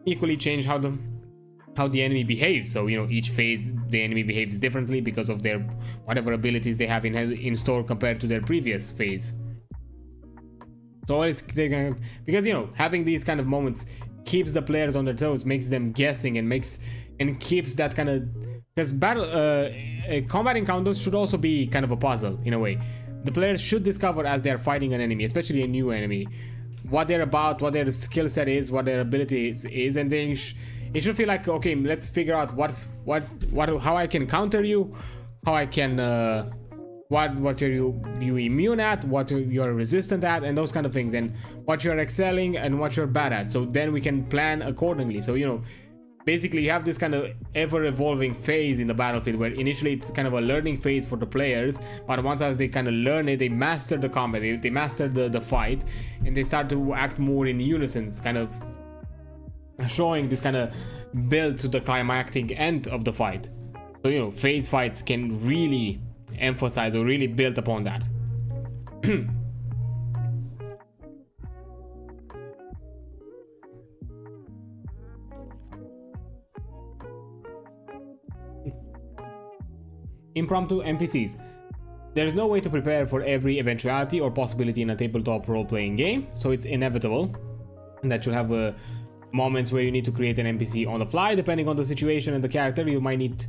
equally change how the enemy behaves. So each phase the enemy behaves differently because of their whatever abilities they have in store compared to their previous phase. So always because having these kind of moments keeps the players on their toes, makes them guessing, and keeps that kind of, because combat encounters should also be kind of a puzzle in a way. The players should discover as they are fighting an enemy, especially a new enemy, what they're about, what their skill set is, what their ability is, and then it should feel like, okay, let's figure out how I can counter you, how I can what are you immune at, what you're resistant at, and those kind of things, and what you're excelling and what you're bad at. So then we can plan accordingly. So basically you have this kind of ever-evolving phase in the battlefield where initially it's kind of a learning phase for the players, but once as they kind of learn it, they master the combat, they master the fight, and they start to act more in unison. It's kind of showing this kind of build to the climactic end of the fight. So phase fights can really emphasize or really build upon that. Impromptu NPCs. There is no way to prepare for every eventuality or possibility in a tabletop role-playing game, so it's inevitable that you'll have moments where you need to create an NPC on the fly, depending on the situation and the character. You might need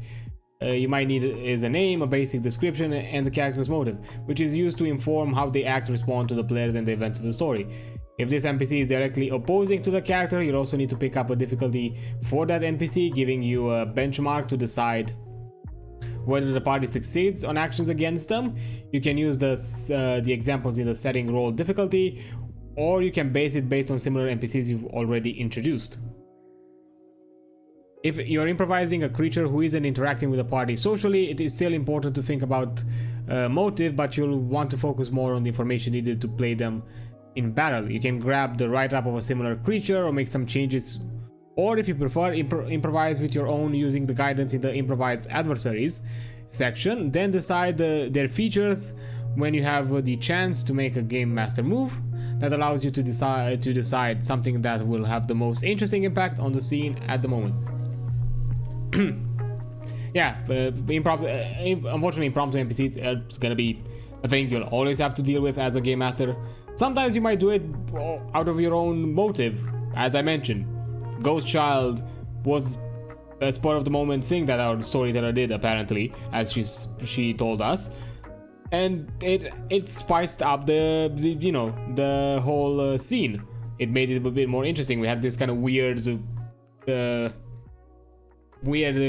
is a name, a basic description, and the character's motive, which is used to inform how they act, respond to the players and the events of the story. If this NPC is directly opposing to the character, you'll also need to pick up a difficulty for that NPC, giving you a benchmark to decide whether the party succeeds on actions against them. You can use the examples in the setting roll difficulty, or you can base it based on similar NPCs you've already introduced. If you're improvising a creature who isn't interacting with the party socially, it is still important to think about motive, but you'll want to focus more on the information needed to play them in battle. You can grab the write-up of a similar creature or make some changes, or if you prefer, improvise with your own using the guidance in the improvised adversaries section, then decide their features when you have the chance to make a game master move that allows you to decide something that will have the most interesting impact on the scene at the moment. Yeah, unfortunately, impromptu NPCs it's gonna be a thing you'll always have to deal with as a game master. Sometimes you might do it out of your own motive. As I mentioned, Ghost Child was a spur of the moment thing that our storyteller did, apparently, as she told us, and it spiced up the whole scene. It made it a bit more interesting. We had this kind of weird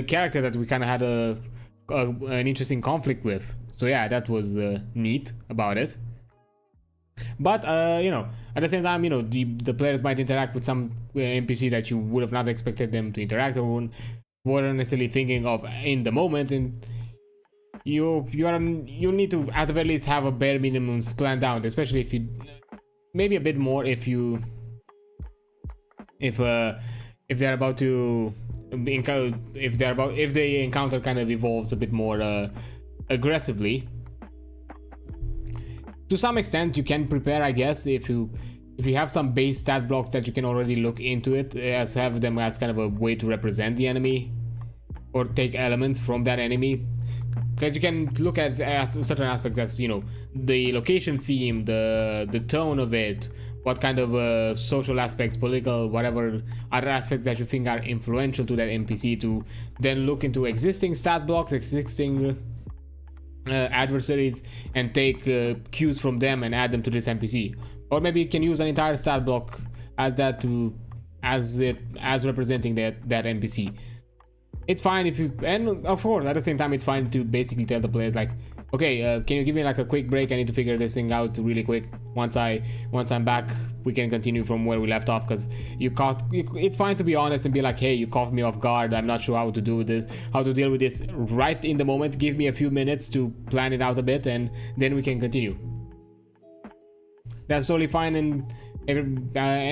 character that we kind of had an interesting conflict with. So yeah, that was neat about it. But at the same time, the players might interact with some NPC that you would have not expected them to interact or weren't necessarily thinking of in the moment, and you'll need to at the very least have a bare minimum planned out, especially if you maybe a bit more if they're about to if the encounter kind of evolves a bit more aggressively. To some extent, you can prepare, I guess, if you have some base stat blocks that you can already look into it, as have them as kind of a way to represent the enemy or take elements from that enemy, because you can look at certain aspects as the location theme, the tone of it, what kind of social aspects, political, whatever other aspects that you think are influential to that NPC, to then look into existing stat blocks, existing adversaries, and take cues from them and add them to this NPC. Or maybe you can use an entire stat block as representing that NPC. It's fine if you, and of course at the same time it's fine to basically tell the players like, okay, can you give me like a quick break? I need to figure this thing out really quick. Once I'm back, we can continue from where we left off, because it's fine to be honest and be like, hey, you caught me off guard. I'm not sure how to deal with this right in the moment. Give me a few minutes to plan it out a bit, and then we can continue. That's totally fine and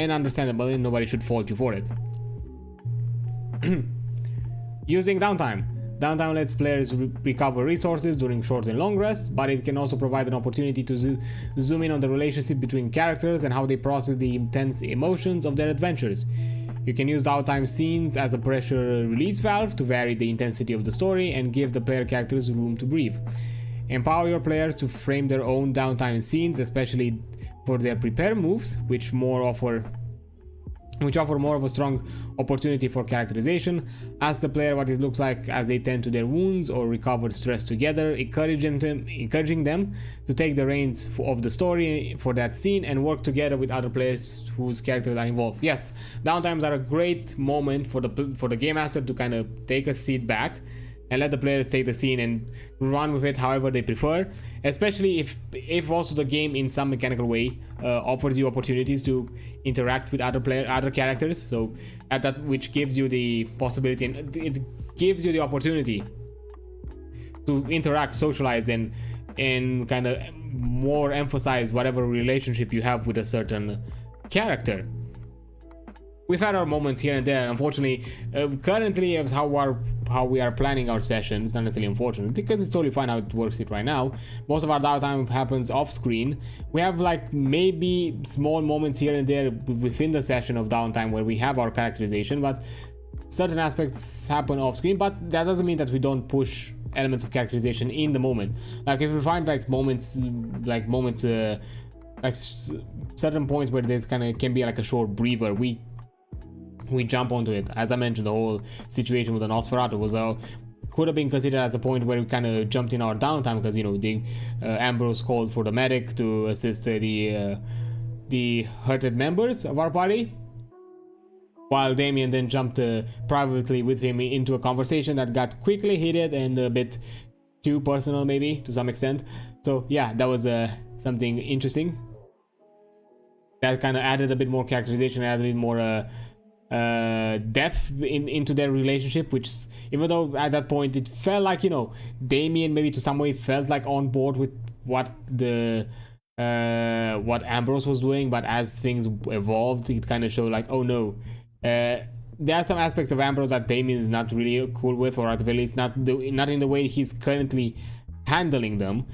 understandable, and nobody should fault you for it. Using downtime. Downtime lets players recover resources during short and long rests, but it can also provide an opportunity to zoom in on the relationship between characters and how they process the intense emotions of their adventures. You can use downtime scenes as a pressure release valve to vary the intensity of the story and give the player characters room to breathe. Empower your players to frame their own downtime scenes, especially for their prepare moves, which offer more of a strong opportunity for characterization. Ask the player what it looks like as they tend to their wounds or recover stress together, encouraging them to take the reins of the story for that scene and work together with other players whose characters are involved. Yes, downtimes are a great moment for the game master to kind of take a seat back and let the players take the scene and run with it however they prefer, especially if also the game in some mechanical way offers you opportunities to interact with other characters, so at that, which gives you the possibility and it gives you the opportunity to interact, socialize, and kind of more emphasize whatever relationship you have with a certain character. We've had our moments here and there. Unfortunately, currently is how we are planning our sessions. Not necessarily unfortunate, because it's totally fine how it works it right now. Most of our downtime happens off screen. We have like maybe small moments here and there within the session of downtime where we have our characterization, but certain aspects happen off screen. But that doesn't mean that we don't push elements of characterization in the moment. Like if we find like moments like certain points where there's can be like a short breather, we jump onto it. As I mentioned, the whole situation with the Nosferatu was could have been considered as a point where we kind of jumped in our downtime, because Ambrose called for the medic to assist the hurted members of our party, while Damien then jumped privately with him into a conversation that got quickly heated and a bit too personal, maybe to some extent. So yeah, that was something interesting that kind of added a bit more characterization, added a bit more depth into their relationship, which, even though at that point it felt like Damien maybe to some way felt like on board with what Ambrose was doing, but as things evolved it kind of showed like, oh no, there are some aspects of Ambrose that Damien is not really cool with, or at the very least not in the way he's currently handling them,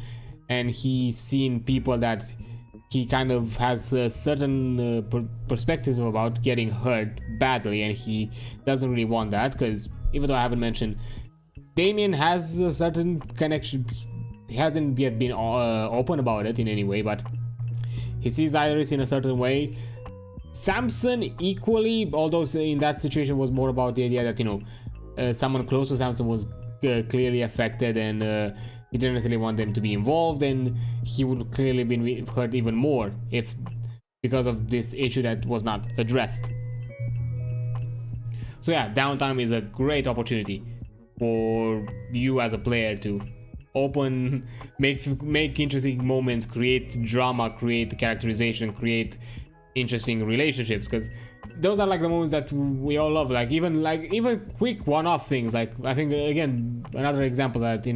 and he's seen people that he kind of has a certain perspectives about getting hurt badly, and he doesn't really want that, because even though I haven't mentioned, Damien has a certain connection. He hasn't yet been open about it in any way, but he sees Iris in a certain way. Samson equally, although in that situation was more about the idea that someone close to Samson was clearly affected, and he didn't necessarily want them to be involved, and he would clearly been hurt even more because of this issue that was not addressed. So yeah, downtime is a great opportunity for you as a player to make interesting moments, create drama, create characterization, create interesting relationships, because those are like the moments that we all love. Like even quick one-off things. Like I think again another example that in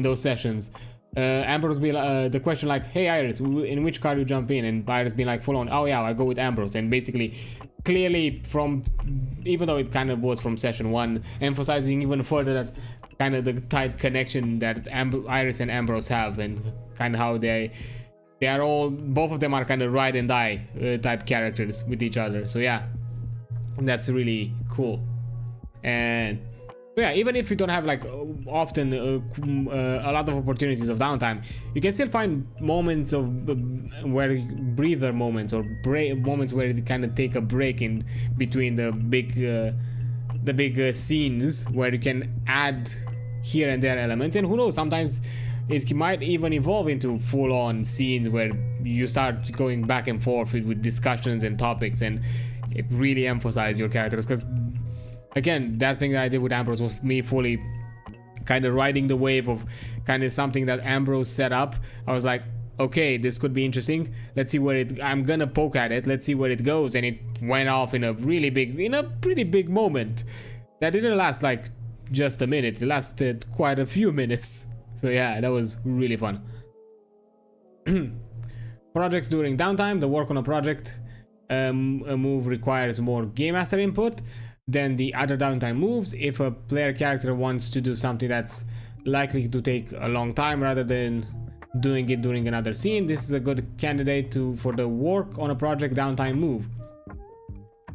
those sessions, Ambrose be the question like, hey Iris, in which car you jump in? And Iris being like full on, oh yeah, I go with Ambrose. And basically clearly from, even though it kind of was from session 1, emphasizing even further that kind of the tight connection that Iris and Ambrose have, and kind of how they are all, both of them are kind of ride and die type characters with each other. So yeah, that's really cool. And yeah, even if you don't have like often a lot of opportunities of downtime, you can still find moments of where breather moments, or moments where you kind of take a break in between the big scenes, where you can add here and there elements. And who knows, sometimes it might even evolve into full-on scenes where you start going back and forth with discussions and topics, and it really emphasizes your characters. Because again, that thing that I did with Ambrose was me fully kind of riding the wave of kind of something that Ambrose set up. I was like, okay, this could be interesting. Let's see where I'm gonna poke at it. Let's see where it goes. And it went off in a pretty big moment that didn't last like just a minute. It lasted quite a few minutes. So yeah, that was really fun. Projects during downtime. The work on a project a move requires more game master input. Then the other downtime moves. If a player character wants to do something that's likely to take a long time rather than doing it during another scene, this is a good candidate for the work on a project downtime move.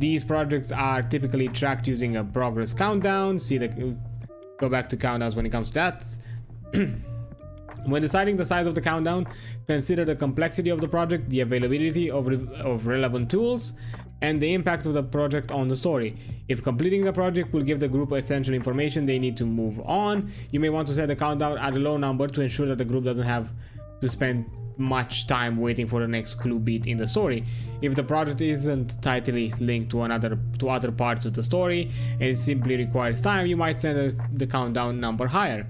These projects are typically tracked using a progress countdown. Go back to countdowns when it comes to that. When deciding the size of the countdown, consider the complexity of the project, the availability of relevant tools, and the impact of the project on the story. If completing the project will give the group essential information they need to move on, you may want to set the countdown at a low number to ensure that the group doesn't have to spend much time waiting for the next clue beat in the story. If the project isn't tightly linked to other parts of the story and it simply requires time, you might set the countdown number higher.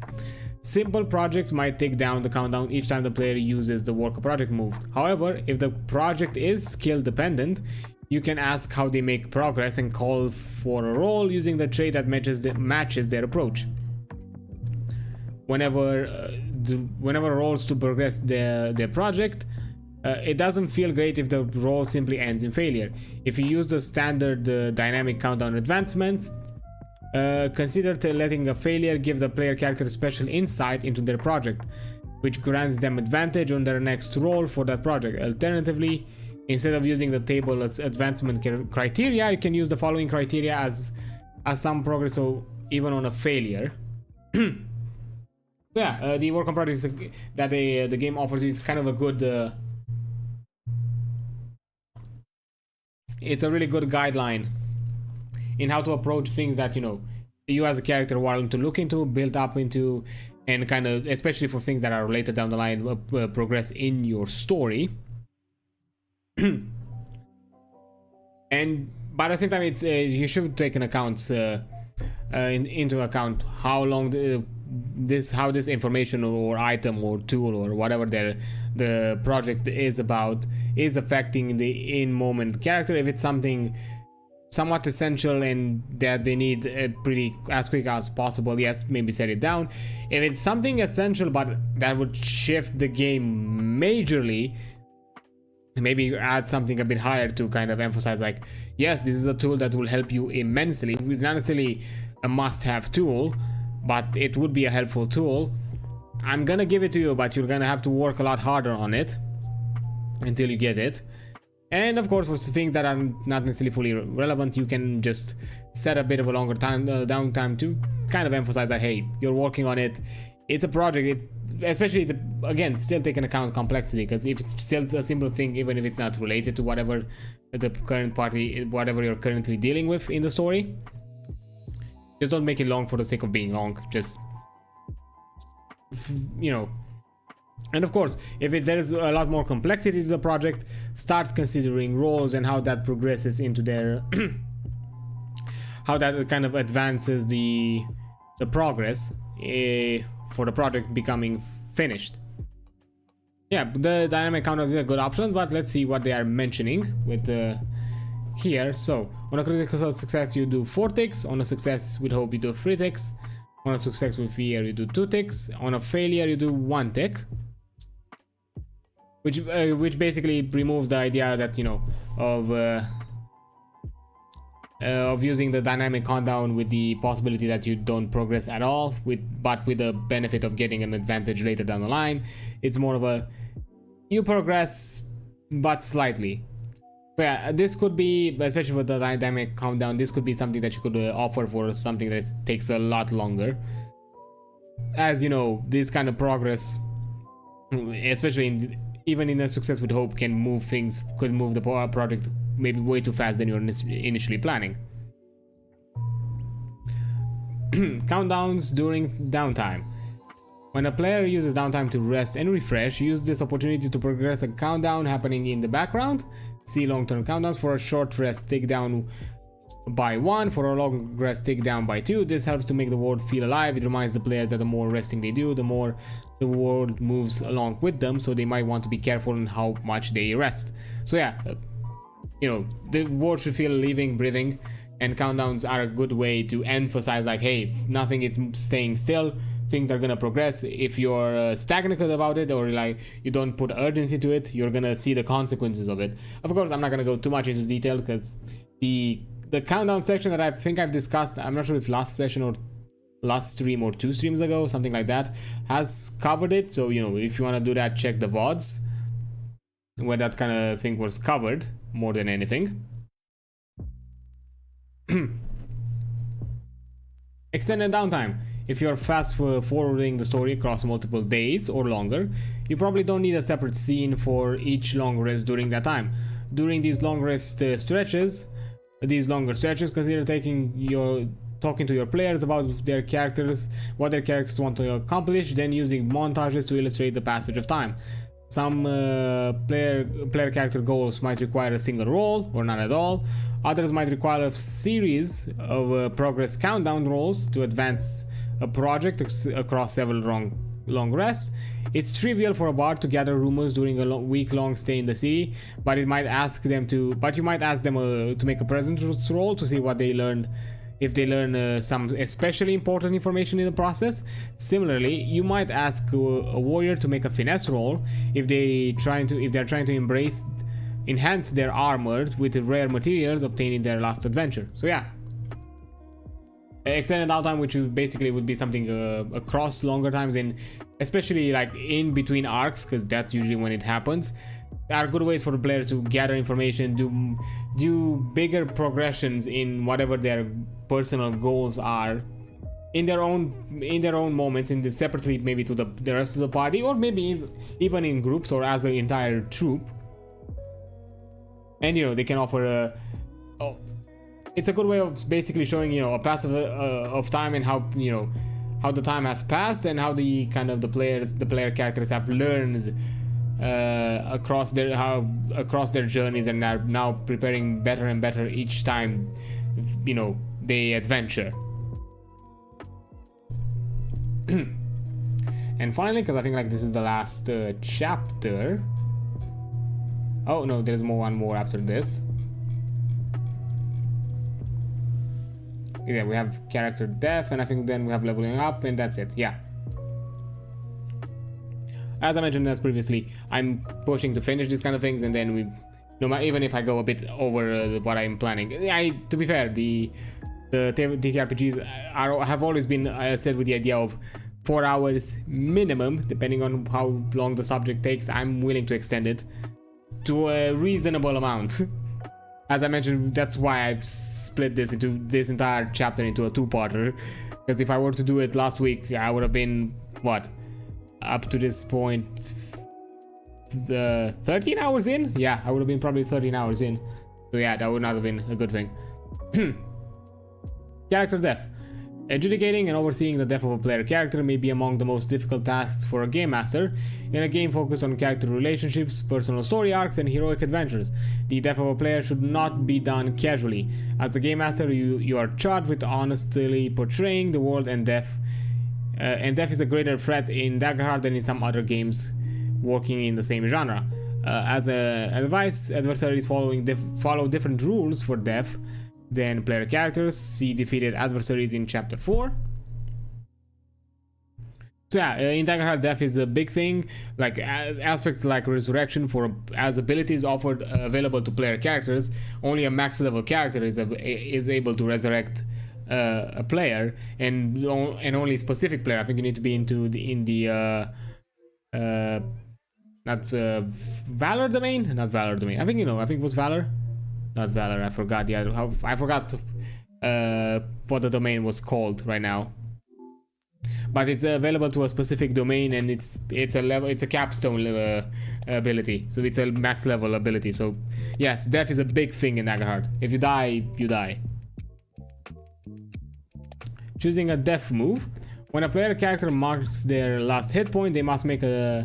Simple projects might take down the countdown each time the player uses the work a project move. However, if the project is skill dependent, you can ask how they make progress and call for a roll using the trait that matches their approach. Whenever rolls to progress their project, it doesn't feel great if the roll simply ends in failure. If you use the standard dynamic countdown advancements, consider letting a failure give the player character special insight into their project, which grants them advantage on their next roll for that project. Alternatively, instead of using the table as advancement criteria, you can use the following criteria as some progress, so even on a failure. Yeah, the work on projects that the game offers is kind of a good. It's a really good guideline in how to approach things that you as a character want to look into, build up into, and kind of, especially for things that are later down the line, progress in your story. But at the same time, it's you should take into account how long how this information or item or tool or whatever the project is about is affecting the in-moment character. If it's something somewhat essential and that they need as quick as possible, yes, maybe set it down. If it's something essential but that would shift the game majorly, maybe add something a bit higher to kind of emphasize, like, yes, this is a tool that will help you immensely. It's not necessarily a must-have tool, but it would be a helpful tool. I'm gonna give it to you, but you're gonna have to work a lot harder on it until you get it. And of course, for things that are not necessarily fully relevant, you can just set a bit of a longer downtime to kind of emphasize that, hey, you're working on it. It's a project, especially again, still take into account complexity, because if it's still a simple thing, even if it's not related to whatever whatever you're currently dealing with in the story, just don't make it long for the sake of being long. Just, and of course, if there is a lot more complexity to the project, start considering roles and how that progresses into their how that kind of advances the progress for the project becoming finished. Yeah, the dynamic countdown is a good option, but let's see what they are mentioning with here. So on a critical success you do 4 ticks, on a success with hope you do 3 ticks, on a success with fear you do 2 ticks, on a failure you do 1 tick, which basically removes the idea that of using the dynamic countdown with the possibility that you don't progress at all, but with the benefit of getting an advantage later down the line. It's more of a you progress but slightly. But yeah, this could be, especially with the dynamic countdown, this could be something that you could offer for something that takes a lot longer. As you know, this kind of progress, especially even in a success with hope, could move the project maybe way too fast than you're initially planning. Countdowns during downtime. When a player uses downtime to rest and refresh, use this opportunity to progress a countdown happening in the background. See long-term countdowns. For a short rest, take down by 1. For a long rest, take down by 2. This helps to make the world feel alive. It reminds the players that the more resting they do, the more the world moves along with them, so they might want to be careful in how much they rest. So yeah, the world should feel living, breathing, and countdowns are a good way to emphasize, like, hey, nothing is staying still, things are gonna progress. If you're stagnant about it, or like you don't put urgency to it, you're gonna see the consequences of it. Of course, I'm not gonna go too much into detail because the the countdown section that I think I've discussed, I'm not sure if last session or last stream or 2 streams ago, something like that, has covered it. So, you know, if you want to do that, check the VODs where that kind of thing was covered more than anything. Extended downtime. If you're fast forwarding the story across multiple days or longer, you probably don't need a separate scene for each long rest during that time. During these long rest stretches, consider talking to your players about their characters, what their characters want to accomplish, then using montages to illustrate the passage of time. Some player character goals might require a single roll or none at all. Others might require a series of progress countdown rolls to advance a project across several long rests. It's trivial for a bard to gather rumors during a week-long stay in the city, but you might ask them to make a presence roll to see what they learned. If they learn some especially important information in the process. Similarly, you might ask a warrior to make a finesse roll if they're trying to enhance their armor with rare materials obtained in their last adventure. So yeah, extended downtime, which basically would be something across longer times, and especially like in between arcs, because that's usually when it happens. There are good ways for the players to gather information, do bigger progressions in whatever their personal goals are, in their own moments, separately maybe to the rest of the party, or maybe even in groups or as an entire troop. And you know, they can offer it's a good way of basically showing, you know, a passive of time, and how, you know, how the time has passed and how the player characters have learned across their journeys, and are now preparing better and better each time, you know, they adventure. And finally, because I think like this is the last chapter. Oh no, there's one more after this. Yeah, we have character death, and I think then we have leveling up, and that's it. Yeah. As I mentioned as previously, I'm pushing to finish these kind of things, and then even if I go a bit over what I'm planning. To be fair, the ttrpgs have always been set with the idea of 4 hours minimum, depending on how long the subject takes. I'm willing to extend it to a reasonable amount. As I mentioned, that's why I've split this entire chapter into a 2-parter, because if I were to do it last week, I would have been, what, up to this point, 13 hours in? Yeah, I would have been probably 13 hours in. So yeah, that would not have been a good thing. Character death. Adjudicating and overseeing the death of a player character may be among the most difficult tasks for a game master in a game focused on character relationships, personal story arcs, and heroic adventures. The death of a player should not be done casually. As the game master, you are charged with honestly portraying the world, and death is a greater threat in Daggerheart than in some other games working in the same genre. As advice, adversaries follow different rules for death than player characters. See defeated adversaries in chapter 4. So yeah, in Daggerheart, death is a big thing. Like aspects like resurrection as abilities offered available to player characters. Only a max level character is able to resurrect a player, and only specific player. I think you need to be Valor domain, not Valor domain. I think it was Valor. Not Valor, I forgot I forgot what the domain was called right now. But it's available to a specific domain, and it's a capstone ability. So it's a max level ability. So yes, death is a big thing in Daggerheart. If you die, you die. Choosing a death move. When a player character marks their last hit point, they must make a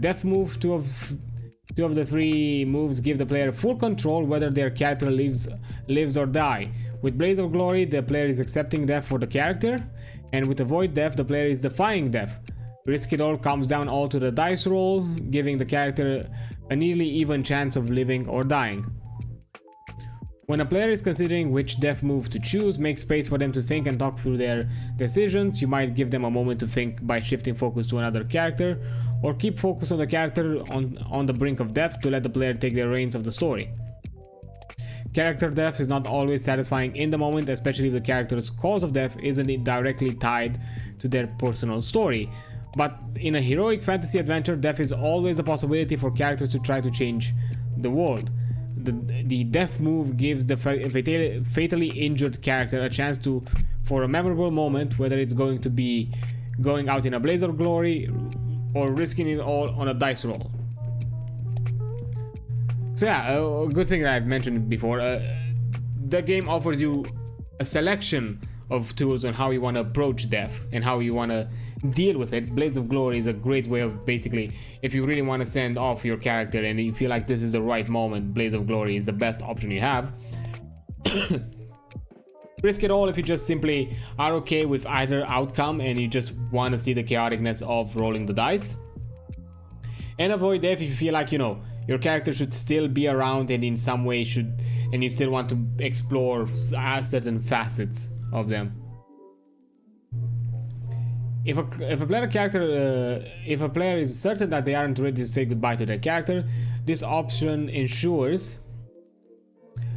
death move. Two of the 3 moves give the player full control whether their character lives or die. With Blaze of Glory, the player is accepting death for the character, and with Avoid Death, the player is defying death. Risk It All comes down all to the dice roll, giving the character a nearly even chance of living or dying. When a player is considering which death move to choose, make space for them to think and talk through their decisions. You might give them a moment to think by shifting focus to another character, or keep focus on the character on the brink of death to let the player take the reins of the story. Character death is not always satisfying in the moment, especially if the character's cause of death isn't directly tied to their personal story. But in a heroic fantasy adventure, death is always a possibility for characters to try to change the world. The death move gives the fatally injured character a chance for a memorable moment, whether it's going to be going out in a blaze of glory or risking it all on a dice roll. So yeah, a good thing that I've mentioned before, the game offers you a selection of tools on how you want to approach death and how you want to deal with it. Blaze of Glory is a great way of basically, if you really want to send off your character and you feel like this is the right moment, Blaze of Glory is the best option you have. Risk it all if you just simply are okay with either outcome and you just want to see the chaoticness of rolling the dice. And avoid death if you feel like, you know, your character should still be around and in some way and you still want to explore certain facets of them. If a player is certain that they aren't ready to say goodbye to their character, this option ensures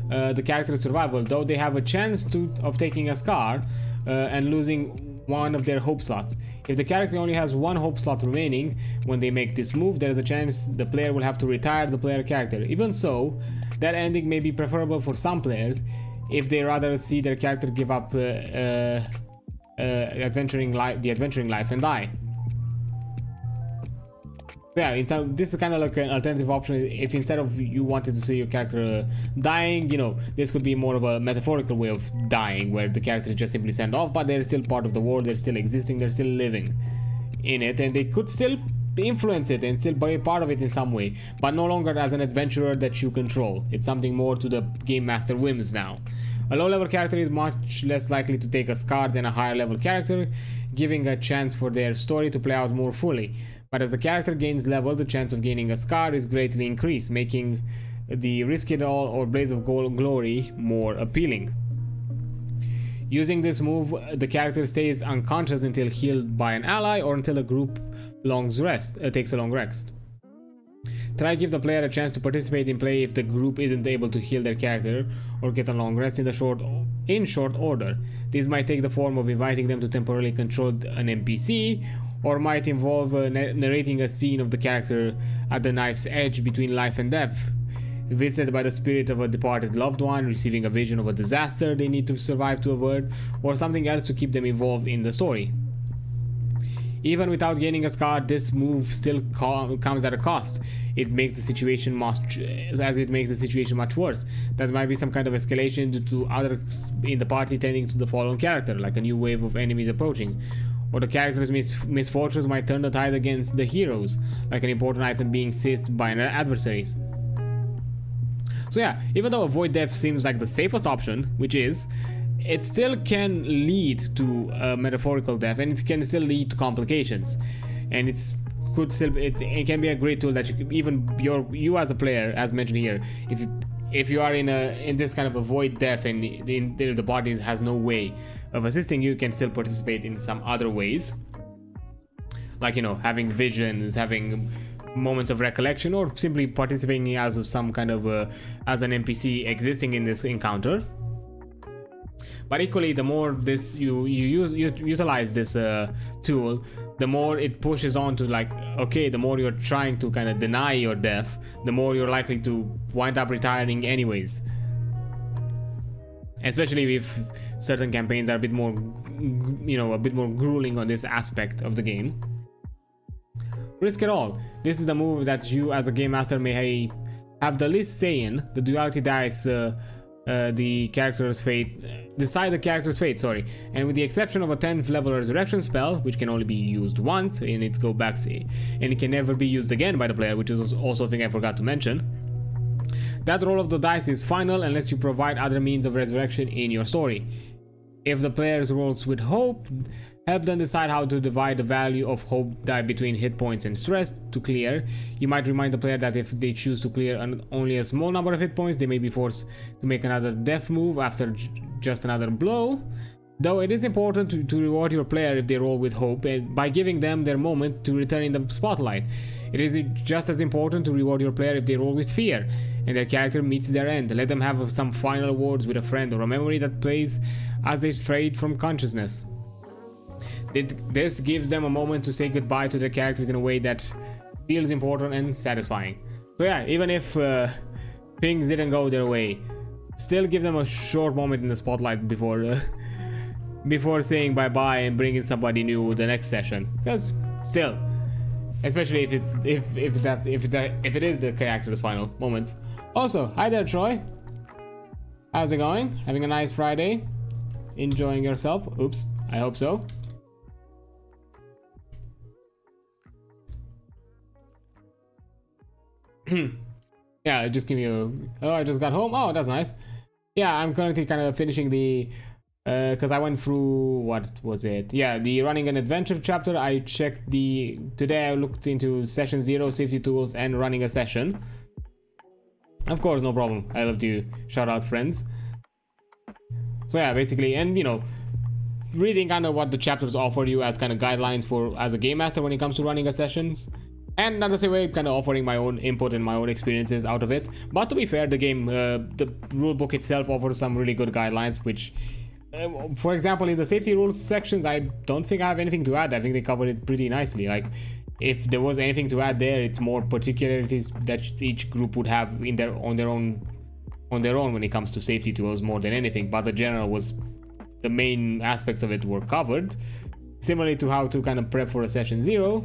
the character's survival, though they have a chance of taking a scar and losing one of their hope slots. If the character only has one hope slot remaining when they make this move, there is a chance the player will have to retire the player character. Even so, that ending may be preferable for some players if they rather see their character give up the adventuring life and die. Yeah, this is kind of like an alternative option. If instead of you wanted to see your character dying, you know, this could be more of a metaphorical way of dying, where the character is just simply sent off, but they're still part of the world, they're still existing, they're still living in it, and they could still influence it and still be a part of it in some way, but no longer as an adventurer that you control. It's something more to the game master whims now. A low level character is much less likely to take a scar than a higher level character, giving a chance for their story to play out more fully. But as the character gains level, the chance of gaining a scar is greatly increased, making the Risk It All or Blaze of Glory more appealing. Using this move, the character stays unconscious until healed by an ally or until a group takes a long rest. Try to give the player a chance to participate in play if the group isn't able to heal their character or get a long rest in short order. This might take the form of inviting them to temporarily control an NPC, or might involve narrating a scene of the character at the knife's edge between life and death, visited by the spirit of a departed loved one, receiving a vision of a disaster they need to survive to avert, or something else to keep them involved in the story. Even without gaining a scar, this move still comes at a cost. It makes the situation much worse. That might be some kind of escalation due to others in the party tending to the fallen character, like a new wave of enemies approaching. Or the character's misfortunes might turn the tide against the heroes, like an important item being seized by adversaries. So yeah, even though avoid death seems like the safest option, which is, it still can lead to metaphorical death, and it can still lead to complications. And it can be a great tool that you as a player, as mentioned here, if you are in this kind of avoid death and the body has no way of assisting you, can still participate in some other ways, like, you know, having visions, having moments of recollection, or simply participating as some kind of as an NPC existing in this encounter. But equally, the more you utilize this tool, the more it pushes on to, like, okay, the more you're trying to kind of deny your death, the more you're likely to wind up retiring anyways. Especially if certain campaigns are a bit more grueling on this aspect of the game. Risk it all. This is the move that you as a game master may have the least say in. The duality dice decide the character's fate, and with the exception of a 10th level resurrection spell, which can only be used once in its go back, and it can never be used again by the player, which is also a thing I forgot to mention. That roll of the dice is final unless you provide other means of resurrection in your story. If the players rolls with hope, help them decide how to divide the value of hope die between hit points and stress to clear. You might remind the player that if they choose to clear only a small number of hit points, they may be forced to make another death move after just another blow. Though it is important to reward your player if they roll with hope by giving them their moment to return in the spotlight. It is just as important to reward your player if they roll with fear and their character meets their end. Let them have some final words with a friend or a memory that plays as they fade from consciousness. This gives them a moment to say goodbye to their characters in a way that feels important and satisfying. So yeah, even if things didn't go their way, still give them a short moment in the spotlight before before saying bye-bye and bringing somebody new the next session. Because still, especially if it is the character's final moments. Also, hi there, Troy. How's it going? Having a nice Friday? Enjoying yourself? Oops, I hope so. Yeah, just give me a... Oh, I just got home. Oh, that's nice. Yeah, I'm currently kind of finishing the... because I went through... What was it? Yeah, the running an adventure chapter. I checked the... Today I looked into session 0, safety tools, and running a session. Of course, no problem. I love to shout out friends. So yeah, basically, and you know, reading kind of what the chapters offer you as kind of guidelines for as a game master when it comes to running a sessions. And not the same way, kind of offering my own input and my own experiences out of it. But to be fair, the game, the rulebook itself offers some really good guidelines, which, for example, in the safety rules sections, I don't think I have anything to add. I think they covered it pretty nicely. Like, if there was anything to add there, it's more particularities that each group would have in their on their own when it comes to safety tools more than anything. But the general was, the main aspects of it were covered, similarly to how to kind of prep for a session 0.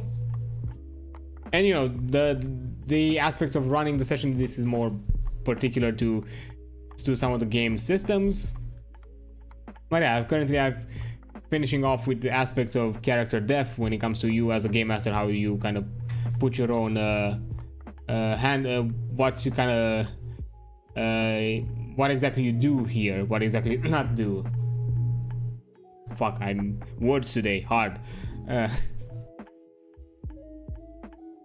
And you know, the aspects of running the session, this is more particular to some of the game systems. But yeah, currently I'm finishing off with the aspects of character depth when it comes to you as a game master, how you kind of put your own what you kind of what exactly you do here, what exactly not do. Fuck, I'm words today, hard.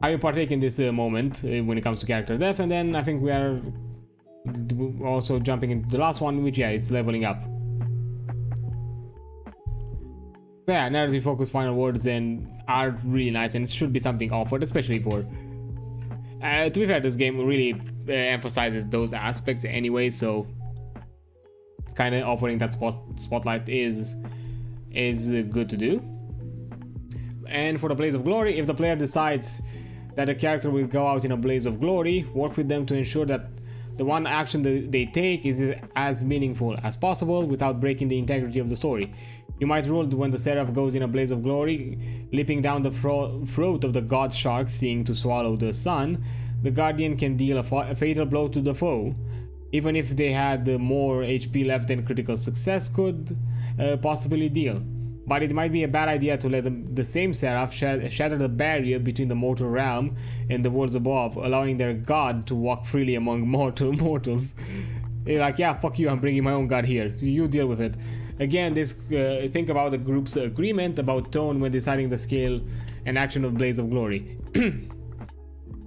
How you partake in this moment when it comes to character depth, and then I think we are also jumping into the last one, which, yeah, it's leveling up. So yeah, narrative focused final words and are really nice, and it should be something offered, especially for to be fair, this game really emphasizes those aspects anyway, so kind of offering that spotlight is good to do. And for the Blaze of Glory, if the player decides that a character will go out in a blaze of glory, work with them to ensure that the one action that they take is as meaningful as possible without breaking the integrity of the story. You might rule when the Seraph goes in a blaze of glory, leaping down the throat of the god shark seeking to swallow the sun. The Guardian can deal a fatal blow to the foe, even if they had more HP left than critical success could possibly deal. But it might be a bad idea to let the same Seraph shatter the barrier between the mortal realm and the worlds above, allowing their god to walk freely among mortals. You're like, yeah, fuck you, I'm bringing my own god here. You deal with it. Again, this think about the group's agreement about tone when deciding the scale and action of Blaze of Glory.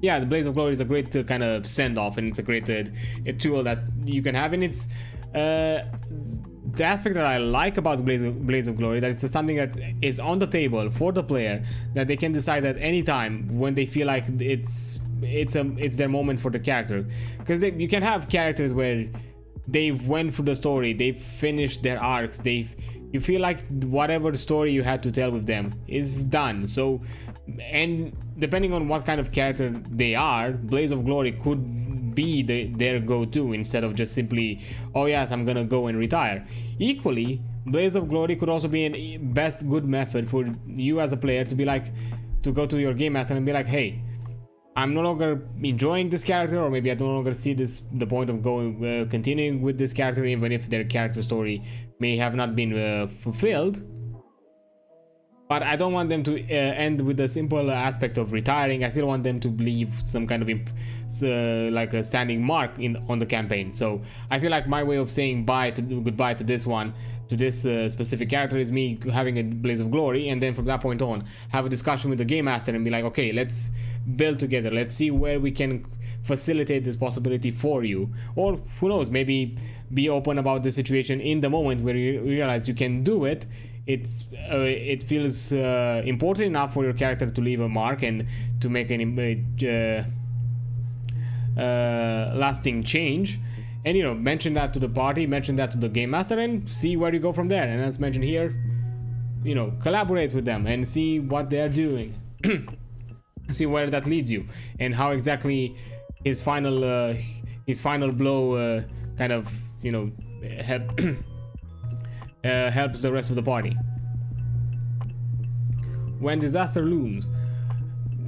Yeah, the Blaze of Glory is a great kind of send-off, and it's a great a tool that you can have, and it's the aspect that I like about Blaze of Glory, that it's something that is on the table for the player, that they can decide at any time when they feel like it's their moment for the character. Because you can have characters where they've went through the story, they've finished their arcs, you feel like whatever story you had to tell with them is done. So, and depending on what kind of character they are, Blaze of Glory could be their go-to instead of just simply, oh yes, I'm gonna go and retire. Equally, Blaze of Glory could also be a good method for you as a player to be like, to go to your game master and be like, hey, I'm no longer enjoying this character, or maybe I no longer see the point of going continuing with this character, even if their character story may have not been fulfilled. But I don't want them to end with the simple aspect of retiring. I still want them to leave some kind of like a standing mark on the campaign. So I feel like my way of saying goodbye to this one, to this specific character, is me having a Blaze of Glory, and then from that point on have a discussion with the game master and be like, okay, let's build together, let's see where we can facilitate this possibility for you. Or who knows, maybe be open about the situation in the moment where you realize you can do it it feels important enough for your character to leave a mark and to make an lasting change. And you know, mention that to the party, mention that to the game master, and see where you go from there. And as mentioned here, you know, collaborate with them and see what they're doing. See where that leads you, and how exactly his final blow kind of, you know, helps the rest of the party. When disaster looms,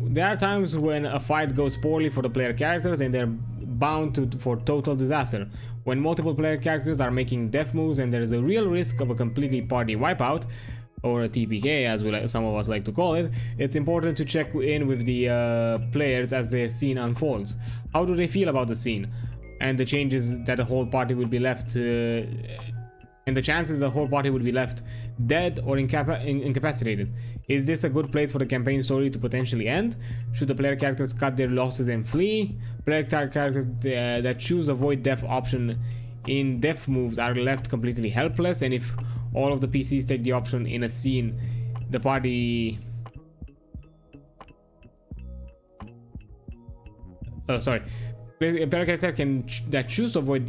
there are times when a fight goes poorly for the player characters and they're bound for total disaster. When multiple player characters are making death moves and there is a real risk of a completely party wipeout, or a TPK as some of us like to call it, it's important to check in with the players as the scene unfolds. How do they feel about the scene? And the changes that the whole party will be left and the chances the whole party would be left dead or incapacitated. Is this a good place for the campaign story to potentially end? Should the player characters cut their losses and flee? Player characters that choose avoid death option in death moves are left completely helpless, and if all of the PCs take the option in a scene, the party... Oh, sorry. Player character that choose to avoid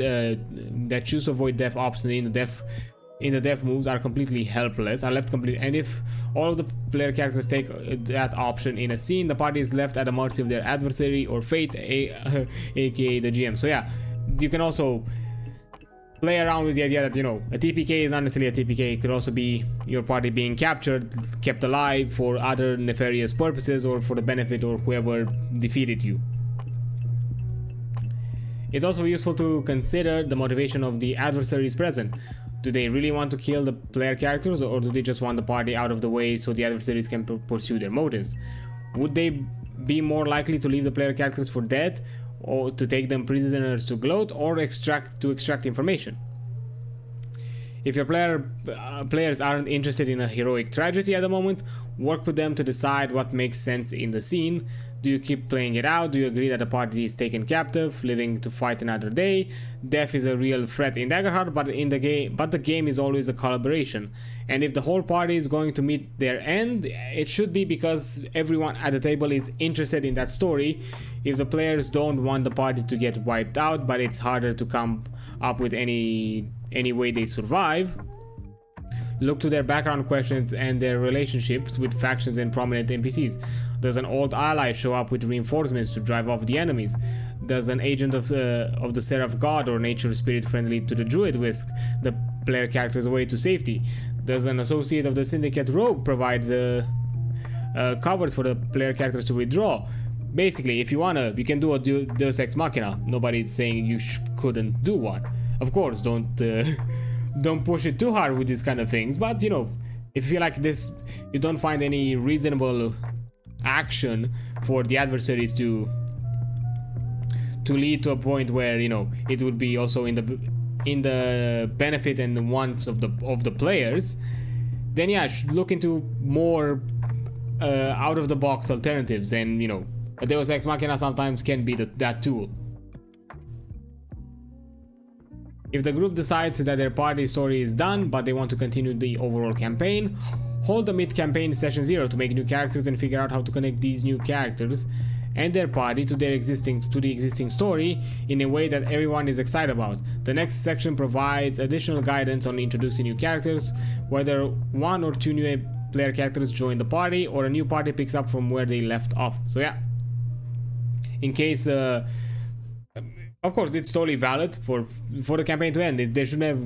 death option in the death moves are completely helpless, are left completely. And if all of the player characters take that option in a scene, the party is left at the mercy of their adversary or fate, aka the GM. So yeah, you can also play around with the idea that, you know, a TPK is not necessarily a TPK. It could also be your party being captured, kept alive for other nefarious purposes, or for the benefit of whoever defeated you. It's also useful to consider the motivation of the adversaries present. Do they really want to kill the player characters, or do they just want the party out of the way so the adversaries can pursue their motives? Would they be more likely to leave the player characters for dead, or to take them prisoners to gloat, or extract information? If your players aren't interested in a heroic tragedy at the moment, work with them to decide what makes sense in the scene. Do you keep playing it out? Do you agree that the party is taken captive, living to fight another day? Death is a real threat in Daggerheart, but the game is always a collaboration. And if the whole party is going to meet their end, it should be because everyone at the table is interested in that story. If the players don't want the party to get wiped out, but it's harder to come up with any way they survive, look to their background questions and their relationships with factions and prominent NPCs. Does an old ally show up with reinforcements to drive off the enemies? Does an agent of the Seraph God or nature spirit friendly to the druid whisk the player character's way to safety? Does an associate of the syndicate rogue provide the covers for the player characters to withdraw? Basically, if you wanna, you can do a Deus Ex Machina. Nobody's saying you couldn't do one. Of course, don't push it too hard with these kind of things, but you know, if you feel like this, you don't find any reasonable action for the adversaries to lead to a point where, you know, it would be also in the benefit and the wants of the players, then yeah, look into more out of the box alternatives. And you know, a Deus Ex Machina sometimes can be that tool. If the group decides that their party story is done, but they want to continue the overall campaign, hold a mid-campaign session 0 to make new characters and figure out how to connect these new characters and their party to the existing story in a way that everyone is excited about. The next section provides additional guidance on introducing new characters, whether 1 or 2 new player characters join the party or a new party picks up from where they left off. So yeah, in case of course, it's totally valid for the campaign to end. They should have,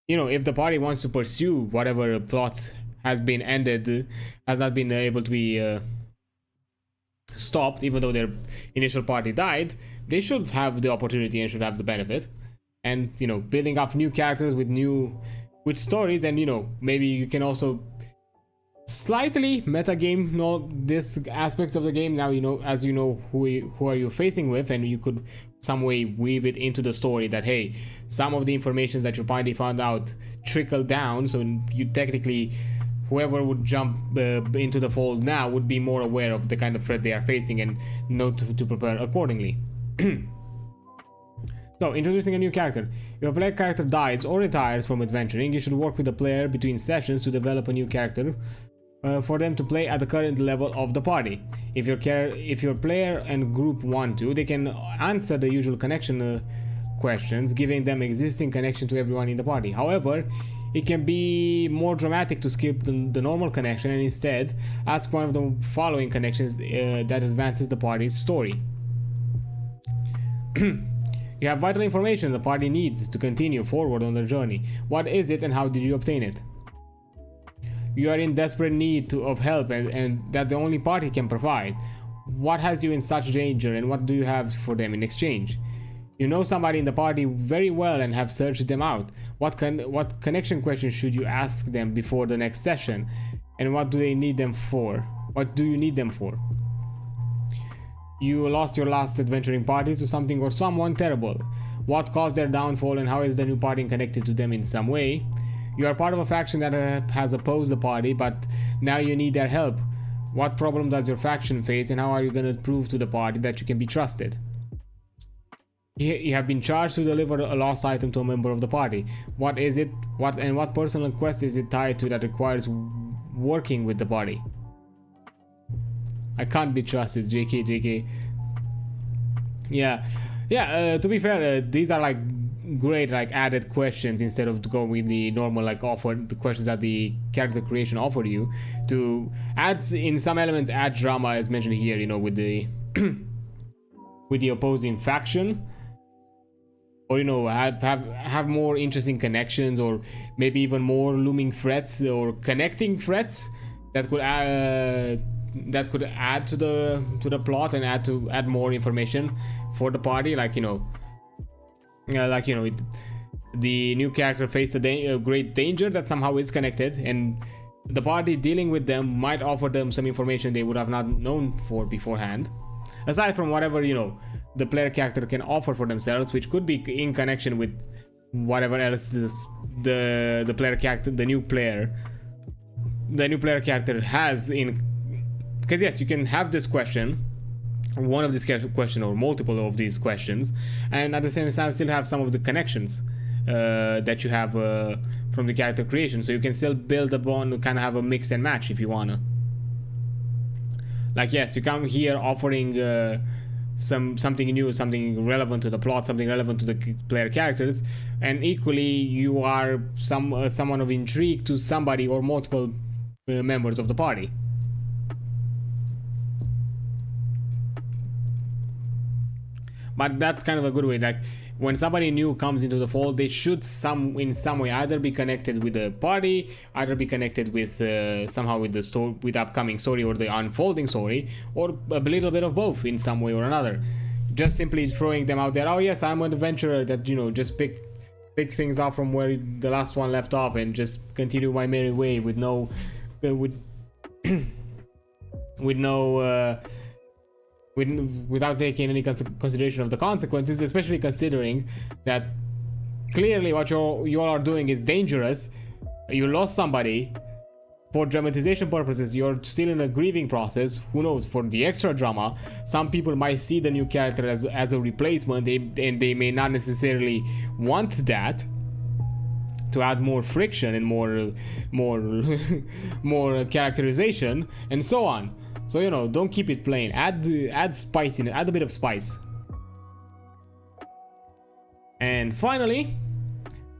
you know, if the party wants to pursue whatever plot has been ended, has not been able to be stopped, even though their initial party died, they should have the opportunity and should have the benefit. And you know, building up new characters with stories, and you know, maybe you can also slightly metagame this aspects of the game. Now you know, as you know who are you facing with, and you could some way weave it into the story that, hey, some of the information that your party found out trickle down, so you technically, whoever would jump into the fold now would be more aware of the kind of threat they are facing and know to prepare accordingly. So, introducing a new character. If a player character dies or retires from adventuring, you should work with the player between sessions to develop a new character for them to play at the current level of the party. If your player and group want to, they can answer the usual connection questions, giving them existing connection to everyone in the party. However, it can be more dramatic to skip the normal connection and instead ask one of the following connections that advances the party's story. You have vital information the party needs to continue forward on their journey. What is it and how did you obtain it? You are in desperate need of help and that the only party can provide. What has you in such danger and what do you have for them in exchange? You know somebody in the party very well and have searched them out. What connection questions should you ask them before the next session? And what do they need them for? What do you need them for? You lost your last adventuring party to something or someone terrible. What caused their downfall and how is the new party connected to them in some way? You are part of a faction that has opposed the party, but now you need their help. What problem does your faction face and how are you going to prove to the party that you can be trusted? You have been charged to deliver a lost item to a member of the party. What is it? What personal quest is it tied to that requires working with the party? I can't be trusted, JK. Yeah, to be fair, these are like great like added questions instead of going with the normal like the questions that the character creation offered you to add in some elements, add drama as mentioned here, you know, with the with the opposing faction, or you know, have more interesting connections or maybe even more looming threats or connecting threats that could add to the plot and add more information for the party, like you know, the new character faced a great danger that somehow is connected, and the party dealing with them might offer them some information they would have not known for beforehand, aside from whatever, you know, the player character can offer for themselves, which could be in connection with whatever else the player character, the new player character has in. Because yes, you can have this question, one of these questions or multiple of these questions, and at the same time still have some of the connections that you have from the character creation, so you can still build upon, kind of have a mix and match if you wanna. Like yes, you come here offering something new, something relevant to the plot, something relevant to the player characters, and equally you are someone of intrigue to somebody or multiple members of the party. But that's kind of a good way, like when somebody new comes into the fold, they should in some way either be connected with the party, either be connected with somehow with the story, with the upcoming story or the unfolding story, or a little bit of both in some way or another. Just simply throwing them out there, oh yes, I'm an adventurer that, you know, just pick things up from where the last one left off and just continue my merry way with no without taking any consideration of the consequences, especially considering that clearly what you all are doing is dangerous. You lost somebody. For dramatization purposes, you're still in a grieving process. Who knows, for the extra drama, some people might see the new character as a replacement, and they may not necessarily want that, to add more friction and more more characterization and so on. So, you know, don't keep it plain. Add spice in it. Add a bit of spice. And finally,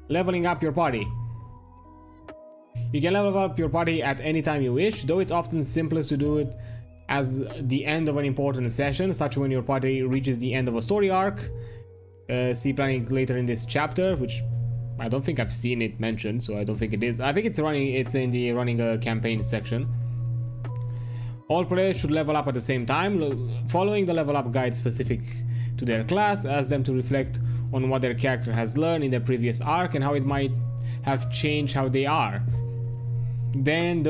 leveling up your party. You can level up your party at any time you wish, though it's often simplest to do it as the end of an important session, such when your party reaches the end of a story arc. See planning later in this chapter, which I don't think I've seen it mentioned, so I don't think it is. I think it's in the running a campaign section. All players should level up at the same time, following the level up guide specific to their class. Ask them to reflect on what their character has learned in their previous arc and how it might have changed how they are. Then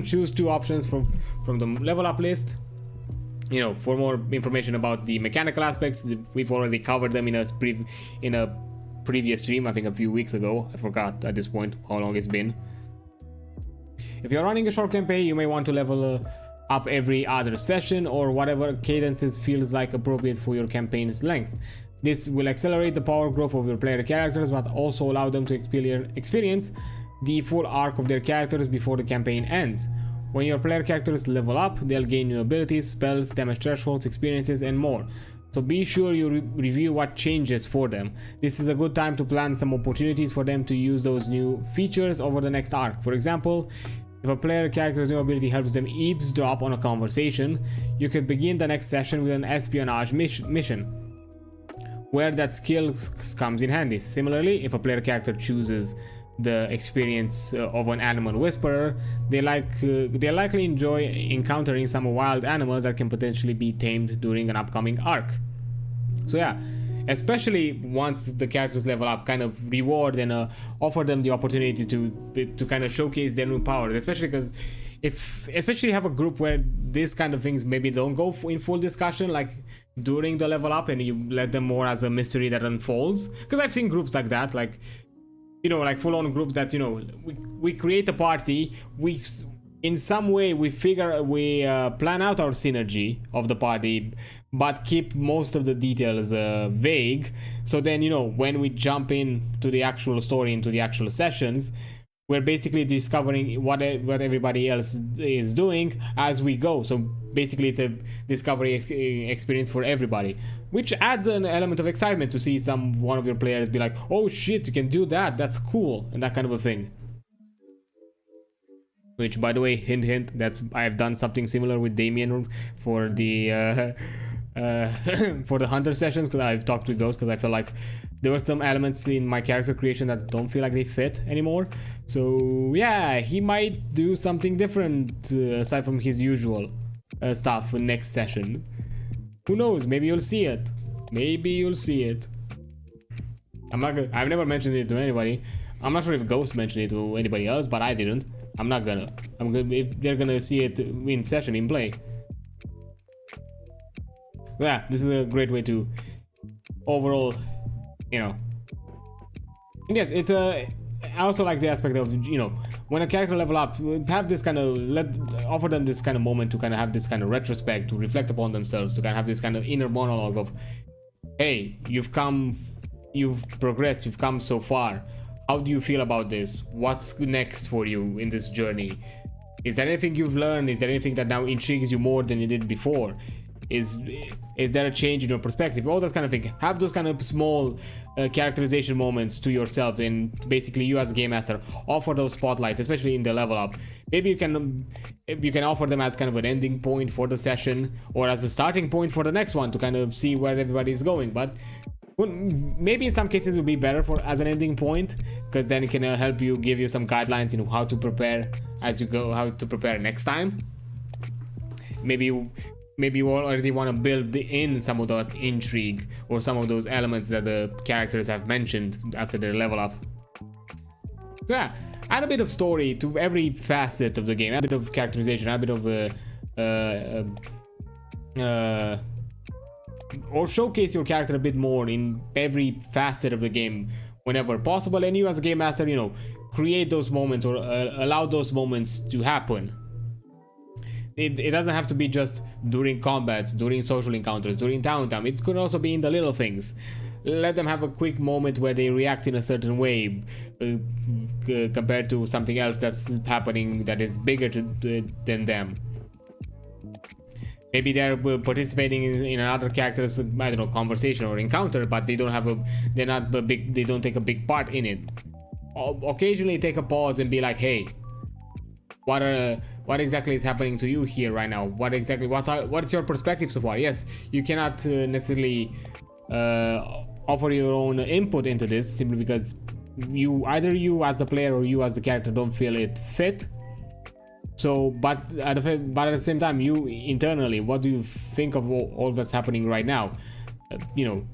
choose two options from the level up list. You know, for more information about the mechanical aspects, we've already covered them in a previous stream, I think a few weeks ago. I forgot at this point how long it's been. If you're running a short campaign, you may want to level up every other session or whatever cadences feels like appropriate for your campaign's length. This will accelerate the power growth of your player characters, but also allow them to experience the full arc of their characters before the campaign ends. When your player characters level up, they'll gain new abilities, spells, damage thresholds, experiences, and more. So be sure you review what changes for them. This is a good time to plan some opportunities for them to use those new features over the next arc. For example, if a player character's new ability helps them eavesdrop on a conversation, you could begin the next session with an espionage mission, where that skill comes in handy. Similarly, if a player character chooses the experience of an animal whisperer, they likely enjoy encountering some wild animals that can potentially be tamed during an upcoming arc. So yeah, especially once the characters level up, kind of reward and offer them the opportunity to kind of showcase their new powers, especially because especially have a group where these kind of things maybe don't go in full discussion like during the level up, and you let them more as a mystery that unfolds. Because I've seen groups like that, like, you know, like full-on groups that, you know, we create a party, we in some way we plan out our synergy of the party, but keep most of the details vague. So then, you know, when we jump into the actual story, into the actual sessions, we're basically discovering what everybody else is doing as we go. So basically it's a discovery experience for everybody, which adds an element of excitement to see one of your players be like, oh shit, you can do that, that's cool, and that kind of a thing. Which, by the way, hint hint, I've done something similar with Damien for the for the hunter sessions, because I've talked with Ghost, because I feel like there were some elements in my character creation that don't feel like they fit anymore. So yeah, he might do something different aside from his usual stuff for next session. Who knows? Maybe you'll see it. Maybe you'll see it. I've never mentioned it to anybody. I'm not sure if Ghost mentioned it to anybody else, but I didn't. I'm gonna if they're gonna see it in session, in play. Yeah, this is a great way to overall, you know. And yes, I also like the aspect of, you know, when a character level up, have this kind of offer them this kind of moment to kind of have this kind of retrospect, to reflect upon themselves, to kind of have this kind of inner monologue of, hey, you've progressed, you've come so far. How do you feel about this? What's next for you in this journey? Is there anything you've learned? Is there anything that now intrigues you more than you did before? Is there a change in your perspective? All that kind of thing. Have those kind of small characterization moments to yourself, and basically you as a game master offer those spotlights, especially in the level up. Maybe you can offer them as kind of an ending point for the session, or as a starting point for the next one to kind of see where everybody's going. But maybe in some cases it would be better as an ending point, because then it can help you, give you some guidelines in how to prepare as you go, how to prepare next time. Maybe you already want to build in some of that intrigue or some of those elements that the characters have mentioned after their level up. So yeah, add a bit of story to every facet of the game, add a bit of characterization, add a bit of or showcase your character a bit more in every facet of the game whenever possible. And you as a game master, you know, create those moments, or allow those moments to happen. It doesn't have to be just during combats, during social encounters, during downtime. It could also be in the little things. Let them have a quick moment where they react in a certain way compared to something else that's happening that is bigger than them. Maybe they're participating in another character's, I don't know, conversation or encounter, but they don't take a big part in it. Occasionally take a pause and be like, hey, what exactly is happening to you here right now? What's your perspective so far? Yes, you cannot necessarily offer your own input into this simply because either you as the player or you as the character don't feel it fit. So, but at the same time, you internally, what do you think of all that's happening right now? You know,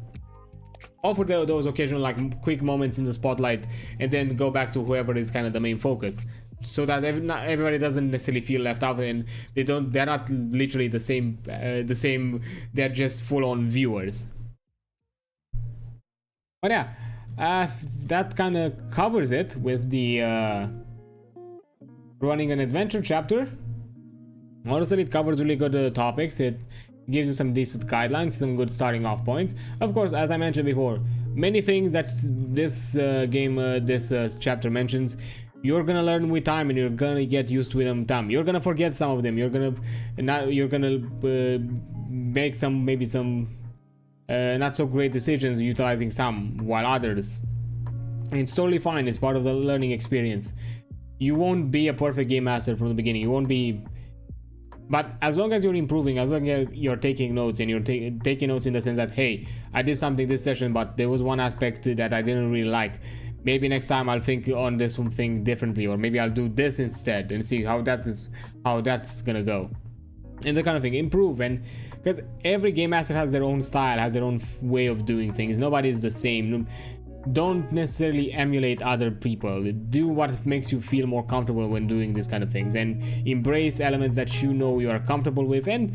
offer those occasional like quick moments in the spotlight, and then go back to whoever is kind of the main focus, so that everybody doesn't necessarily feel left out, and they're not literally the same. They're just full-on viewers. But yeah, that kind of covers it with the running an adventure chapter. Honestly, it covers really good topics. It gives you some decent guidelines, some good starting off points. Of course, as I mentioned before, many things that this chapter mentions, you're gonna learn with time, and you're gonna get used to them time. You're gonna forget some of them. You're gonna make some not so great decisions utilizing some, while others, it's totally fine. It's part of the learning experience. You won't be a perfect game master from the beginning. You won't be. But as long as you're improving, as long as you're taking notes, and you're taking notes in the sense that, hey, I did something this session, but there was one aspect that I didn't really like. Maybe next time I'll think on this one thing differently, or maybe I'll do this instead and see how that's gonna go. And the kind of thing, improve. And because every game master has their own style, has their own way of doing things. Nobody is the same. Don't necessarily emulate other people. Do what makes you feel more comfortable when doing these kind of things, and embrace elements that you know you are comfortable with. And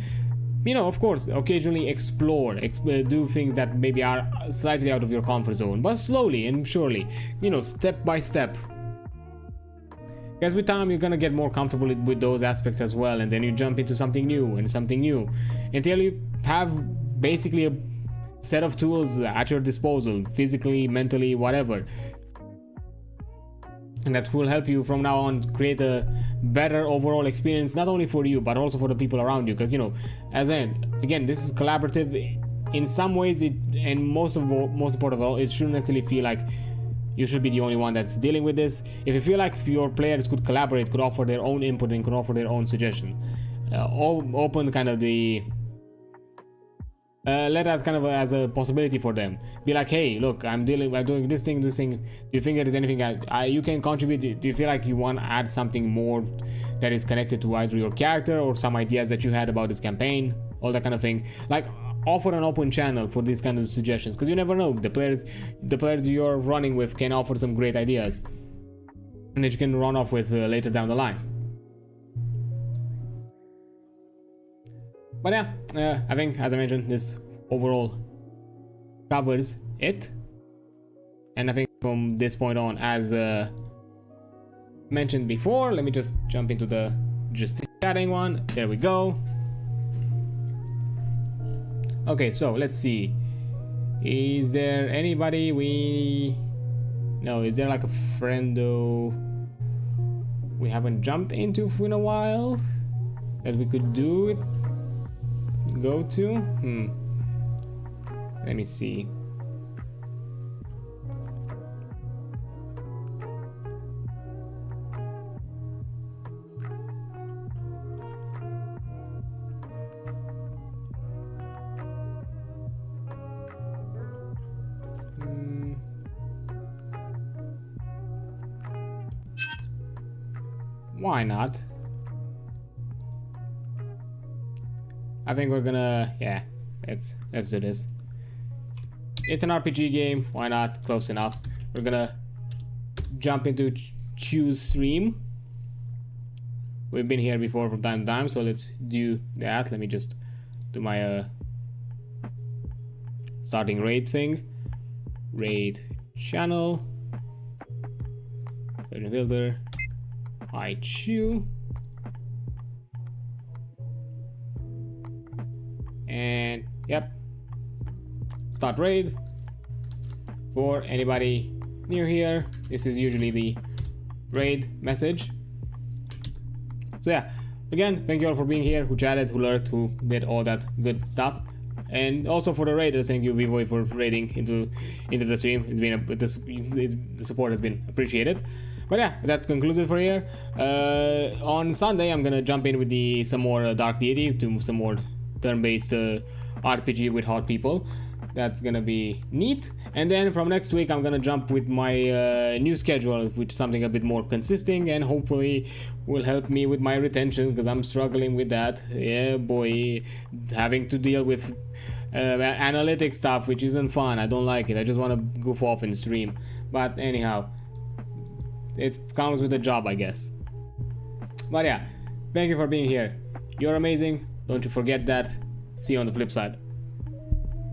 of course, occasionally explore, do things that maybe are slightly out of your comfort zone, but slowly and surely, step by step. Because with time, you're gonna get more comfortable with those aspects as well, and then you jump into something new until you have basically a set of tools at your disposal, physically, mentally, whatever, and that will help you from now on create a better overall experience, not only for you but also for the people around you. Because again, this is collaborative in some ways, and most important of all, it shouldn't necessarily feel like you should be the only one that's dealing with this. If you feel like your players could collaborate, could offer their own input, and could offer their own suggestion, open kind of the let that kind of as a possibility for them. Be like, hey, look, I'm doing this thing. Do you think there is anything you can contribute? Do you feel like you want to add something more that is connected to either your character or some ideas that you had about this campaign? All that kind of thing. Like, offer an open channel for these kind of suggestions, because you never know. The players you're running with can offer some great ideas, and that you can run off with later down the line. But yeah, I think, as I mentioned, this overall covers it. And I think from this point on, as mentioned before, let me just jump into the just chatting one. There we go. Okay, so let's see. Is there anybody No, is there like a friendo we haven't jumped into in a while that we could do it? Go to? Let me see. Why not? I think we're gonna, yeah, let's do this. It's an RPG game, why not? Close enough. We're gonna jump into choose stream. We've been here before from time to time, so let's do that. Let me just do my starting raid thing. Raid channel. Search and filter. I chew. And yep, start raid. For anybody new here, this is usually the raid message. So yeah, again, thank you all for being here, who chatted, who lurked, who did all that good stuff. And also for the raiders, thank you VRoid for raiding into the stream. It's been the support has been appreciated. But yeah, that concludes it for here. On Sunday, I'm gonna jump in with some more Dark Deity, to some more turn-based RPG with hot people. That's gonna be neat. And then from next week, I'm gonna jump with my new schedule, with something a bit more consistent, and hopefully will help me with my retention, because I'm struggling with that. Yeah, boy, having to deal with analytic stuff, which isn't fun. I don't like it. I just want to goof off and stream. But anyhow, it comes with the job, I guess. But yeah, thank you for being here. You're amazing. Don't you forget that. See you on the flip side.